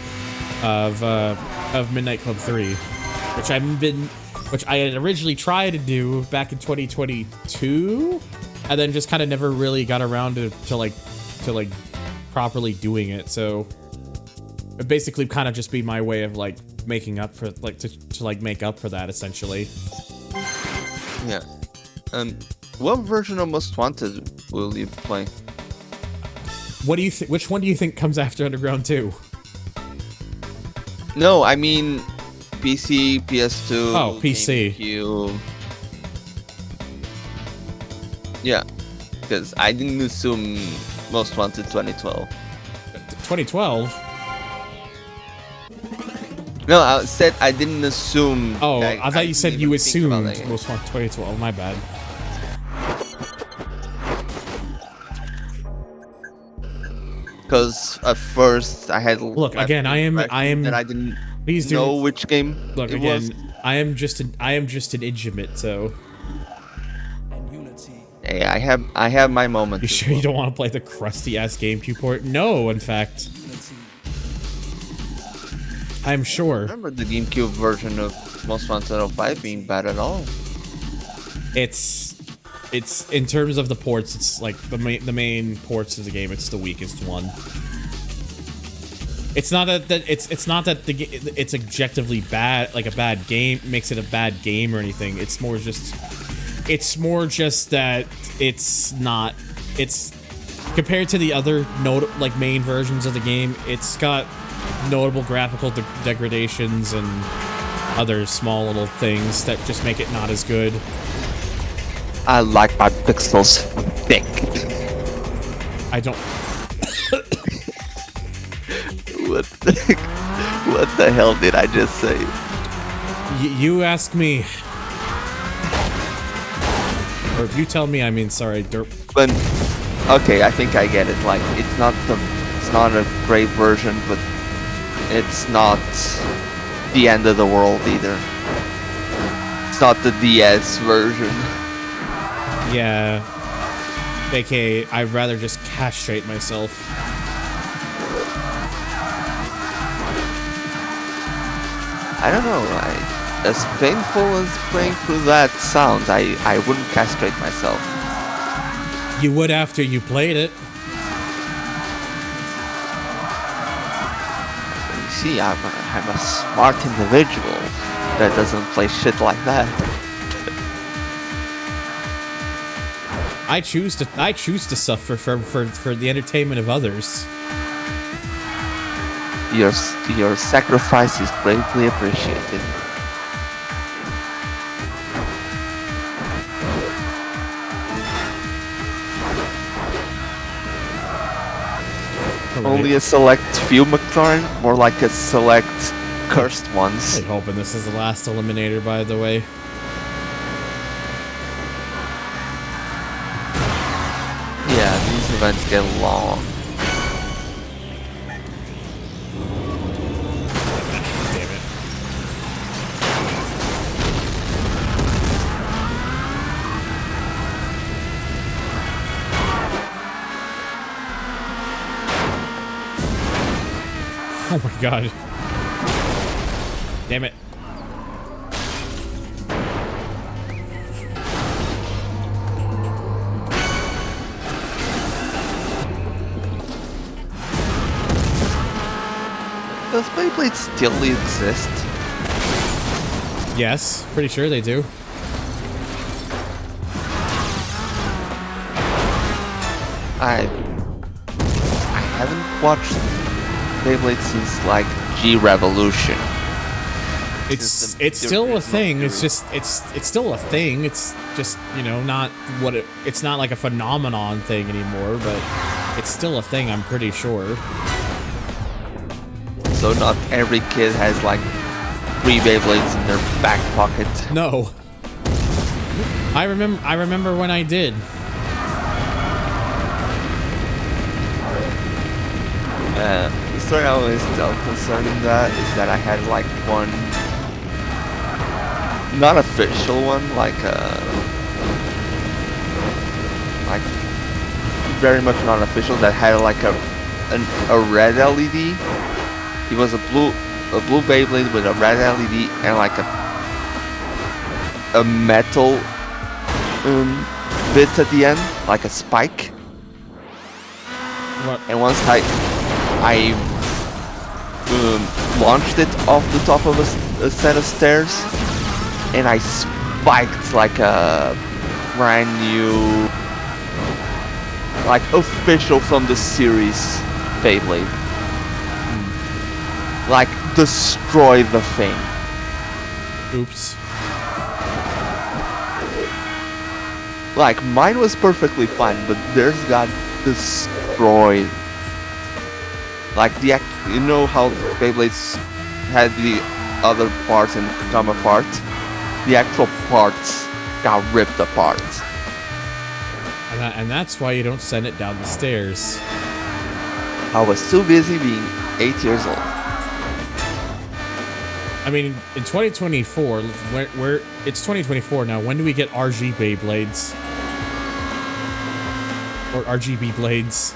of Midnight Club 3, which I had originally tried to do back in 2022, and then just kind of never really got around to like properly doing it. So it basically kind of just be my way of like making up for like to make up for that essentially. Yeah. What version of Most Wanted will you play? What do you think? Which one do you think comes after Underground 2? No, I mean PC, PS2. Oh, PC. GameCube. Yeah, because I didn't assume Most Wanted 2012. 2012? No, I said I didn't assume. Oh, I thought you said you assumed that. Most Wanted 2012. My bad. Because at first I had Look again. I am. that I didn't Please do. know which game. Look it again. was. I am just an idioot. So. Hey, I have my moment. You sure you don't want to play the crusty ass GameCube port? No, in fact. I'm sure. I remember the GameCube version of Most Wanted 05 being bad at all. It's in terms of the ports, it's like the main ports of the game. It's the weakest one. It's not that it's not that it's objectively bad, like a bad game makes it a bad game or anything. It's more just that it's compared to the other main versions of the game. It's got notable graphical degradations and other small little things that just make it not as good. I like my pixels thick. I don't. What the hell did I just say? You ask me. Or if you tell me, I mean, sorry, derp. But okay, I think I get it. Like, it's not a great version, but it's not the end of the world either. It's not the DS version. Yeah. AKA, I'd rather just castrate myself. I don't know. As painful as playing through that sounds, I wouldn't castrate myself. You would after you played it. You see, I'm a smart individual that doesn't play shit like that. I choose to suffer for the entertainment of others. Your sacrifice is greatly appreciated. right. only a select few McLaren, more like a select cursed ones. I'm hoping this is the last Eliminator, by the way. Yeah, these events get long. Damn it. Oh my god. Damn it. Does Beyblade still exist? Yes, pretty sure they do. I haven't watched Beyblade since like G Revolution. It's Since the still a original thing. It's series. just it's still a thing. It's just, you know, not what it's not like a phenomenon thing anymore, but it's still a thing, I'm pretty sure. So not every kid has like 3 Beyblades in their back pocket. No. I remember when I did. The story I always tell concerning that is that I had like one, not official one, like very much not official, that had like a red LED. It was a blue Beyblade with a red LED and like a metal bit at the end, like a spike. What? And once I launched it off the top of a set of stairs, and I spiked like a brand new, like official from the series Beyblade. Like destroy the thing. Oops. Like mine was perfectly fine, but theirs got destroyed. Like you know how Beyblades had the other parts and come apart? The actual parts got ripped apart. And that's why you don't send it down the stairs. I was too busy being 8 years old. I mean, in 2024, where it's 2024 now. When do we get RG Beyblades? Or RGB blades?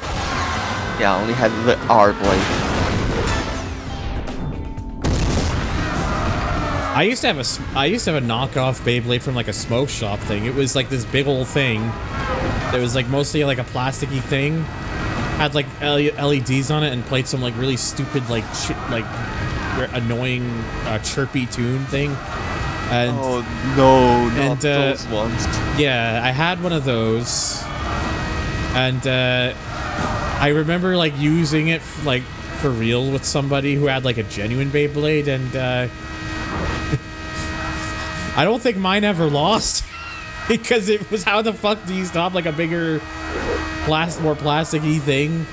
Yeah, I only had the R blade. I used to have a knockoff Beyblade from like a smoke shop thing. It was like this big old thing that was like mostly like a plasticky thing. Had like LEDs on it and played some like really stupid like annoying chirpy tune thing. And Oh no, not those ones. yeah, I had one of those, and I remember like using it like for real with somebody who had like a genuine Beyblade, and I don't think mine ever lost because it was, how the fuck do you stop like a bigger more plasticky thing?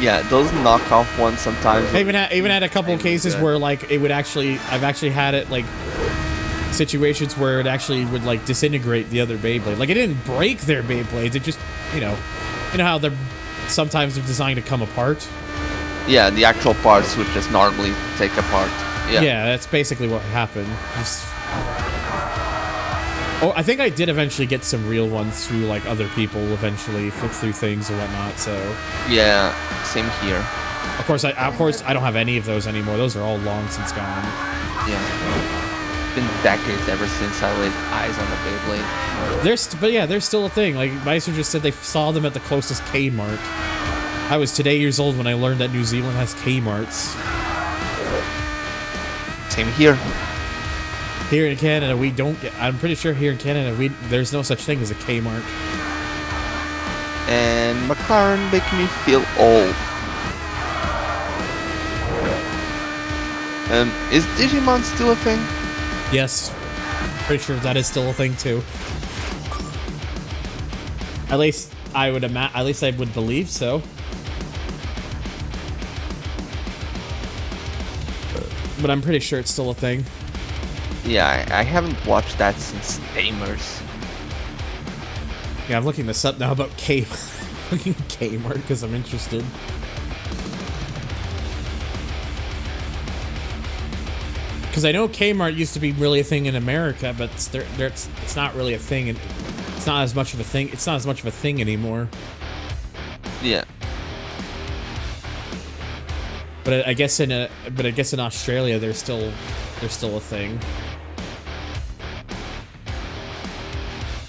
Yeah, those knockoff ones sometimes. I even had a couple of cases where like it would actually, I've actually had it like situations where it actually would like disintegrate the other Beyblade. Like it didn't break their Beyblades, it just, you know how they're sometimes they're designed to come apart. Yeah, the actual parts would just normally take apart. Yeah. That's basically what happened. Oh, I think I did eventually get some real ones through like other people eventually through things and whatnot. So Yeah, same here. of course I don't have any of those anymore. Those are all long since gone. Yeah. It's been decades ever since I laid eyes on a Beyblade. But yeah, they're still a thing. Like Meister just said, they saw them at the closest Kmart. I was today years old when I learned that New Zealand has Kmarts. Same here. Here in Canada, we don't get. I'm pretty sure here in Canada, there's no such thing as a Kmart. And McLaren make me feel old. Is Digimon still a thing? Yes, pretty sure that is still a thing too. At least I would believe so. but I'm pretty sure it's still a thing. Yeah, I haven't watched that since Gamers. Yeah, I'm looking this up now about looking Kmart because I'm interested. Because I know Kmart used to be really a thing in America, but it's not really a thing, and it's not as much of a thing. It's not as much of a thing anymore. Yeah. But I guess in Australia they're still a thing.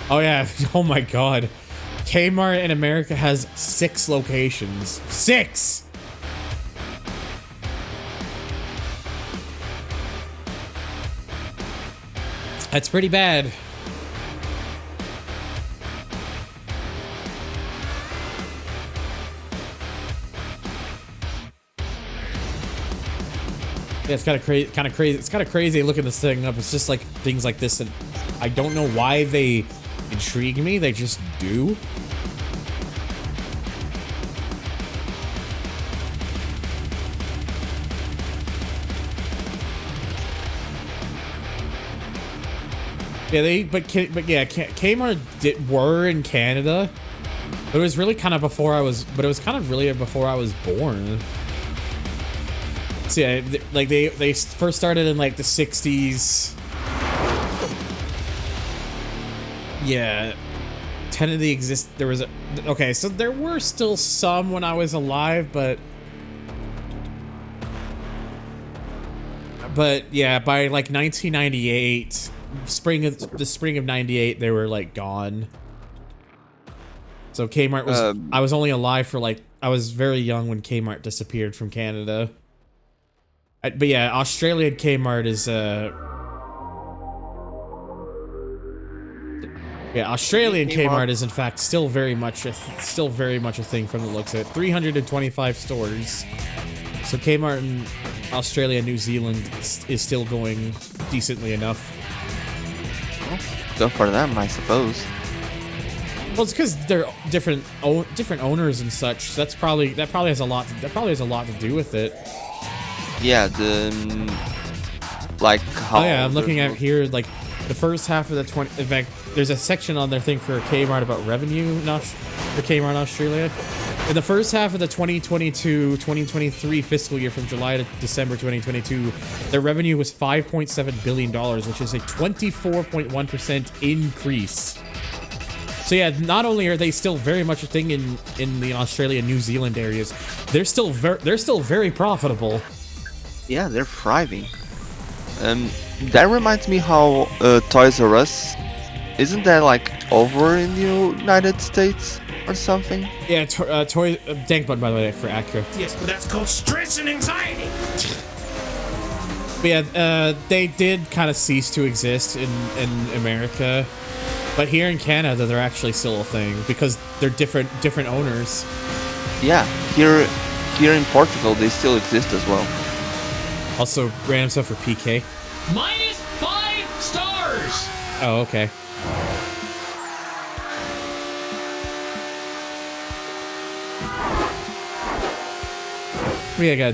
Oh yeah! Oh my God! Kmart in America has 6 locations. 6. That's pretty bad. Yeah, it's kind of crazy. It's kind of crazy looking this thing up. It's just like things like this, and I don't know why they intrigue me. They just do. Yeah, Kmart were in Canada, but it was really kind of before I was. But it was kind of really before I was born. So yeah, like they first started in like the 60s. Yeah, 10 of the there was okay, so there were still some when I was alive, but yeah, by like 1998, the spring of 98, they were like gone. So Kmart was I was only alive for like I was very young when Kmart disappeared from Canada. But yeah, Australian Kmart is yeah, Australian Kmart is in fact still very much a thing from the looks of it. 325 stores. So Kmart in Australia and New Zealand is still going decently enough. Well, go for them, I suppose. Well, it's because they're different owners and such. So that probably has a lot to do with it. Yeah, like how. Oh yeah, I'm looking at here like the first half of the 20. In fact, there's a section on their thing for Kmart about revenue, for Kmart Australia. In the first half of the 2022-2023 fiscal year, from July to December 2022, their revenue was $5.7 billion, which is a 24.1% increase. So yeah, not only are they still very much a thing in the Australia and New Zealand areas, they're still very profitable. Yeah, they're thriving. That reminds me how Toys R Us, isn't that like over in the United States or something? Yeah, thank button by the way for accurate. Yes, but that's called stress and anxiety. But yeah, they did kind of cease to exist in America, but here in Canada they're actually still a thing because they're different owners. Yeah, here in Portugal they still exist as well. Also, random stuff for PK. -5 stars. Oh, okay. Yeah,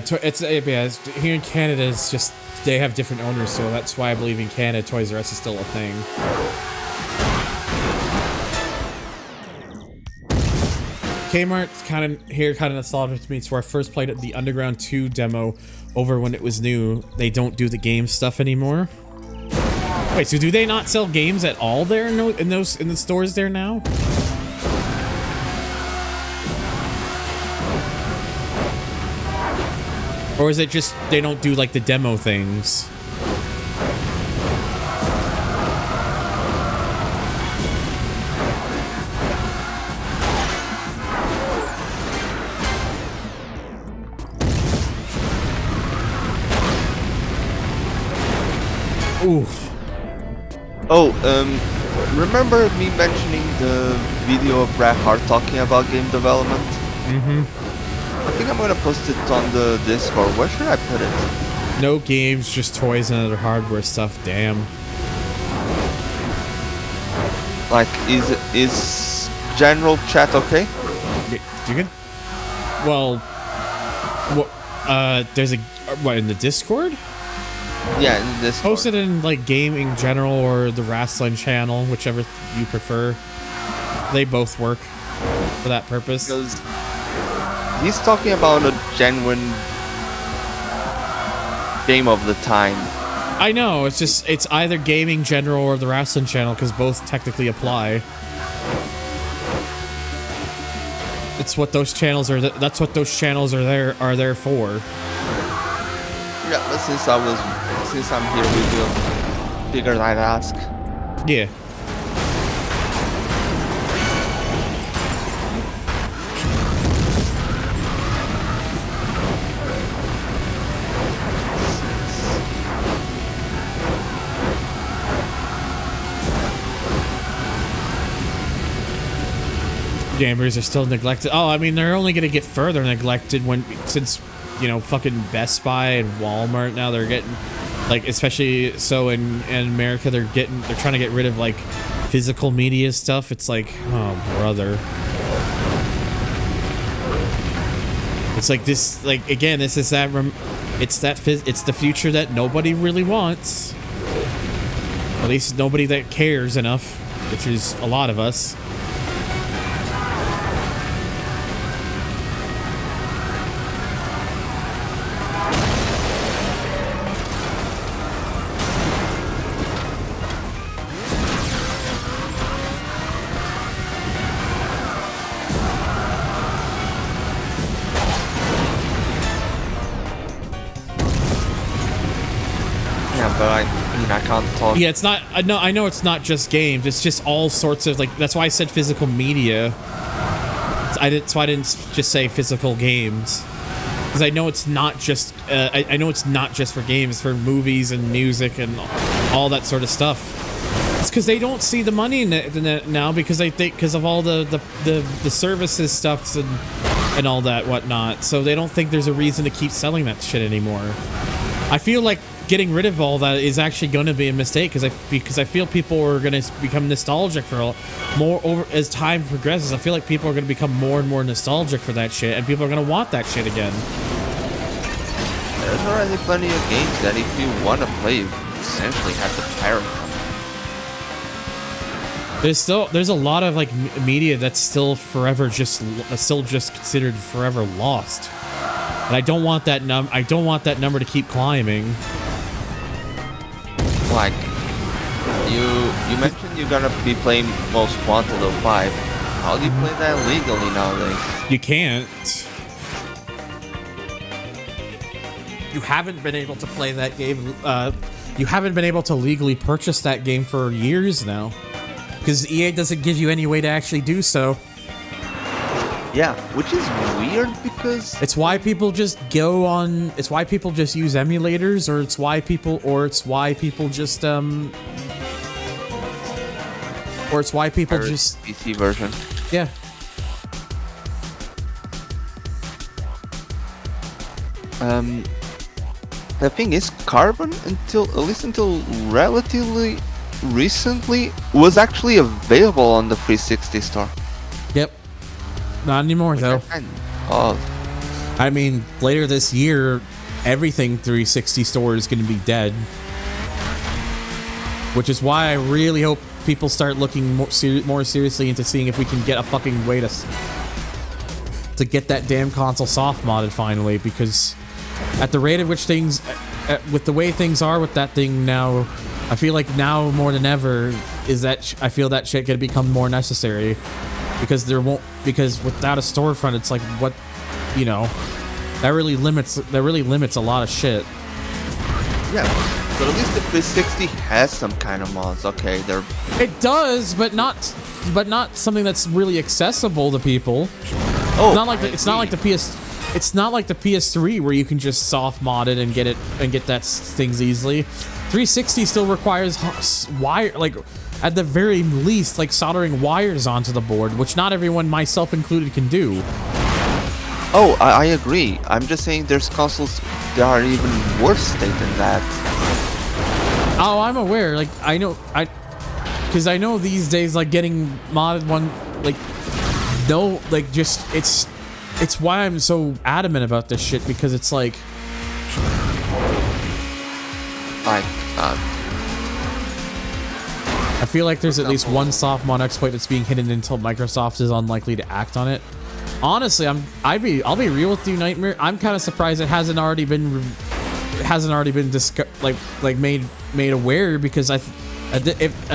here in Canada, it's just they have different owners, so that's why I believe in Canada Toys R Us is still a thing. Kmart kind of nostalgic to me. It's where I first played the Underground 2 demo over when it was new. They don't do the game stuff anymore. Wait, so do they not sell games at all there in the stores there now? Or is it just they don't do like the demo things? Oof. Oh, remember me mentioning the video of Bret Hart talking about game development? Mm-hmm. I think I'm gonna post it on the Discord. Where should I put it? No games, just toys and other hardware stuff. Damn. Like, is general chat okay? You good? Well, there's what in the Discord? Yeah, in this. Post it in like gaming general or the wrestling channel, whichever you prefer. They both work for that purpose. Because he's talking about a genuine game of the time. I know, it's just, it's either gaming general or the wrestling channel, because both technically apply. It's what those channels are, that's what those channels are there for. Yeah, but since I'm here, we will figure that ask. Yeah. Gamers are still neglected. Oh, I mean, they're only going to get further neglected since, you know, fucking Best Buy and Walmart now they're getting, like, especially so in America, they're trying to get rid of, like, physical media stuff. It's like, oh, brother. It's like this, like, again, this is that, it's the future that nobody really wants. At least nobody that cares enough, which is a lot of us. I can't talk. Yeah, it's not. I know it's not just games. It's just all sorts of, like. That's why I said physical media. That's why I didn't just say physical games, because I know it's not just. I know it's not just for games. It's for movies and music and all that sort of stuff. It's because they don't see the money in it now, because they think because of all the services stuffs and all that whatnot. So they don't think there's a reason to keep selling that shit anymore. I feel like getting rid of all that is actually going to be a mistake, because I feel people are going to become nostalgic for more over as time progresses. I feel like people are going to become more and more nostalgic for that shit, and people are going to want that shit again. There's already plenty of games that if you want to play, you essentially have to pirate them. There's a lot of like media that's still just considered forever lost, and I don't want that number to keep climbing. Like, you mentioned you're gonna be playing Most Wanted 05. How do you play that legally nowadays? You can't. You haven't been able to play that game. You haven't been able to legally purchase that game for years now, because EA doesn't give you any way to actually do so. Yeah, which is weird because it's why people just go on. It's why people just use emulators, or it's why people just PC version. Yeah. The thing is, Carbon at least until relatively recently was actually available on the 360 store. Yep. Not anymore, though. I mean, later this year, everything 360 store is going to be dead. Which is why I really hope people start looking more seriously into seeing if we can get a fucking way to get that damn console soft modded finally. Because at the rate at which things, with the way things are with that thing now, I feel like now more than ever I feel that shit gonna become more necessary. Because without a storefront, it's like, what, you know, that really limits a lot of shit. Yeah, but at least the 360 has some kind of mods. Okay, it does, but not something that's really accessible to people. Oh, it's not like the PS3 where you can just soft mod it and get that things easily. 360 still requires wire, like, at the very least, like soldering wires onto the board, which not everyone, myself included, can do. Oh, I agree. I'm just saying there's consoles that are even worse state than that. Oh, I'm aware. Like, because I know these days, like, getting modded one, like, no, like, just, it's why I'm so adamant about this shit, because it's like, I feel like there's at least one soft mod exploit that's being hidden until Microsoft is unlikely to act on it. Honestly, I'll be real with you, Nightmare. I'm kind of surprised it hasn't already been made aware, because at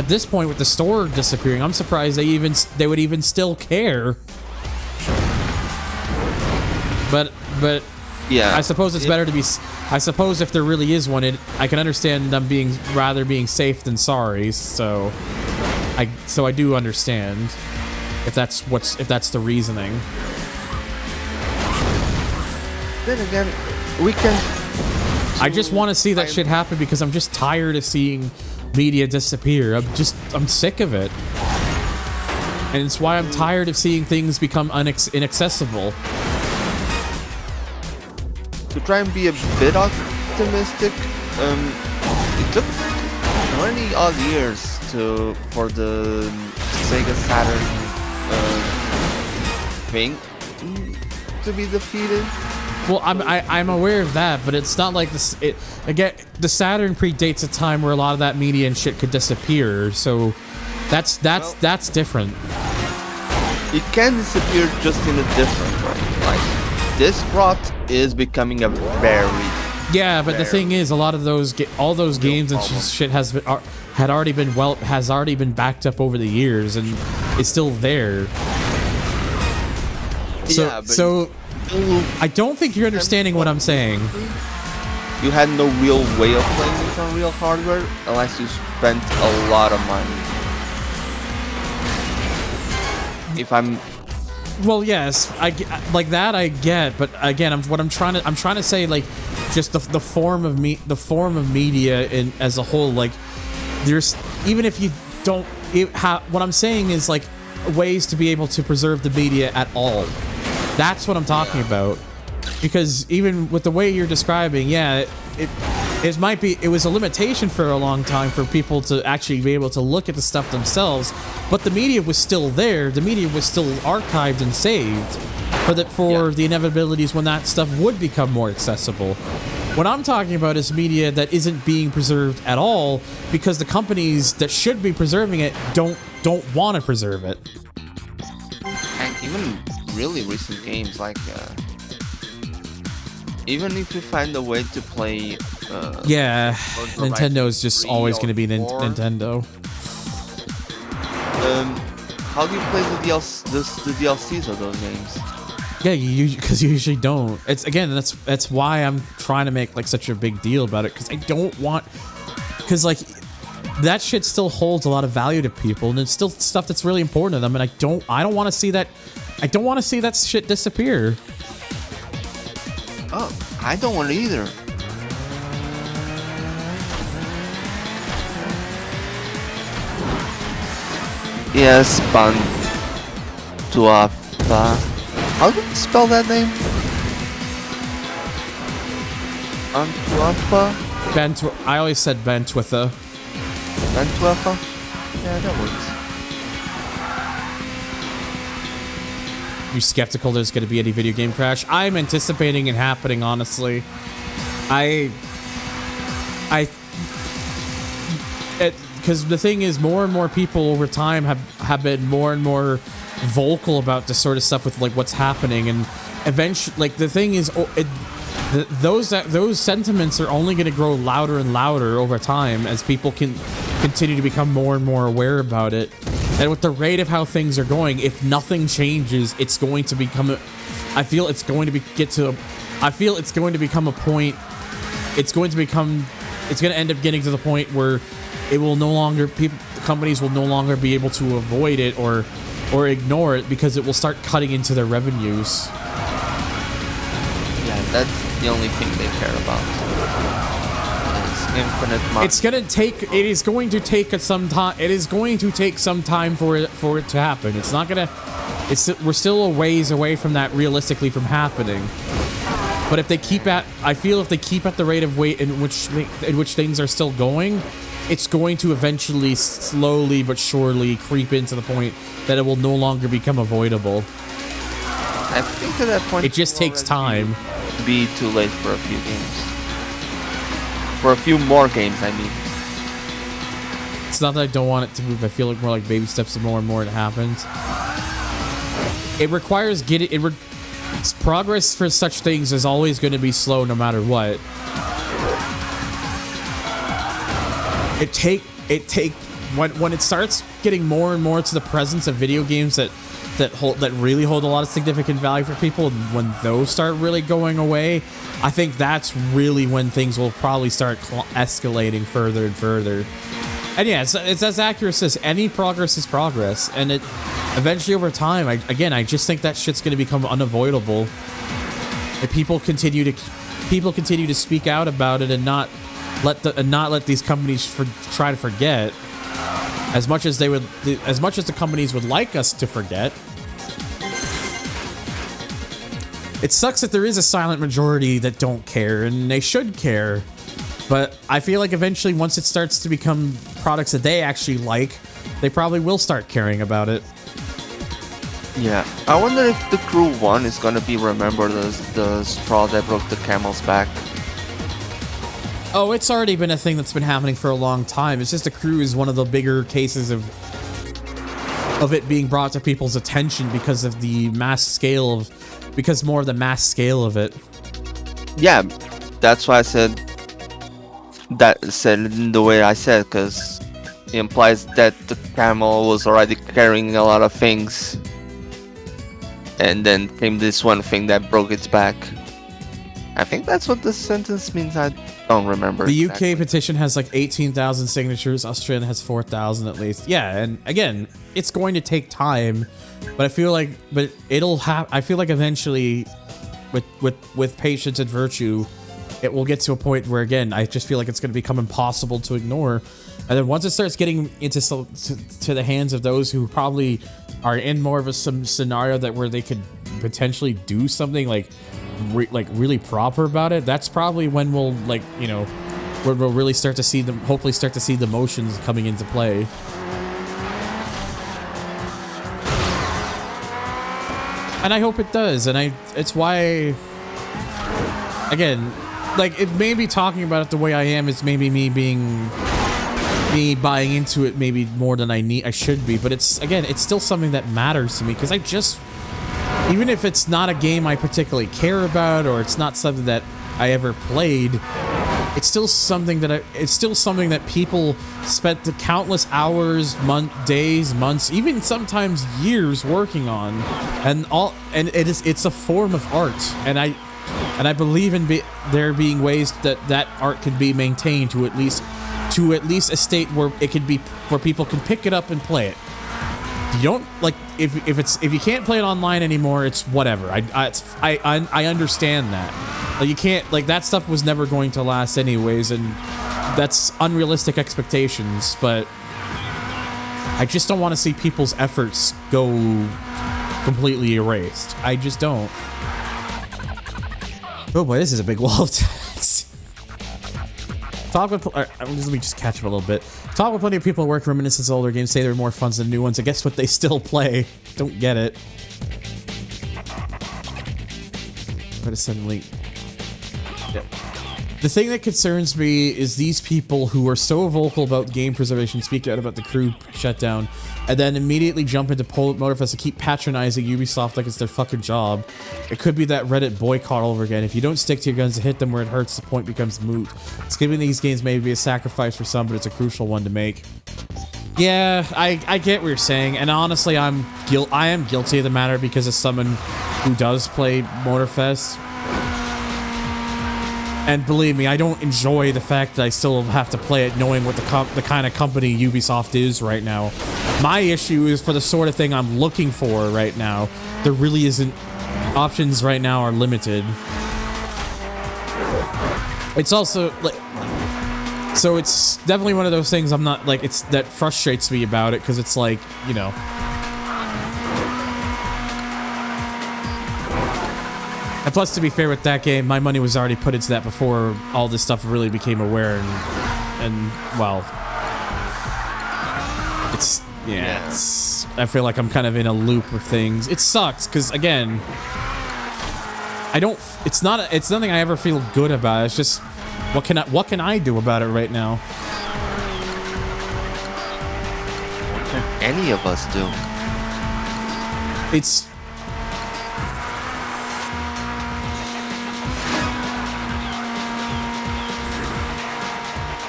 this point with the store disappearing, I'm surprised they would even still care. But yeah, I suppose it's better to be. I suppose if there really is one, I can understand them being safe than sorry. So I do understand if that's the reasoning. Then again, we can. I just want to see that shit happen because I'm just tired of seeing media disappear. I'm sick of it, and it's why I'm tired of seeing things become inaccessible. To try and be a bit optimistic, it took 20 odd years for the Sega Saturn thing to be defeated. Well, I'm aware of that, but it's not like this. Again, the Saturn predates a time where a lot of that media and shit could disappear. So that's different. It can disappear just in a different way. Like this rot is becoming a very but the thing is, a lot of all those games and shit has already been backed up over the years, and it's still there. So I don't think you're understanding what I'm saying. You had no real way of playing it on real hardware unless you spent a lot of money. Well, yes, I get, but again, I'm trying to say, like, just the form of media as a whole, like, there's, even if you don't, what I'm saying is, like, ways to be able to preserve the media at all. That's what I'm talking about. Because even with the way you're describing, it was a limitation for a long time for people to actually be able to look at the stuff themselves, but the media was still there. The media was still archived and saved for the inevitabilities when that stuff would become more accessible. What I'm talking about is media that isn't being preserved at all because the companies that should be preserving it don't want to preserve it. And even really recent games, like even if you find a way to play Nintendo is just always going to be Nintendo. How do you play the DLCs of those games? Yeah, because you usually don't. That's why I'm trying to make like such a big deal about it, because I don't want, because like that shit still holds a lot of value to people, and it's still stuff that's really important to them, and I don't want to see that. I don't want to see that shit disappear. Oh, I don't want it either. Yes, Bantuafa. How do you spell that name? Bantuafa? I always said Bantuatha. Bantuafa? Yeah, that works. You skeptical there's going to be any video game crash? I'm anticipating it happening, honestly. Because the thing is, more and more people over time have been more and more vocal about this sort of stuff with like what's happening, and eventually, like, the thing is, those sentiments are only going to grow louder and louder over time as people can continue to become more and more aware about it. And with the rate of how things are going, if nothing changes, it's going to become a point. It's going to end up getting to the point where it will no longer, companies will no longer be able to avoid it or ignore it, because it will start cutting into their revenues. Yeah, that's the only thing they care about. It's infinite money. It is going to take some time for it to happen. It's not gonna. We're still a ways away from that realistically from happening. But if they keep at the rate of weight in which things are still going, it's going to eventually slowly but surely creep into the point that it will no longer become avoidable. I think at that point it just takes time. Be too late for a few games. For a few more games, I mean. It's not that I don't want it to move. I feel like more like baby steps, the more and more it happens. It requires progress for such things is always going to be slow no matter what. When it starts getting more and more to the presence of video games that really hold a lot of significant value for people, when those start really going away, I think that's really when things will probably start escalating further and further. And yeah, it's as accurate as any progress is progress, and it eventually over time, I just think that shit's gonna become unavoidable. If people continue to speak out about it and not let these companies try to forget, as much as the companies would like us to forget. It sucks that there is a silent majority that don't care, and they should care. But I feel like eventually, once it starts to become products that they actually like, they probably will start caring about it. Yeah, I wonder if the Crew 1 is gonna be remembered as the straw that broke the camel's back. Oh, it's already been a thing that's been happening for a long time. It's just the Crew is one of the bigger cases of it being brought to people's attention because of the more of the mass scale of it. Yeah, that's why I said in the way I said, because it implies that the camel was already carrying a lot of things, and then came this one thing that broke its back. I think that's what the sentence means. I don't remember. The exactly. UK petition has like 18,000 signatures. Australia has 4,000 at least. Yeah, and again, it's going to take time, but I feel like eventually, with patience and virtue, it will get to a point where, again, I just feel like it's going to become impossible to ignore. And then once it starts getting into to the hands of those who probably are in more of some scenario where they could potentially do something like really proper about it, that's probably when we'll where we'll really start to see them, hopefully start to see the motions coming into play. And I hope it does, and it's why, again, like, it may be talking about it the way I am, it's maybe me buying into it maybe more than I should be, but it's still something that matters to me, because even if it's not a game I particularly care about, or it's not something that I ever played, it's still something that people spent the countless hours, days, months, even sometimes years working on, and it's a form of art, and I believe in there being ways that art can be maintained to at least a state where it can be, where people can pick it up and play it. You don't, like, if you can't play it online anymore, it's whatever. I understand that. Like, you can't, like, that stuff was never going to last anyways, and that's unrealistic expectations, but I just don't want to see people's efforts go completely erased. I just don't. Oh boy, this is a big wall of text. Let me just catch up a little bit. Talk with plenty of people who work reminiscence of older games, say they're more fun than new ones, and guess what, they still play. Don't get it. I'm gonna send a link. Yep. The thing that concerns me is these people who are so vocal about game preservation, speak out about the Crew shutdown, and then immediately jump into Motorfest and keep patronizing Ubisoft like it's their fucking job. It could be that Reddit boycott all over again. If you don't stick to your guns and hit them where it hurts, the point becomes moot. Skipping these games may be a sacrifice for some, but it's a crucial one to make. Yeah, I get what you're saying, and honestly, I am guilty of the matter because as someone who does play Motorfest. And believe me, I don't enjoy the fact that I still have to play it knowing what the kind of company Ubisoft is right now. My issue is for the sort of thing I'm looking for right now. There really isn't. Options right now are limited. It's also like, so it's definitely one of those things I'm not like, that frustrates me about it, because it's like, you know. And plus, to be fair with that game, my money was already put into that before all this stuff really became aware, and well, I feel like I'm kind of in a loop of things. It sucks, because again, it's nothing I ever feel good about. It's just, what can I do about it right now? any of us do. It's...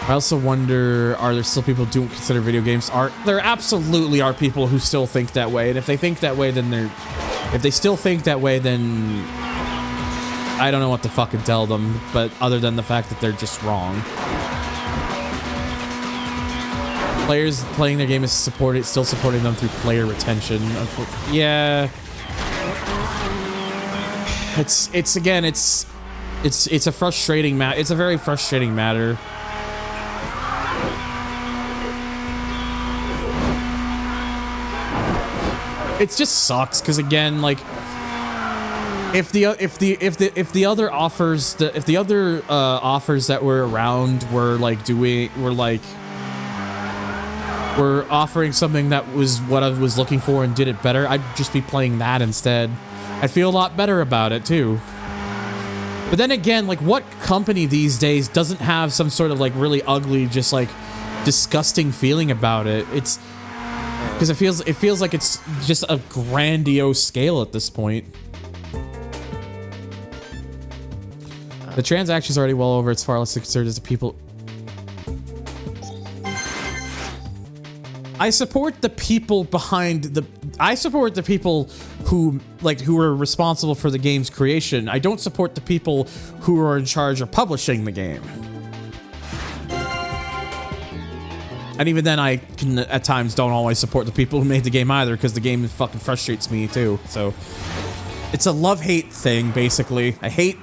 I also wonder, are there still people who don't consider video games art? There absolutely are people who still think that way, and if they think that way, then they're... If they still think that way, then... I don't know what to fucking tell them, but other than the fact that they're just wrong. Players playing their game is still supporting them through player retention. Yeah. It's again, it's a frustrating matter. It's a very frustrating matter. It just sucks because again, like, if the other offers that were around were offering something that was what I was looking for and did it better, I'd just be playing that instead. I'd feel a lot better about it too. But then again, like, what company these days doesn't have some sort of like really ugly, just like disgusting feeling about it? It's because it feels like it's just a grandiose scale at this point. The transaction's already well over. It's far less concerned as the people. I support the people behind the. I support the people who are responsible for the game's creation. I don't support the people who are in charge of publishing the game. And even then, I can at times don't always support the people who made the game either, because the game fucking frustrates me too. So it's a love-hate thing, basically. I hate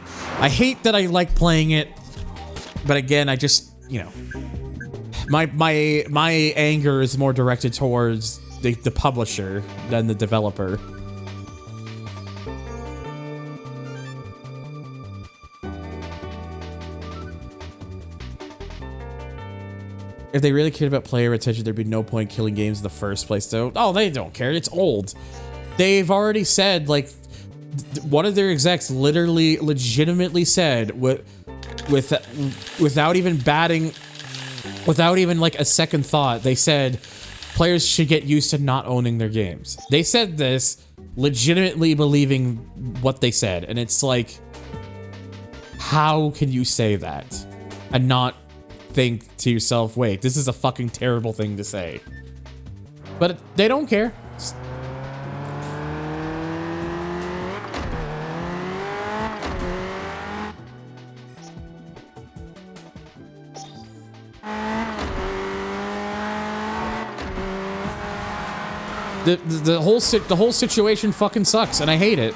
that I like playing it, but again, I just, you know, my anger is more directed towards the publisher than the developer. If they really cared about player retention, there'd be no point killing games in the first place. So, oh, they don't care. It's old. They've already said, like, one of their execs legitimately said, without even like a second thought, they said players should get used to not owning their games. They said this legitimately believing what they said, and it's like, how can you say that and not think to yourself, wait, this is a fucking terrible thing to say? But they don't care. The whole situation fucking sucks, and I hate it.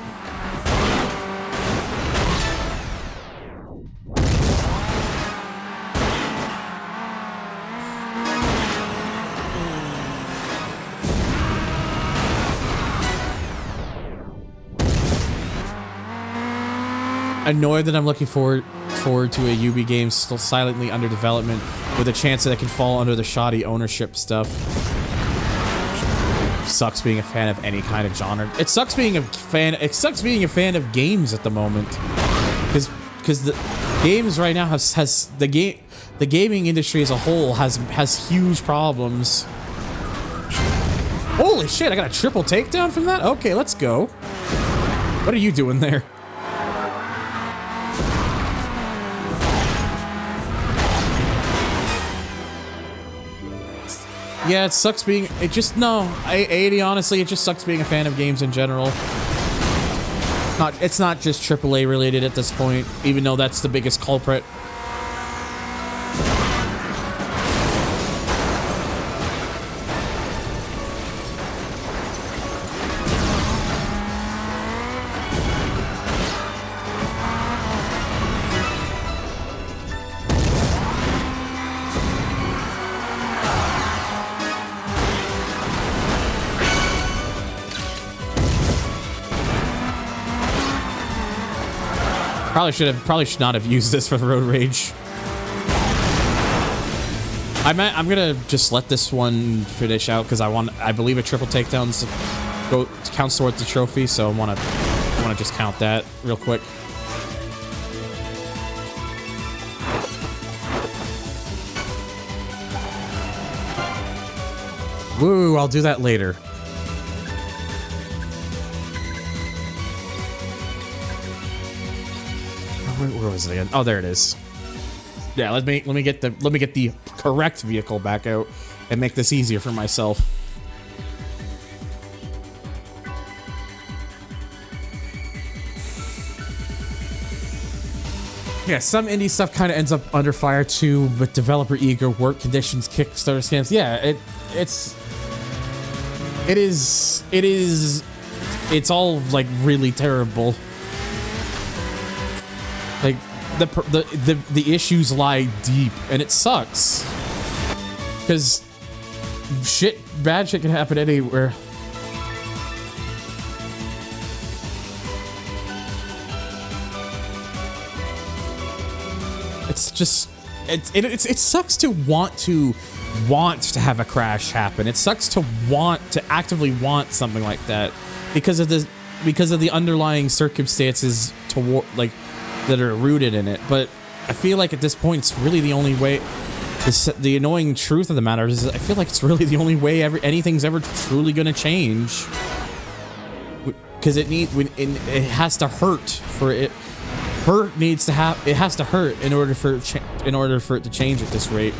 Annoyed that I'm looking forward to a UB game still silently under development with a chance that it can fall under the shoddy ownership stuff. Sucks being a fan of any kind of genre. It sucks being a fan of games at the moment, because the games right now has the gaming industry as a whole has huge problems. Holy shit, I got a triple takedown from that? Okay, let's go. What are you doing there? Yeah, it sucks being, honestly, it just sucks being a fan of games in general. It's not just AAA related at this point, even though that's the biggest culprit. Probably should not have used this for the road rage. I'm gonna just let this one finish out because I believe a triple takedown counts towards the trophy, so I wanna just count that real quick. Woo, I'll do that later. Where was it again? Oh, there it is. Yeah, let me get the correct vehicle back out and make this easier for myself. Yeah, some indie stuff kind of ends up under fire too, but developer ego, work conditions, Kickstarter scams. Yeah, it's all like really terrible. Like the issues lie deep, and it sucks because bad shit can happen anywhere. It's just it sucks to want to have a crash happen. It sucks to actively want something like that because of the underlying circumstances that are rooted in it. But I feel like at this point it's really the only way. The annoying truth of the matter is I feel like it's really the only way anything's ever truly going to change, because it has to hurt for it. It has to hurt in order for it to change at this rate.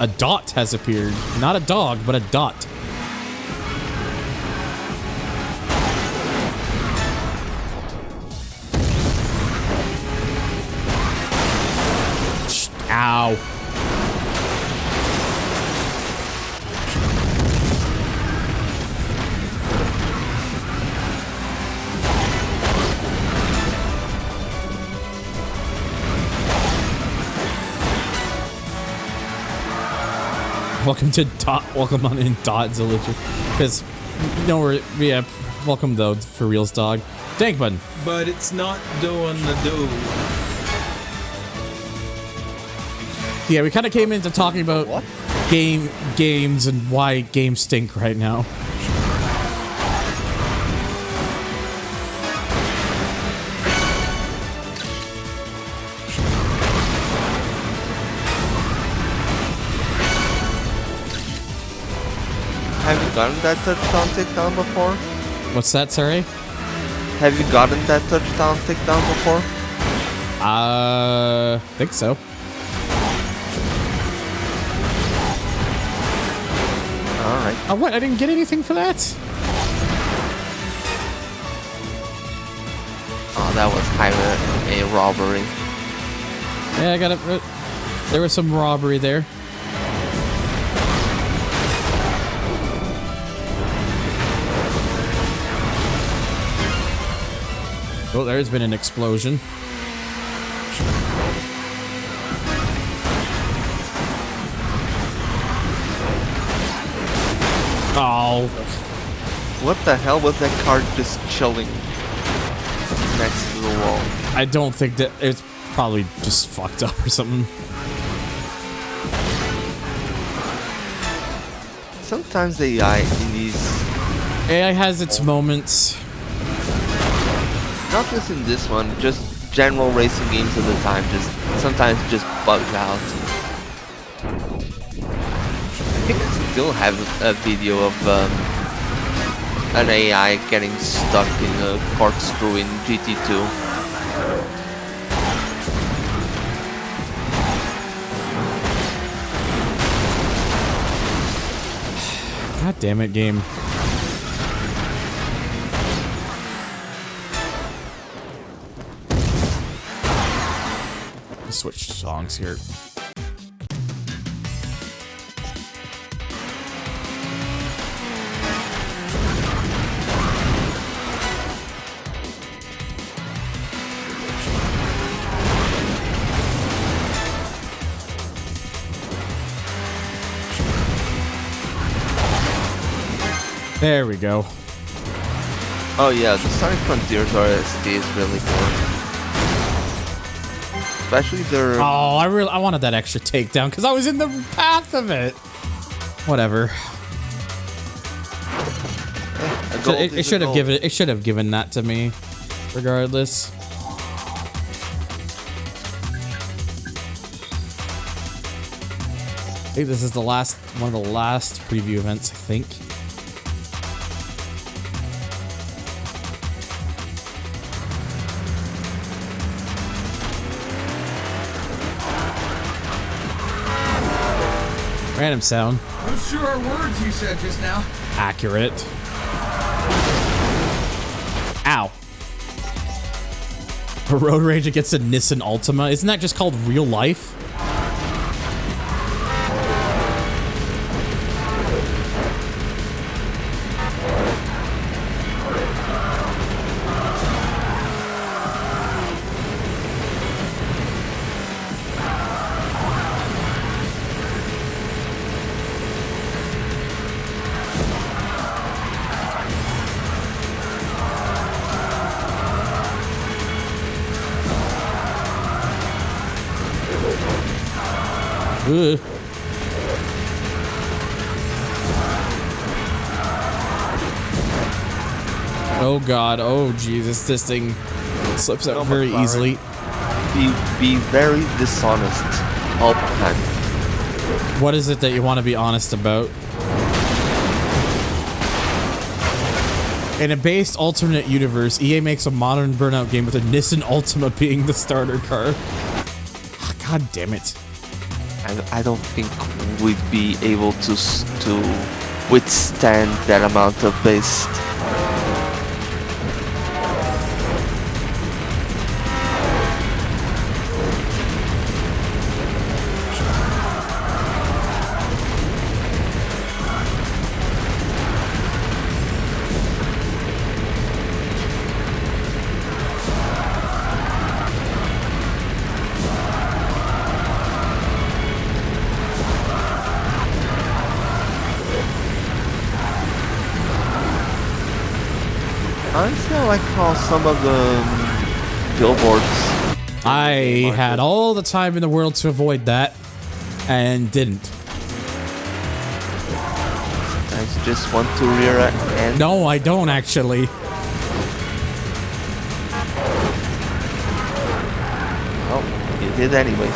A dot has appeared, not a dog, but a dot. Ow. Welcome on in Dot Zilliger. Because welcome though for reals, dog. Thank button. But it's not doing the do. Yeah, we kind of came into talking about games and why games stink right now. Have you gotten that touchdown takedown before? What's that, sorry? Have you gotten that touchdown takedown before? Think so. Alright. What? I didn't get anything for that? Oh, that was kind of a robbery. Yeah, I got it. There was some robbery there. Oh, there's been an explosion. Oh. What the hell was that car just chilling next to the wall? I don't think that it's probably just fucked up or something. Sometimes the AI in these... AI has its moments. Not just in this one, just general racing games at the time, sometimes just bugs out. I think I still have a video of an AI getting stuck in a corkscrew in GT2. God damn it, game. Switch songs here. There we go. Oh yeah, the Sonic Frontiers RSD is really good. Especially their... Oh, I wanted that extra takedown because I was in the path of it. Whatever. It should have given that to me, regardless. think this is the last one of the last preview events, I think. Random sound. Those sure are words you said just now. Accurate. Ow. A road rage against a Nissan Altima. Isn't that just called real life? Ugh. Oh god, oh Jesus, this thing slips out very easily. Be very dishonest all the time. What is it that you want to be honest about? In a based alternate universe, EA makes a modern Burnout game with a Nissan Altima being the starter car. God damn it. I don't think we'd be able to withstand that amount of based. Honestly, I like how some of the billboards. I had all the time in the world to avoid that, and didn't. Sometimes you just want to rear end. No, I don't actually. Oh, you did anyways.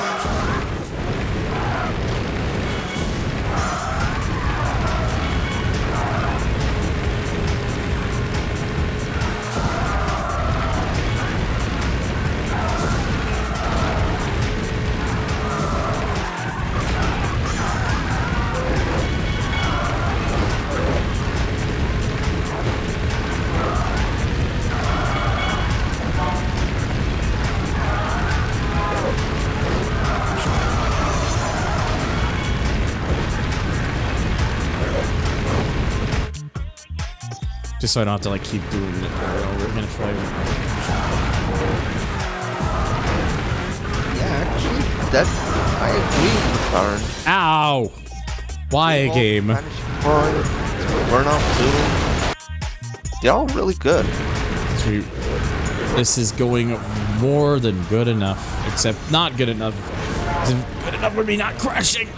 Just so I don't have to like keep doing it over again if I... Yeah, actually, that I agree with Aaron. Ow! Why a game? Burnout 2. They're all really good. Sweet. This is going more than good enough. Except not good enough. Good enough would be not crashing.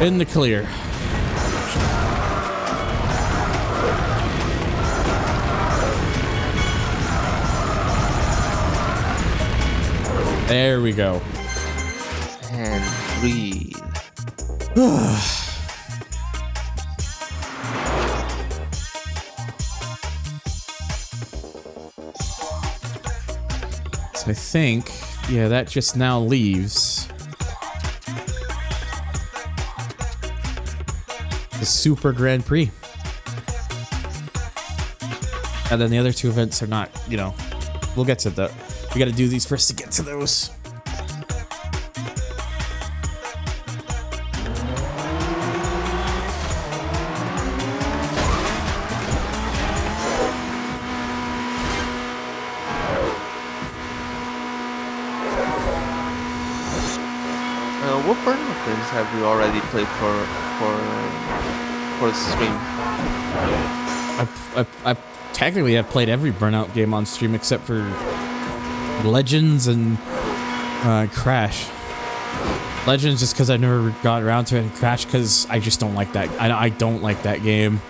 In the clear. There we go. And breathe. So I think, yeah, that just now leaves the Super Grand Prix. And then the other two events are not, you know, we'll get to that. We got to do these first to get to those. What Burnout games have we already played for stream? I technically have played every Burnout game on stream except for Legends and Crash. Legends just because I never got around to it, and Crash because I just don't like that. I don't like that game.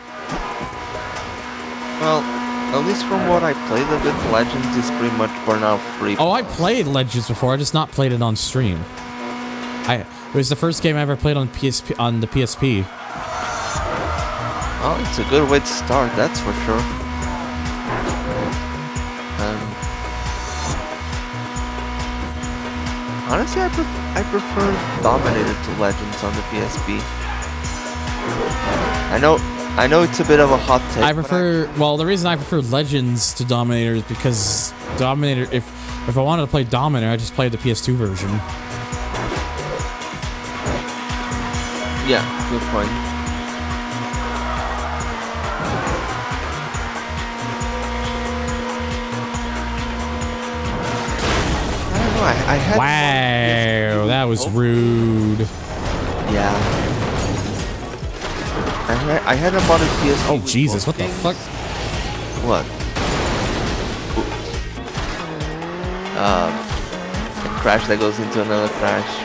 Well, at least from what I played of it, Legends is pretty much Burnout free. Oh, I played Legends before. I just not played it on stream. It was the first game I ever played on PSP on the PSP. Oh, it's a good way to start, that's for sure. Honestly, I prefer Dominator to Legends on the PSP. I know it's a bit of a hot take. Well, the reason I prefer Legends to Dominator is because Dominator, if I wanted to play Dominator, I just played the PS2 version. Yeah, good point. I had wow, that was rude. Yeah. I had a bought a PSP. Oh Jesus, what the fuck? What? A crash that goes into another crash.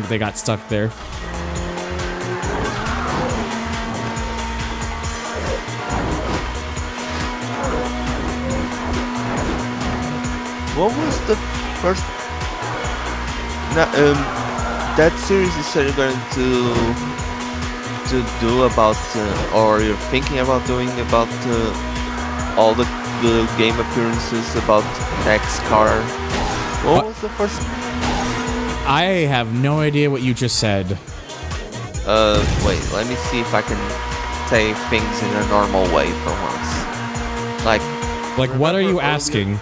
They got stuck there. What was the first? That series you said you're going to do about, or you're thinking about doing about all the game appearances about X car. What was the first? I have no idea what you just said. Wait, let me see if I can say things in a normal way for once. Like what are you asking?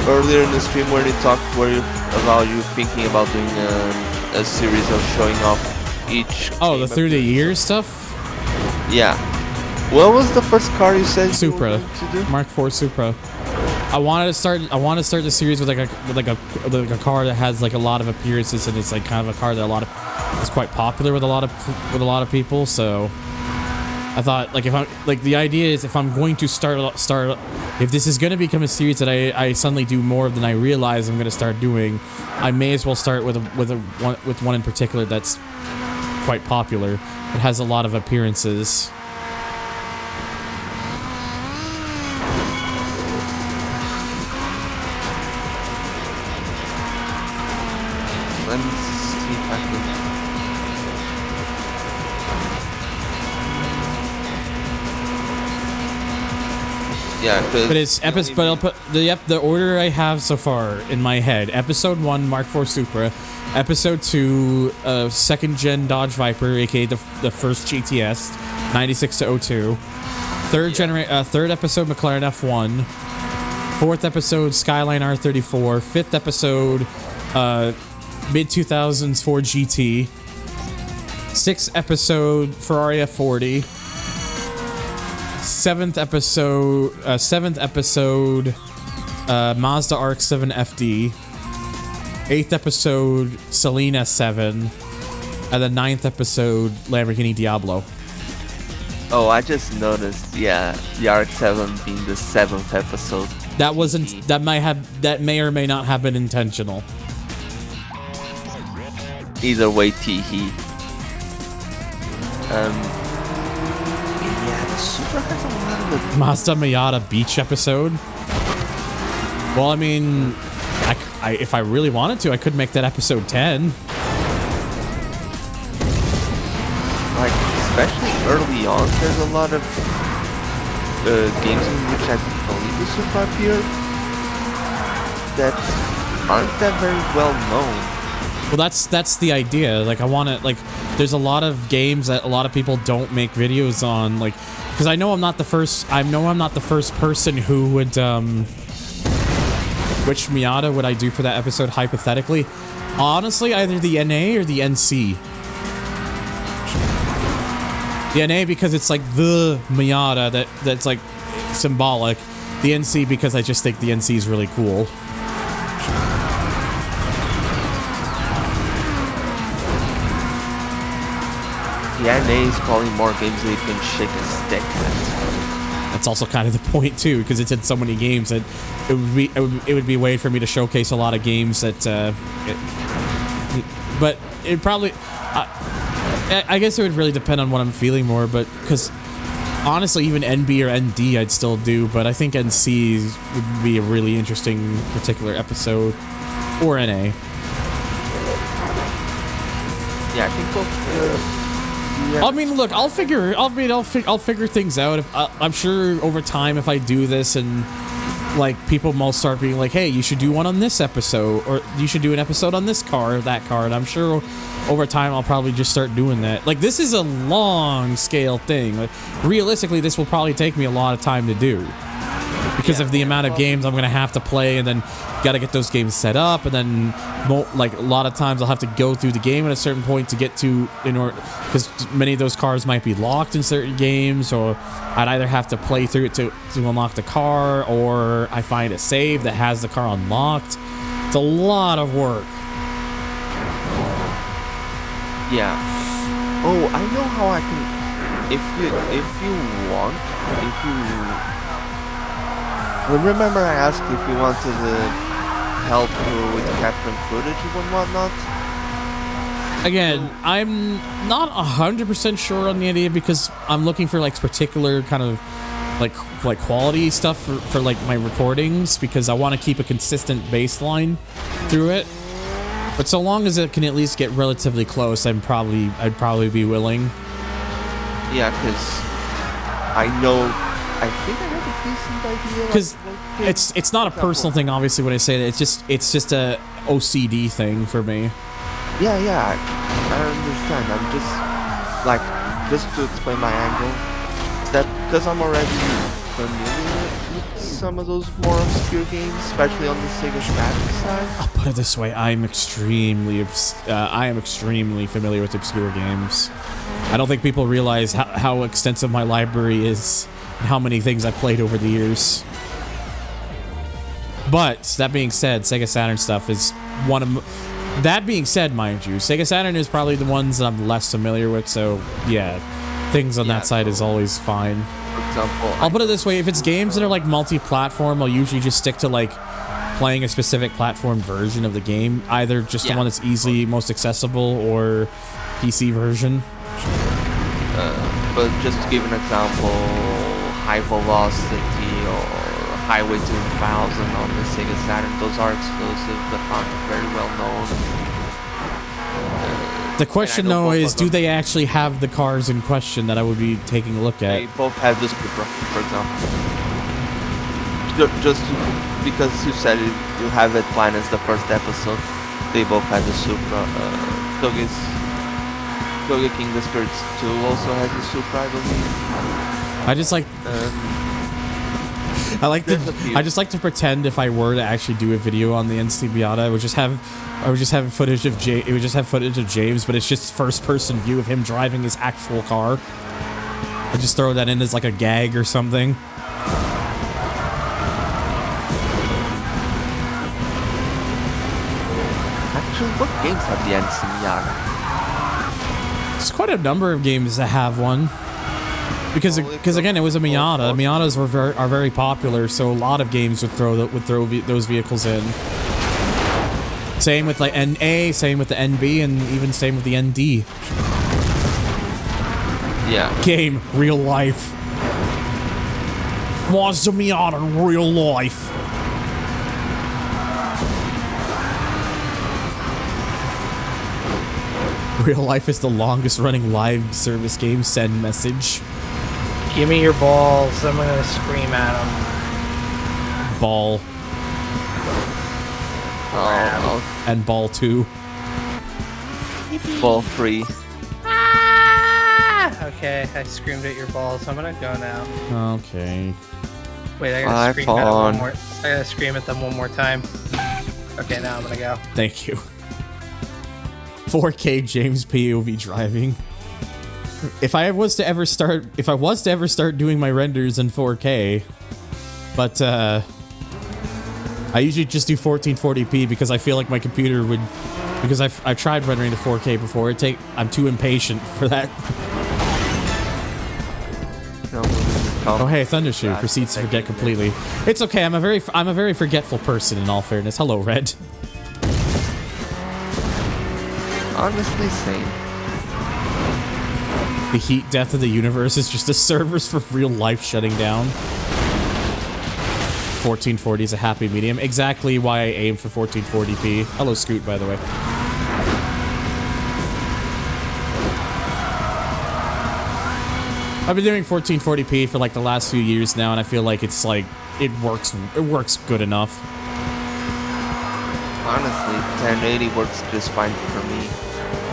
Earlier in the stream where you talked about you thinking about doing a series of showing off each. Oh, the through the years stuff? Yeah. What was the first car you said? Supra. You were going to do? Mark IV Supra. I want to start the series with like a car that has like a lot of appearances, and it's like kind of a car that is quite popular with a lot of people. So I thought, like, the idea is if I'm going to start if this is going to become a series that I suddenly do more of than I realize I'm going to start doing, I may as well start with one in particular that's quite popular. It has a lot of appearances. Let me see if I can. Yeah, but it's episode. But I'll put the order I have so far in my head: Episode 1, Mark IV Supra; Episode 2, second gen Dodge Viper, aka the first GTS, 96 to 02; third episode McLaren F1; fourth episode Skyline R34; fifth episode mid-2000s Ford GT; sixth episode Ferrari F40; seventh episode Mazda RX-7 FD; eighth episode Celine S7; and the ninth episode Lamborghini Diablo. Oh, I just noticed. Yeah, the RX-7 being the seventh episode. That wasn't. That may or may not have been intentional. Either way, teehee. Yeah, the Supra has a lot of the Mazda Miata Beach episode. Well, I mean, if I really wanted to, I could make that episode 10. Like, especially early on, there's a lot of games in which I believe the Supra appeared that aren't that very well known. Well, that's the idea. Like, I want to, like, there's a lot of games that a lot of people don't make videos on, like, because I know I'm not the first person who would, which Miata would I do for that episode, hypothetically? Honestly, either the NA or the NC. The NA because it's like the Miata that's like, symbolic. The NC because I just think the NC is really cool. The NA is calling more games that you can shake a stick at. That's also kind of the point too, because it's in so many games that it would be a way for me to showcase a lot of games that. But it probably, I guess it would really depend on what I'm feeling more. But because honestly, even NB or ND I'd still do, but I think NC would be a really interesting particular episode, or NA. Yeah, I think both. Yeah. I mean, look, I'll figure things out. If I'm sure over time, if I do this and like people will start being like, "Hey, you should do one on this episode," or "You should do an episode on this car or that car," and I'm sure over time I'll probably just start doing that. Like, this is a long scale thing. Like, realistically, this will probably take me a lot of time to do because of the amount of games I'm gonna have to play, and then got to get those games set up, and then like a lot of times I'll have to go through the game at a certain point to get to, in order, because many of those cars might be locked in certain games, or I'd either have to play through it to unlock the car, or I find a save that has the car unlocked. It's a lot of work. Yeah. Oh, I know how I can. If you want, remember I asked if you wanted to help with capturing footage and whatnot? Again, I'm not 100% sure on the idea, because I'm looking for like particular kind of like quality stuff for like my recordings, because I want to keep a consistent baseline through it. But so long as it can at least get relatively close, I'd probably be willing. Yeah, because I think I have a decent idea. Because it's not a personal thing, obviously, when I say that. It's just a OCD thing for me. Yeah, I understand. I'm just to explain my angle. Is that because I'm already familiar with some of those more obscure games, especially on the Sega Saturn side? I'll put it this way: I am extremely familiar with obscure games. I don't think people realize how extensive my library is and how many things I've played over the years. But that being said, Sega Saturn stuff is one of. That being said, mind you, Sega Saturn is probably the ones that I'm less familiar with. So yeah, things on that side is always fine. For example, I'll put it this way: if it's games that are like multi-platform, I'll usually just stick to like playing a specific platform version of the game, either just the one that's easily most accessible or PC version. But just to give an example, High Velocity or Highway 2000 on the Sega Saturn, those are exclusive but aren't very well known. The question though is, do they actually have the cars in question that I would be taking a look at? They both have the Supra, for example. Just because you said it, you have it planned as the first episode, they both have the Supra. Koga King the Spirits 2 also has the Supra, I believe. I just like I just like to pretend if I were to actually do a video on the NC Miata, I would just have footage of James, but it's just first person view of him driving his actual car. I just throw that in as like a gag or something. Actually, what games have the NC Miata? There's quite a number of games that have one. Because again, it was a Miata. Miatas are very popular, so a lot of games would throw those vehicles in. Same with like NA, same with the NB, and even same with the ND. Yeah. Game, real life. Mazda Miata, real life. Real life is the longest running live service game. Send message. Give me your balls. I'm gonna scream at them. Ball. Oh. And ball 2. Ball 3. Ah! Okay, I screamed at your balls. I'm gonna go now. Okay. Wait, I gotta scream at them one more. I gotta scream at them one more time. Okay, now I'm gonna go. Thank you. 4K James POV driving. If I was to ever start doing my renders in 4K, but I usually just do 1440p because I feel like my computer would, because I've tried rendering to 4K before. I'm too impatient for that. Oh hey, Thundershoe proceeds to forget completely. It's okay. I'm a very forgetful person. In all fairness, hello, Red. Honestly, same. The heat death of the universe is just the servers for real life shutting down. 1440 is a happy medium. Exactly why I aim for 1440p. Hello, Scoot, by the way. I've been doing 1440p for like the last few years now, and I feel like it's like it works good enough. Honestly, 1080 works just fine for me.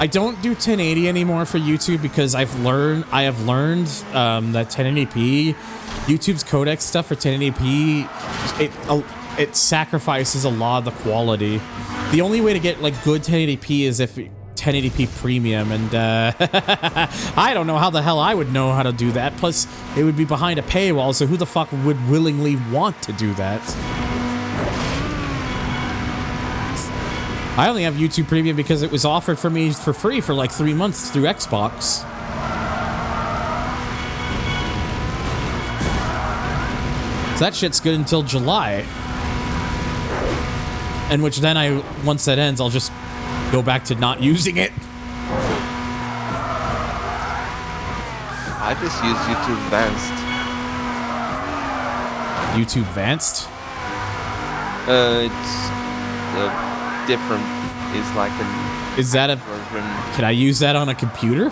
I don't do 1080 anymore for YouTube because I have learned that 1080p, YouTube's codec stuff for 1080p, it sacrifices a lot of the quality. The only way to get like good 1080p is if 1080p premium, and I don't know how the hell I would know how to do that. Plus, it would be behind a paywall, so who the fuck would willingly want to do that? I only have YouTube Premium because it was offered for me for free for like 3 months through Xbox. So that shit's good until July. And which then once that ends, I'll just go back to not using it. I just use YouTube Advanced. YouTube Advanced? It's different. It's like an... Is that a... Can I use that on a computer?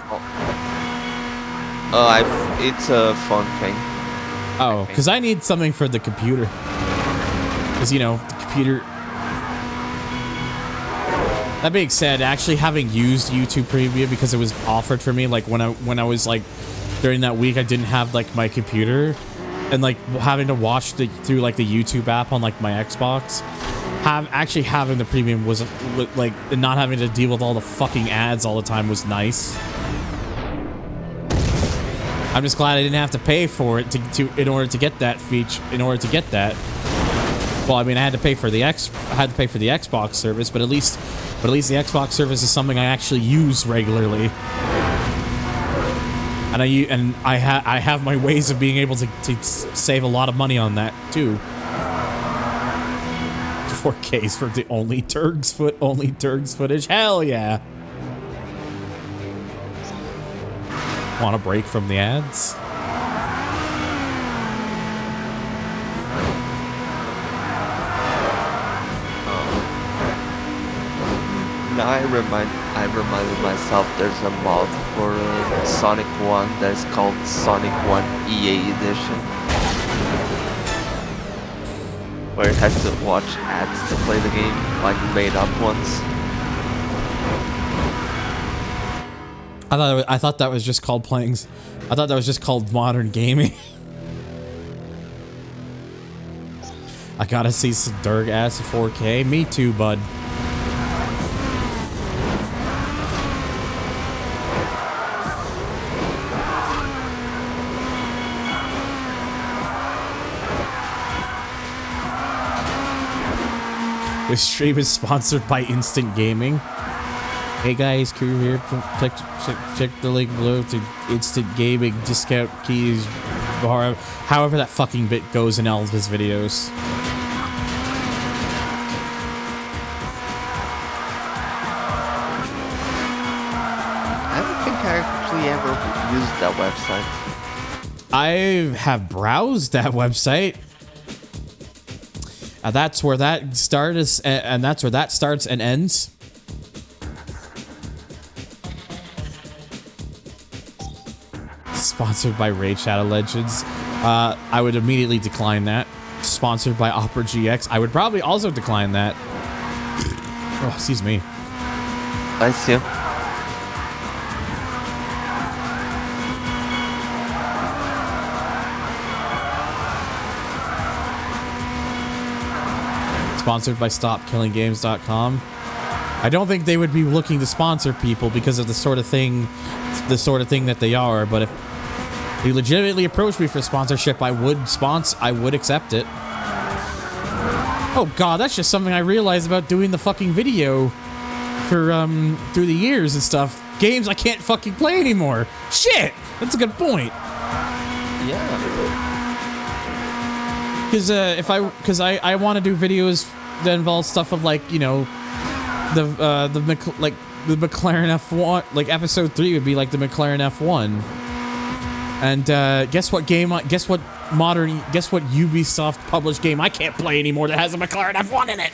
It's a phone thing. Oh, because I need something for the computer. Because, you know, the computer... That being said, actually having used YouTube Premium because it was offered for me, like when I was like, during that week I didn't have like my computer, and like having to watch through like the YouTube app on like my Xbox, actually having the premium was like, not having to deal with all the fucking ads all the time was nice. I'm just glad I didn't have to pay for it in order to get that feature. Well, I mean, I had to pay for the Xbox service, but at least the Xbox service is something I actually use regularly, and I have my ways of being able to save a lot of money on that too. 4Ks for the only Turks footage. Hell yeah! Want a break from the ads? Now I reminded myself there's a mod for Sonic 1 that's called Sonic 1 EA Edition, where it has to watch ads to play the game, like made up ones. I thought that was just called playing. I thought that was just called modern gaming. I gotta see some Durg ass 4K. Me too, bud. This stream is sponsored by Instant Gaming. Hey guys, Crew here. Check the link below to Instant Gaming discount keys. However that fucking bit goes in all of his videos. I don't think I actually ever used that website. I have browsed that website. That's where that starts, and that's where that starts and ends. Sponsored by Raid Shadow Legends. I would immediately decline that. Sponsored by Opera GX. I would probably also decline that. Oh, excuse me. Bless you. Sponsored by StopKillingGames.com. I don't think they would be looking to sponsor people because of the sort of thing that they are. But if they legitimately approached me for sponsorship, I would accept it. Oh god, that's just something I realized about doing the fucking video for through the years and stuff. Games I can't fucking play anymore. Shit, that's a good point. Yeah. Because I want to do videos that involve stuff of like, you know, the McLaren F1, like episode 3 would be like the McLaren F1. And guess what Ubisoft published game I can't play anymore that has a McLaren F1 in it?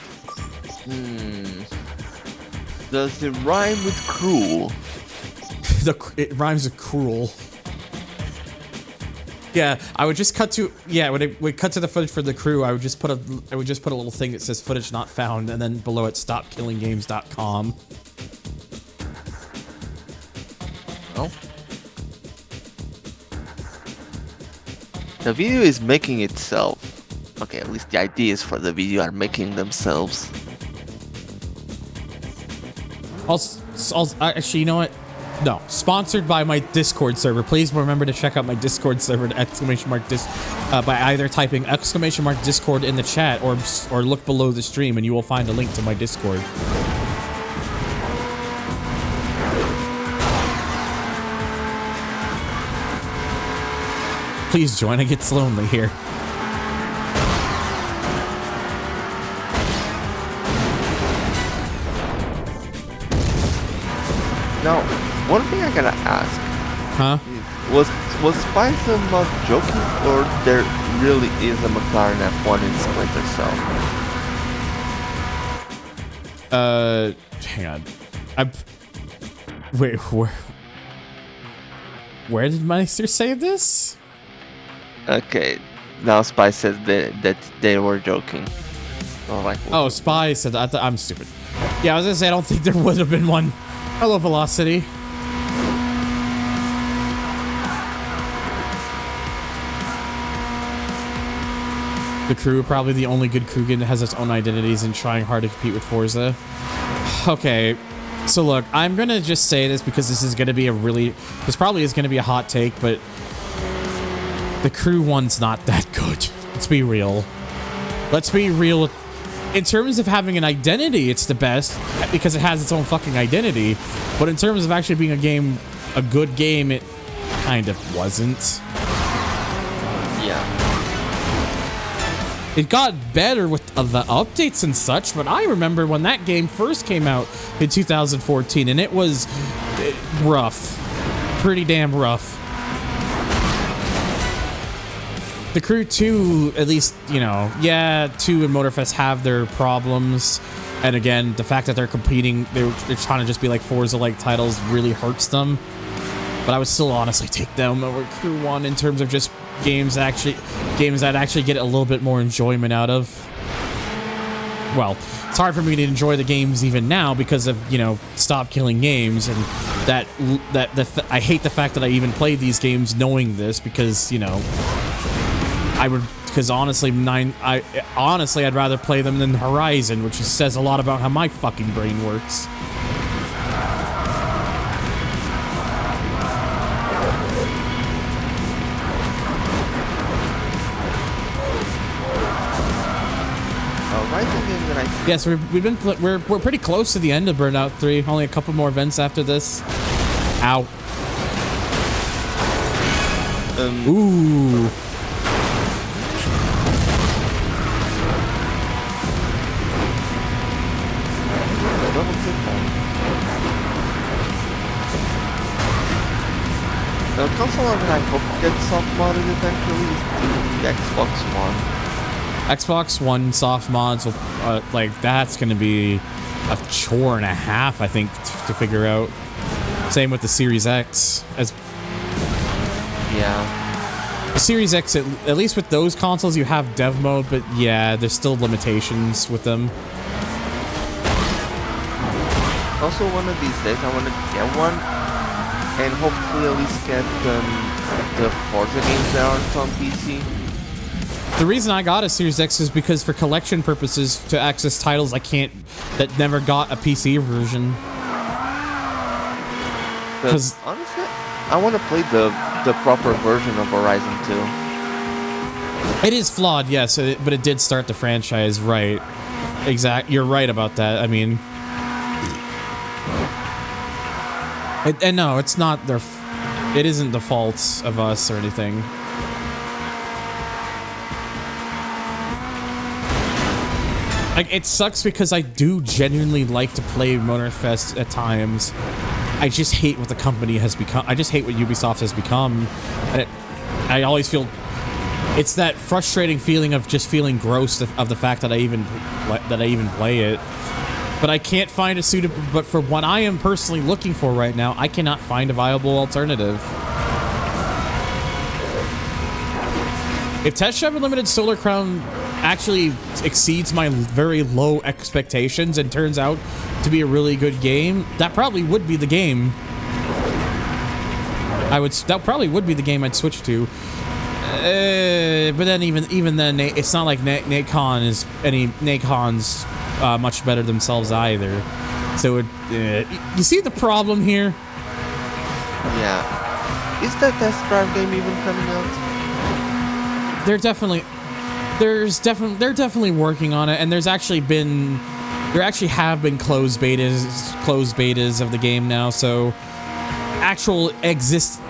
Does it rhyme with cruel? It rhymes with cruel. Yeah, I would just cut to when we cut to the footage for the crew. I would just put a little thing that says footage not found, and then below it stopkillinggames.com. Oh. The video is making itself. Okay, at least the ideas for the video are making themselves. Actually, you know what? No, sponsored by my Discord server. Please remember to check out my Discord server at by either typing !Discord in the chat or look below the stream and you will find a link to my Discord. Please join, it gets lonely here. Now, one thing I gotta ask. Huh? Was Spicer not joking, or there really is a McLaren F1 in Splinter Cell? Hang on. Wait, where did Meister say this? Okay, now Spy says that they were joking. Oh, Spy said that. I'm stupid. Yeah, I was gonna say I don't think there would have been one. Hello, Velocity. The crew, probably the only good crew that has its own identities and trying hard to compete with Forza. Okay, so look, I'm gonna just say this because this is gonna be this probably is gonna be a hot take, but the crew one's not that good. Let's be real. Let's be real. In terms of having an identity, it's the best because it has its own fucking identity. But in terms of actually being a good game, it kind of wasn't. Yeah. It got better with the updates and such, but I remember when that game first came out in 2014, and it was rough. Pretty damn rough. The Crew 2, at least, you know, yeah, 2 and Motorfest have their problems. And again, the fact that they're competing, they're trying to just be like Forza-like titles really hurts them. But I would still honestly take them over Crew 1 in terms of just games that actually get a little bit more enjoyment out of. Well, it's hard for me to enjoy the games even now because of, you know, Stop Killing Games, and I hate the fact that I even played these games knowing this because, you know, honestly, I'd rather play them than Horizon, which just says a lot about how my fucking brain works. Yes, we're pretty close to the end of Burnout 3. Only a couple more events after this. Ow. Ooh. The console that I hope gets soft modded eventually is the Xbox One. Xbox One soft mods will, like, that's gonna be a chore and a half, I think, to figure out. Same with the Series X. Yeah. The Series X, at least with those consoles, you have dev mode, but yeah, there's still limitations with them. Also, one of these days, I want to get one, and hopefully at least get the Forza games that aren't on PC. The reason I got a Series X is because for collection purposes, to access titles I can't, that never got a PC version. Because honestly, I want to play the proper version of Horizon 2. It is flawed, yes, but it did start the franchise, right? You're right about that. I mean, and no, it's not their. It isn't the fault of us or anything. Like, it sucks because I do genuinely like to play Motorfest at times. I just hate what the company has become. I just hate what Ubisoft has become. And I always feel... It's that frustrating feeling of just feeling gross of the fact that I even play it. But I can't find a suitable... But for what I am personally looking for right now, I cannot find a viable alternative. If Test Drive Unlimited Solar Crown actually exceeds my very low expectations and turns out to be a really good game, that probably would be the game. That probably would be the game I'd switch to. But then even then, it's not like Nacon's much better themselves either. So you see the problem here? Yeah. Is that Test Drive game even coming out? They're definitely working on it, and there actually have been closed betas of the game now, so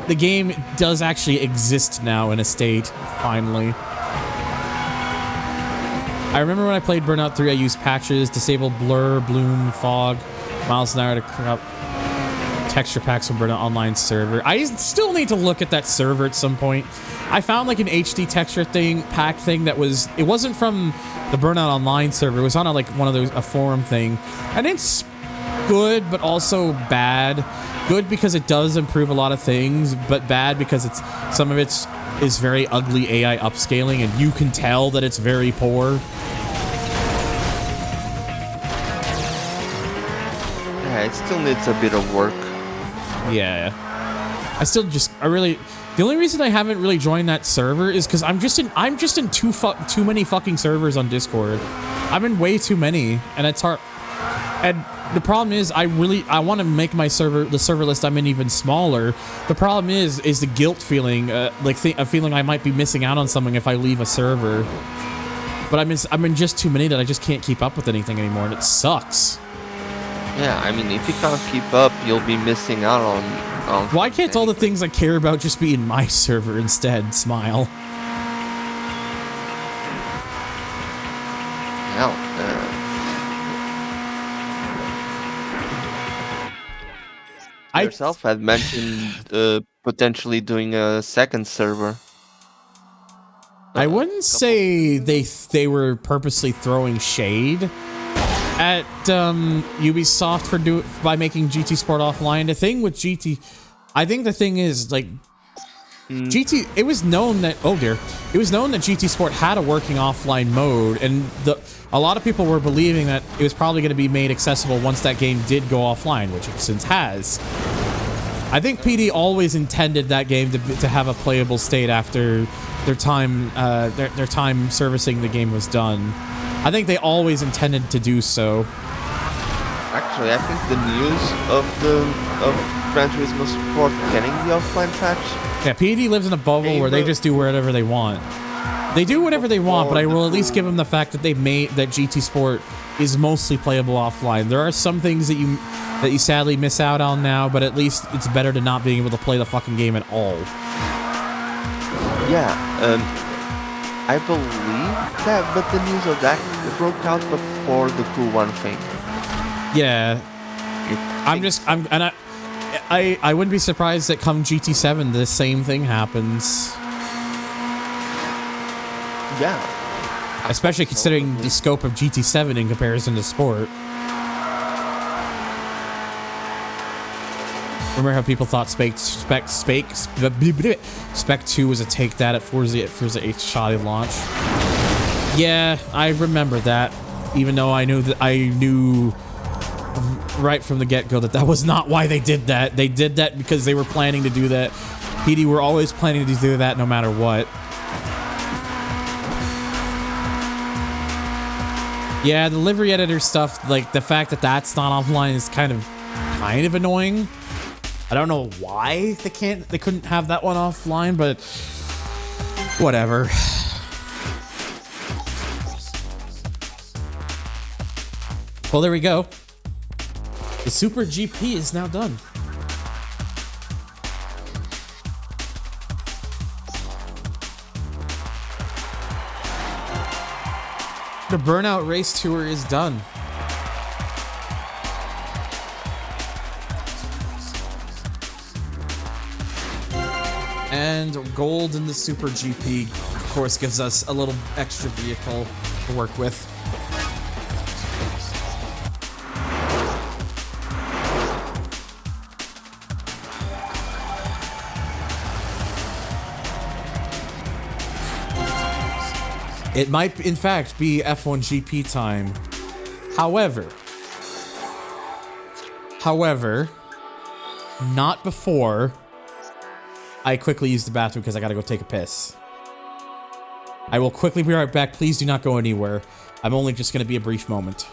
the game does actually exist now in a state, finally. I remember when I played Burnout 3, I used patches, disabled blur, bloom, fog, miles an hour to corrupt texture packs from Burnout Online server. I still need to look at that server at some point. I found like an HD texture pack thing that it wasn't from the Burnout Online server. It was on a forum thing. And it's good, but also bad. Good because it does improve a lot of things, but bad because some of it is very ugly AI upscaling, and you can tell that it's very poor. Yeah, it still needs a bit of work. Yeah. The only reason I haven't really joined that server is because I'm just in too many fucking servers on Discord. I'm in way too many, and it's hard. And the problem is, I want to make the server list I'm in even smaller. The problem is the guilt feeling, a feeling I might be missing out on something if I leave a server. But I'm in just too many that I just can't keep up with anything anymore, and it sucks. Yeah, I mean, if you can't keep up, you'll be missing out on why can't all the things I care about just be in my server instead? Smile. Hell, I yourself had mentioned potentially doing a second server. I wouldn't say they were purposely throwing shade at Ubisoft by making GT Sport offline. The thing with GT, I think the thing is like GT. It was known that GT Sport had a working offline mode, and a lot of people were believing that it was probably going to be made accessible once that game did go offline, which it since has. I think PD always intended that game to have a playable state after their time servicing the game was done. I think they always intended to do so. Actually, I think the news of Gran Turismo Sport getting the offline patch. Yeah, PD lives in a bubble where they just do whatever they want. They do whatever they want, but I will at least give them the fact that that GT Sport is mostly playable offline. There are some things that you sadly miss out on now, but at least it's better than not being able to play the fucking game at all. Yeah, I believe that, but the news of that broke out before the Cool One thing. Yeah, I wouldn't be surprised that come GT7 the same thing happens. Yeah, especially considering the scope of GT7 in comparison to Sport. Remember how people thought Spec 2 was a take that at Forza 8 Shoddy launch? Yeah, I remember that. Even though I knew right from the get-go that was not why they did that. They did that because they were planning to do that. PD were always planning to do that no matter what. Yeah, the livery editor stuff, like the fact that that's not offline is kind of annoying. I don't know why they couldn't have that one offline, but whatever. Well, there we go. The Super GP is now done. The Burnout Race Tour is done. And gold in the Super GP, of course, gives us a little extra vehicle to work with. It might, in fact, be F1 GP time. However, not before I quickly use the bathroom because I gotta go take a piss. I will quickly be right back. Please do not go anywhere. I'm only just gonna be a brief moment.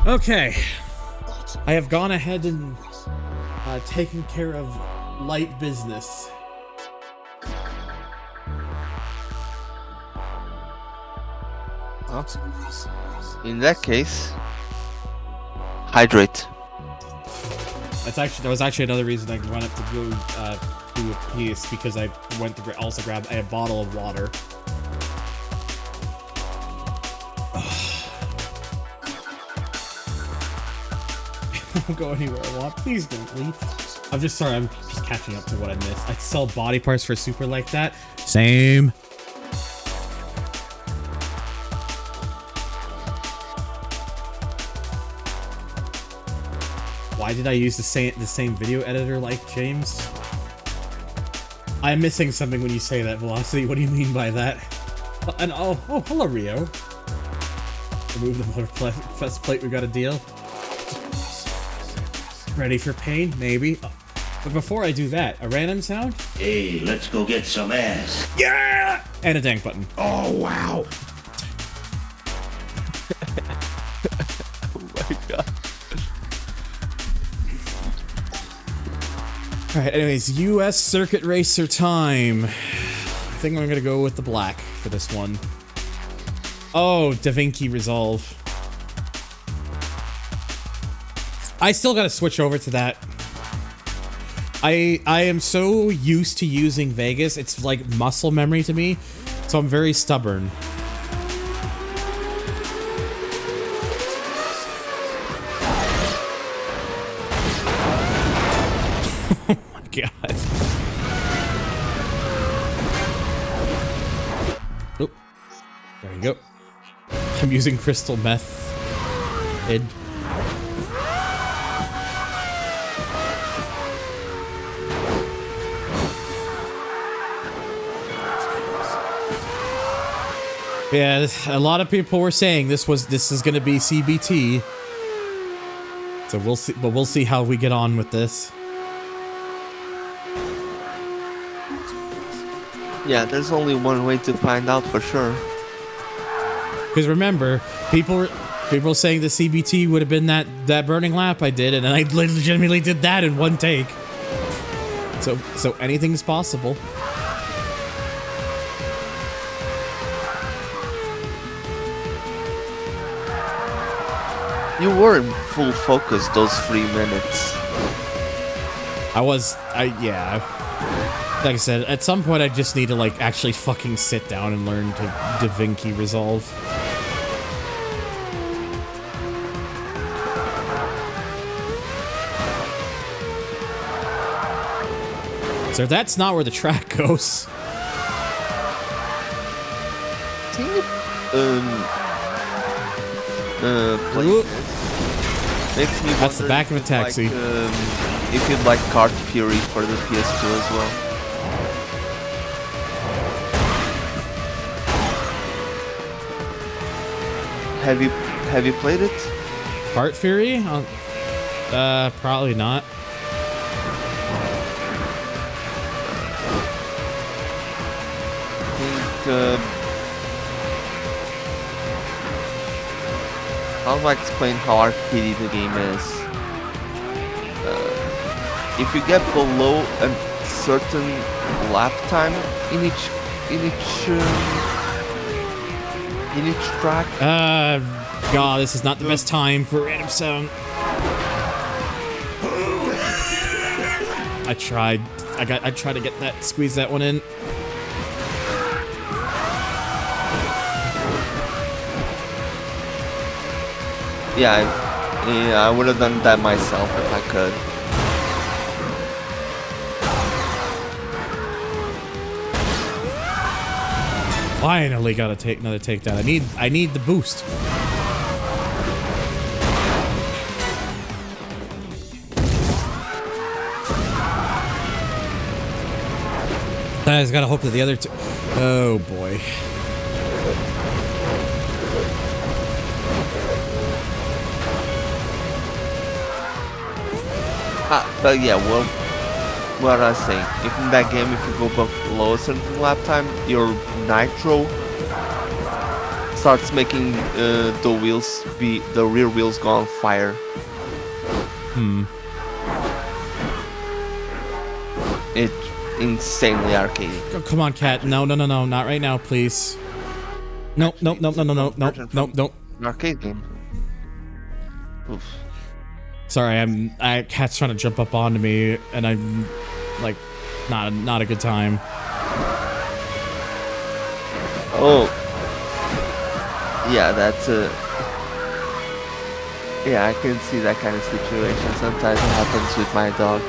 Okay, I have gone ahead and taken care of light business. Well, in that case, hydrate. That was actually another reason I went up to go do a piece, because I went to also grab a bottle of water. Don't go anywhere I want. Please don't leave. I'm just sorry. I'm just catching up to what I missed. I sell body parts for Super like that. Same. Why did I use the same video editor like James? I'm missing something when you say that, Velocity. What do you mean by that? And oh, hello, Rio. Remove the motor plate. We got a deal. Ready for pain? Maybe. But before I do that, a random sound? Hey, let's go get some ass. Yeah! And a dank button. Oh, wow. Oh my god. Alright, anyways, US Circuit Racer time. I think I'm gonna go with the black for this one. Oh, Da Vinci Resolve. I still gotta switch over to that. I am so used to using Vegas, it's like muscle memory to me, so I'm very stubborn. Oh my god. Oh, there you go. I'm using crystal meth. Yeah, a lot of people were saying this is going to be CBT. So we'll see, but we'll see how we get on with this. Yeah, there's only one way to find out for sure. Because remember, people were saying the CBT would have been that burning lap I did, and I legitimately did that in one take. So anything's possible. You were in full focus those 3 minutes. Yeah. Like I said, at some point I just need to like actually fucking sit down and learn to Da Vinci Resolve. So that's not where the track goes. Makes me That's the back of a taxi. Like, if you'd like Kart Fury for the PS2 as well. Have you played it? Kart Fury? Probably not. I think I'll explain how arcadey the game is. If you get below a certain lap time in each track. God, this is not the best time for random sound. I tried to squeeze that one in. Yeah, I would have done that myself if I could. Finally got to take another takedown. I need the boost. I just gotta hope that the other two. Oh boy. But yeah, well, what I was saying, if in that game, if you go below a certain lap time, your nitro starts making the rear wheels go on fire. It's insanely arcadey. Oh, come on, cat. No, not right now, please. No. An arcade game. Oof. Sorry, cat's trying to jump up onto me, and I'm like, not a good time. Oh, yeah, that's yeah, I can see that kind of situation. Sometimes it happens with my dog.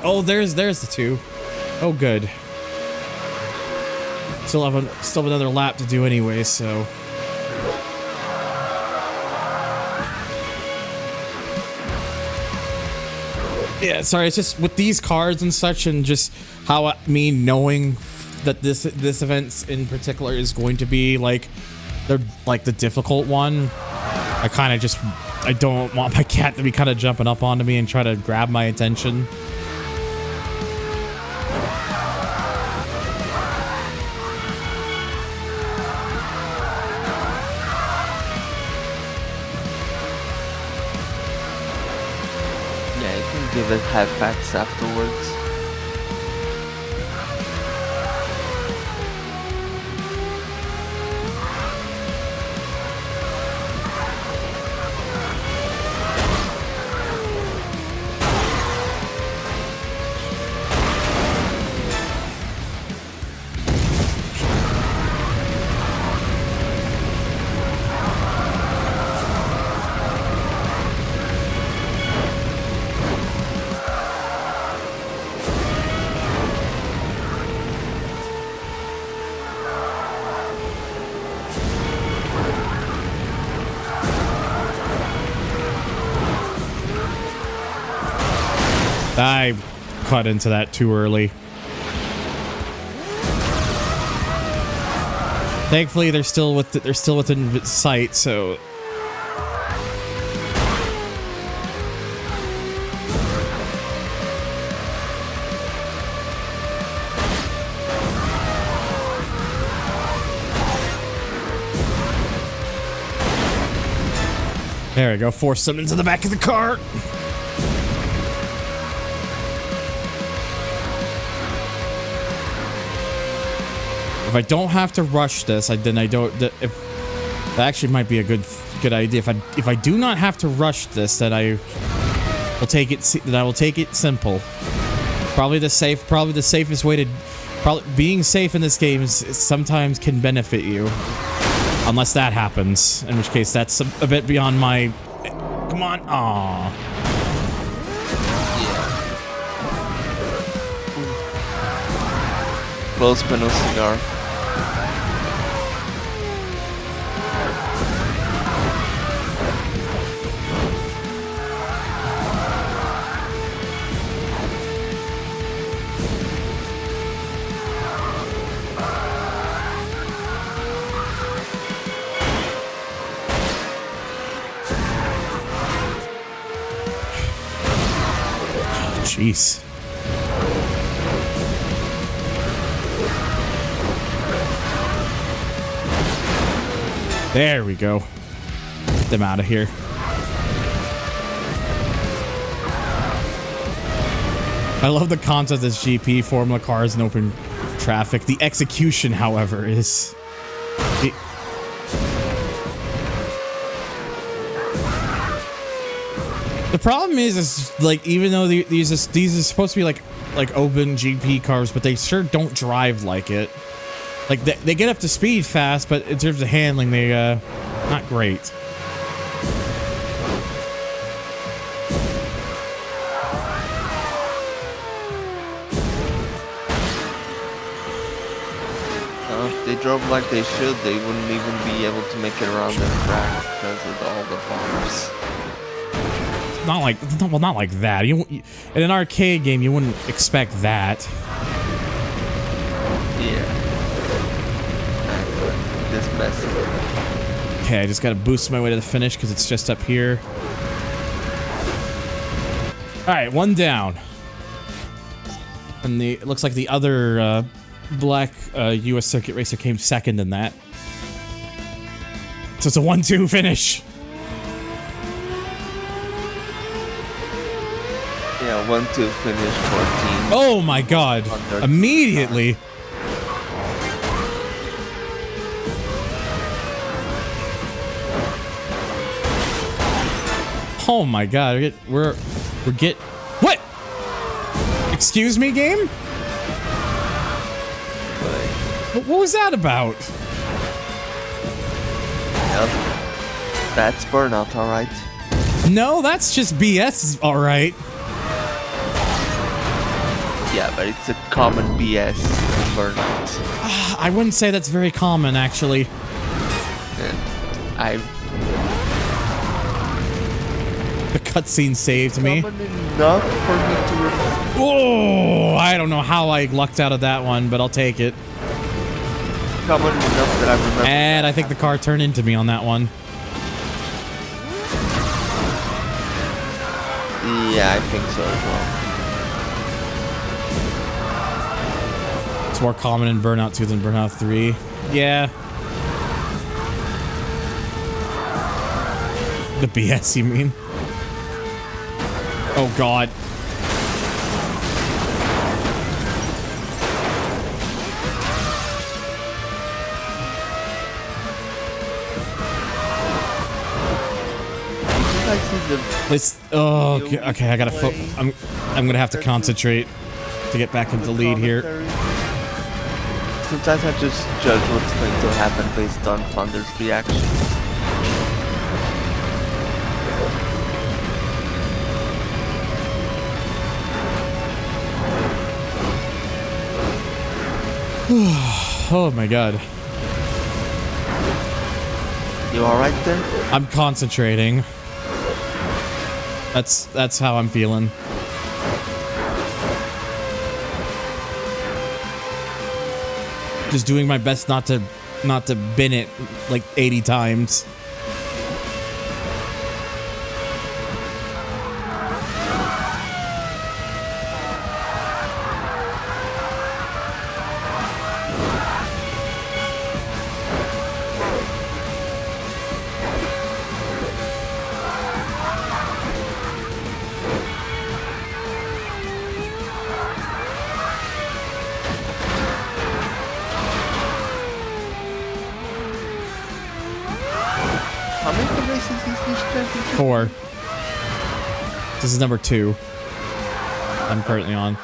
Oh, there's the two. Oh, good. Still have another lap to do anyway, so. Yeah, sorry, it's just with these cards and such, and just how me knowing that this event in particular is going to be like the difficult one. I don't want my cat to be kind of jumping up onto me and try to grab my attention. Give it half-backs afterwards. I cut into that too early. Thankfully, they're still within sight, so. There we go. Force them into the back of the car. If I don't have to rush this, then I don't. If that actually might be a good idea. If I do not have to rush this, then I will take it. That I will take it simple. Probably the safest way to. Being safe in this game is sometimes can benefit you. Unless that happens, in which case that's a bit beyond my. Come on, aww. Close panel cigar. Jeez. There we go. Get them out of here. I love the concept of this GP Formula cars and open traffic. The execution, however, is... The problem is like, even though these are supposed to be like open GP cars, but they sure don't drive like it. Like they get up to speed fast, but in terms of handling, they not great. If they drove like they should, they wouldn't even be able to make it around the track because of all the bumps. Not like that. In an arcade game, you wouldn't expect that. Yeah. This messy. Okay, I just gotta boost my way to the finish because it's just up here. All right, one down. And it looks like the other black U.S. circuit racer came second in that. So it's a 1-2 finish. Yeah, 1-2 finish 14. Oh my god. Immediately. Oh my god. We're what? Excuse me, game? What was that about? Yep. That's Burnout, alright. No, that's just BS, alright. Yeah, but it's a common BS Burnout. I wouldn't say that's very common, actually. The cutscene saved me. Common enough for me to remember. Oh, I don't know how I lucked out of that one, but I'll take it. Common enough that I remember. And I think the car turned into me on that one. Yeah, I think so as well. It's more common in Burnout 2 than Burnout 3. Yeah. The BS, you mean? Oh, God. Oh, okay. I gotta. I'm gonna have to concentrate to get back into the lead here. Sometimes I just judge what's going to happen based on Thunder's reaction. Oh my god. You alright there? I'm concentrating. That's how I'm feeling. just doing my best not to bin it like 80 times. How many races is this championship? 4. This is number 2. I'm currently on.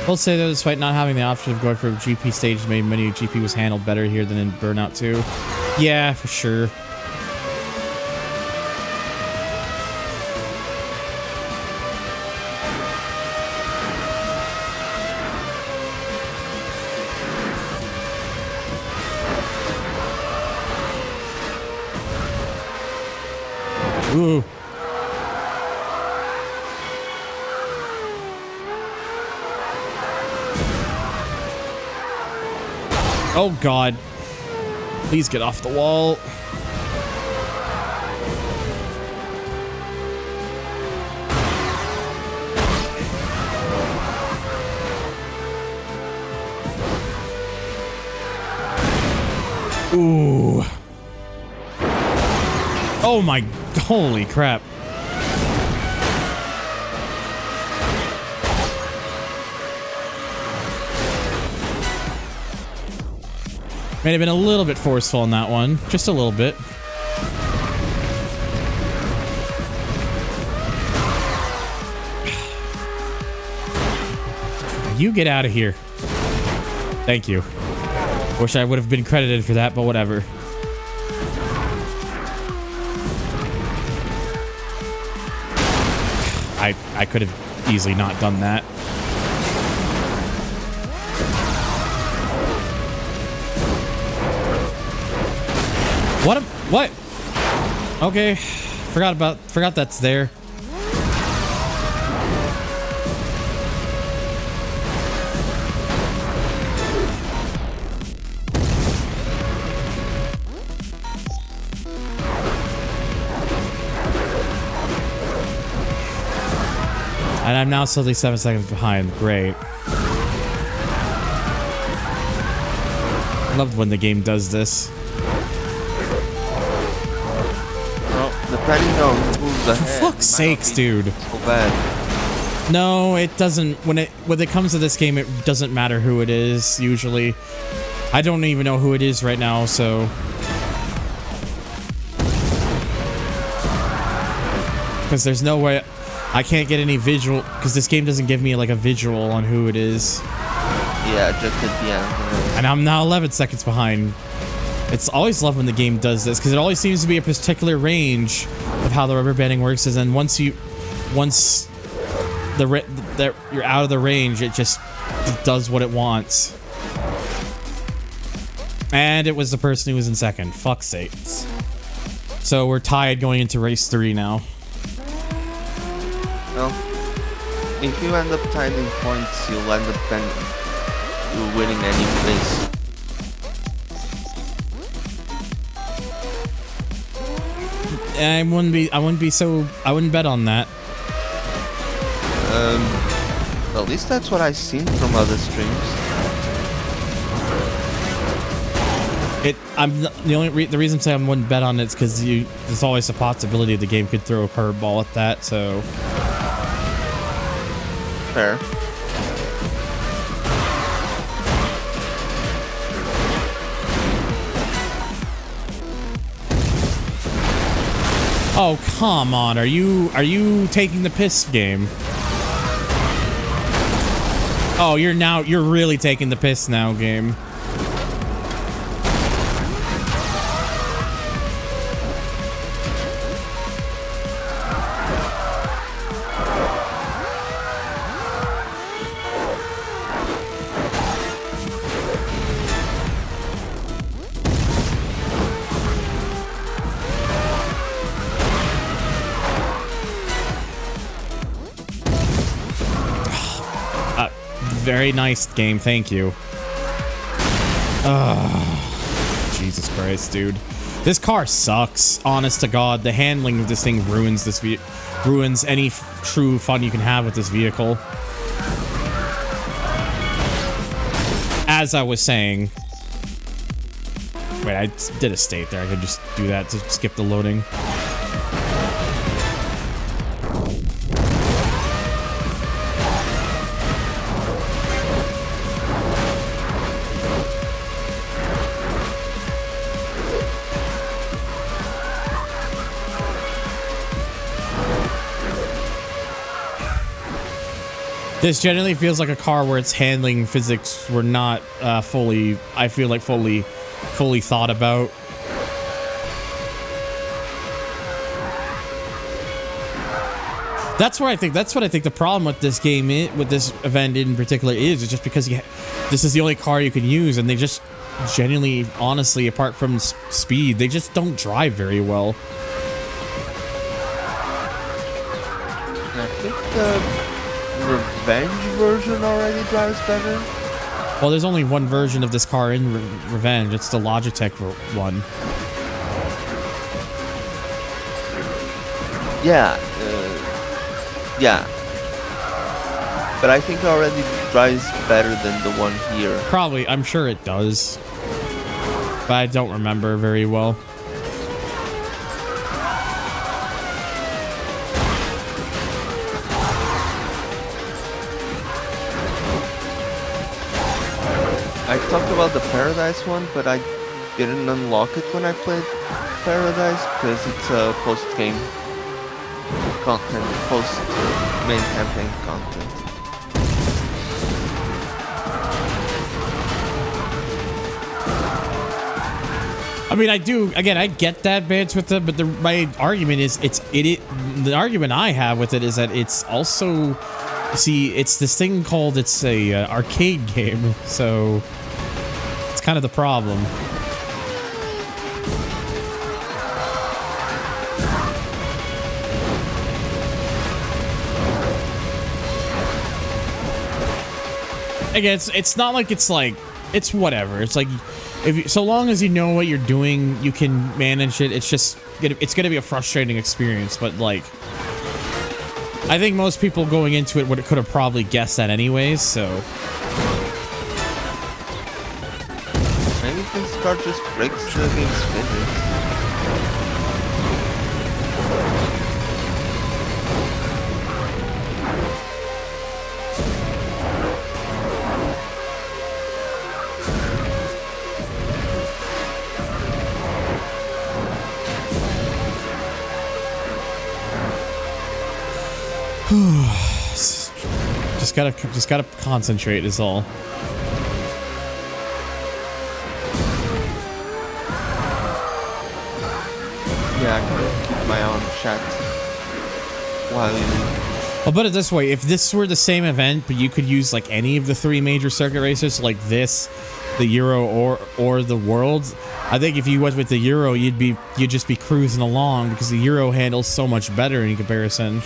I'll say though, despite not having the option of going for a GP stage, made many GP was handled better here than in Burnout 2. Yeah, for sure. Ooh. Oh God. Please get off the wall. Ooh. Oh my, holy crap. May have been a little bit forceful on that one. Just a little bit. You get out of here. Thank you. Wish I would have been credited for that, but whatever. I could have easily not done that. What? Okay. Forgot that's there. And I'm now slowly 7 seconds behind. Great. Loved when the game does this. Depending on who's ahead. For fuck's sakes, dude. So bad. No, it doesn't. When it comes to this game, it doesn't matter who it is. Usually, I don't even know who it is right now. So, because there's no way I can't get any visual. Because this game doesn't give me like a visual on who it is. Yeah, just at the end. And I'm now 11 seconds behind. It's always love when the game does this, because it always seems to be a particular range of how the rubber banding works. Is then once you're out of the range, it just does what it wants. And it was the person who was in second. Fuck's sakes. So we're tied going into race 3 now. Well, if you end up tied in points, you'll end up winning any place. I wouldn't bet on that. At least that's what I've seen from other streams. The reason I say I wouldn't bet on it is because there's always a possibility the game could throw a curveball at that. So fair. Oh, come on. Are you taking the piss game? Oh, you're really taking the piss now, game. Very nice game, thank you. Jesus Christ, dude. This car sucks, honest to God. The handling of this thing ruins ruins any true fun you can have with this vehicle. As I was saying... Wait, I did a state there. I could just do that to skip the loading. This generally feels like a car where its handling physics were not fully, I feel like fully thought about. That's what I think the problem with this game with this event in particular is just because this is the only car you can use, and they just genuinely, honestly, apart from speed, they just don't drive very well. I think the Revenge version already drives better. Well, there's only one version of this car in Revenge. It's the Logitech one. Yeah, yeah. But I think it already drives better than the one here. Probably, I'm sure it does. But I don't remember very well. I talked about the Paradise one, but I didn't unlock it when I played Paradise because it's a post-game content, post-main campaign content. I mean, I get that bits with it, but my argument is the argument I have with it is that it's also, see, it's this thing called, it's a arcade game, so it's kind of the problem. Again, it's not like it's whatever. It's like, so long as you know what you're doing, you can manage it. It's gonna be a frustrating experience, but like, I think most people going into it could have probably guessed that anyways, so. Maybe this car just breaks the game's physics. just gotta concentrate is all. Yeah, I can keep my own chat while you... I'll put it this way, if this were the same event, but you could use like any of the 3 major circuit racers, like this, the Euro or the World, I think if you went with the Euro, you'd just be cruising along because the Euro handles so much better in comparison.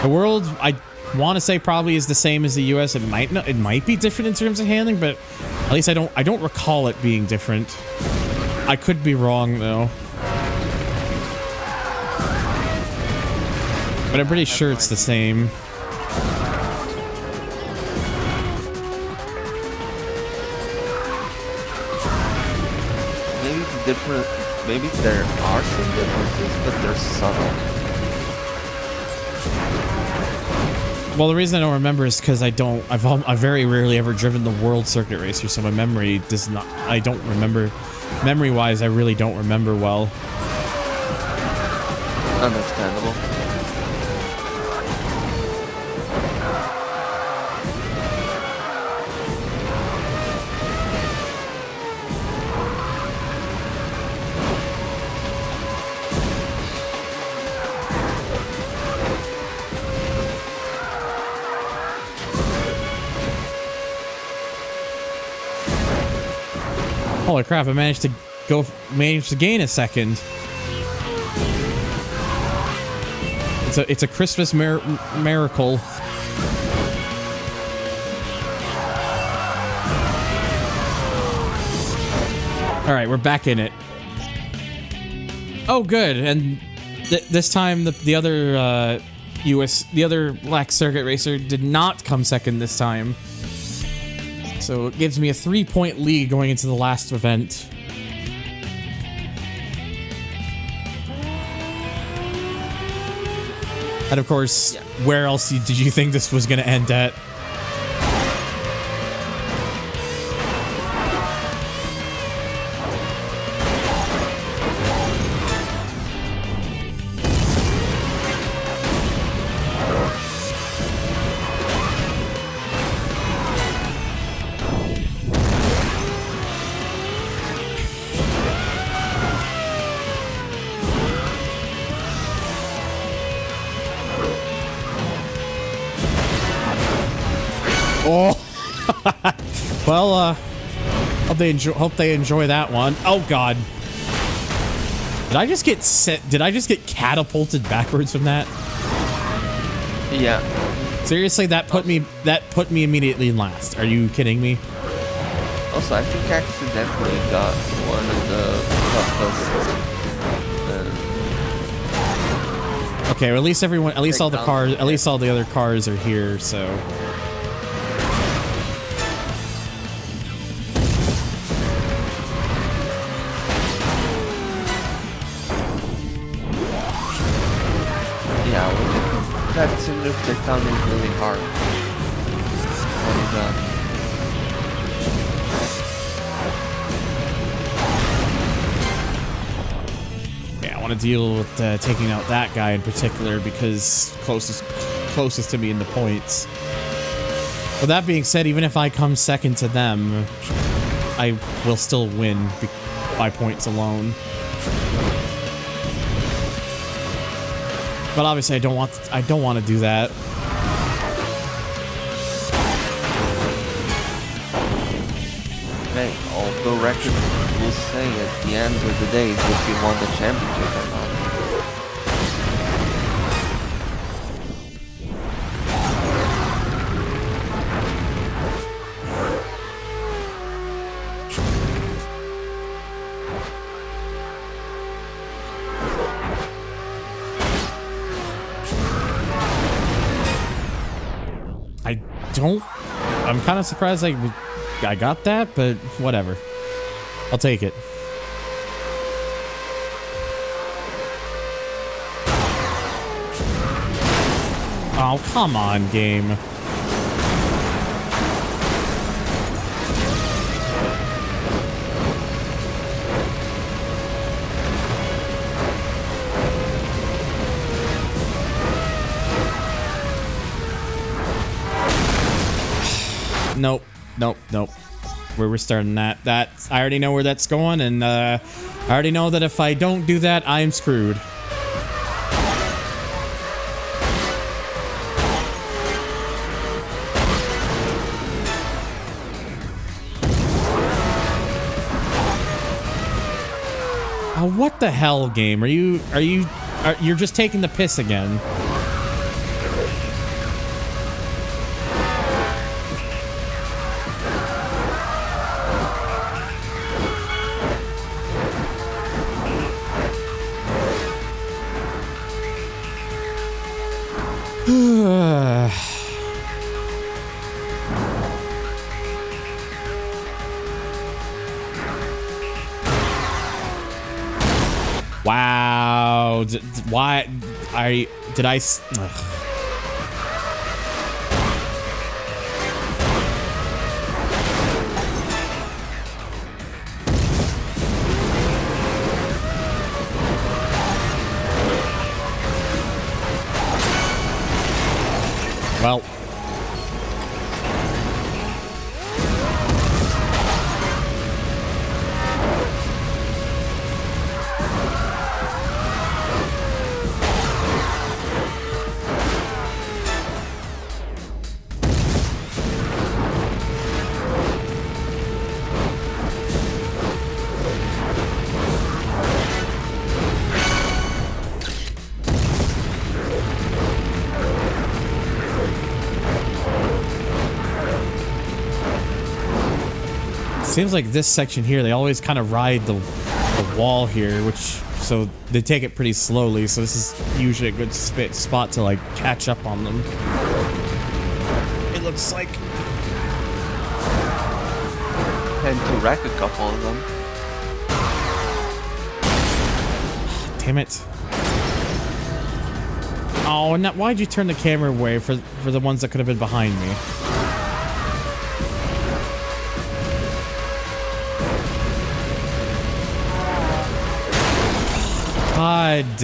The World, I want to say probably is the same as the US. It might be different in terms of handling, but at least I don't recall it being different. I could be wrong though. But I'm pretty sure it's the same. Maybe there are some differences, but they're subtle. Well, the reason I don't remember is because I've very rarely ever driven the World Circuit Racer, so my memory does not, I don't remember, memory-wise, I really don't remember well. Understandable. Holy crap, I managed to gain a second. It's a Christmas miracle. All right, we're back in it. Oh, good. And this time, the other the other Black Circuit Racer did not come second this time. So it gives me a 3-point lead going into the last event. And of course, where else did you think this was going to end at? Oh, well, hope they enjoy that one. Oh God, did I just get set? Did I just get catapulted backwards from that? Yeah. Seriously, that put me immediately in last. Are you kidding me? Also, I think I accidentally got one of the toughest. Okay, well, at least everyone, at least all the cars, at least all the other cars are here. So. Yeah, that cylinder takedown is really hard. Yeah, I want to deal with taking out that guy in particular because closest to me in the points. With that being said, even if I come second to them, I will still win by points alone. But obviously, I don't want to do that. Hey, all the record will say at the end of the day is if you won the championship or not. I'm kind of surprised I got that, but whatever. I'll take it. Oh, come on, game. Nope. We're restarting that. I already know where that's going, and I already know that if I don't do that, I'm screwed. Oh, what the hell, game? You're just taking the piss again. Wow. Why? Did I? Ugh. Well. Seems like this section here, they always kind of ride the wall here, which, so they take it pretty slowly, so this is usually a good spot to, like, catch up on them. It looks like. And to wreck a couple of them. Damn it. Oh, and why'd you turn the camera away for the ones that could have been behind me? God.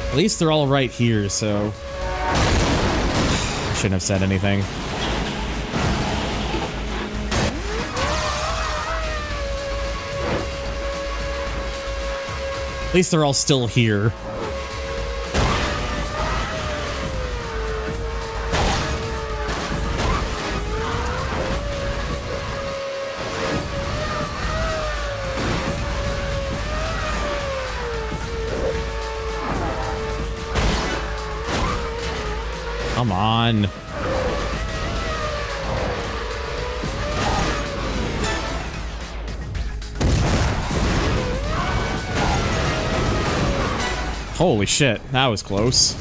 At least they're all right here, so I shouldn't have said anything. At least they're all still here. Come on. Holy shit, that was close.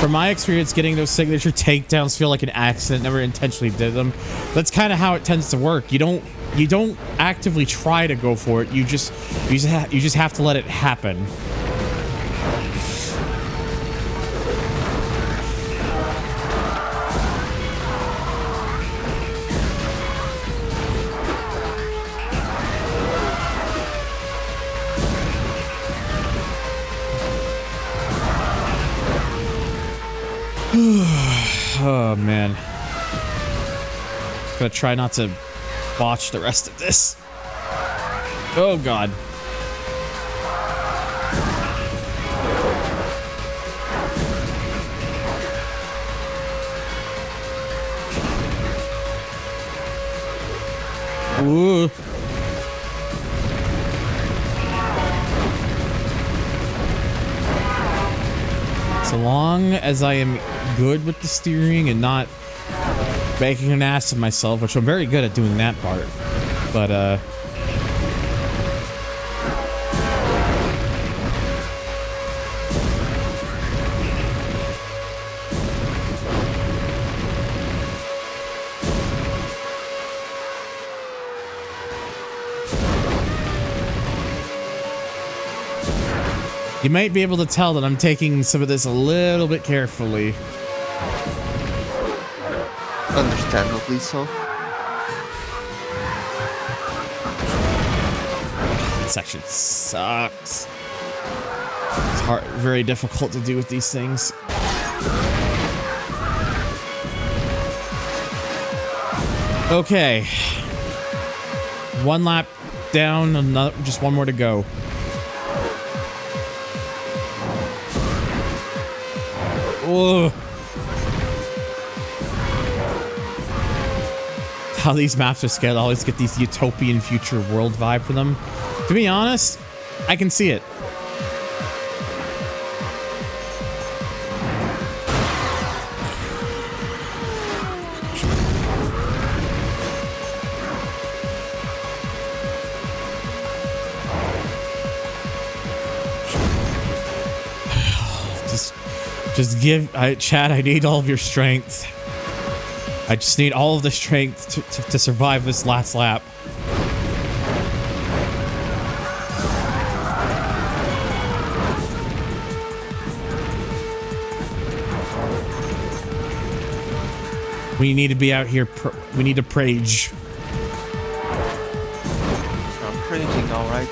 From my experience, getting those signature takedowns feel like an accident. Never intentionally did them. That's kind of how it tends to work. You don't actively try to go for it. You just have to let it happen. Oh man, gonna try not to botch the rest of this. Oh god. Ooh. So long as I am good with the steering and not making an ass of myself, which I'm very good at doing that part, but you might be able to tell that I'm taking some of this a little bit carefully. Understandably so. This section sucks. It's hard, very difficult to do with these things. Okay. One lap down, another, just one more to go. Ugh. How these maps are scaled, I always get these utopian future world vibe for them. To be honest, I can see it. Just give, Chad, I need all of your strength. I just need all of the strength to survive this last lap. We need to be out here, we need to prage. I'm praging, alright.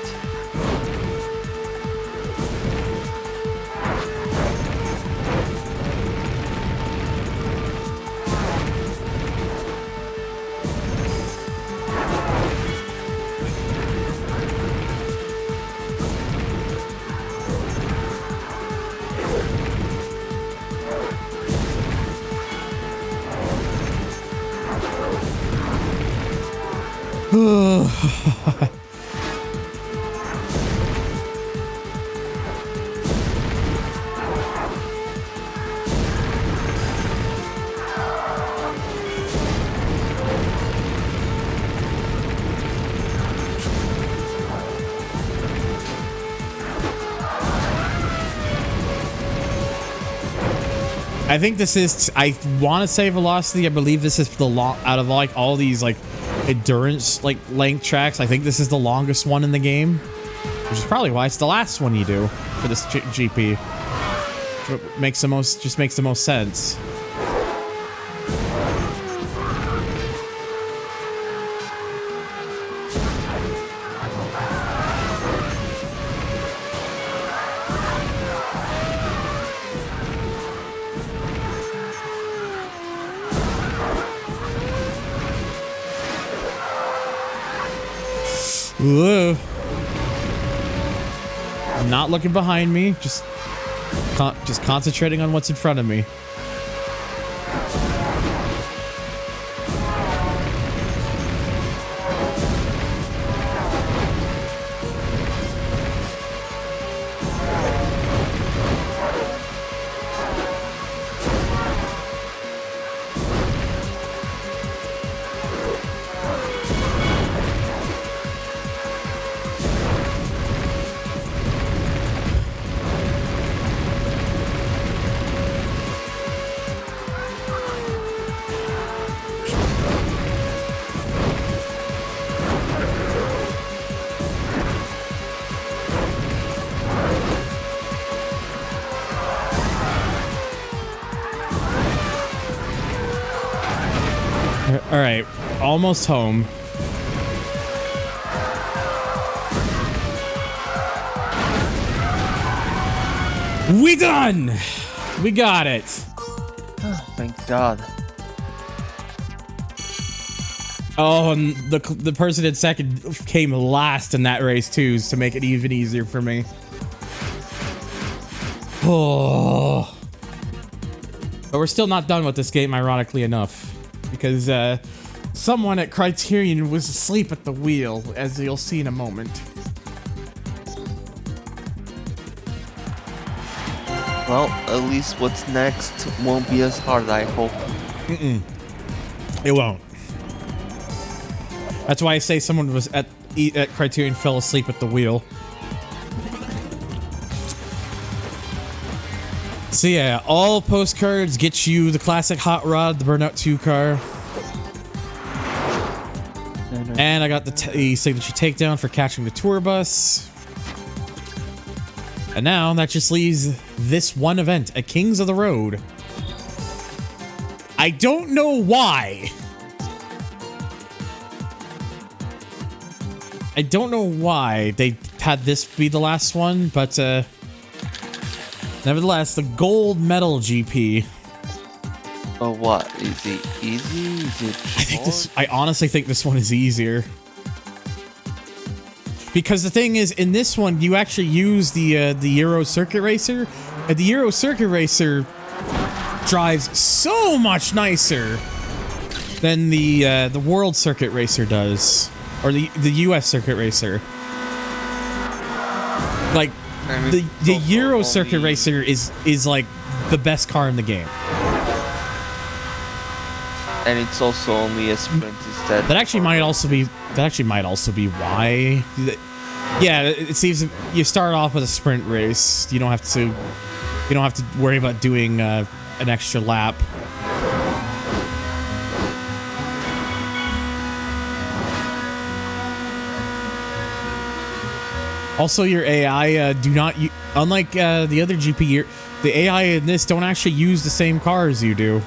I think this is, I want to say Velocity. I believe this is the long, out of like all these like endurance like length tracks, I think this is the longest one in the game, which is probably why it's the last one you do for this GP. Makes the most, just makes the most sense. Whoa. I'm not looking behind me, just concentrating on what's in front of me. All right, almost home. We done! We got it. Oh, thank God. Oh, and the person in second came last in that race too, to make it even easier for me. Oh. But we're still not done with this game, ironically enough. Because someone at Criterion was asleep at the wheel, as you'll see in a moment. Well, at least what's next won't be as hard, I hope. It won't. That's why I say someone was at Criterion fell asleep at the wheel. So yeah, all postcards get you the classic hot rod, the Burnout 2 car. And I got the signature takedown for catching the tour bus. And now that just leaves this one event at Kings of the Road. I don't know why. I don't know why they had this be the last one, but nevertheless, the gold medal GP. Oh, what? Is it easy? Is it short? I honestly think this one is easier. Because the thing is, in this one, you actually use the Euro Circuit Racer, and the Euro Circuit Racer drives so much nicer than the World Circuit Racer does, or the US Circuit Racer. Like the Euro Circuit Racer is like the best car in the game. And it's also only a sprint instead. That actually might also be why. Yeah, it seems you start off with a sprint race. You don't have to worry about doing an extra lap. Also, your AI do not, unlike the other GP, the AI in this don't actually use the same car as you do.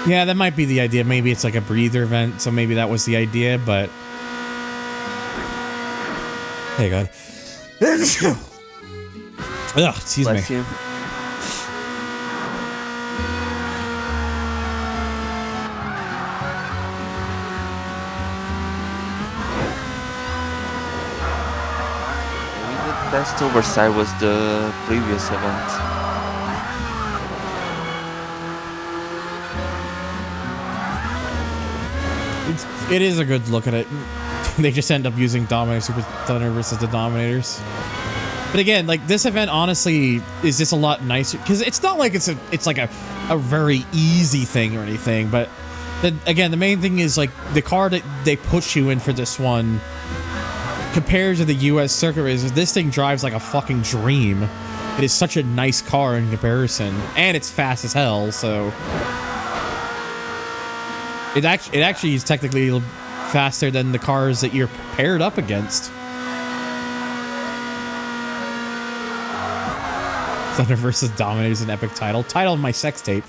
Yeah, that might be the idea. Maybe it's like a breather event, so maybe that was the idea, but... Hey, God. Ugh, excuse Bless me. You. best oversight was the previous event. It is a good look at it. They just end up using Dominator Super Thunder versus the Dominators. But again, like this event honestly is just a lot nicer because it's not like it's like a very easy thing or anything. But again, the main thing is like the car that they put you in for this one compared to the US circuit races, this thing drives like a fucking dream. It is such a nice car in comparison, and it's fast as hell. So it actually is technically faster than the cars that you're paired up against. Thunder versus Dominator is an epic title. Title of my sex tape.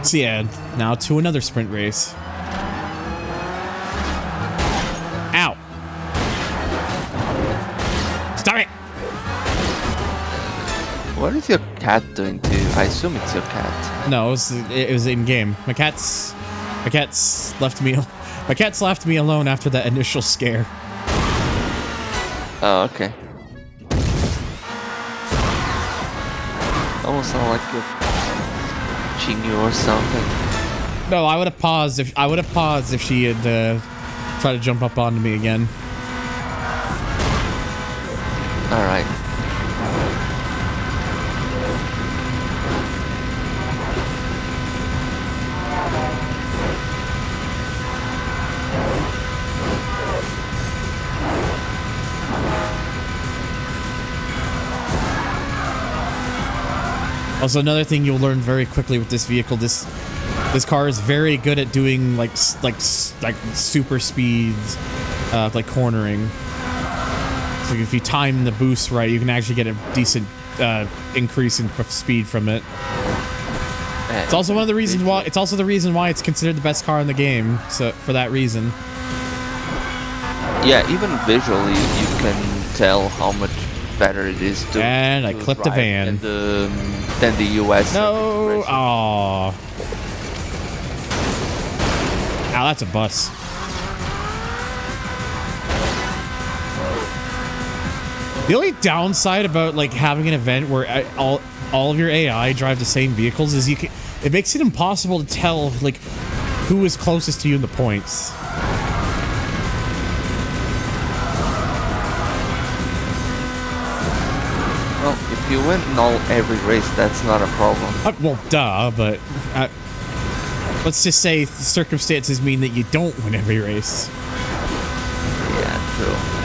So yeah, now to another sprint race. Ow. Stop it! What is your cat doing to you? I assume it's your cat. No, it was in game. My cat's left me. My cat's left me alone after that initial scare. Oh, okay. Almost sound like you're punching you or something. No, I would have paused if she had tried to jump up onto me again. All right. Also, another thing you'll learn very quickly with this vehicle, this car is very good at doing like super speeds, like cornering. So if you time the boost right, you can actually get a decent increase in speed from it. It's also one of the reasons why. It's also the reason why it's considered the best car in the game. So for that reason. Yeah, even visually, you can tell how much better it is to. And I clipped the van. Than the US. No. Aww. Ow, that's a bus. The only downside about like having an event where all of your AI drive the same vehicles is it makes it impossible to tell like who is closest to you in the points. Well, if you win every race, that's not a problem. Well, duh, but let's just say the circumstances mean that you don't win every race. Yeah, true.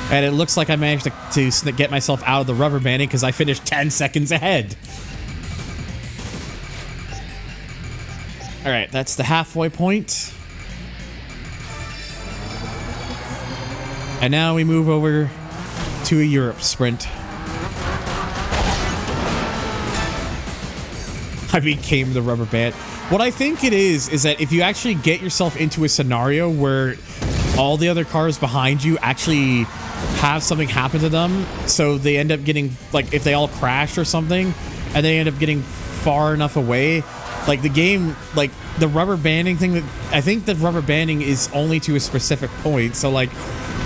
And it looks like I managed to get myself out of the rubber banding because I finished 10 seconds ahead. All right, that's the halfway point. And now we move over to a Europe sprint. I became the rubber band. What I think it is that if you actually get yourself into a scenario where all the other cars behind you actually have something happen to them, so they end up getting, like, if they all crash or something, and they end up getting far enough away, like, the game, like, the rubber banding thing, I think the rubber banding is only to a specific point, so, like,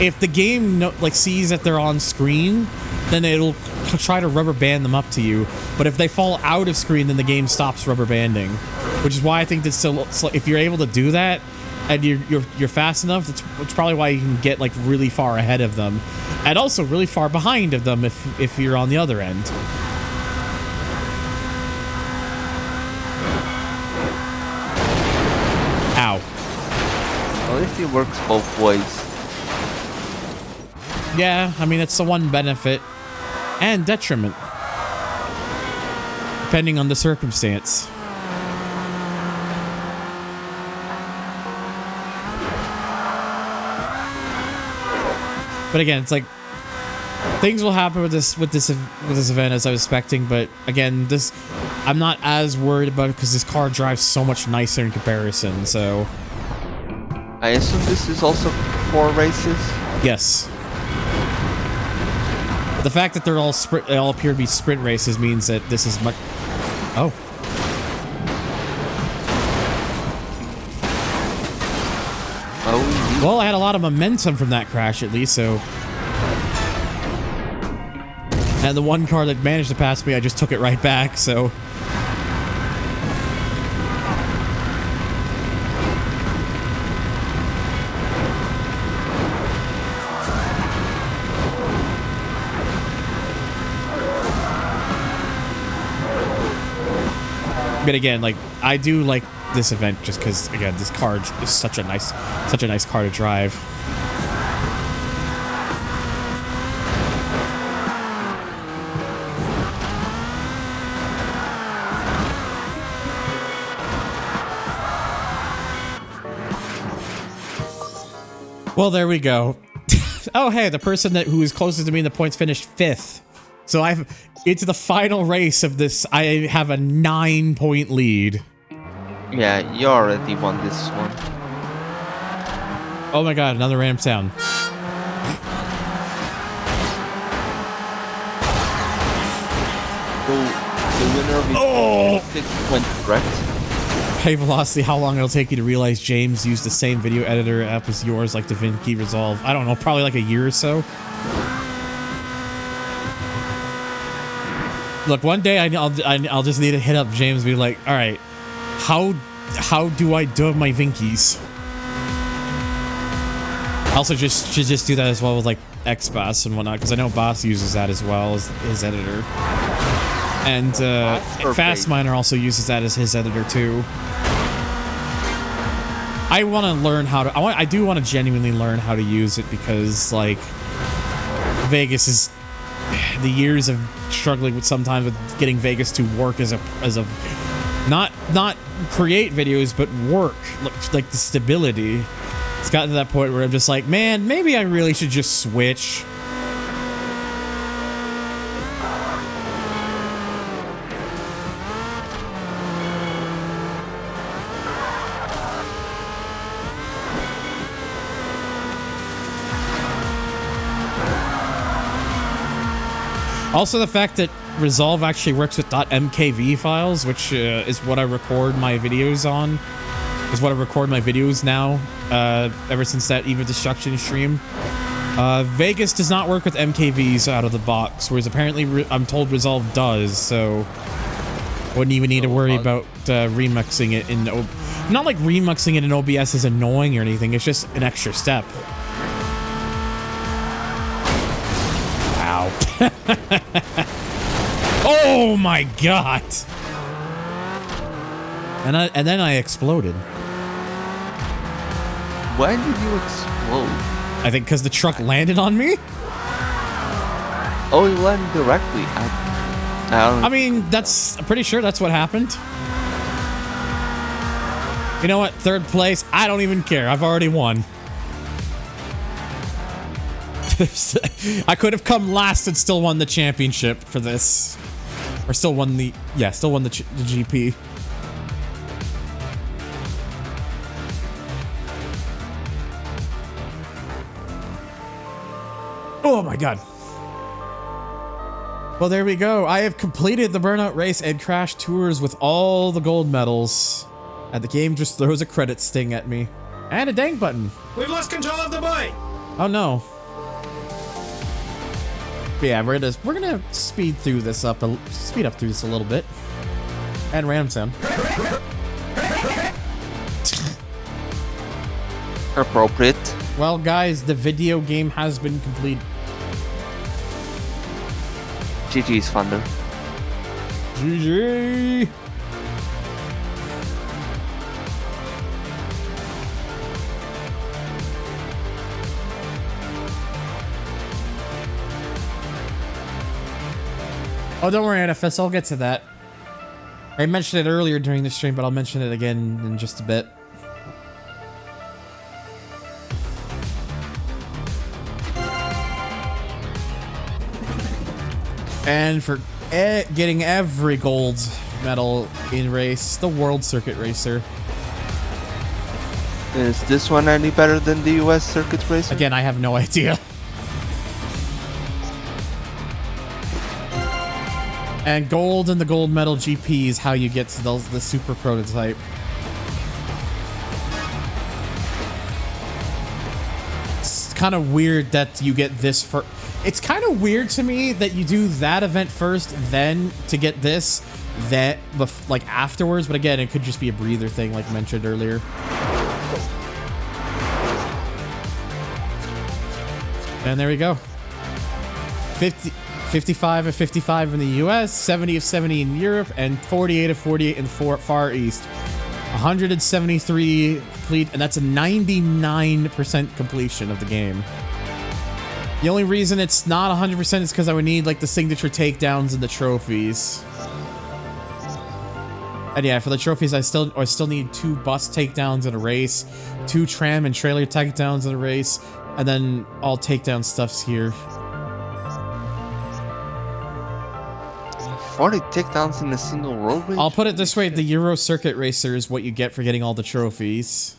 if the game, sees that they're on screen, then it'll try to rubber band them up to you, but if they fall out of screen, then the game stops rubber banding, which is why I think that still, if you're able to do that, and you're fast enough, it's probably why you can get like really far ahead of them, and also really far behind of them if you're on the other end. Ow. Well, if it works both ways. Yeah, I mean it's the one benefit and detriment, depending on the circumstance. But again, it's like things will happen with this event as I was expecting. But again, I'm not as worried about it because this car drives so much nicer in comparison. So I assume this is also 4 races. yes. The fact that they all appear to be sprint races means that this is much. Oh. Oh. Well, I had a lot of momentum from that crash at least, so. And the one car that managed to pass me, I just took it right back, so. But again, like, I do like this event just because, again, this car is such a nice car to drive. Well, there we go. Oh, hey, the person who is closest to me in the points finished 5th. So it's the final race of this. I have a 9-point lead. Yeah, you already won this one. Oh my god, another random sound. The winner of it went correct. Hey Velocity, how long it'll take you to realize James used the same video editor app as yours, like DaVinci Resolve? I don't know, probably like a year or so. Look, one day I'll just need to hit up James and be like, all right, how do I do my Vinkies? I also should just do that as well with like XBoss and whatnot, because I know Boss uses that as well as his editor. And Fastminer also uses that as his editor too. I want to learn how to. I do want to genuinely learn how to use it because, like, Vegas is the years of struggling with sometimes with getting Vegas to work as a not create videos but work, like the stability. It's gotten to that point where I'm just like, man, maybe I really should just switch. Also, the fact that Resolve actually works with .mkv files, which is what I record my videos on, is what I record my videos now, ever since that Eva Destruction stream. Vegas does not work with MKVs out of the box, whereas apparently I'm told Resolve does, so wouldn't even need to worry about remixing it in... Not like remixing it in OBS is annoying or anything, it's just an extra step. Wow. Oh my god! And then I exploded. When did you explode? I think because the truck landed on me? Oh, it landed directly. I mean, I'm pretty sure that's what happened. You know what? 3rd place. I don't even care. I've already won. I could have come last and still won the championship for this. Or still won the... Yeah, still won the GP. Oh my god. Well, there we go. I have completed the Burnout race and Crash Tours with all the gold medals. And the game just throws a credit sting at me. And a dang button. We've lost control of the bike! Oh no. But yeah, we're gonna speed up through this a little bit. And random sound. Appropriate. Well, guys, the video game has been completed. GG's Thunder. GG. Oh, don't worry, NFS, I'll get to that. I mentioned it earlier during the stream, but I'll mention it again in just a bit. And for getting every gold medal in race, the World Circuit Racer. Is this one any better than the US Circuit Racer? Again, I have no idea. And gold and the gold medal GP is how you get to the super prototype. It's kind of weird that you get this for. It's kind of weird to me that you do that event first, then to get this, that like afterwards. But again, it could just be a breather thing, like mentioned earlier. And there we go. 55 of 55 in the US, 70 of 70 in Europe, and 48 of 48 in the Far East. 173 complete, and that's a 99% completion of the game. The only reason it's not 100% is because I would need like the signature takedowns and the trophies. And yeah, for the trophies, I still need 2 bus takedowns in a race, 2 tram and trailer takedowns in a race, and then all takedown stuff's here. 40 takedowns in a single road race? I'll put it this way, the Euro Circuit Racer is what you get for getting all the trophies.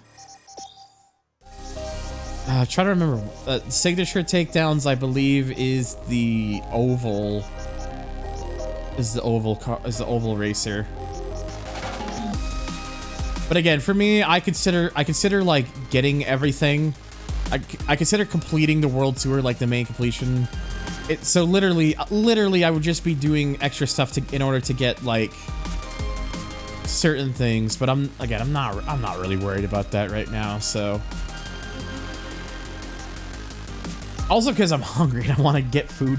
Try to remember. Signature takedowns, I believe, is the oval. Is the oval racer. But again, for me, I consider like getting everything. I consider completing the world tour like the main completion. So literally, I would just be doing extra stuff in order to get like certain things. But I'm not really worried about that right now. So. Also because I'm hungry and I want to get food.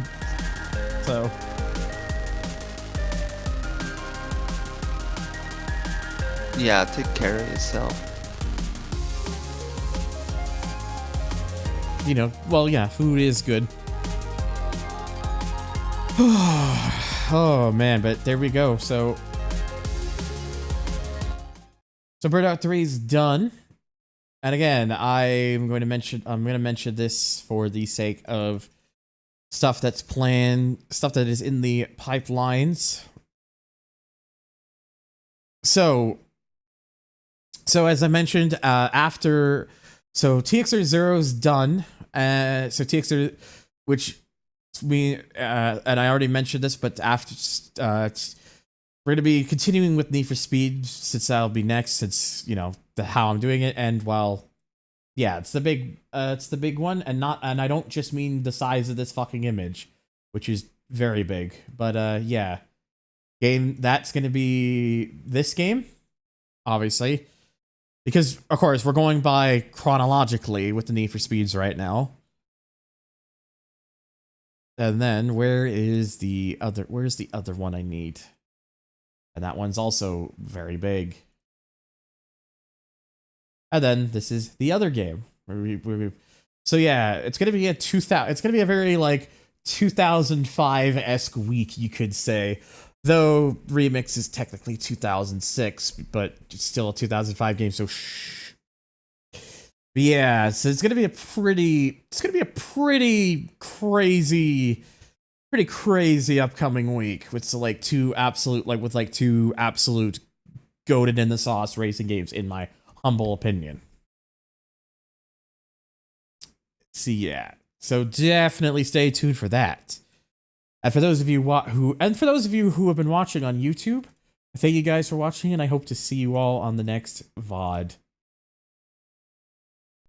So. Yeah, take care of yourself. You know, well, yeah, food is good. Oh, man, but there we go. So Burnout 3 is done. And again, I'm going to mention this for the sake of stuff that's planned, stuff that is in the pipelines. So as I mentioned, TXR 0 is done. So TXR, which we and I already mentioned this, but after we're going to be continuing with Need for Speed since that'll be next, since you know how I'm doing it, and well, yeah, it's the big one, and I don't just mean the size of this fucking image, which is very big, but yeah, game that's going to be this game, obviously, because of course we're going by chronologically with the Need for Speeds right now. And then where's the other one I need? And that one's also very big. And then this is the other game. So yeah, it's gonna be a very like 2005-esque week, you could say. Though Remix is technically 2006, but it's still a 2005 game, so shh. But yeah, so it's gonna be a pretty crazy upcoming week with two absolute goated in the sauce racing games, in my humble opinion. So yeah, so definitely stay tuned for that. And for those of you who have been watching on YouTube, thank you guys for watching, and I hope to see you all on the next VOD.